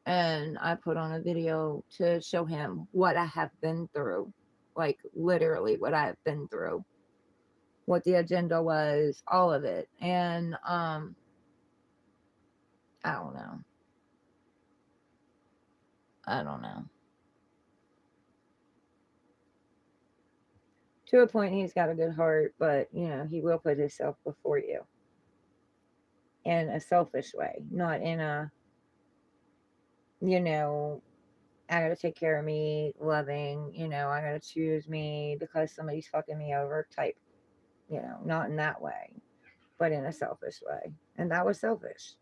And I put on a video to show him what I have been through, like literally what I have been through, what the agenda was, all of it. And I don't know. I don't know. To a point, he's got a good heart, but he will put himself before you in a selfish way, not in a, you know, I gotta take care of me, loving, I gotta choose me because somebody's fucking me over type, not in that way, but in a selfish way. And that was selfish.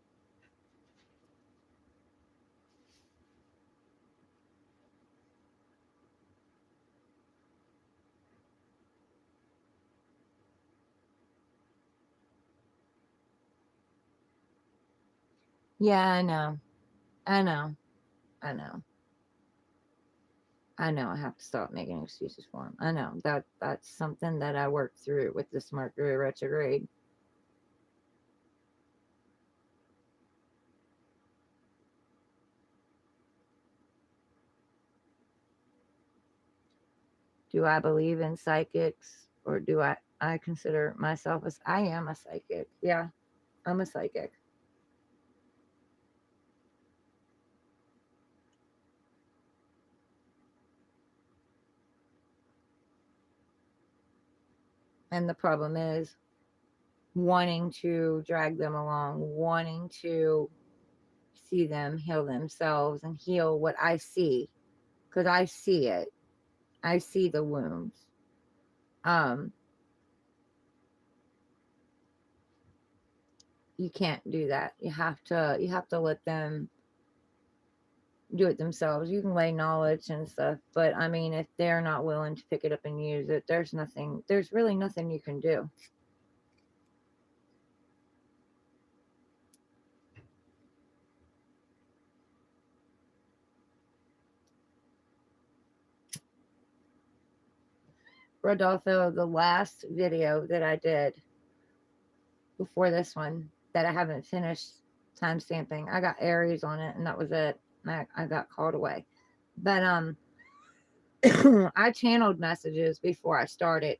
Yeah, I know. I know. I know. I know I have to stop making excuses for him. I know that's something that I worked through with this Mercury retrograde. Do I believe in psychics, or do I consider myself as I am a psychic? Yeah, I'm a psychic. And the problem is wanting to drag them along, wanting to see them heal themselves and heal what I see, because I see it. I see the wounds. Um, you can't do that. You have to let them do it themselves. You can lay knowledge and stuff, but I mean, if they're not willing to pick it up and use it, there's really nothing you can do. Rodolfo, the last video that I did before this one that I haven't finished time stamping, I got Aries on it and that was it. I got called away. But I channeled messages before I started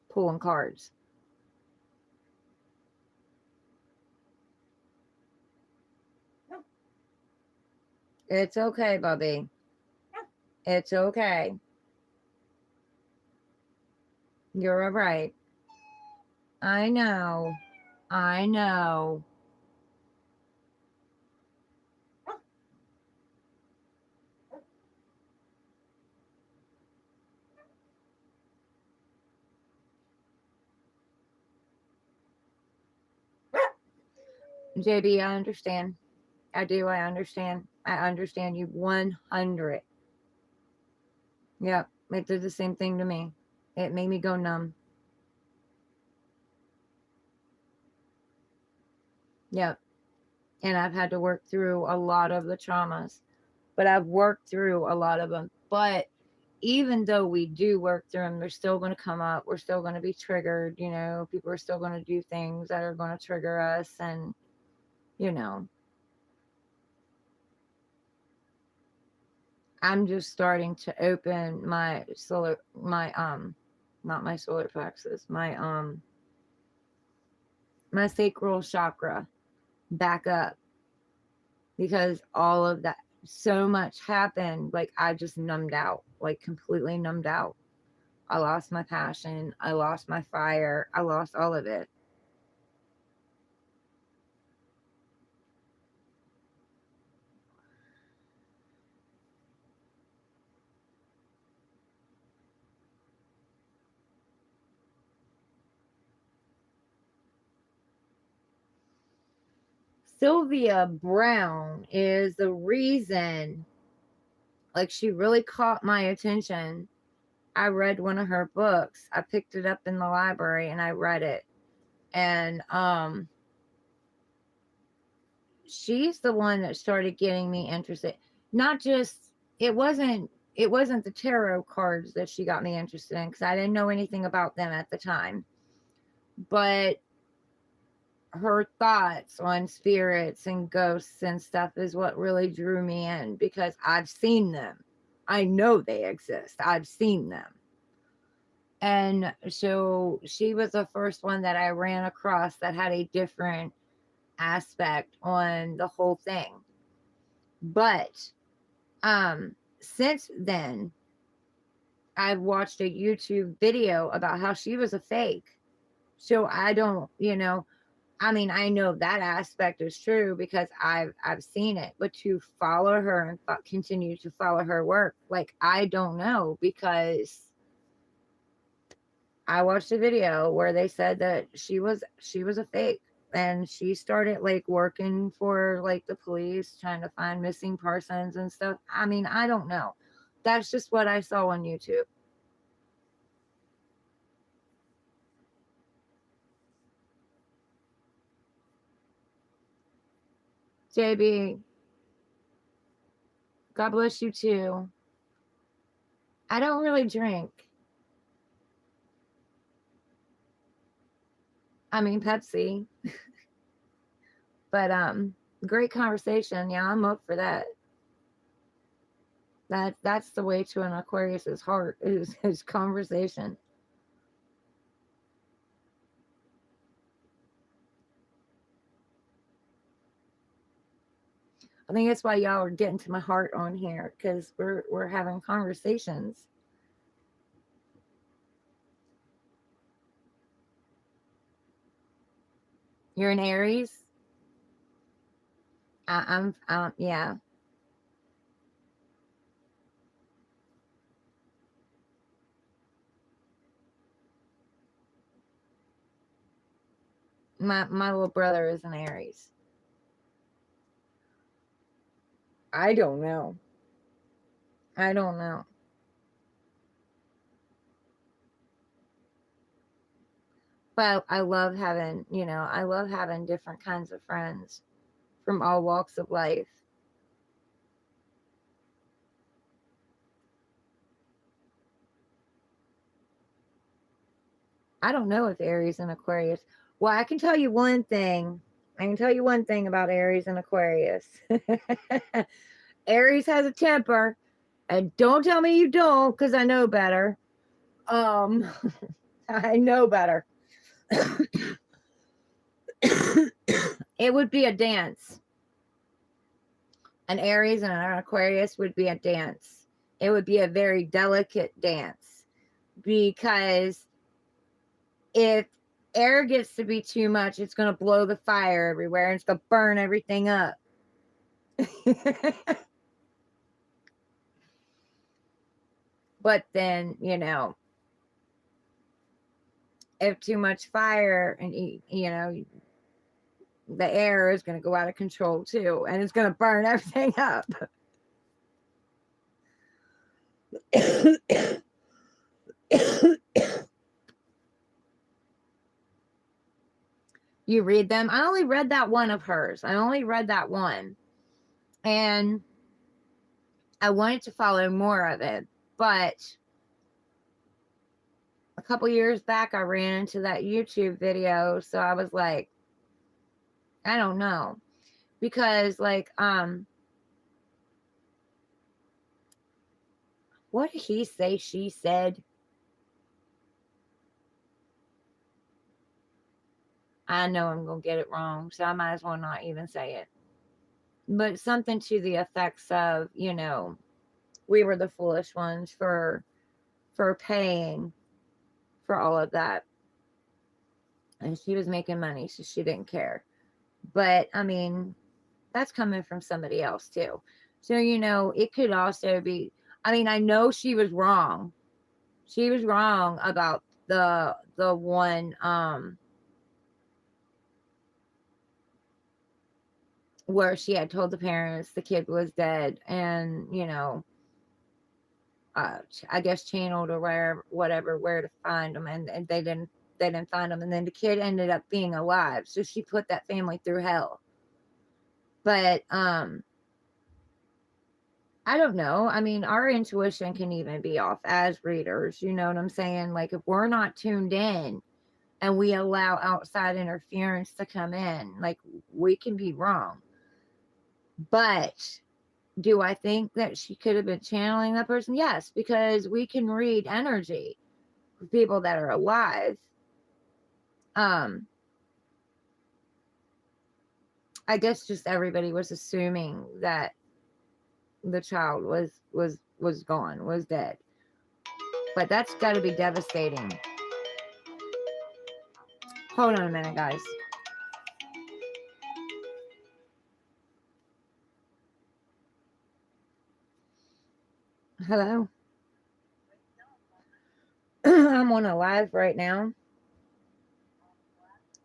pulling cards. It's okay, Bubby. It's okay. You're all right. I know. I know. JB, I understand. I do. I understand. I understand you 100. Yep. It did the same thing to me. It made me go numb. Yep. And I've had to work through a lot of the traumas, but I've worked through a lot of them. But even though we do work through them, they're still going to come up. We're still going to be triggered. People are still going to do things that are going to trigger us. And, you know, I'm just starting to open not my solar plexus, my sacral chakra back up, because all of that, so much happened. Like I just numbed out, like completely numbed out. I lost my passion. I lost my fire. I lost all of it. Sylvia Brown is the reason, like, she really caught my attention. I read one of her books. I picked it up in the library and I read it. And she's the one that started getting me interested. Not just it wasn't the tarot cards that she got me interested in, because I didn't know anything about them at the time. But her thoughts on spirits and ghosts and stuff is what really drew me in, because I've seen them. I know they exist. I've seen them. And so she was the first one that I ran across that had a different aspect on the whole thing. But since then, I've watched a YouTube video about how she was a fake. So I don't, I mean, I know that aspect is true because I've seen it, but to follow her and continue to follow her work, like, I don't know, because I watched a video where they said that she was a fake, and she started like working for like the police trying to find missing persons and stuff. I mean, I don't know. That's just what I saw on YouTube. JB, God bless you too. I don't really drink. I mean, Pepsi. But great conversation. Yeah, I'm up for that. That's the way to an Aquarius's heart, is conversation. I think that's why y'all are getting to my heart on here, because we're having conversations. You're an Aries. I'm yeah. My little brother is an Aries. I don't know. I don't know. But I love having, I love having different kinds of friends from all walks of life. I don't know if Aries and Aquarius. Well, I can tell you one thing. I can tell you one thing about Aries and Aquarius. Aries has a temper, and don't tell me you don't, because I know better. I know better. It would be a dance. An Aries and an Aquarius would be a dance. It would be a very delicate dance, because if air gets to be too much, it's going to blow the fire everywhere and it's going to burn everything up. But then, if too much fire and, the air is going to go out of control too, and it's going to burn everything up. You read them? I only read that one of hers. I only read that one. And I wanted to follow more of it. But a couple years back, I ran into that YouTube video. So I was like, I don't know. Because, like, what did he say she said? I know I'm going to get it wrong, so I might as well not even say it. But something to the effects of, we were the foolish ones for paying for all of that. And she was making money, so she didn't care. But, I mean, that's coming from somebody else, too. So, it could also be, I mean, I know she was wrong. She was wrong about the one, where she had told the parents the kid was dead, and I guess channeled or whatever where to find them, and they didn't find them, and then the kid ended up being alive, so she put that family through hell. But I don't know. I mean, our intuition can even be off as readers. You know what I'm saying? Like, if we're not tuned in and we allow outside interference to come in, like, we can be wrong. But do I think that she could have been channeling that person? Yes, because we can read energy for people that are alive. I guess just everybody was assuming that the child was gone, was dead. But that's got to be devastating. Hold on a minute, guys. Hello. I'm on a live right now.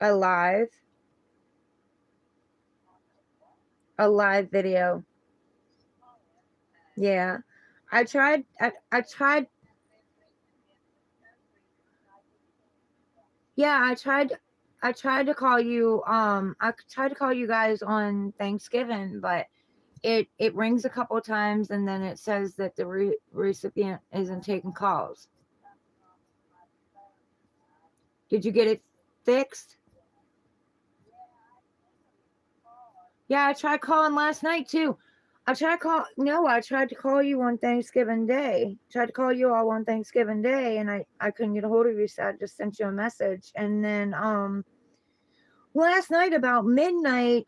A live video. Yeah. I tried yeah, I tried to call you I tried to call you guys on Thanksgiving, but it rings a couple times and then it says that the recipient isn't taking calls. Did you get it fixed? Yeah, I tried calling last night too. I tried to call you on Thanksgiving Day. Tried to call you all on Thanksgiving Day and I couldn't get a hold of you, so I just sent you a message. And then last night about midnight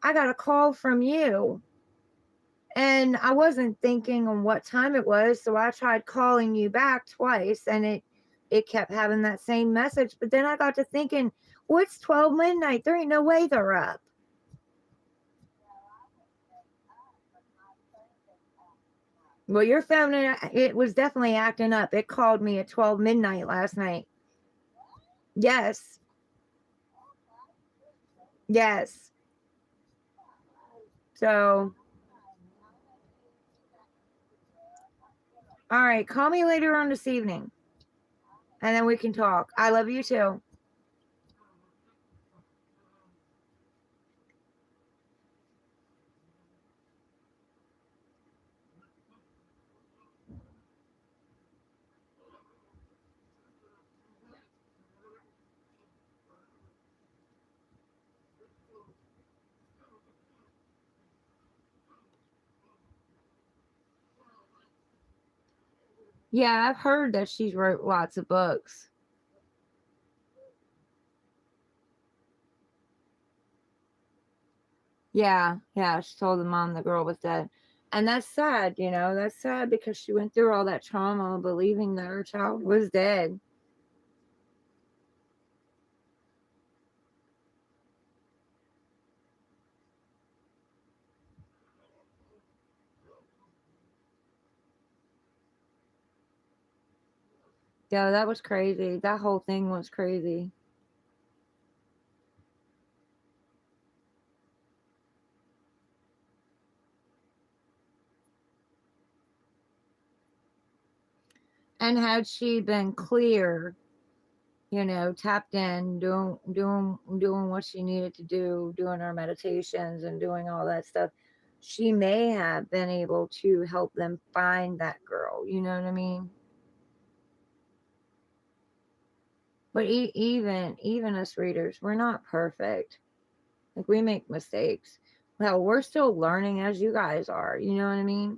I got a call from you. And I wasn't thinking on what time it was, so I tried calling you back twice and it kept having that same message. But then I got to thinking, well, it's 12 midnight. There ain't no way they're up. Well, your phone, it was definitely acting up. It called me at 12 midnight last night. Yes. Yes. So, all right, call me later on this evening and then we can talk. I love you too. Yeah, I've heard that she's wrote lots of books. Yeah, yeah, she told the mom the girl was dead. And that's sad, you know, that's sad because she went through all that trauma believing that her child was dead. Yeah, that was crazy. That whole thing was crazy. And had she been clear, you know, tapped in, doing what she needed to do, doing her meditations and doing all that stuff, she may have been able to help them find that girl. You know what I mean? But even us readers, we're not perfect. Like, we make mistakes. Well, we're still learning as you guys are. You know what I mean?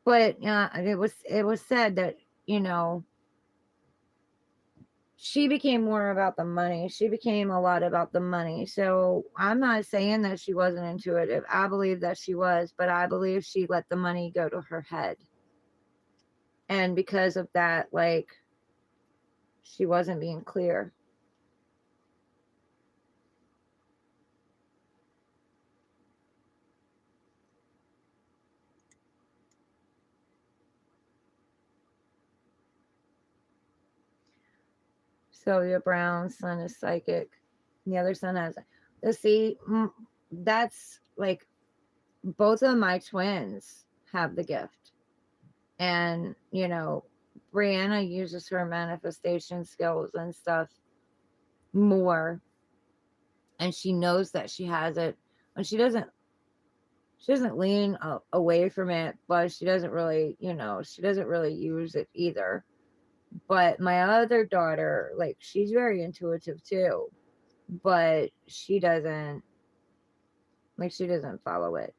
But it was said that, you know, she became more about the money. She became a lot about the money. So I'm not saying that she wasn't intuitive. I believe that she was, but I believe she let the money go to her head. And because of that, like, she wasn't being clear. Sylvia Brown's son is psychic. The other son has. See, that's like both of my twins have the gift. And, Brianna uses her manifestation skills and stuff more, and she knows that she has it, and she doesn't lean away from it, but she doesn't really, she doesn't really use it either. But my other daughter, like, she's very intuitive too, but she doesn't follow it.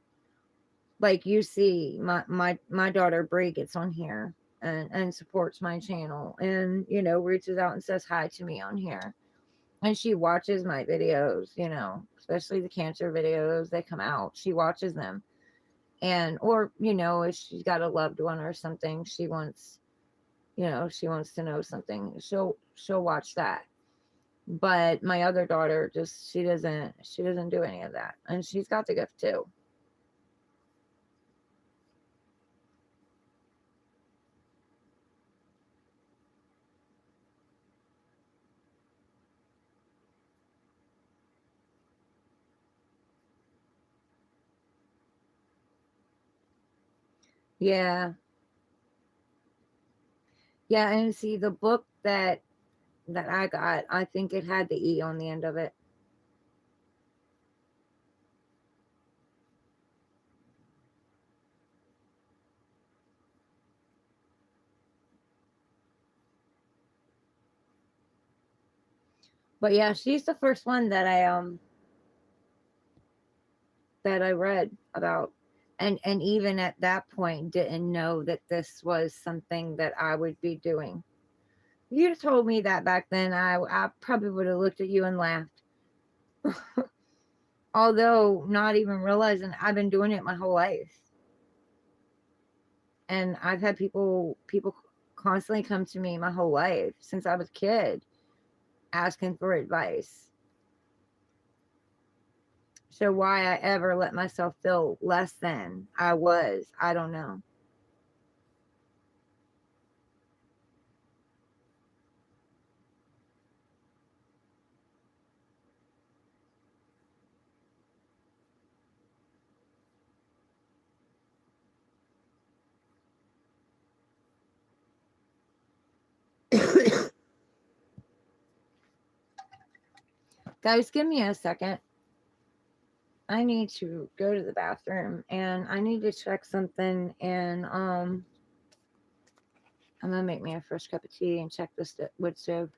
Like, you see, my daughter Brie gets on here and supports my channel, and reaches out and says hi to me on here, and she watches my videos, especially the cancer videos. They come out, she watches them. And or if she's got a loved one or something, she wants to know something, she'll watch that. But my other daughter, just she doesn't do any of that, and she's got the gift too. Yeah. Yeah, and see, the book that I got, I think it had the E on the end of it. But yeah, she's the first one that I read about. And even at that point didn't know that this was something that I would be doing. If you'd have told me that back then, I probably would have looked at you and laughed. Although not even realizing I've been doing it my whole life. And I've had people constantly come to me my whole life since I was a kid asking for advice. So why I ever let myself feel less than I was, I don't know. Guys, give me a second. I need to go to the bathroom and I need to check something, and I'm gonna make me a fresh cup of tea and check this wood stove.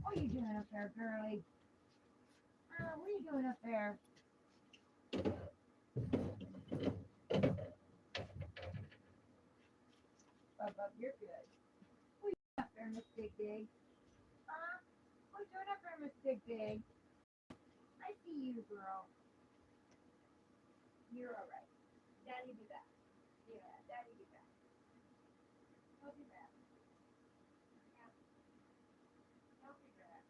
What are you doing up there, girlie? What are you doing up there? Bub, you're good. What are you doing up there, Miss Big Dig? What are you doing up there, Miss Big Dig? I see you, girl. You're all right. Daddy be back. Yeah, Daddy be back. He'll be back. Yeah, he'll be back.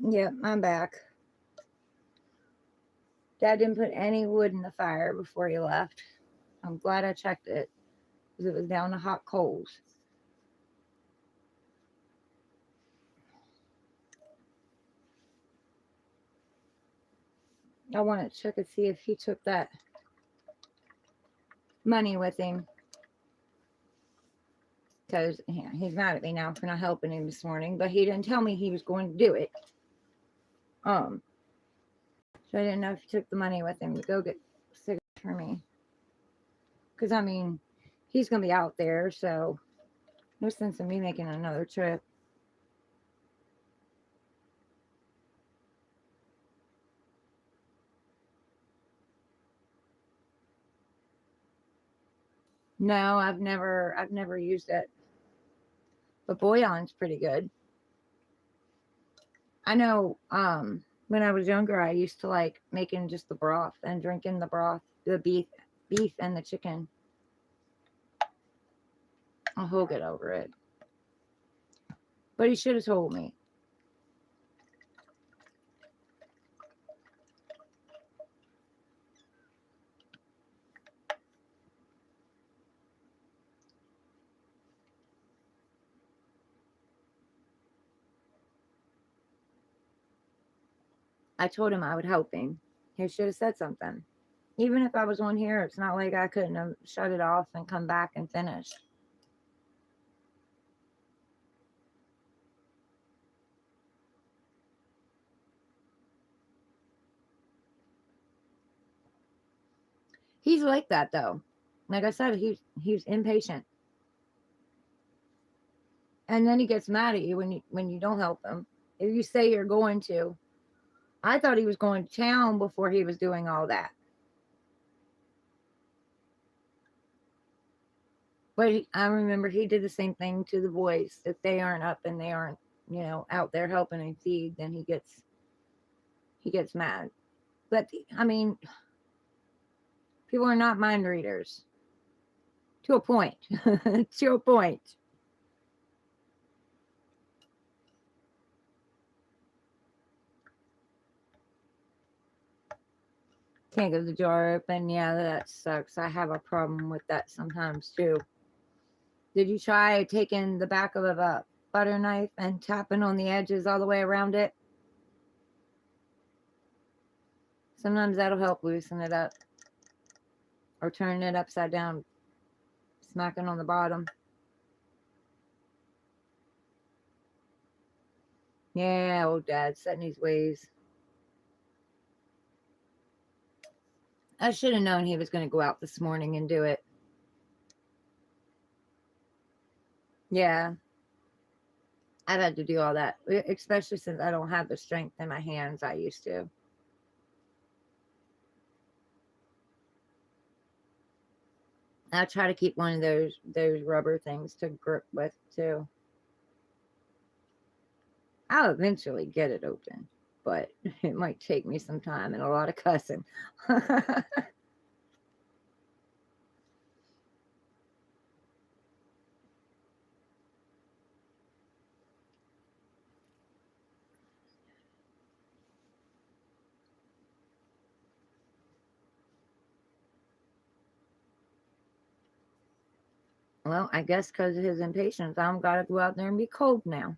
Yep, I'm back. Dad didn't put any wood in the fire before he left. I'm glad I checked it because it was down to hot coals. I wanted to check and see if he took that money with him because he's mad at me now for not helping him this morning, but he didn't tell me he was going to do it. So I didn't know if he took the money with him to go get cigarettes for me. Because, I mean, he's going to be out there, so no sense in me making another trip. No, I've never used it. But bouillon's pretty good. I know when I was younger I used to like making just the broth and drinking the broth, the beef and the chicken. He'll get over it. But he should have told me. I told him I would help him. He should have said something. Even if I was on here, it's not like I couldn't have shut it off and come back and finish. He's like that though. Like I said, he's impatient. And then he gets mad at you when you don't help him. If you say you're going to. I thought he was going to town before he was doing all that. But I remember he did the same thing to the boys. If they aren't up and they aren't, out there helping him feed, then he gets mad. But I mean, people are not mind readers. To a point. To a point. Can't get the jar open. Yeah, that sucks. I have a problem with that sometimes too. Did you try taking the back of a butter knife and tapping on the edges all the way around it? Sometimes that'll help loosen it up. Or turning it upside down, smacking on the bottom. Yeah, old Dad setting his ways. I should have known he was going to go out this morning and do it. Yeah. I've had to do all that, especially since I don't have the strength in my hands I used to. I try to keep one of those rubber things to grip with too. I'll eventually get it open, but it might take me some time and a lot of cussing. Well, I guess because of his impatience, I'm gotta go out there and be cold now.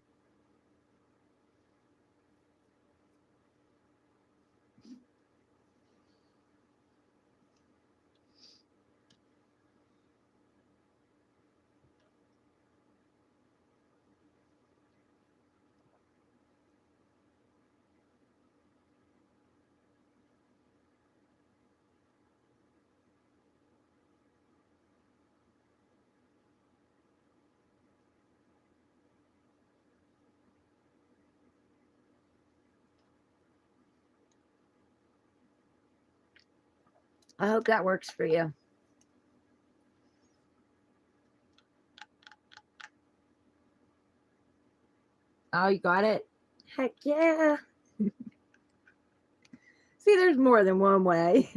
I hope that works for you. Oh, you got it? Heck yeah. See, there's more than one way.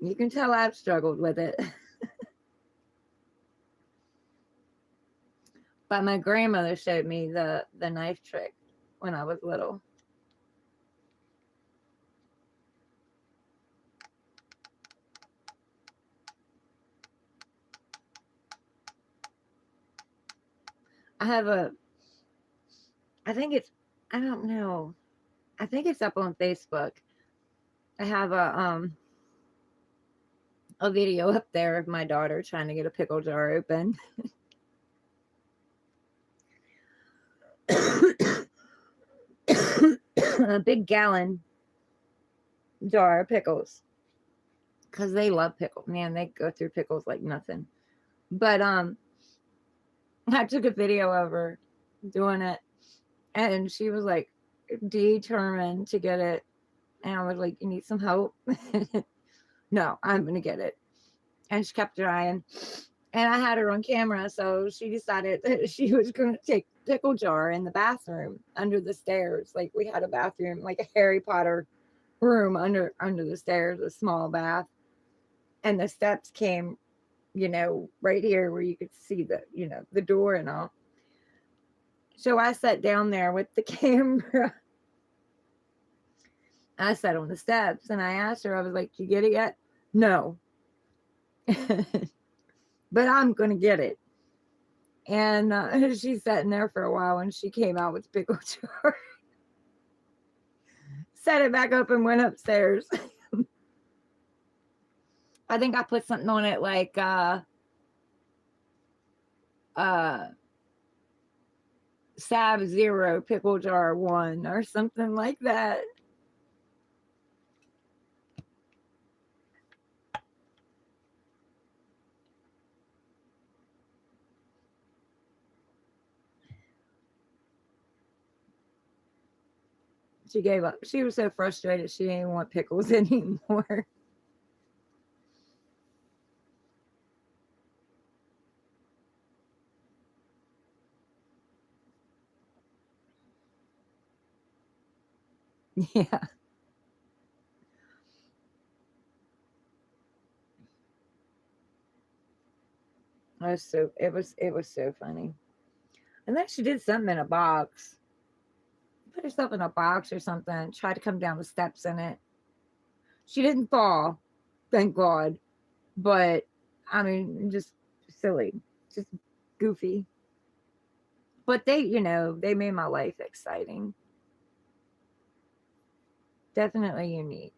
You can tell I've struggled with it. But my grandmother showed me the knife trick when I was little. I have a, I think it's, I don't know. I think it's up on Facebook. I have a video up there of my daughter trying to get a pickle jar open. A big gallon jar of pickles. Because they love pickles. Man, they go through pickles like nothing. But I took a video of her doing it, and she was like determined to get it. And I was like, "You need some help?" No, I'm gonna get it. And she kept trying. And I had her on camera, so she decided that she was gonna take the pickle jar in the bathroom under the stairs. Like we had a bathroom, like a Harry Potter room under the stairs, a small bath. And the steps came, right here where you could see the door and all. So I sat down there with the camera. I sat on the steps and I asked her, I was like, "You get it yet?" "No." "But I'm going to get it." And she's sitting there for a while and she came out with the pickle jar, set it back up and went upstairs. I think I put something on it like, Sub-Zero Pickle Jar 1 or something like that. She gave up. She was so frustrated she didn't want pickles anymore. Yeah. It was so funny. And then she did something in a box. Put herself in a box or something. Tried to come down the steps in it. She didn't fall, thank God. But I mean, just silly, just goofy. But they made my life exciting. Definitely unique.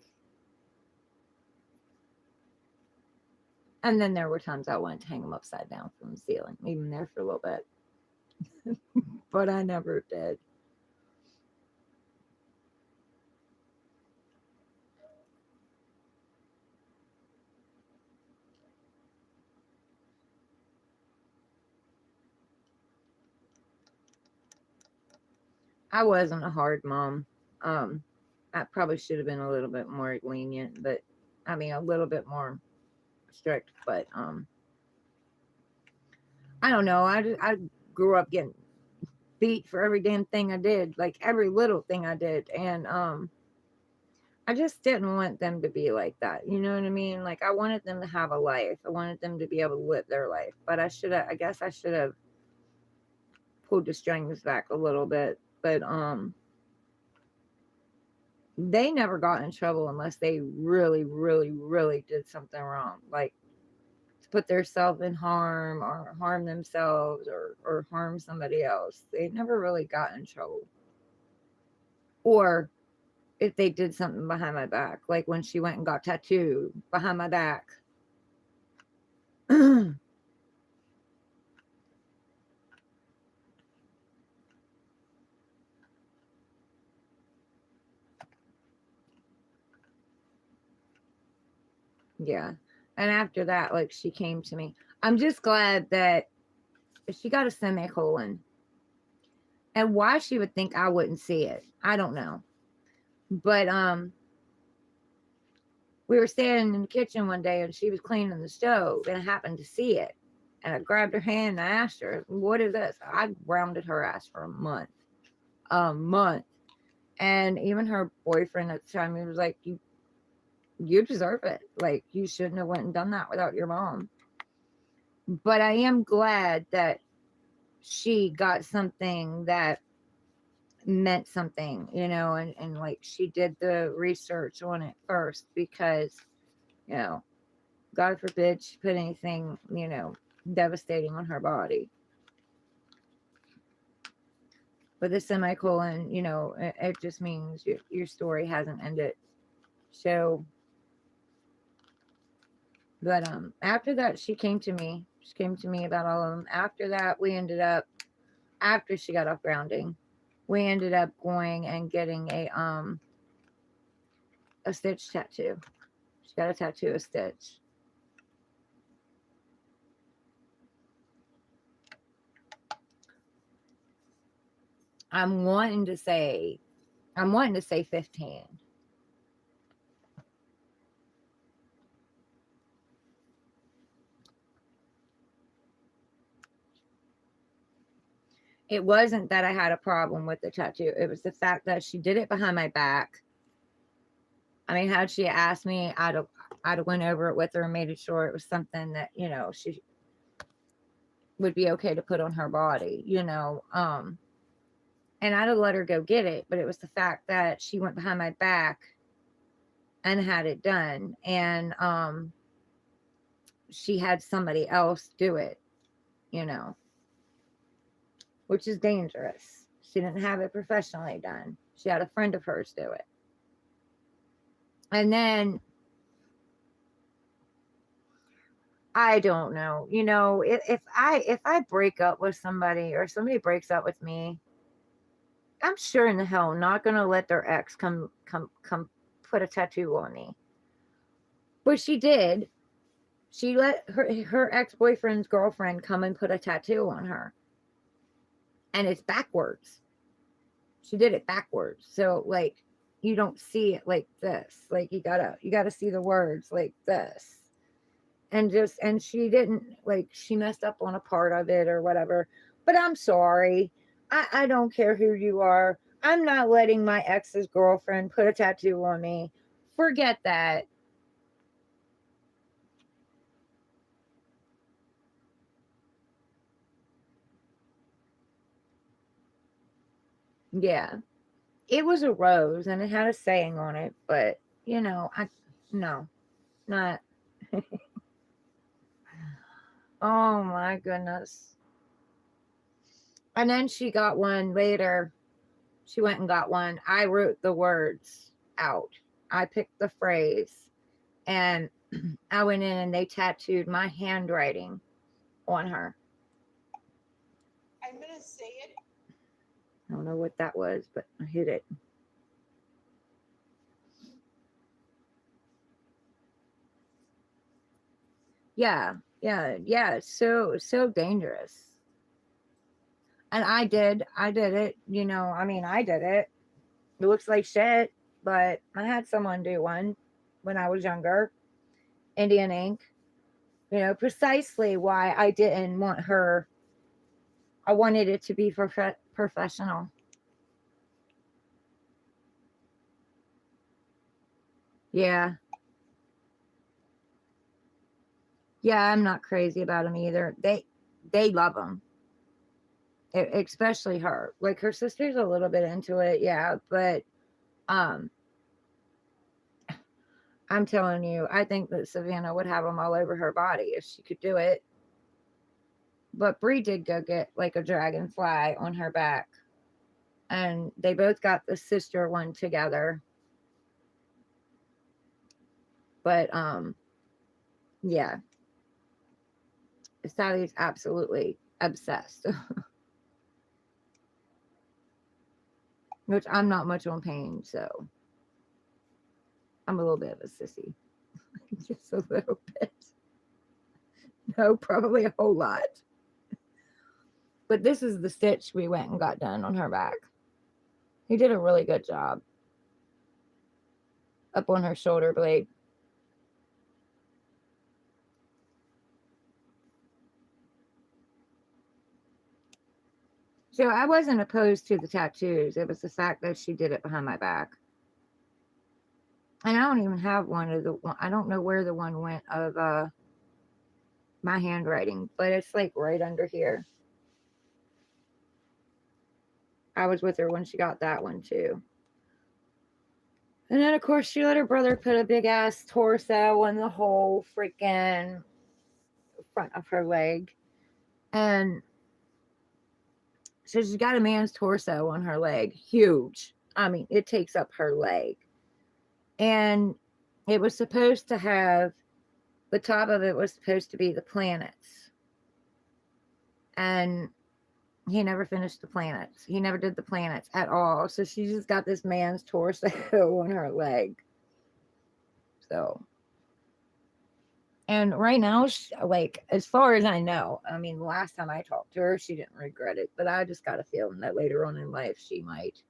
And then there were times I wanted to hang them upside down from the ceiling, leave them there for a little bit. But I never did. I wasn't a hard mom. I probably should have been a little bit more lenient, but I mean a little bit more strict. But I don't know. I grew up getting beat for every damn thing I did, like every little thing I did, and I just didn't want them to be like that. You know what I mean? Like I wanted them to have a life. I wanted them to be able to live their life. But I guess I should have pulled the strings back a little bit. But they never got in trouble unless they really, really, really did something wrong. Like to put themselves in harm or harm themselves or harm somebody else. They never really got in trouble. Or if they did something behind my back, like when she went and got tattooed behind my back. Yeah. And after that, like she came to me. I'm just glad that she got a semicolon. And why she would think I wouldn't see it, I don't know. But we were standing in the kitchen one day and she was cleaning the stove and I happened to see it. And I grabbed her hand and I asked her, "What is this?" I grounded her ass for a month. A month. And even her boyfriend at the time, he was like, you deserve it. Like you shouldn't have went and done that without your mom. But I am glad that she got something that meant something, and like she did the research on it first because, you know, God forbid she put anything, devastating on her body. But the semicolon, it just means your story hasn't ended. So, but after that, she came to me. She came to me about all of them. After that, we ended up, after she got off grounding, we ended up going and getting a Stitch tattoo. She got a tattoo of Stitch. I'm wanting to say 15. It wasn't that I had a problem with the tattoo. It was the fact that she did it behind my back. I mean, had she asked me, I'd have went over it with her and made sure it was something that, she would be okay to put on her body, and I'd have let her go get it. But it was the fact that she went behind my back and had it done. And she had somebody else do it, which is dangerous. She didn't have it professionally done. She had a friend of hers do it. And then I don't know, if I break up with somebody or somebody breaks up with me, I'm sure in the hell not gonna let their ex come put a tattoo on me. But she did. She let her ex-boyfriend's girlfriend come and put a tattoo on her. And it's backwards. She did it backwards. So like you don't see it like this. Like you gotta see the words like this. And she didn't, like, she messed up on a part of it or whatever. But I'm sorry. I don't care who you are. I'm not letting my ex's girlfriend put a tattoo on me. Forget that. Yeah. It was a rose and it had a saying on it, but no, not. Oh my goodness. And then she got one later. She went and got one. I wrote the words out. I picked the phrase and I went in and they tattooed my handwriting on her. I'm gonna say it. I don't know what that was, but I hit it. Yeah, yeah. So dangerous. And I did it. I mean, I did it. It looks like shit, but I had someone do one when I was younger. Indian ink. Precisely why I didn't want her. I wanted it to be professional. Yeah. Yeah, I'm not crazy about them either. They love them. Especially her. Like her sister's a little bit into it, yeah, but um I'm telling you, I think that Savannah would have them all over her body if she could do it. But Bree did go get like a dragonfly on her back, and they both got the sister one together. But yeah, Sally's absolutely obsessed. Which I'm not much on pain, so I'm a little bit of a sissy. Just a little bit. No, probably a whole lot. But this is the stitch we went and got done on her back. He did a really good job. Up on her shoulder blade. So I wasn't opposed to the tattoos. It was the fact that she did it behind my back. And I don't even have one of the one. I don't know where the one went of my handwriting, but it's like right under here. I was with her when she got that one too. And then, of course, she let her brother put a big ass torso on the whole freaking front of her leg. And so she's got a man's torso on her leg. Huge. I mean, it takes up her leg. And it was supposed to have, the top of it was supposed to be the planets. And he never finished the planets. He never did the planets at all. So she just got this man's torso on her leg. So, and right now, like, as far as I know, I mean, the last time I talked to her, she didn't regret it. But I just got a feeling that later on in life, she might.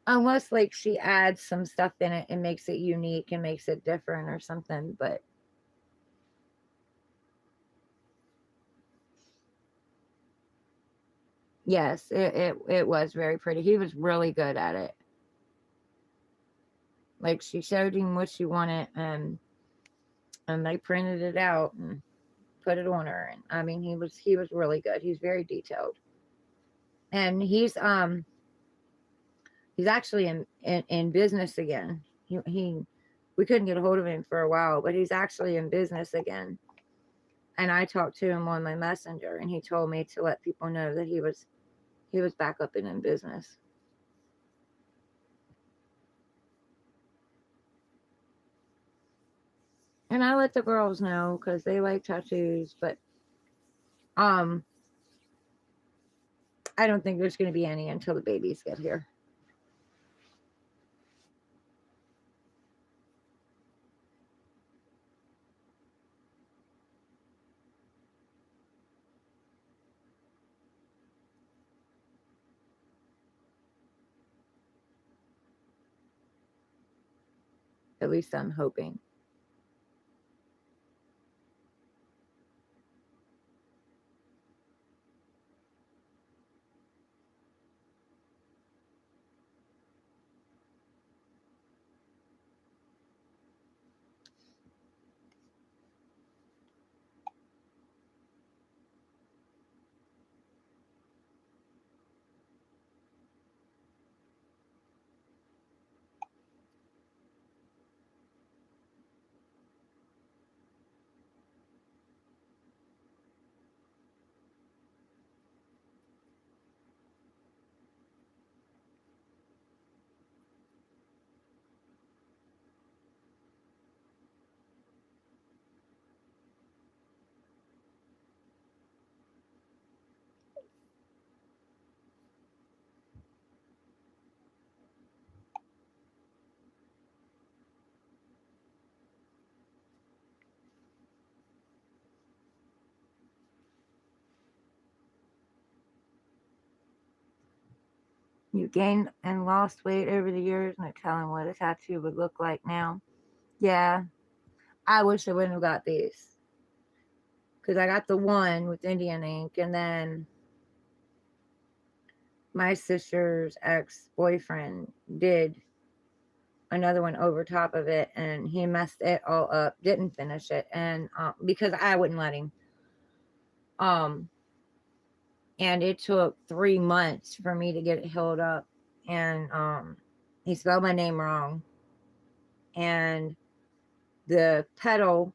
Unless, like, she adds some stuff in it and makes it unique and makes it different or something. But yes, it was very pretty. He was really good at it. Like, she showed him what she wanted, and they printed it out and put it on her. And I mean, he was really good. He's very detailed, and he's actually in business again. He we couldn't get a hold of him for a while, but he's actually in business again. And I talked to him on my messenger, and he told me to let people know that he was back up and in business. And I let the girls know because they like tattoos, but I don't think there's going to be any until the babies get here. At least I'm hoping. You gained and lost weight over the years, no telling what a tattoo would look like now. Yeah, I wish I wouldn't have got these. Because I got the one with Indian ink, and then my sister's ex-boyfriend did another one over top of it, and he messed it all up, didn't finish it, and because I wouldn't let him. And it took 3 months for me to get it healed up, and he spelled my name wrong, and the pedal,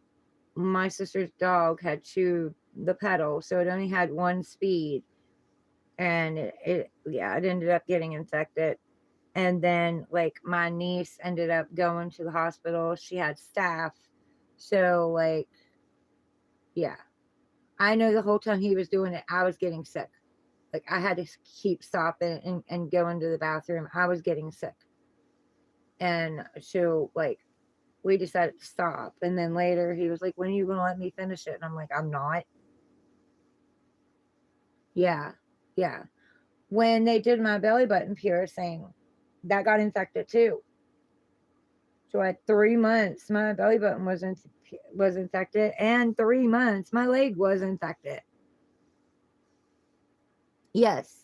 my sister's dog had chewed the pedal, so it only had one speed, and it ended up getting infected. And then, like, my niece ended up going to the hospital. She had staph, so, like, yeah, I know the whole time he was doing it, I was getting sick. Like, I had to keep stopping and going to the bathroom. I was getting sick. And so, like, we decided to stop. And then later he was like, when are you going to let me finish it? And I'm like, I'm not. Yeah. Yeah. When they did my belly button piercing, that got infected too. So at 3 months, my belly button was infected, and 3 months my leg was infected. Yes.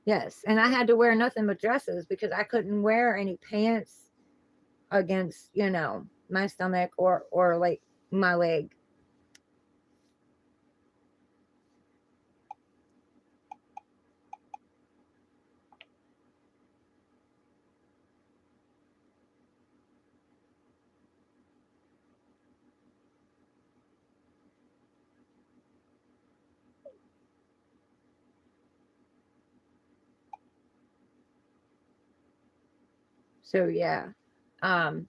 Yes. And I had to wear nothing but dresses because I couldn't wear any pants against, my stomach or like my leg. So yeah. Um,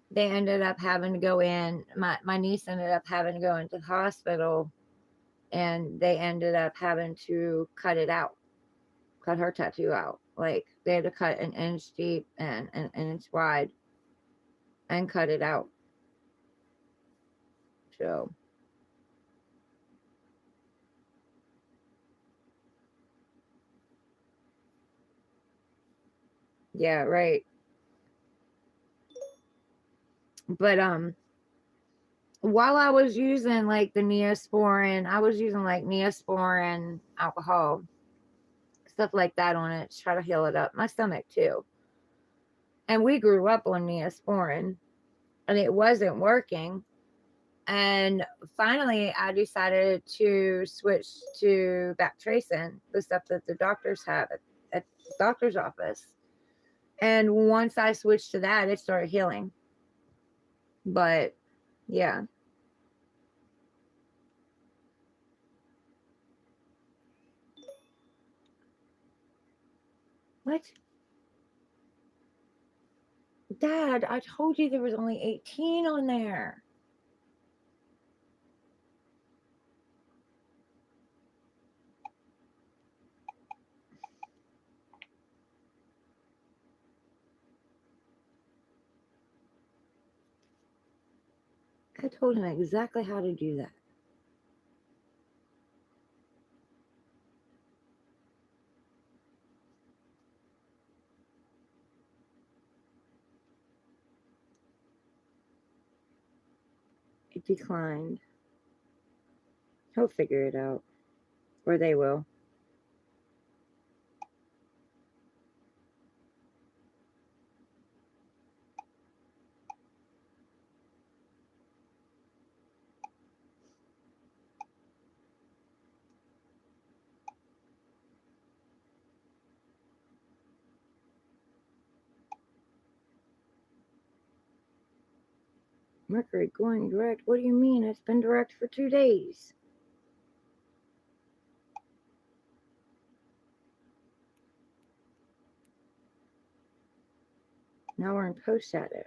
they ended up having to go in. My niece ended up having to go into the hospital, and they ended up having to cut it out, cut her tattoo out. Like they had to cut an inch deep and an inch wide and cut it out. So yeah, right. But while I was using like the Neosporin, I was using like Neosporin alcohol, stuff like that on it to try to heal it up. My stomach too. And we grew up on Neosporin and it wasn't working. And finally, I decided to switch to Bactracin, the stuff that the doctors have at the doctor's office. And once I switched to that, it started healing. But yeah. What? Dad, I told you there was only 18 on there. I told him exactly how to do that. It declined. He'll figure it out. Or they will. Mercury going direct? What do you mean? It's been direct for 2 days. Now we're in post shadow.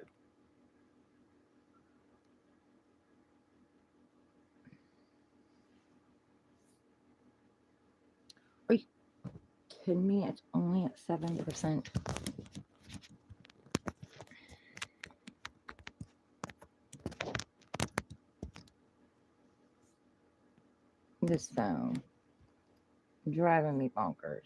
Are you kidding me? It's only at 70%. This phone driving me bonkers.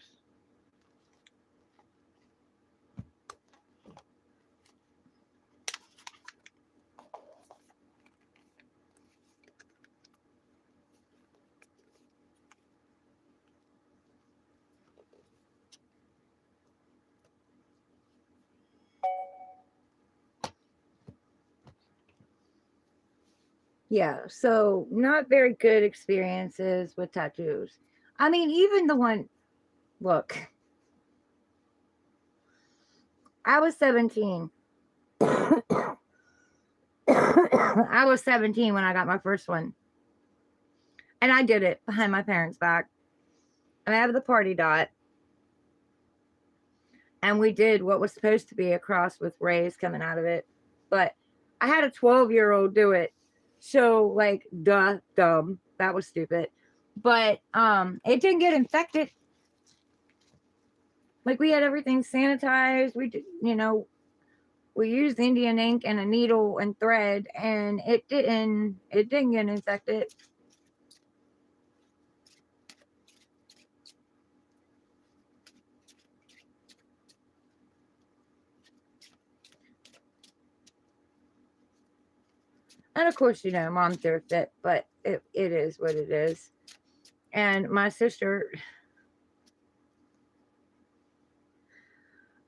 Yeah, so not very good experiences with tattoos. I mean, even the one, look, I was 17. I was 17 when I got my first one. And I did it behind my parents' back. And I have the party dot. And we did what was supposed to be a cross with rays coming out of it. But I had a 12-year-old do it. So like dumb. That was stupid. But it didn't get infected. Like we had everything sanitized. We did, we used Indian ink and a needle and thread, and it didn't get infected. And of course, mom threw a fit, but it is what it is. And my sister,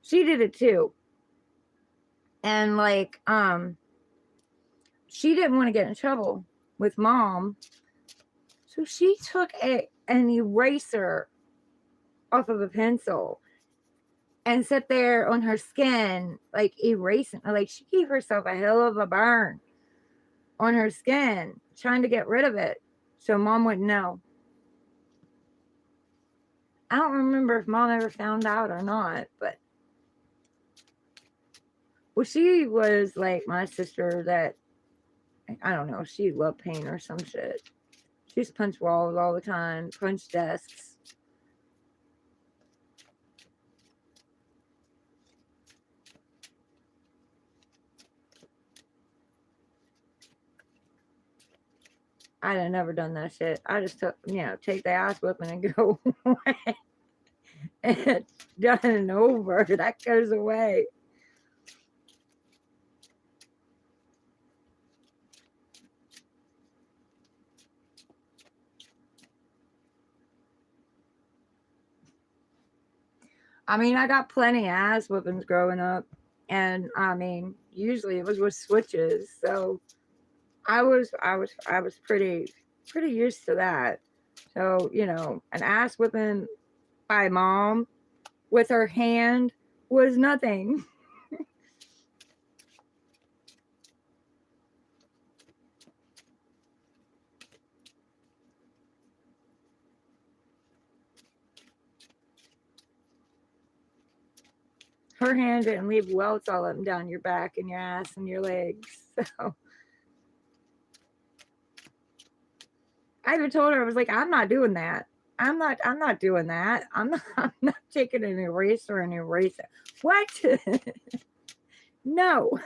she did it too. And like, she didn't want to get in trouble with mom. So she took an eraser off of a pencil and sat there on her skin, like erasing, like she gave herself a hell of a burn on her skin, trying to get rid of it so mom wouldn't know. I don't remember if mom ever found out or not, but Well, she was like my sister that, I don't know, she loved paint or some shit. She used to punch walls all the time, punch desks. I'd have never done that shit. I just took, take the ass whipping and go away. And it's done and over. That goes away. I mean, I got plenty of ass whippings growing up. And I mean, usually it was with switches. So I was pretty used to that. So, an ass whipping by mom with her hand was nothing. Her hand didn't leave welts all up and down your back and your ass and your legs. So I even told her, I was like, I'm not doing that. I'm not doing that. I'm not taking an eraser and erase it. What? No.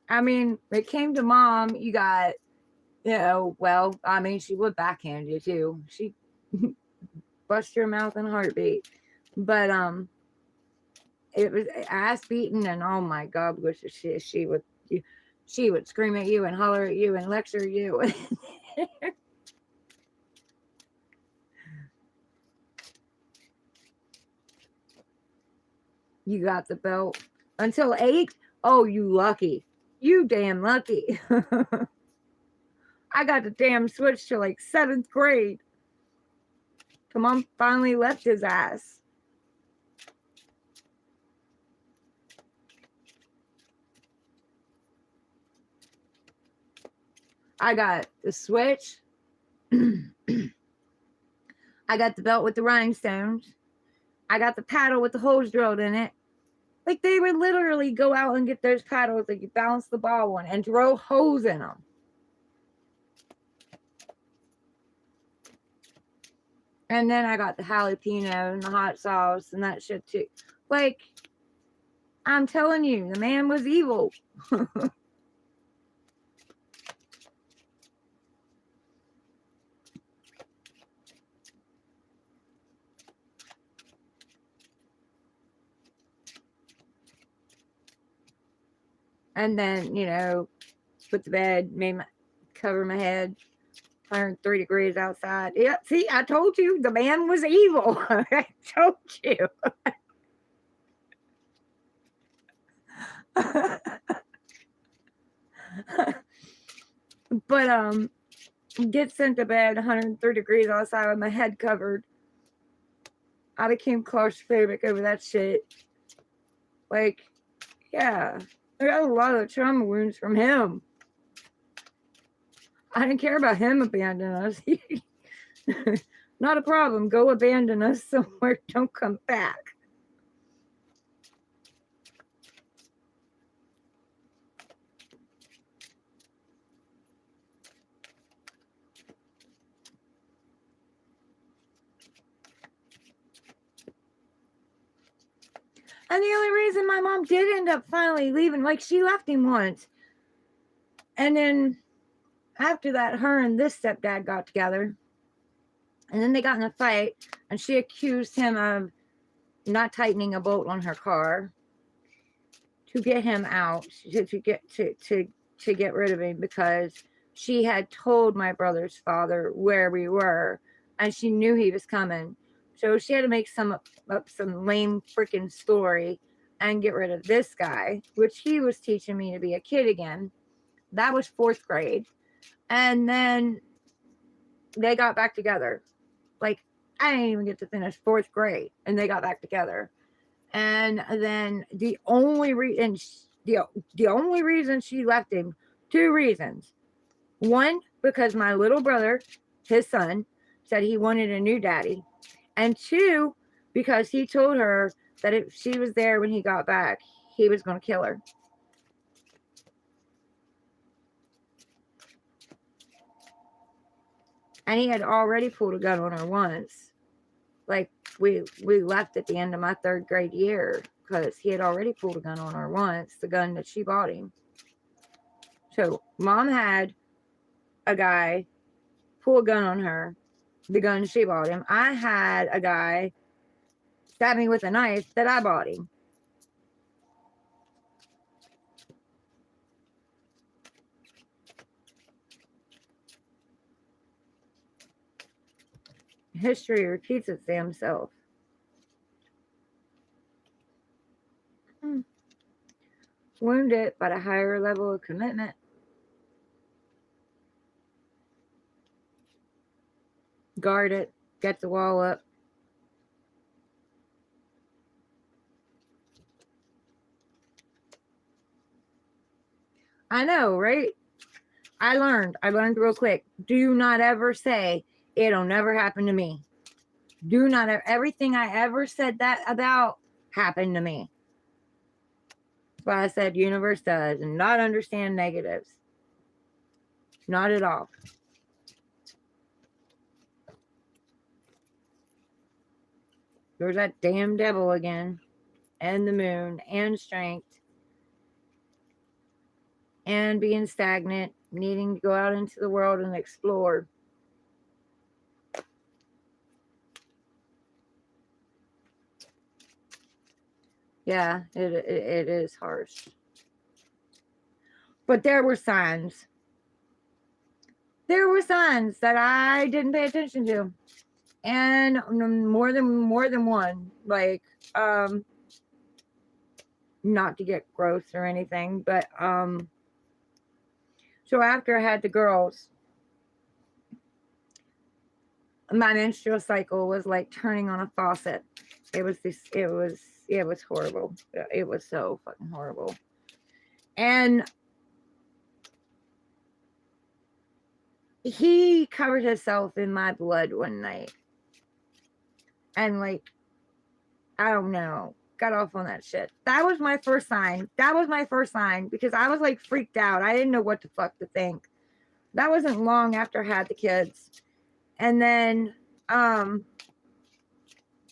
I mean, it came to mom, you got, well, I mean, she would backhand you too. She bust your mouth in a heartbeat. But it was ass beating, and oh my God, which she would scream at you and holler at you and lecture you. You got the belt until 8. Oh, you lucky. You damn lucky. I got the damn switch to like 7th grade. Mom finally left his ass. I got the switch. I got the belt with the rhinestones. I got the paddle with the holes drilled in it. Like, they would literally go out and get those paddles that you bounce the ball on and drill holes in them. And then I got the jalapeno and the hot sauce and that shit too. Like, I'm telling you, the man was evil. And then, put the bed, cover my head, 103 degrees outside. Yeah, see, I told you the man was evil. I told you. But get sent to bed, 103 degrees outside with my head covered. I became claustrophobic over that shit. Like, yeah, I got a lot of trauma wounds from him. I didn't care about him abandoning us. Not a problem. Go abandon us somewhere. Don't come back. And the only reason my mom did end up finally leaving, like, she left him once. And then after that, her and this stepdad got together. And then they got in a fight. And she accused him of not tightening a bolt on her car to get him out, to get rid of him, because she had told my brother's father where we were. And she knew he was coming. So she had to make up some lame freaking story and get rid of this guy, which he was teaching me to be a kid again. That was 4th grade. And then they got back together. Like, I didn't even get to finish 4th grade, and they got back together. And then the only reason she left him, 2 reasons. One, because my little brother, his son, said he wanted a new daddy. And 2, because he told her that if she was there when he got back, he was going to kill her. And he had already pulled a gun on her once. Like, we left at the end of my 3rd grade year because he had already pulled a gun on her once, the gun that she bought him. So mom had a guy pull a gun on her, the gun she bought him. I had a guy stab me with a knife that I bought him. History repeats its damn self. Wounded, but a higher level of commitment. Guard it. Get the wall up. I know, right? I learned real quick. Do not ever say, it'll never happen to me. Do not, everything I ever said that about happened to me. That's why I said universe does and not understand negatives. Not at all. There's that damn devil again. And the moon. And strength. And being stagnant. Needing to go out into the world and explore. Yeah, it is harsh. But there were signs. There were signs that I didn't pay attention to. And more than one. Like, not to get gross or anything, but so after I had the girls, my menstrual cycle was like turning on a faucet. It was horrible. It was so fucking horrible. And he covered himself in my blood one night. And like, I don't know, got off on that shit. That was my first sign. Because I was like freaked out. I didn't know what the fuck to think. That wasn't long after I had the kids. And then,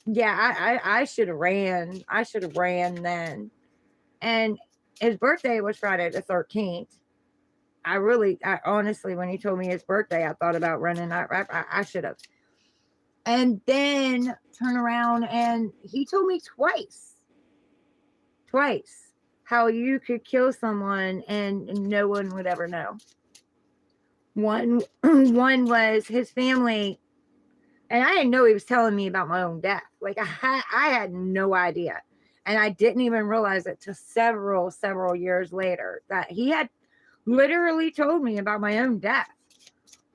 yeah, I should have ran. I should have ran then. And his birthday was Friday the 13th. I honestly, when he told me his birthday, I thought about running. I should have. And then turn around and he told me twice how you could kill someone and no one would ever know. One was his family, and I didn't know he was telling me about my own death. Like, I had no idea. And I didn't even realize it till several years later that he had literally told me about my own death.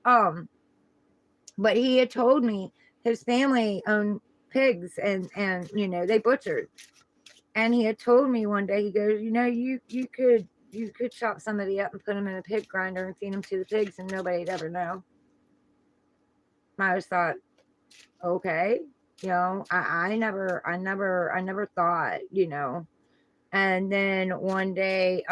But he had told me his family owned pigs and you know, they butchered. And he had told me one day, he goes, you know, you could chop somebody up and put them in a pig grinder and feed them to the pigs and nobody'd ever know. I just thought, okay, you know, I never thought, you know. And then one day,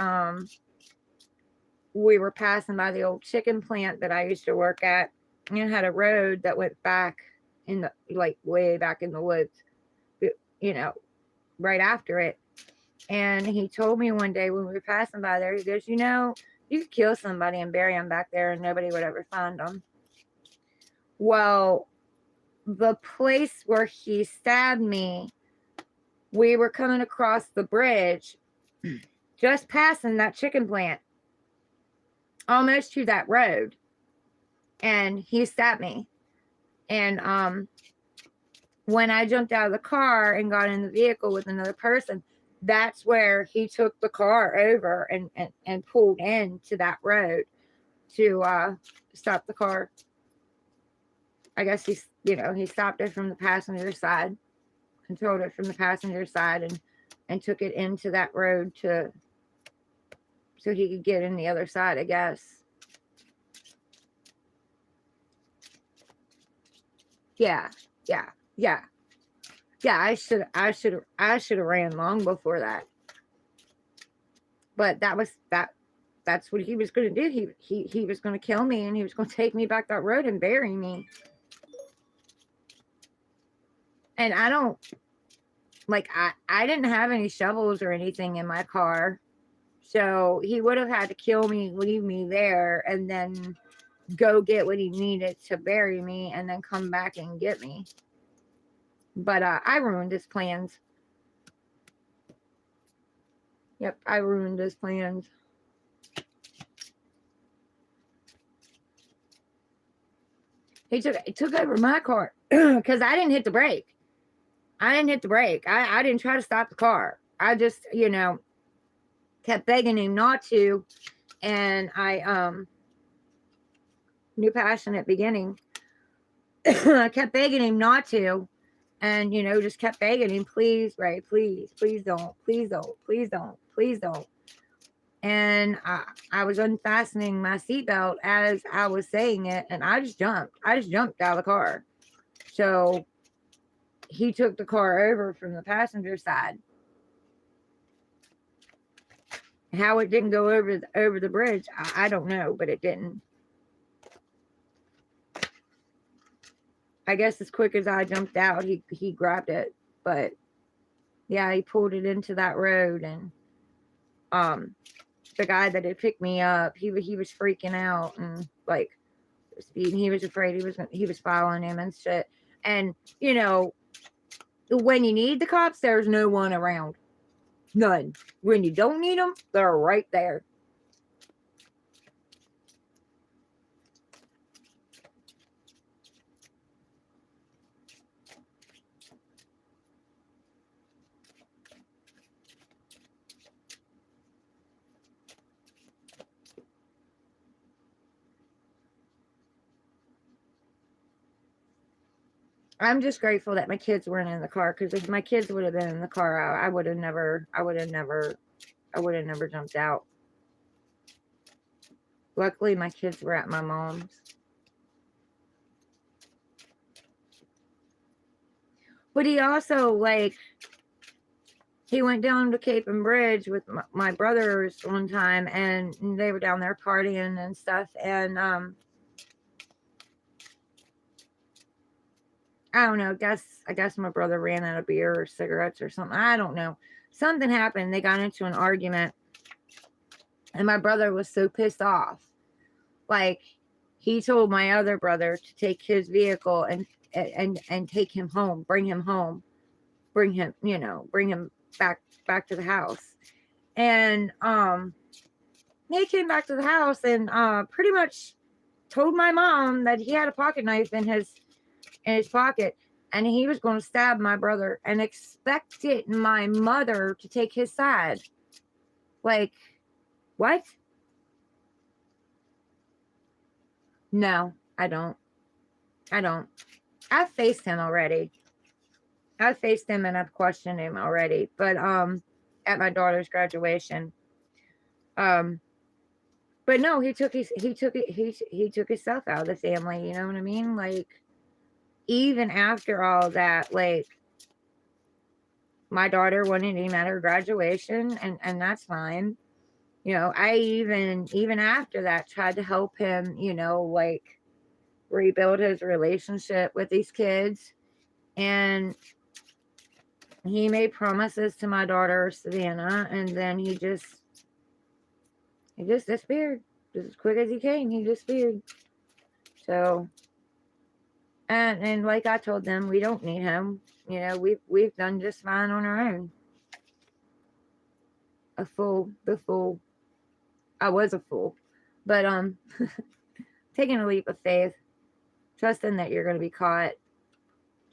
we were passing by the old chicken plant that I used to work at, and it had a road that went back in the, like, way back in the woods, you know, right after it. And he told me one day when we were passing by there, he goes, you know, you could kill somebody and bury them back there and nobody would ever find them. Well, the place where he stabbed me, we were coming across the bridge, just passing that chicken plant, almost to that road. And he stabbed me. And when I jumped out of the car and got in the vehicle with another person, that's where he took the car over and pulled into that road to stop the car. I guess he stopped it from the passenger side, controlled it from the passenger side, and took it into that road so he could get in the other side, I guess. Yeah. Yeah, I should have ran long before that. But that's what he was going to do. He was going to kill me, and he was going to take me back that road and bury me. And I don't like I didn't have any shovels or anything in my car. So he would have had to kill me, leave me there, and then go get what he needed to bury me and then come back and get me. But I ruined his plans. Yep, I ruined his plans. He took over my car because I didn't hit the brake. I didn't try to stop the car. I just, kept begging him not to. And I new passionate beginning. I kept begging him not to. And, just kept begging him, please, Ray, please don't, please don't, please don't, please don't. And I was unfastening my seatbelt as I was saying it, and I just jumped out of the car. So he took the car over from the passenger side. How it didn't go over the bridge, I don't know, but it didn't. I guess as quick as I jumped out, he grabbed it. But yeah, he pulled it into that road, and the guy that had picked me up, he was freaking out and like speeding. He was afraid he was following him and shit. And when you need the cops, there's no one around. None. When you don't need them, they're right there. I'm just grateful that my kids weren't in the car, because if my kids would have been in the car, I would have never jumped out. Luckily, my kids were at my mom's. But he also, he went down to Cape and Bridge with my brothers one time, and they were down there partying and stuff. And I don't know. I guess my brother ran out of beer or cigarettes or something. I don't know. Something happened. They got into an argument, and my brother was so pissed off. He told my other brother to take his vehicle and take him home, bring him back to the house. And he came back to the house and pretty much told my mom that he had a pocket knife in his pocket, and he was going to stab my brother, and expected my mother to take his side. What? No, I don't. I've faced him already. I've faced him and I've questioned him already. But at my daughter's graduation. But no, he took himself out of the family, you know what I mean? Even after all that, my daughter wanted him at her graduation, and that's fine. I even after that tried to help him, rebuild his relationship with these kids. And he made promises to my daughter, Savannah, and then he just disappeared. Just as quick as he came, he disappeared. So, and like I told them, we don't need him. We've done just fine on our own. The fool. I was a fool. But taking a leap of faith, trusting that you're going to be caught,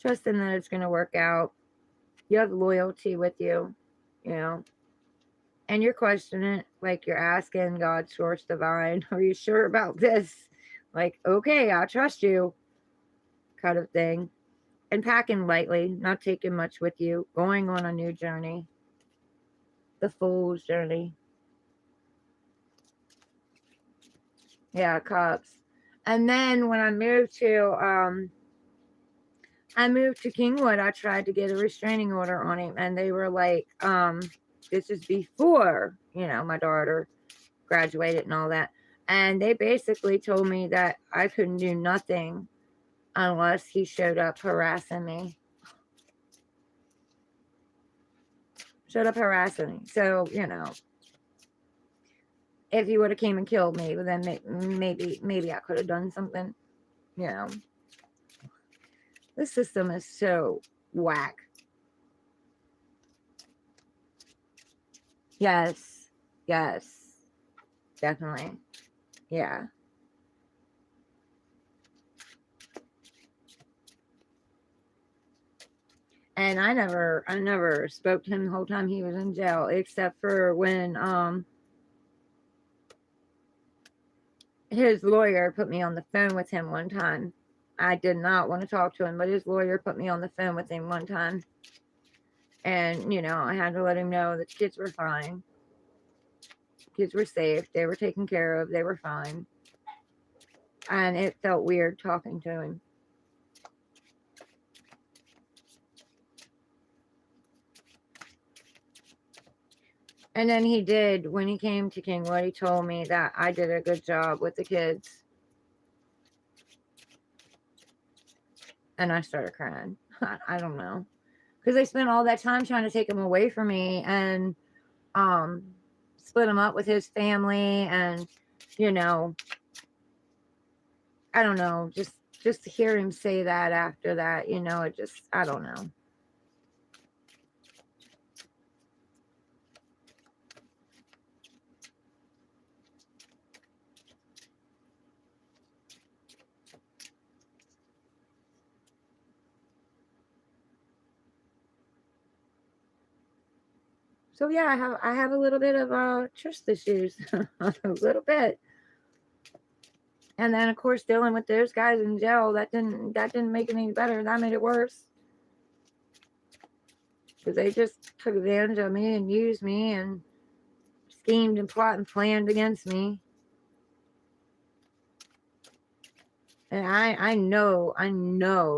trusting that it's going to work out. You have loyalty with you, and you're questioning it, you're asking God, source divine, are you sure about this? Okay, I trust you, kind of thing. And packing lightly, not taking much with you, going on a new journey, the fool's journey. Yeah, cops. And then when I moved to I moved to Kingwood, I tried to get a restraining order on him, and they were like, this is before, my daughter graduated and all that. And they basically told me that I couldn't do nothing unless he showed up harassing me. So, if he would have came and killed me, then maybe I could have done something. This system is so whack. Yes, definitely, yeah. And I never spoke to him the whole time he was in jail, except for when his lawyer put me on the phone with him one time. I did not want to talk to him, but his lawyer put me on the phone with him one time. And, I had to let him know that the kids were fine. Kids were safe. They were taken care of. They were fine. And it felt weird talking to him. And then he did, when he came to Kingwood, he told me that I did a good job with the kids. And I started crying. I don't know. Because they spent all that time trying to take him away from me and split him up with his family. And, I don't know. Just to hear him say that after that, it just, I don't know. So yeah, I have a little bit of trust issues, a little bit. And then of course dealing with those guys in jail, that didn't make it any better. That made it worse. Because they just took advantage of me and used me and schemed and plotted and planned against me. And I know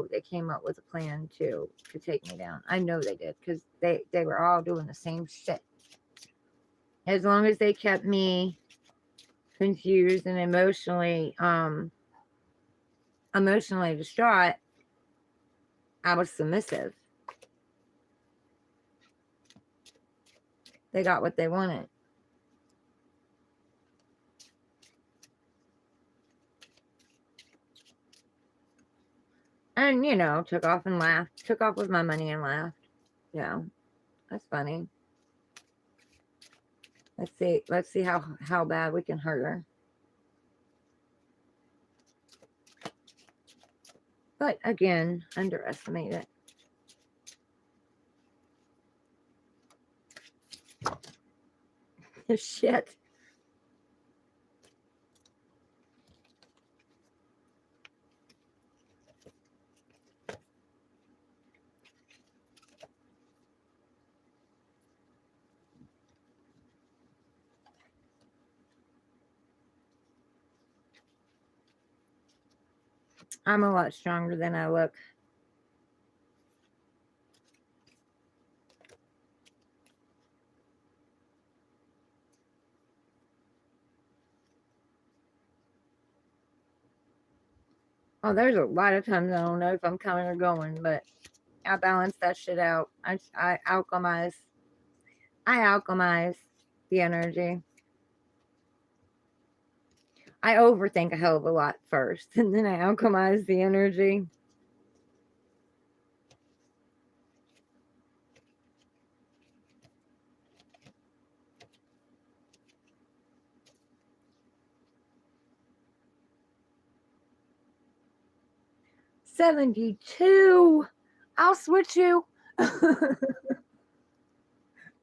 they came up with a plan to take me down. I know they did, because they were all doing the same shit. As long as they kept me confused and emotionally distraught, I was submissive. They got what they wanted. And, took off and laughed. Took off with my money and laughed. That's funny. Let's see how bad we can hurt her. But again, underestimate it. Shit. I'm a lot stronger than I look. Oh, there's a lot of times I don't know if I'm coming or going, but I balance that shit out. I alchemize the energy. I overthink a hell of a lot first, and then I alchemize the energy. $72. I'll switch you.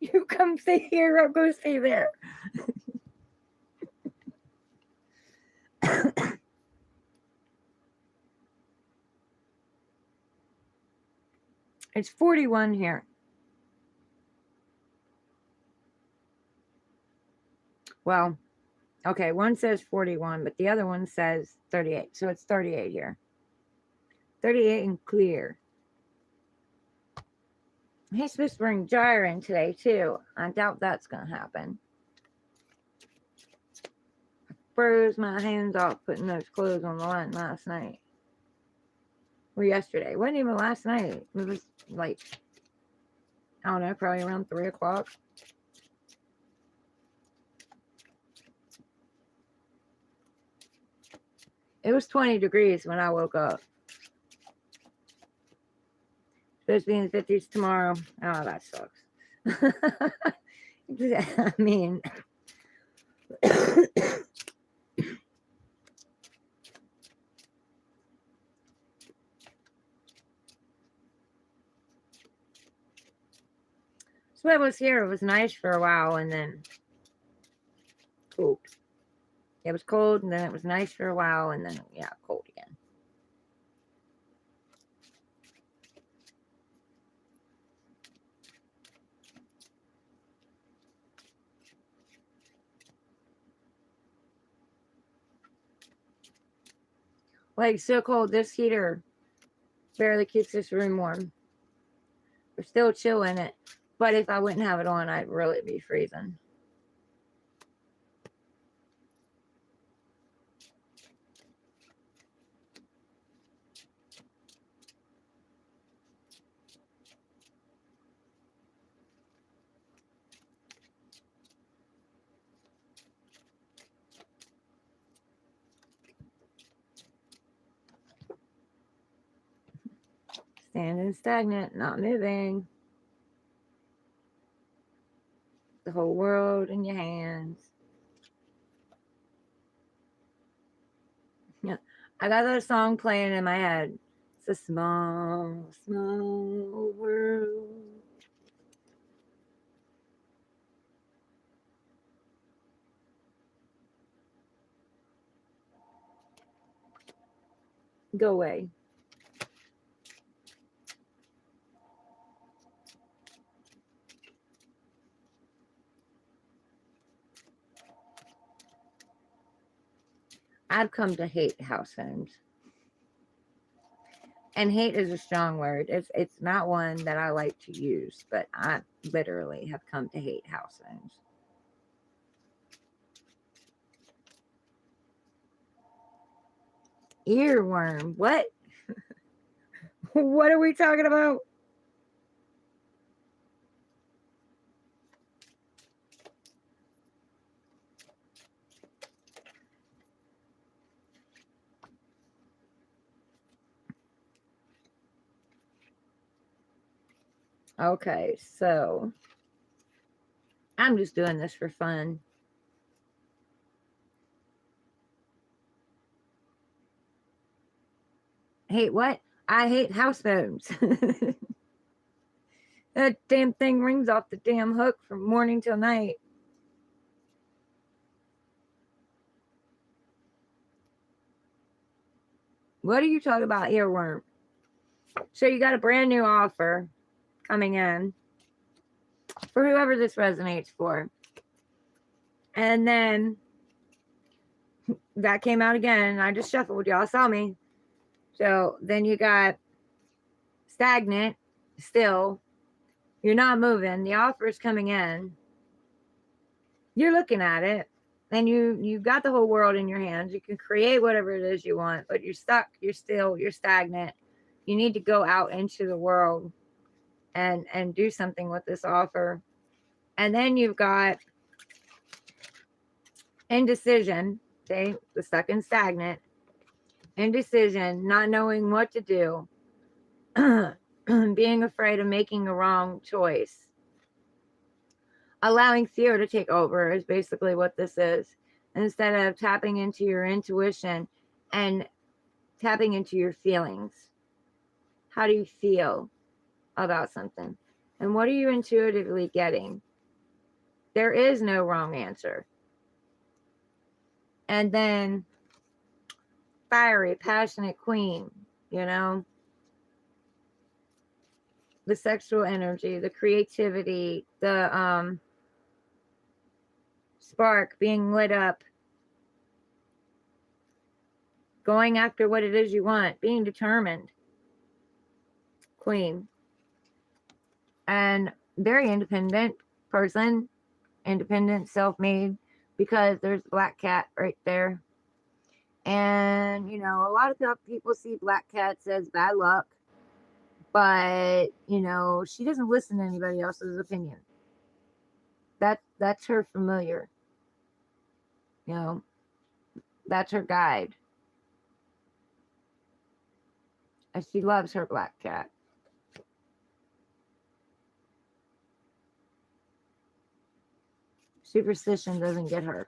You come stay here, I'll go stay there. It's 41 here. Well, okay, one says 41, but the other one says 38. So it's 38 here. 38 and clear. He's supposed to bring Gyre in today, too. I doubt that's going to happen. Froze my hands off putting those clothes on the line last night. Or yesterday. It wasn't even last night. It was like, I don't know, probably around 3 o'clock. It was 20 degrees when I woke up. Supposed to be in the 50s tomorrow. Oh, that sucks. I mean, so it was here. It was nice for a while and then cold. It was cold and then it was nice for a while and then, yeah, cold again. Like, so cold. This heater barely keeps this room warm. We're still chill in it. But if I wouldn't have it on, I'd really be freezing. Standing stagnant, not moving. The whole world in your hands. Yeah, I got that song playing in my head. It's a small, small world. Go away. I've come to hate house phones. And hate is a strong word. It's not one that I like to use, but I literally have come to hate house phones. Earworm. What? What are we talking about? Okay, so I'm just doing this for fun. Hate what? I hate house phones. That damn thing rings off the damn hook from morning till night. What are you talking about, earworm? So you got a brand new offer coming in for whoever this resonates for. And then that came out again. I just shuffled. Y'all saw me. So then you got stagnant still. You're not moving. The offer is coming in. You're looking at it. And you've got the whole world in your hands. You can create whatever it is you want, but you're stuck. You're stagnant. You need to go out into the world and do something with this offer. And then you've got indecision. Okay, the stuck and stagnant. Indecision, not knowing what to do. Being afraid of making a wrong choice. Allowing fear to take over is basically what this is. Instead of tapping into your intuition and tapping into your feelings. How do you feel about something? And what are you intuitively getting? There is no wrong answer. And then fiery, passionate queen, you know, the sexual energy, the creativity, the spark being lit up, going after what it is you want, being determined. Queen. and very independent person, independent, self-made, because there's a black cat right there. And, a lot of people see black cats as bad luck, but, she doesn't listen to anybody else's opinion. That's her familiar. That's her guide. And she loves her black cat. Superstition doesn't get her.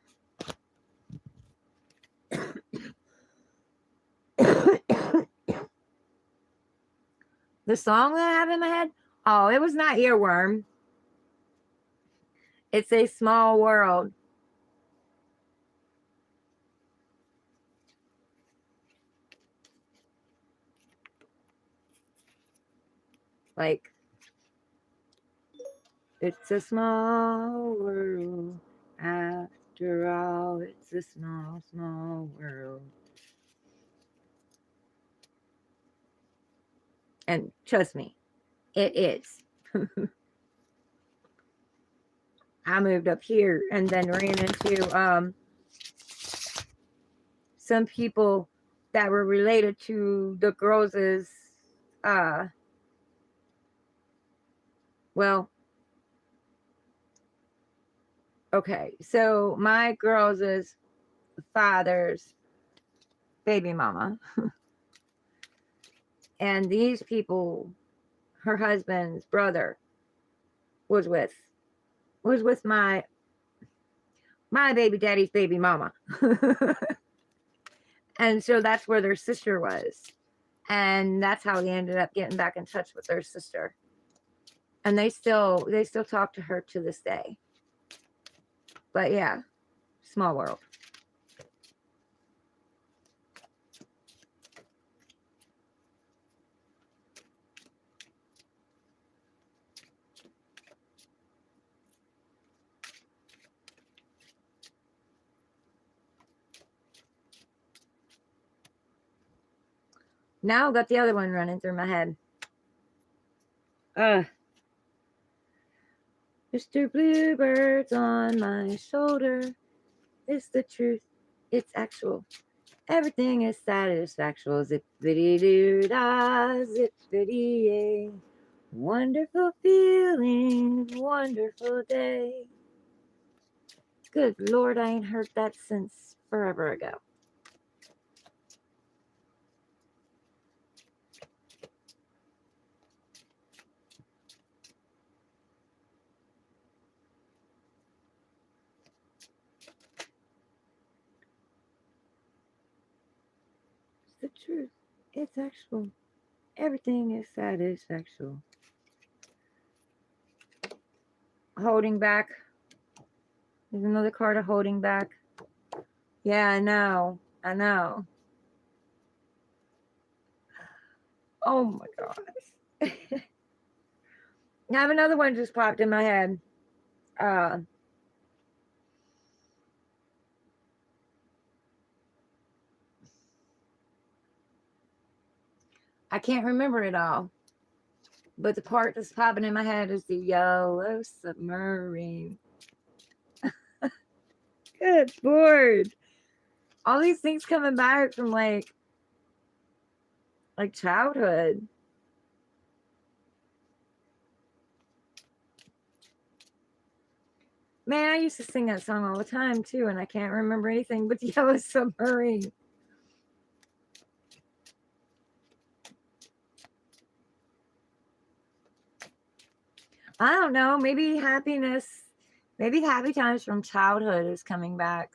The song that I have in my head, oh, it was not Earworm. It's A Small World. Like, it's a small world. After all, it's a small, small world. And trust me, it is. I moved up here and then ran into some people that were related to the girls' well, okay, so my girls' father's baby mama. And these people, her husband's brother, was with my baby daddy's baby mama. And so that's where their sister was. And that's how they ended up getting back in touch with their sister. And they still talk to her to this day. But yeah, small world. Now I've got the other one running through my head. Mr. Bluebird's on my shoulder. It's the truth. It's actual. Everything is satisfactual. Zippity-doo-dah, zippity-yay. Wonderful feeling, wonderful day. Good Lord, I ain't heard that since forever ago. The truth. It's actual. Everything is satisfactual. Holding back. There's another card of holding back. Yeah, I know. Oh my gosh. I have another one just popped in my head. I can't remember it all. But the part that's popping in my head is the yellow submarine. Good Lord. All these things coming back from like childhood. Man, I used to sing that song all the time too, and I can't remember anything but the yellow submarine. I don't know. Maybe happy times from childhood is coming back.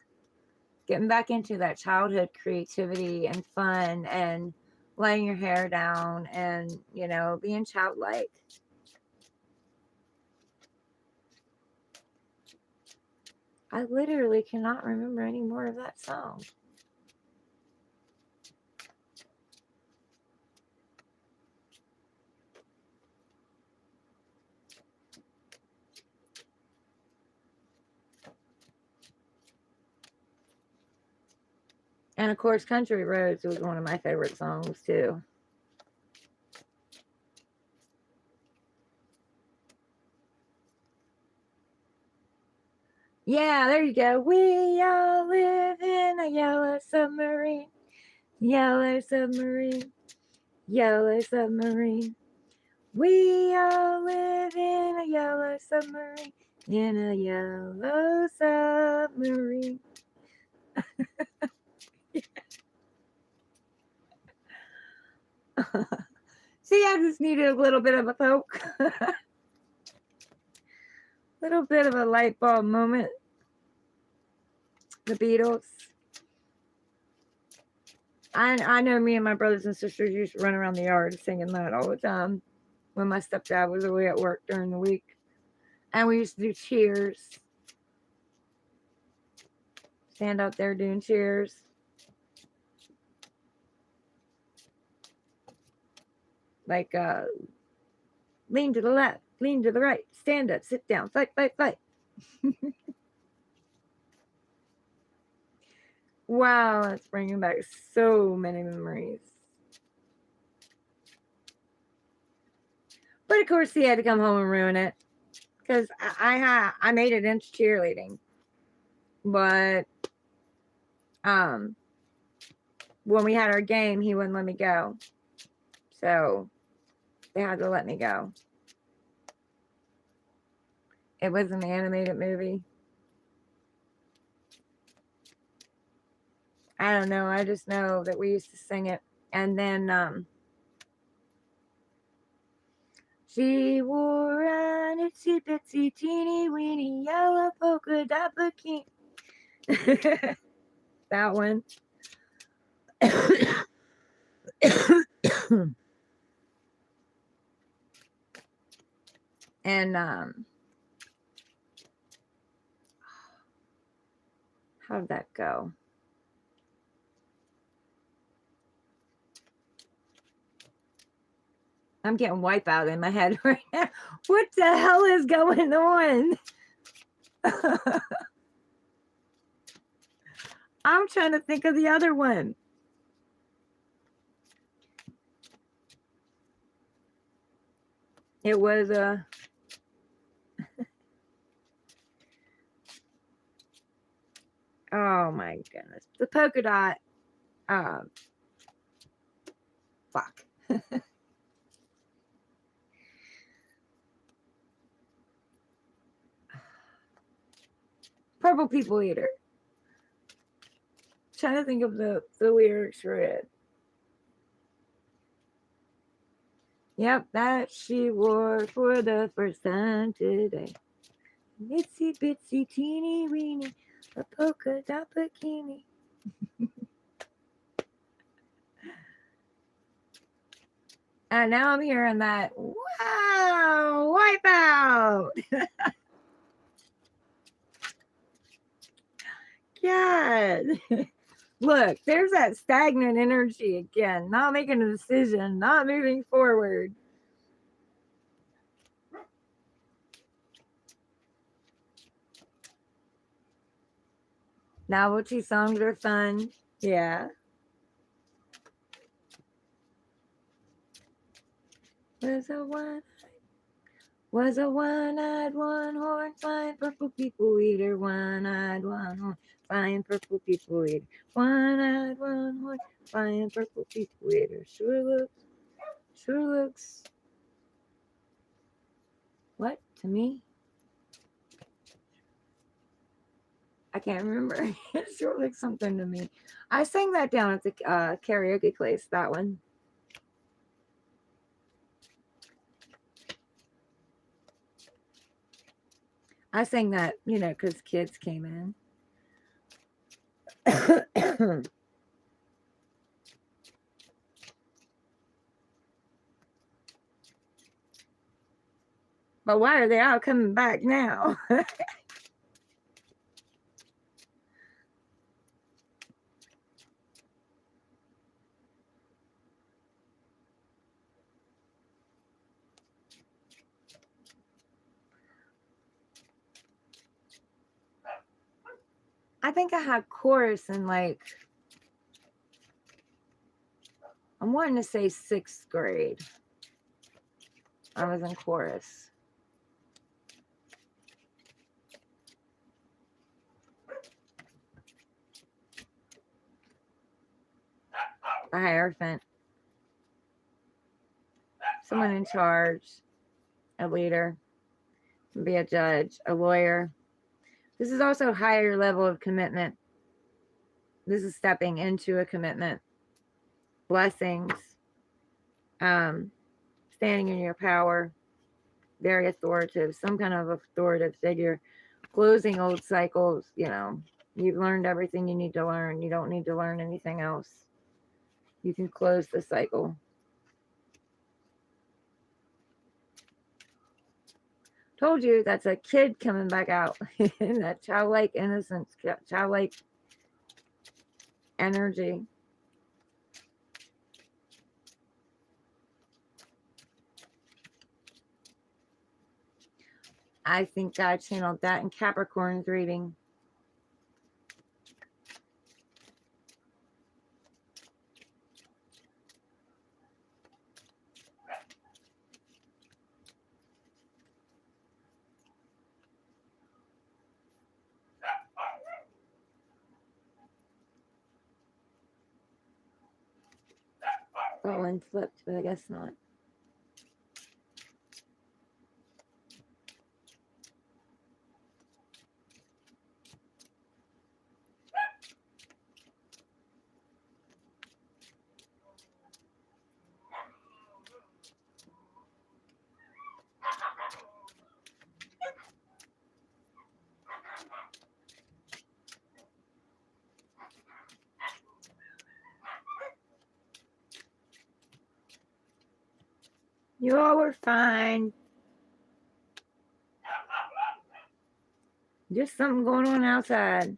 Getting back into that childhood creativity and fun and laying your hair down and, being childlike. I literally cannot remember any more of that song. And of course, Country Roads was one of my favorite songs too. Yeah, there you go. We all live in a yellow submarine. Yellow submarine. Yellow submarine. We all live in a yellow submarine. In a yellow submarine. See, I just needed a little bit of a poke. Little bit of a light bulb moment. The Beatles. I know me and my brothers and sisters used to run around the yard singing that all the time when my stepdad was away at work during the week. And we used to do cheers. Stand out there doing cheers. Like, lean to the left, lean to the right, stand up, sit down, fight, fight, fight. Wow, that's bringing back so many memories. But of course, he had to come home and ruin it because I made it into cheerleading, but when we had our game, he wouldn't let me go, so they had to let me go. It was an animated movie. I don't know. I just know that we used to sing it, and then she wore an itsy bitsy teeny weeny yellow polka dot bikini. That one. And how did that go? I'm getting Wipeout in my head right now. What the hell is going on? I'm trying to think of the other one. It was oh my goodness. The polka dot. Fuck. Purple People Eater. Trying to think of the lyrics for it. Yep, that she wore for the first time today. Itsy bitsy teeny weeny, a polka dot bikini. And now I'm hearing that, wow, Wipeout. God. Look, there's that stagnant energy again. Not making a decision, not moving forward. Novelty songs are fun. Yeah. Was a one-eyed, one-horn, flying purple people eater. One-eyed, one-horn, flying purple people eater. One-eyed, one-horn, flying purple people eater. Sure looks. What? To me? I can't remember. It sure looks something to me. I sang that down at the karaoke place, that one. I sang that, because kids came in. But why are they all coming back now? I think I had chorus in I'm wanting to say 6th grade. I was in chorus. a hierophant, someone in charge, a leader, be a judge, a lawyer. This is also a higher level of commitment. This is stepping into a commitment. Blessings. Standing in your power. Very authoritative. Some kind of authoritative figure. Closing old cycles. You know, you've learned everything you need to learn. You don't need to learn anything else. You can close the cycle. Told you that's a kid coming back out. That childlike innocence, childlike energy. I think God channeled that in Capricorn's reading. Oh, and flipped, but I guess not. You all were fine. Just something going on outside.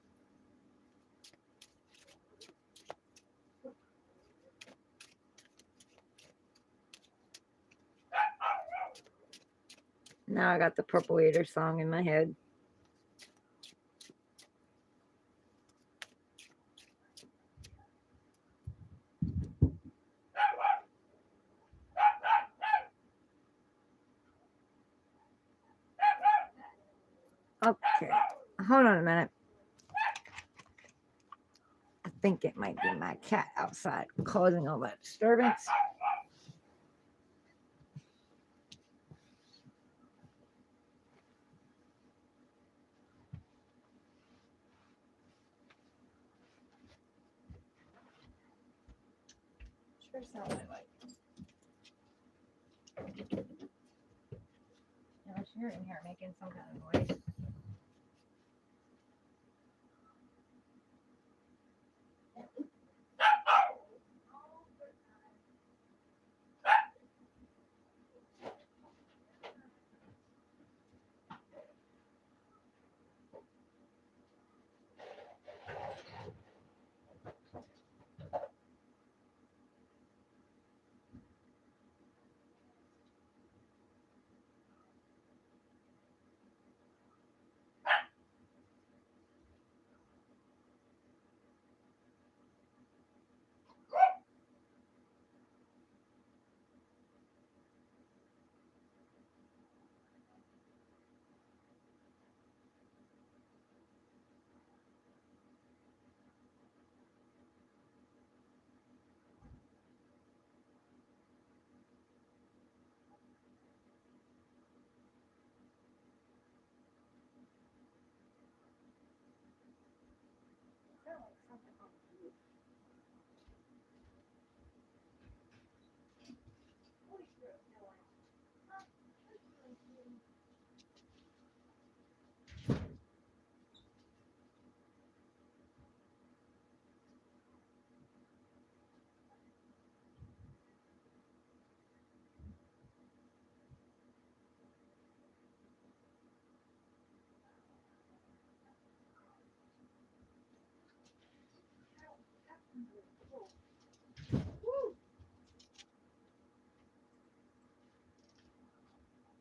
Now I got the Purple Eater song in my head. Okay, hold on a minute. I think it might be my cat outside causing all that disturbance. Sure sounds like. Now you're in here making some kind of noise.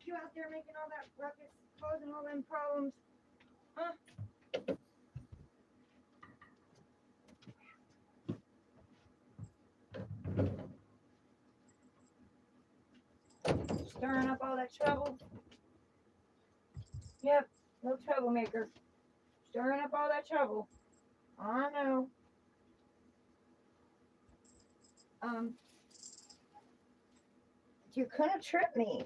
You out there making all that ruckus, causing all them problems, huh? Stirring up all that trouble. Yep, no troublemaker. Stirring up all that trouble. I know. You're gonna trip me.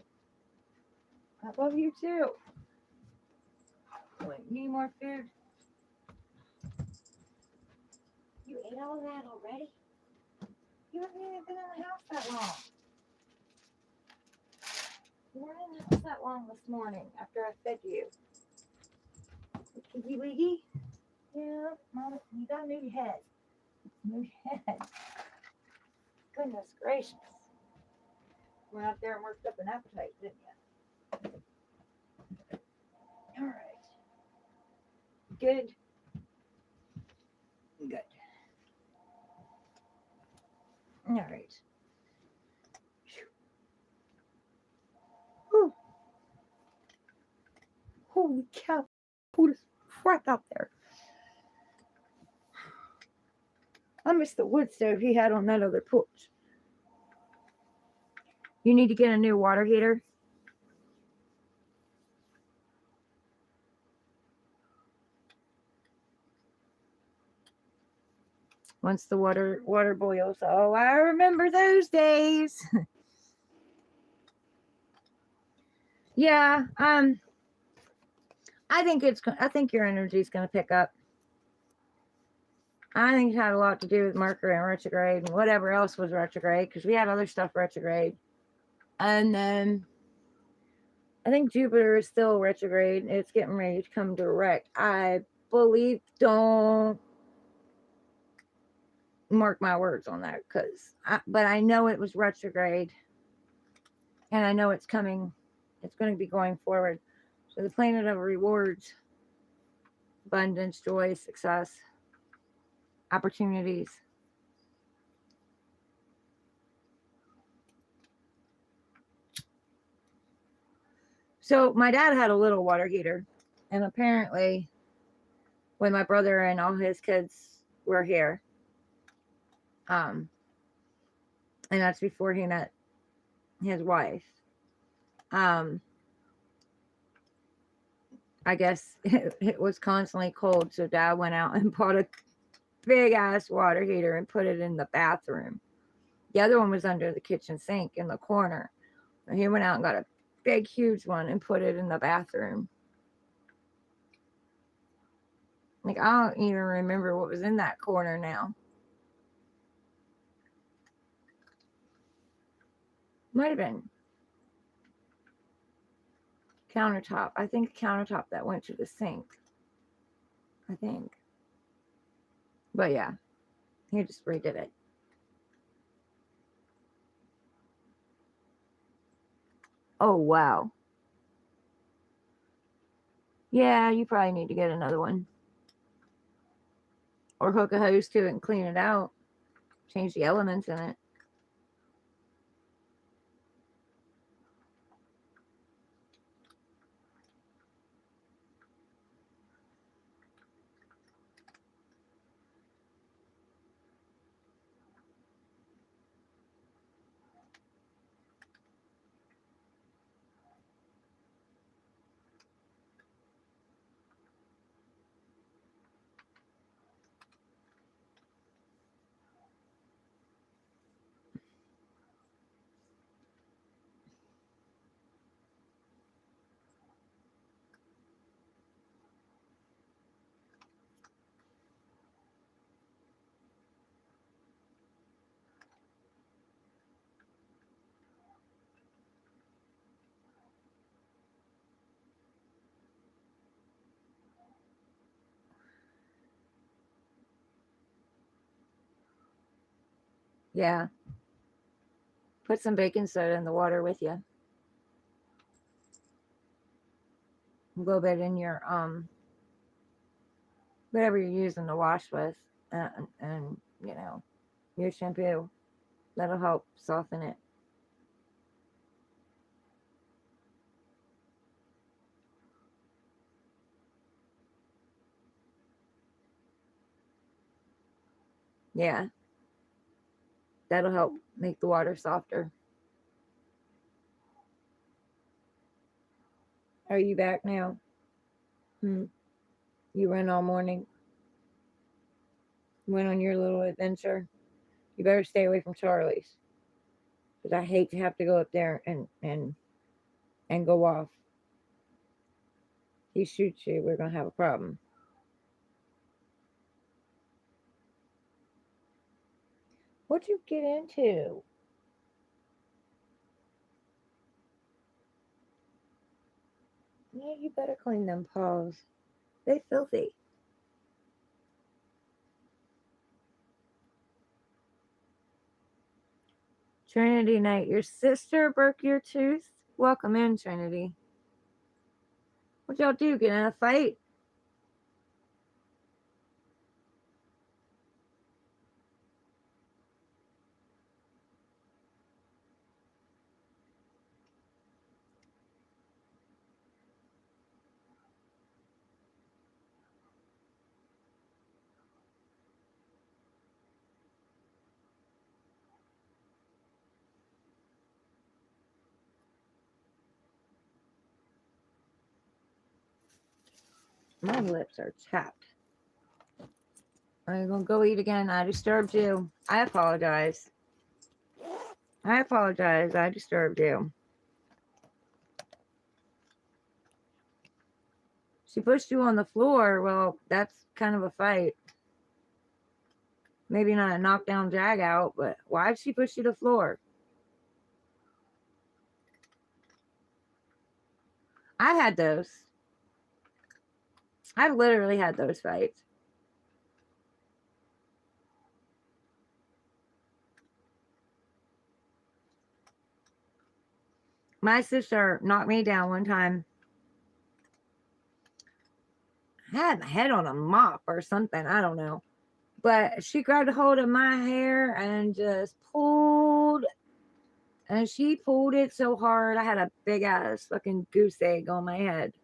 I love you too. Wait, need more food? You ate all that already? You haven't even been in the house that long. You weren't in the house that long this morning after I fed you. Wiggy wiggy? Yeah, Mama, you gotta move your head. Move your head. Goodness gracious. Went out there and worked up an appetite, didn't you? All right. Good. Good. All right. Whew. Holy cow. Cold as crap out there. I miss the wood stove he had on that other porch. You need to get a new water heater. Once the water boils. Oh, I remember those days. Yeah, I think your energy is going to pick up. I think it had a lot to do with Mercury and retrograde and whatever else was retrograde, because we had other stuff retrograde. And then I think Jupiter is still retrograde. It's getting ready to come direct. I believe, don't mark my words on that, but I know it was retrograde, and I know it's coming. It's going to be going forward. So the planet of rewards, abundance, joy, success, opportunities. So my dad had a little water heater, and apparently when my brother and all his kids were here, and that's before he met his wife, I guess it was constantly cold, so Dad went out and bought a big ass water heater and put it in the bathroom. The other one was under the kitchen sink in the corner. And he went out and got a big, huge one and put it in the bathroom. Like, I don't even remember what was in that corner now. Might have been countertop. I think a countertop that went to the sink. I think. But yeah, he just redid it. Oh, wow. Yeah, you probably need to get another one. Or hook a hose to it and clean it out. Change the elements in it. Yeah. Put some baking soda in the water with you. A little bit in your whatever you're using to wash with, and you know, your shampoo. That'll help soften it. Yeah, that'll help make the water softer. Are you back now? Hmm. You went all morning. Went on your little adventure. You better stay away from Charlie's. Because I hate to have to go up there and go off. He shoots you, we're gonna have a problem. What'd you get into? Yeah, you better clean them paws. They filthy. Trinity Knight, your sister broke your tooth? Welcome in, Trinity. What y'all do? Get in a fight? My lips are chapped. Are you gonna go eat again? I disturbed you. I apologize. I apologize. I disturbed you. She pushed you on the floor. Well, that's kind of a fight. Maybe not a knockdown drag out, but why'd she push you to the floor? I've had those. I've literally had those fights. My sister knocked me down one time. I had my head on a mop or something. I don't know. But she grabbed a hold of my hair and just pulled. And she pulled it so hard, I had a big ass fucking goose egg on my head.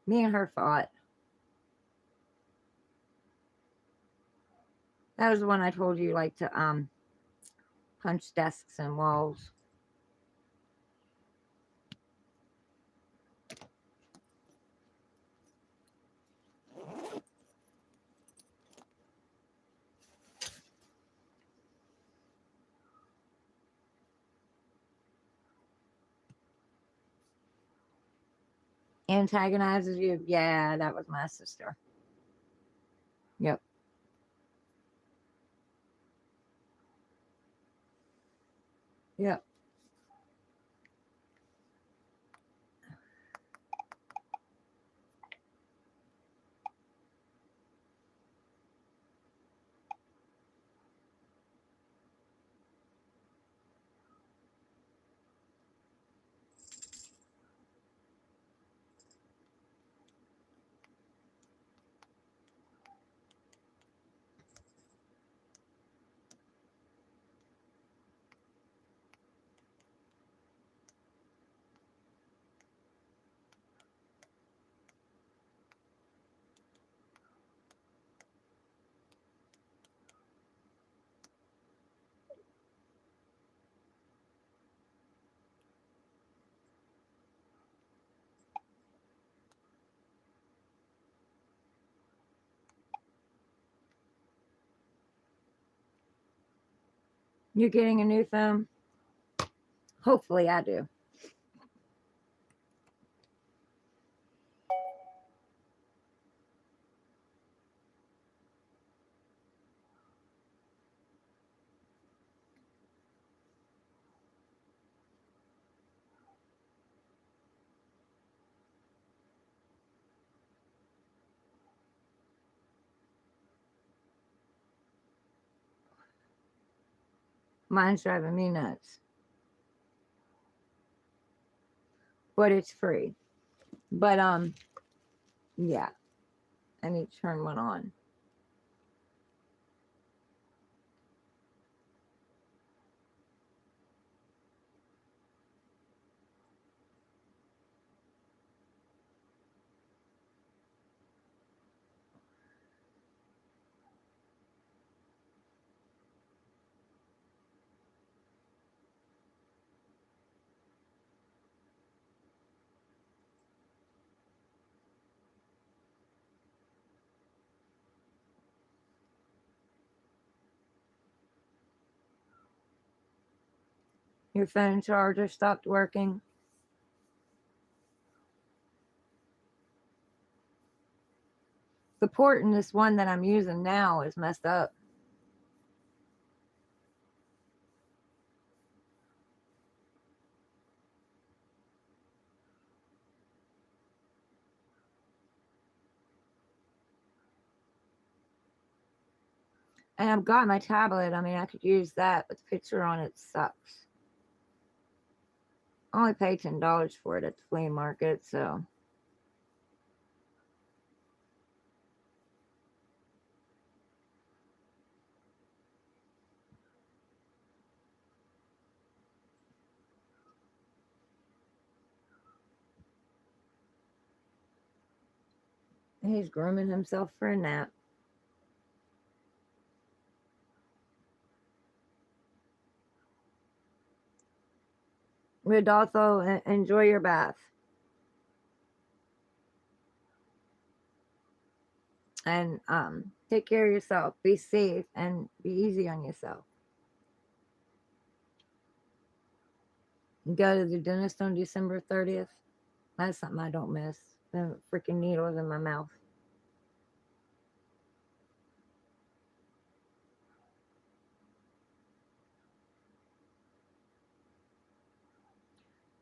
Me and her fought. That was the one I told you, like to punch desks and walls. Antagonizes you? Yeah, that was my sister. Yep. Yep. You're getting a new phone? Hopefully I do. Mine's driving me nuts. But it's free. But yeah. I need to turn one on. Your phone charger stopped working. The port in this one that I'm using now is messed up. And I've got my tablet. I mean, I could use that, but the picture on it sucks. I only paid $10 for it at the flea market, so. He's grooming himself for a nap. Rodolfo, enjoy your bath. And take care of yourself. Be safe and be easy on yourself. Go to the dentist on December 30th. That's something I don't miss. The freaking needles in my mouth.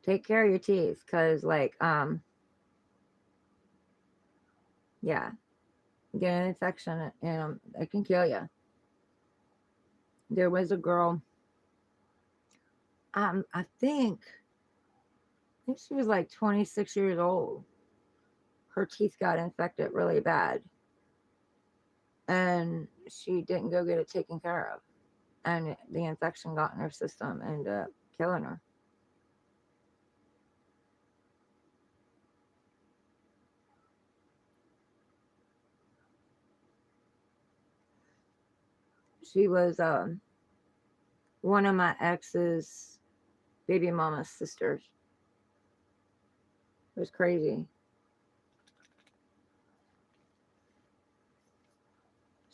Take care of your teeth, cause like yeah, get an infection and it can kill you. There was a girl. I think she was like 26 years old. Her teeth got infected really bad, and she didn't go get it taken care of, and the infection got in her system and ended up killing her. She was one of my ex's baby mama's sisters. It was crazy.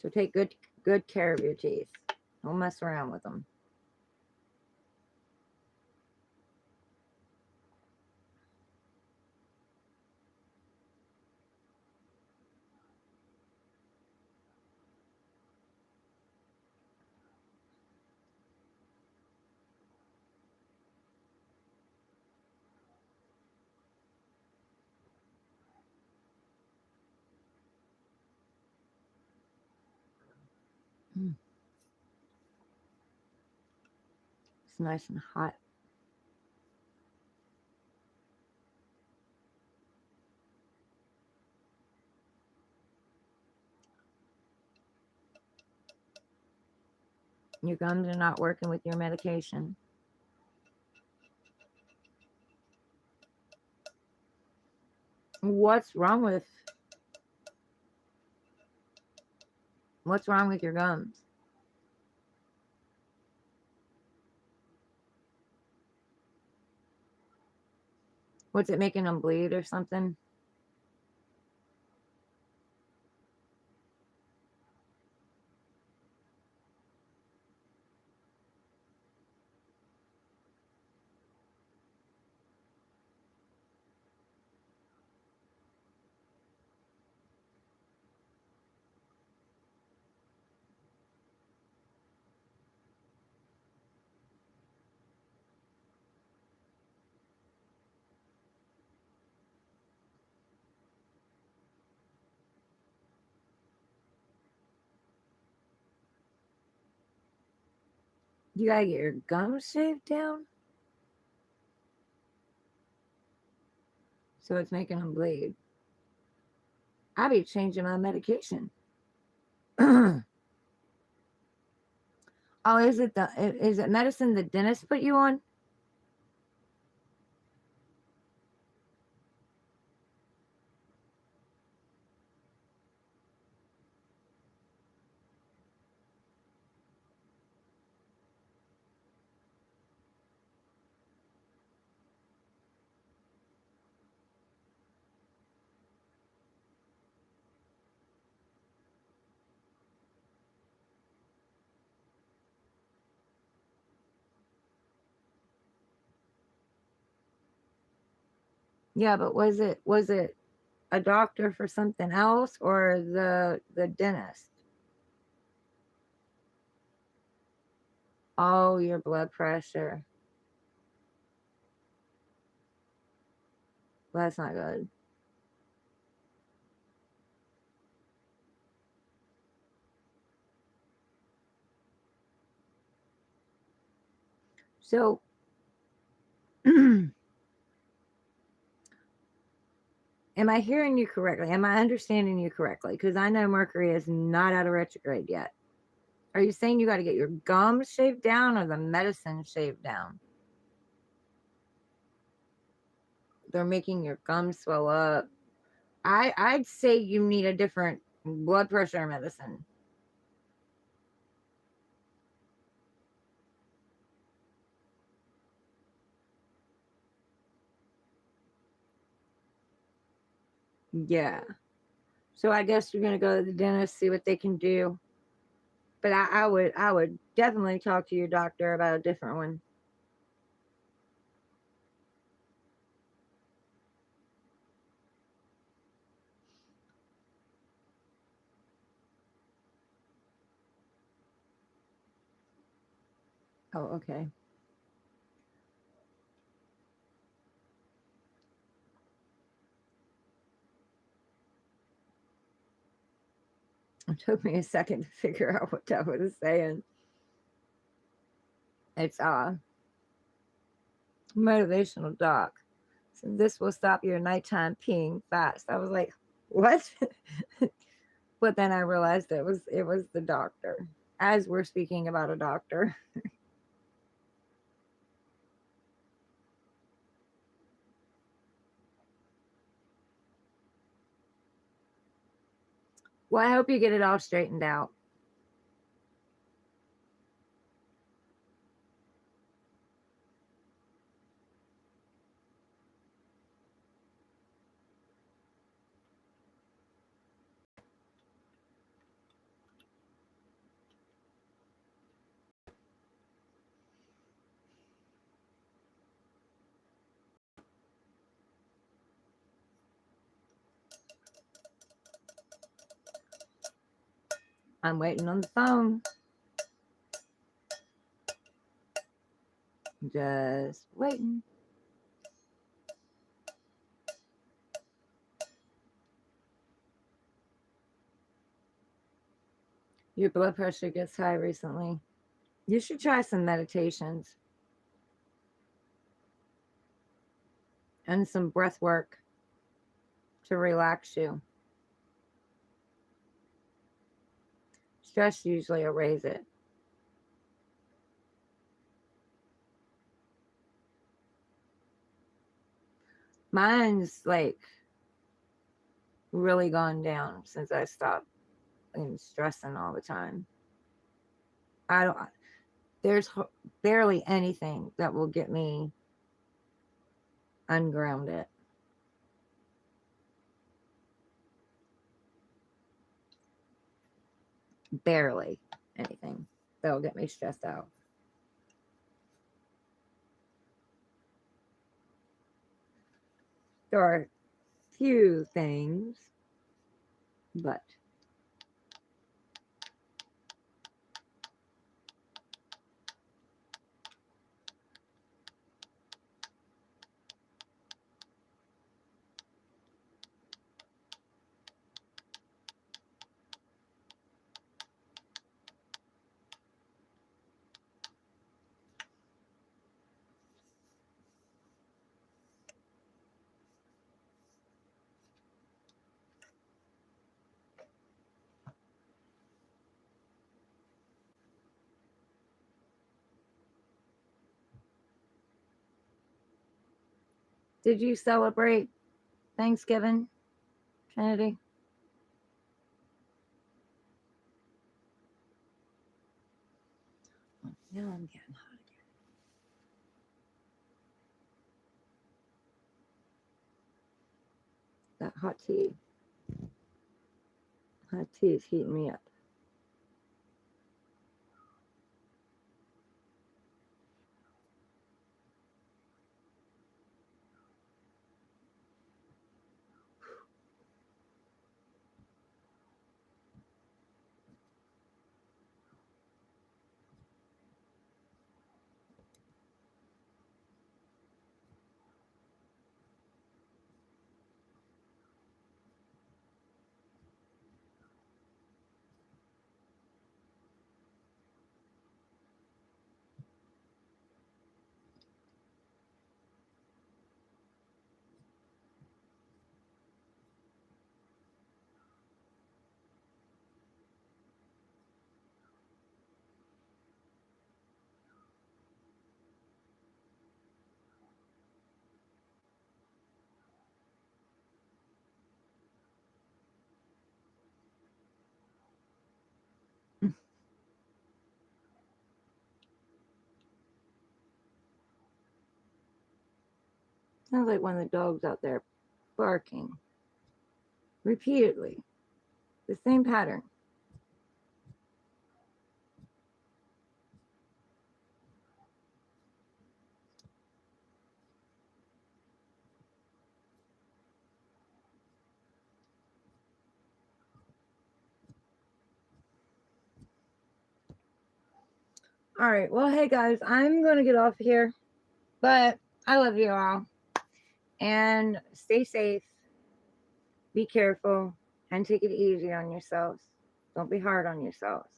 So take good care of your teeth. Don't mess around with them. Mm, it's nice and hot. Your gums are not working with your medication. What's wrong with your gums? What's it making them bleed or something? You gotta get your gums shaved down, so it's making them bleed. I be changing my medication. Oh, is it medicine the dentist put you on? Yeah, but was it a doctor for something else or the dentist? Oh, your blood pressure. Well, that's not good. So, am I hearing you correctly? Am I understanding you correctly? Because I know Mercury is not out of retrograde yet. Are you saying you got to get your gums shaved down or the medicine shaved down? They're making your gums swell up. I'd say you need a different blood pressure medicine. Yeah. So I guess you're gonna go to the dentist, see what they can do. But I would definitely talk to your doctor about a different one. Oh, okay. It took me a second to figure out what that was saying. It's motivational doc. So this will stop your nighttime peeing fast. I was like, what? But then I realized it was the doctor. As we're speaking about a doctor. Well, I hope you get it all straightened out. I'm waiting on the phone. Just waiting. Your blood pressure gets high recently. You should try some meditations and some breath work to relax you. Stress usually will raise it. Mine's like really gone down since I stopped stressing all the time. I don't, there's barely anything that will get me ungrounded. Barely anything that will get me stressed out. There are few things, but did you celebrate Thanksgiving, Trinity? Now I'm getting hot again. That hot tea is heating me up. Sounds like one of the dogs out there barking repeatedly. The same pattern. All right. Well, hey guys, I'm going to get off here, but I love you all. And stay safe, be careful, and take it easy on yourselves. Don't be hard on yourselves.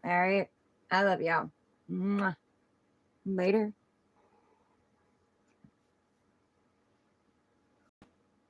All right. I love y'all. Mwah. Later.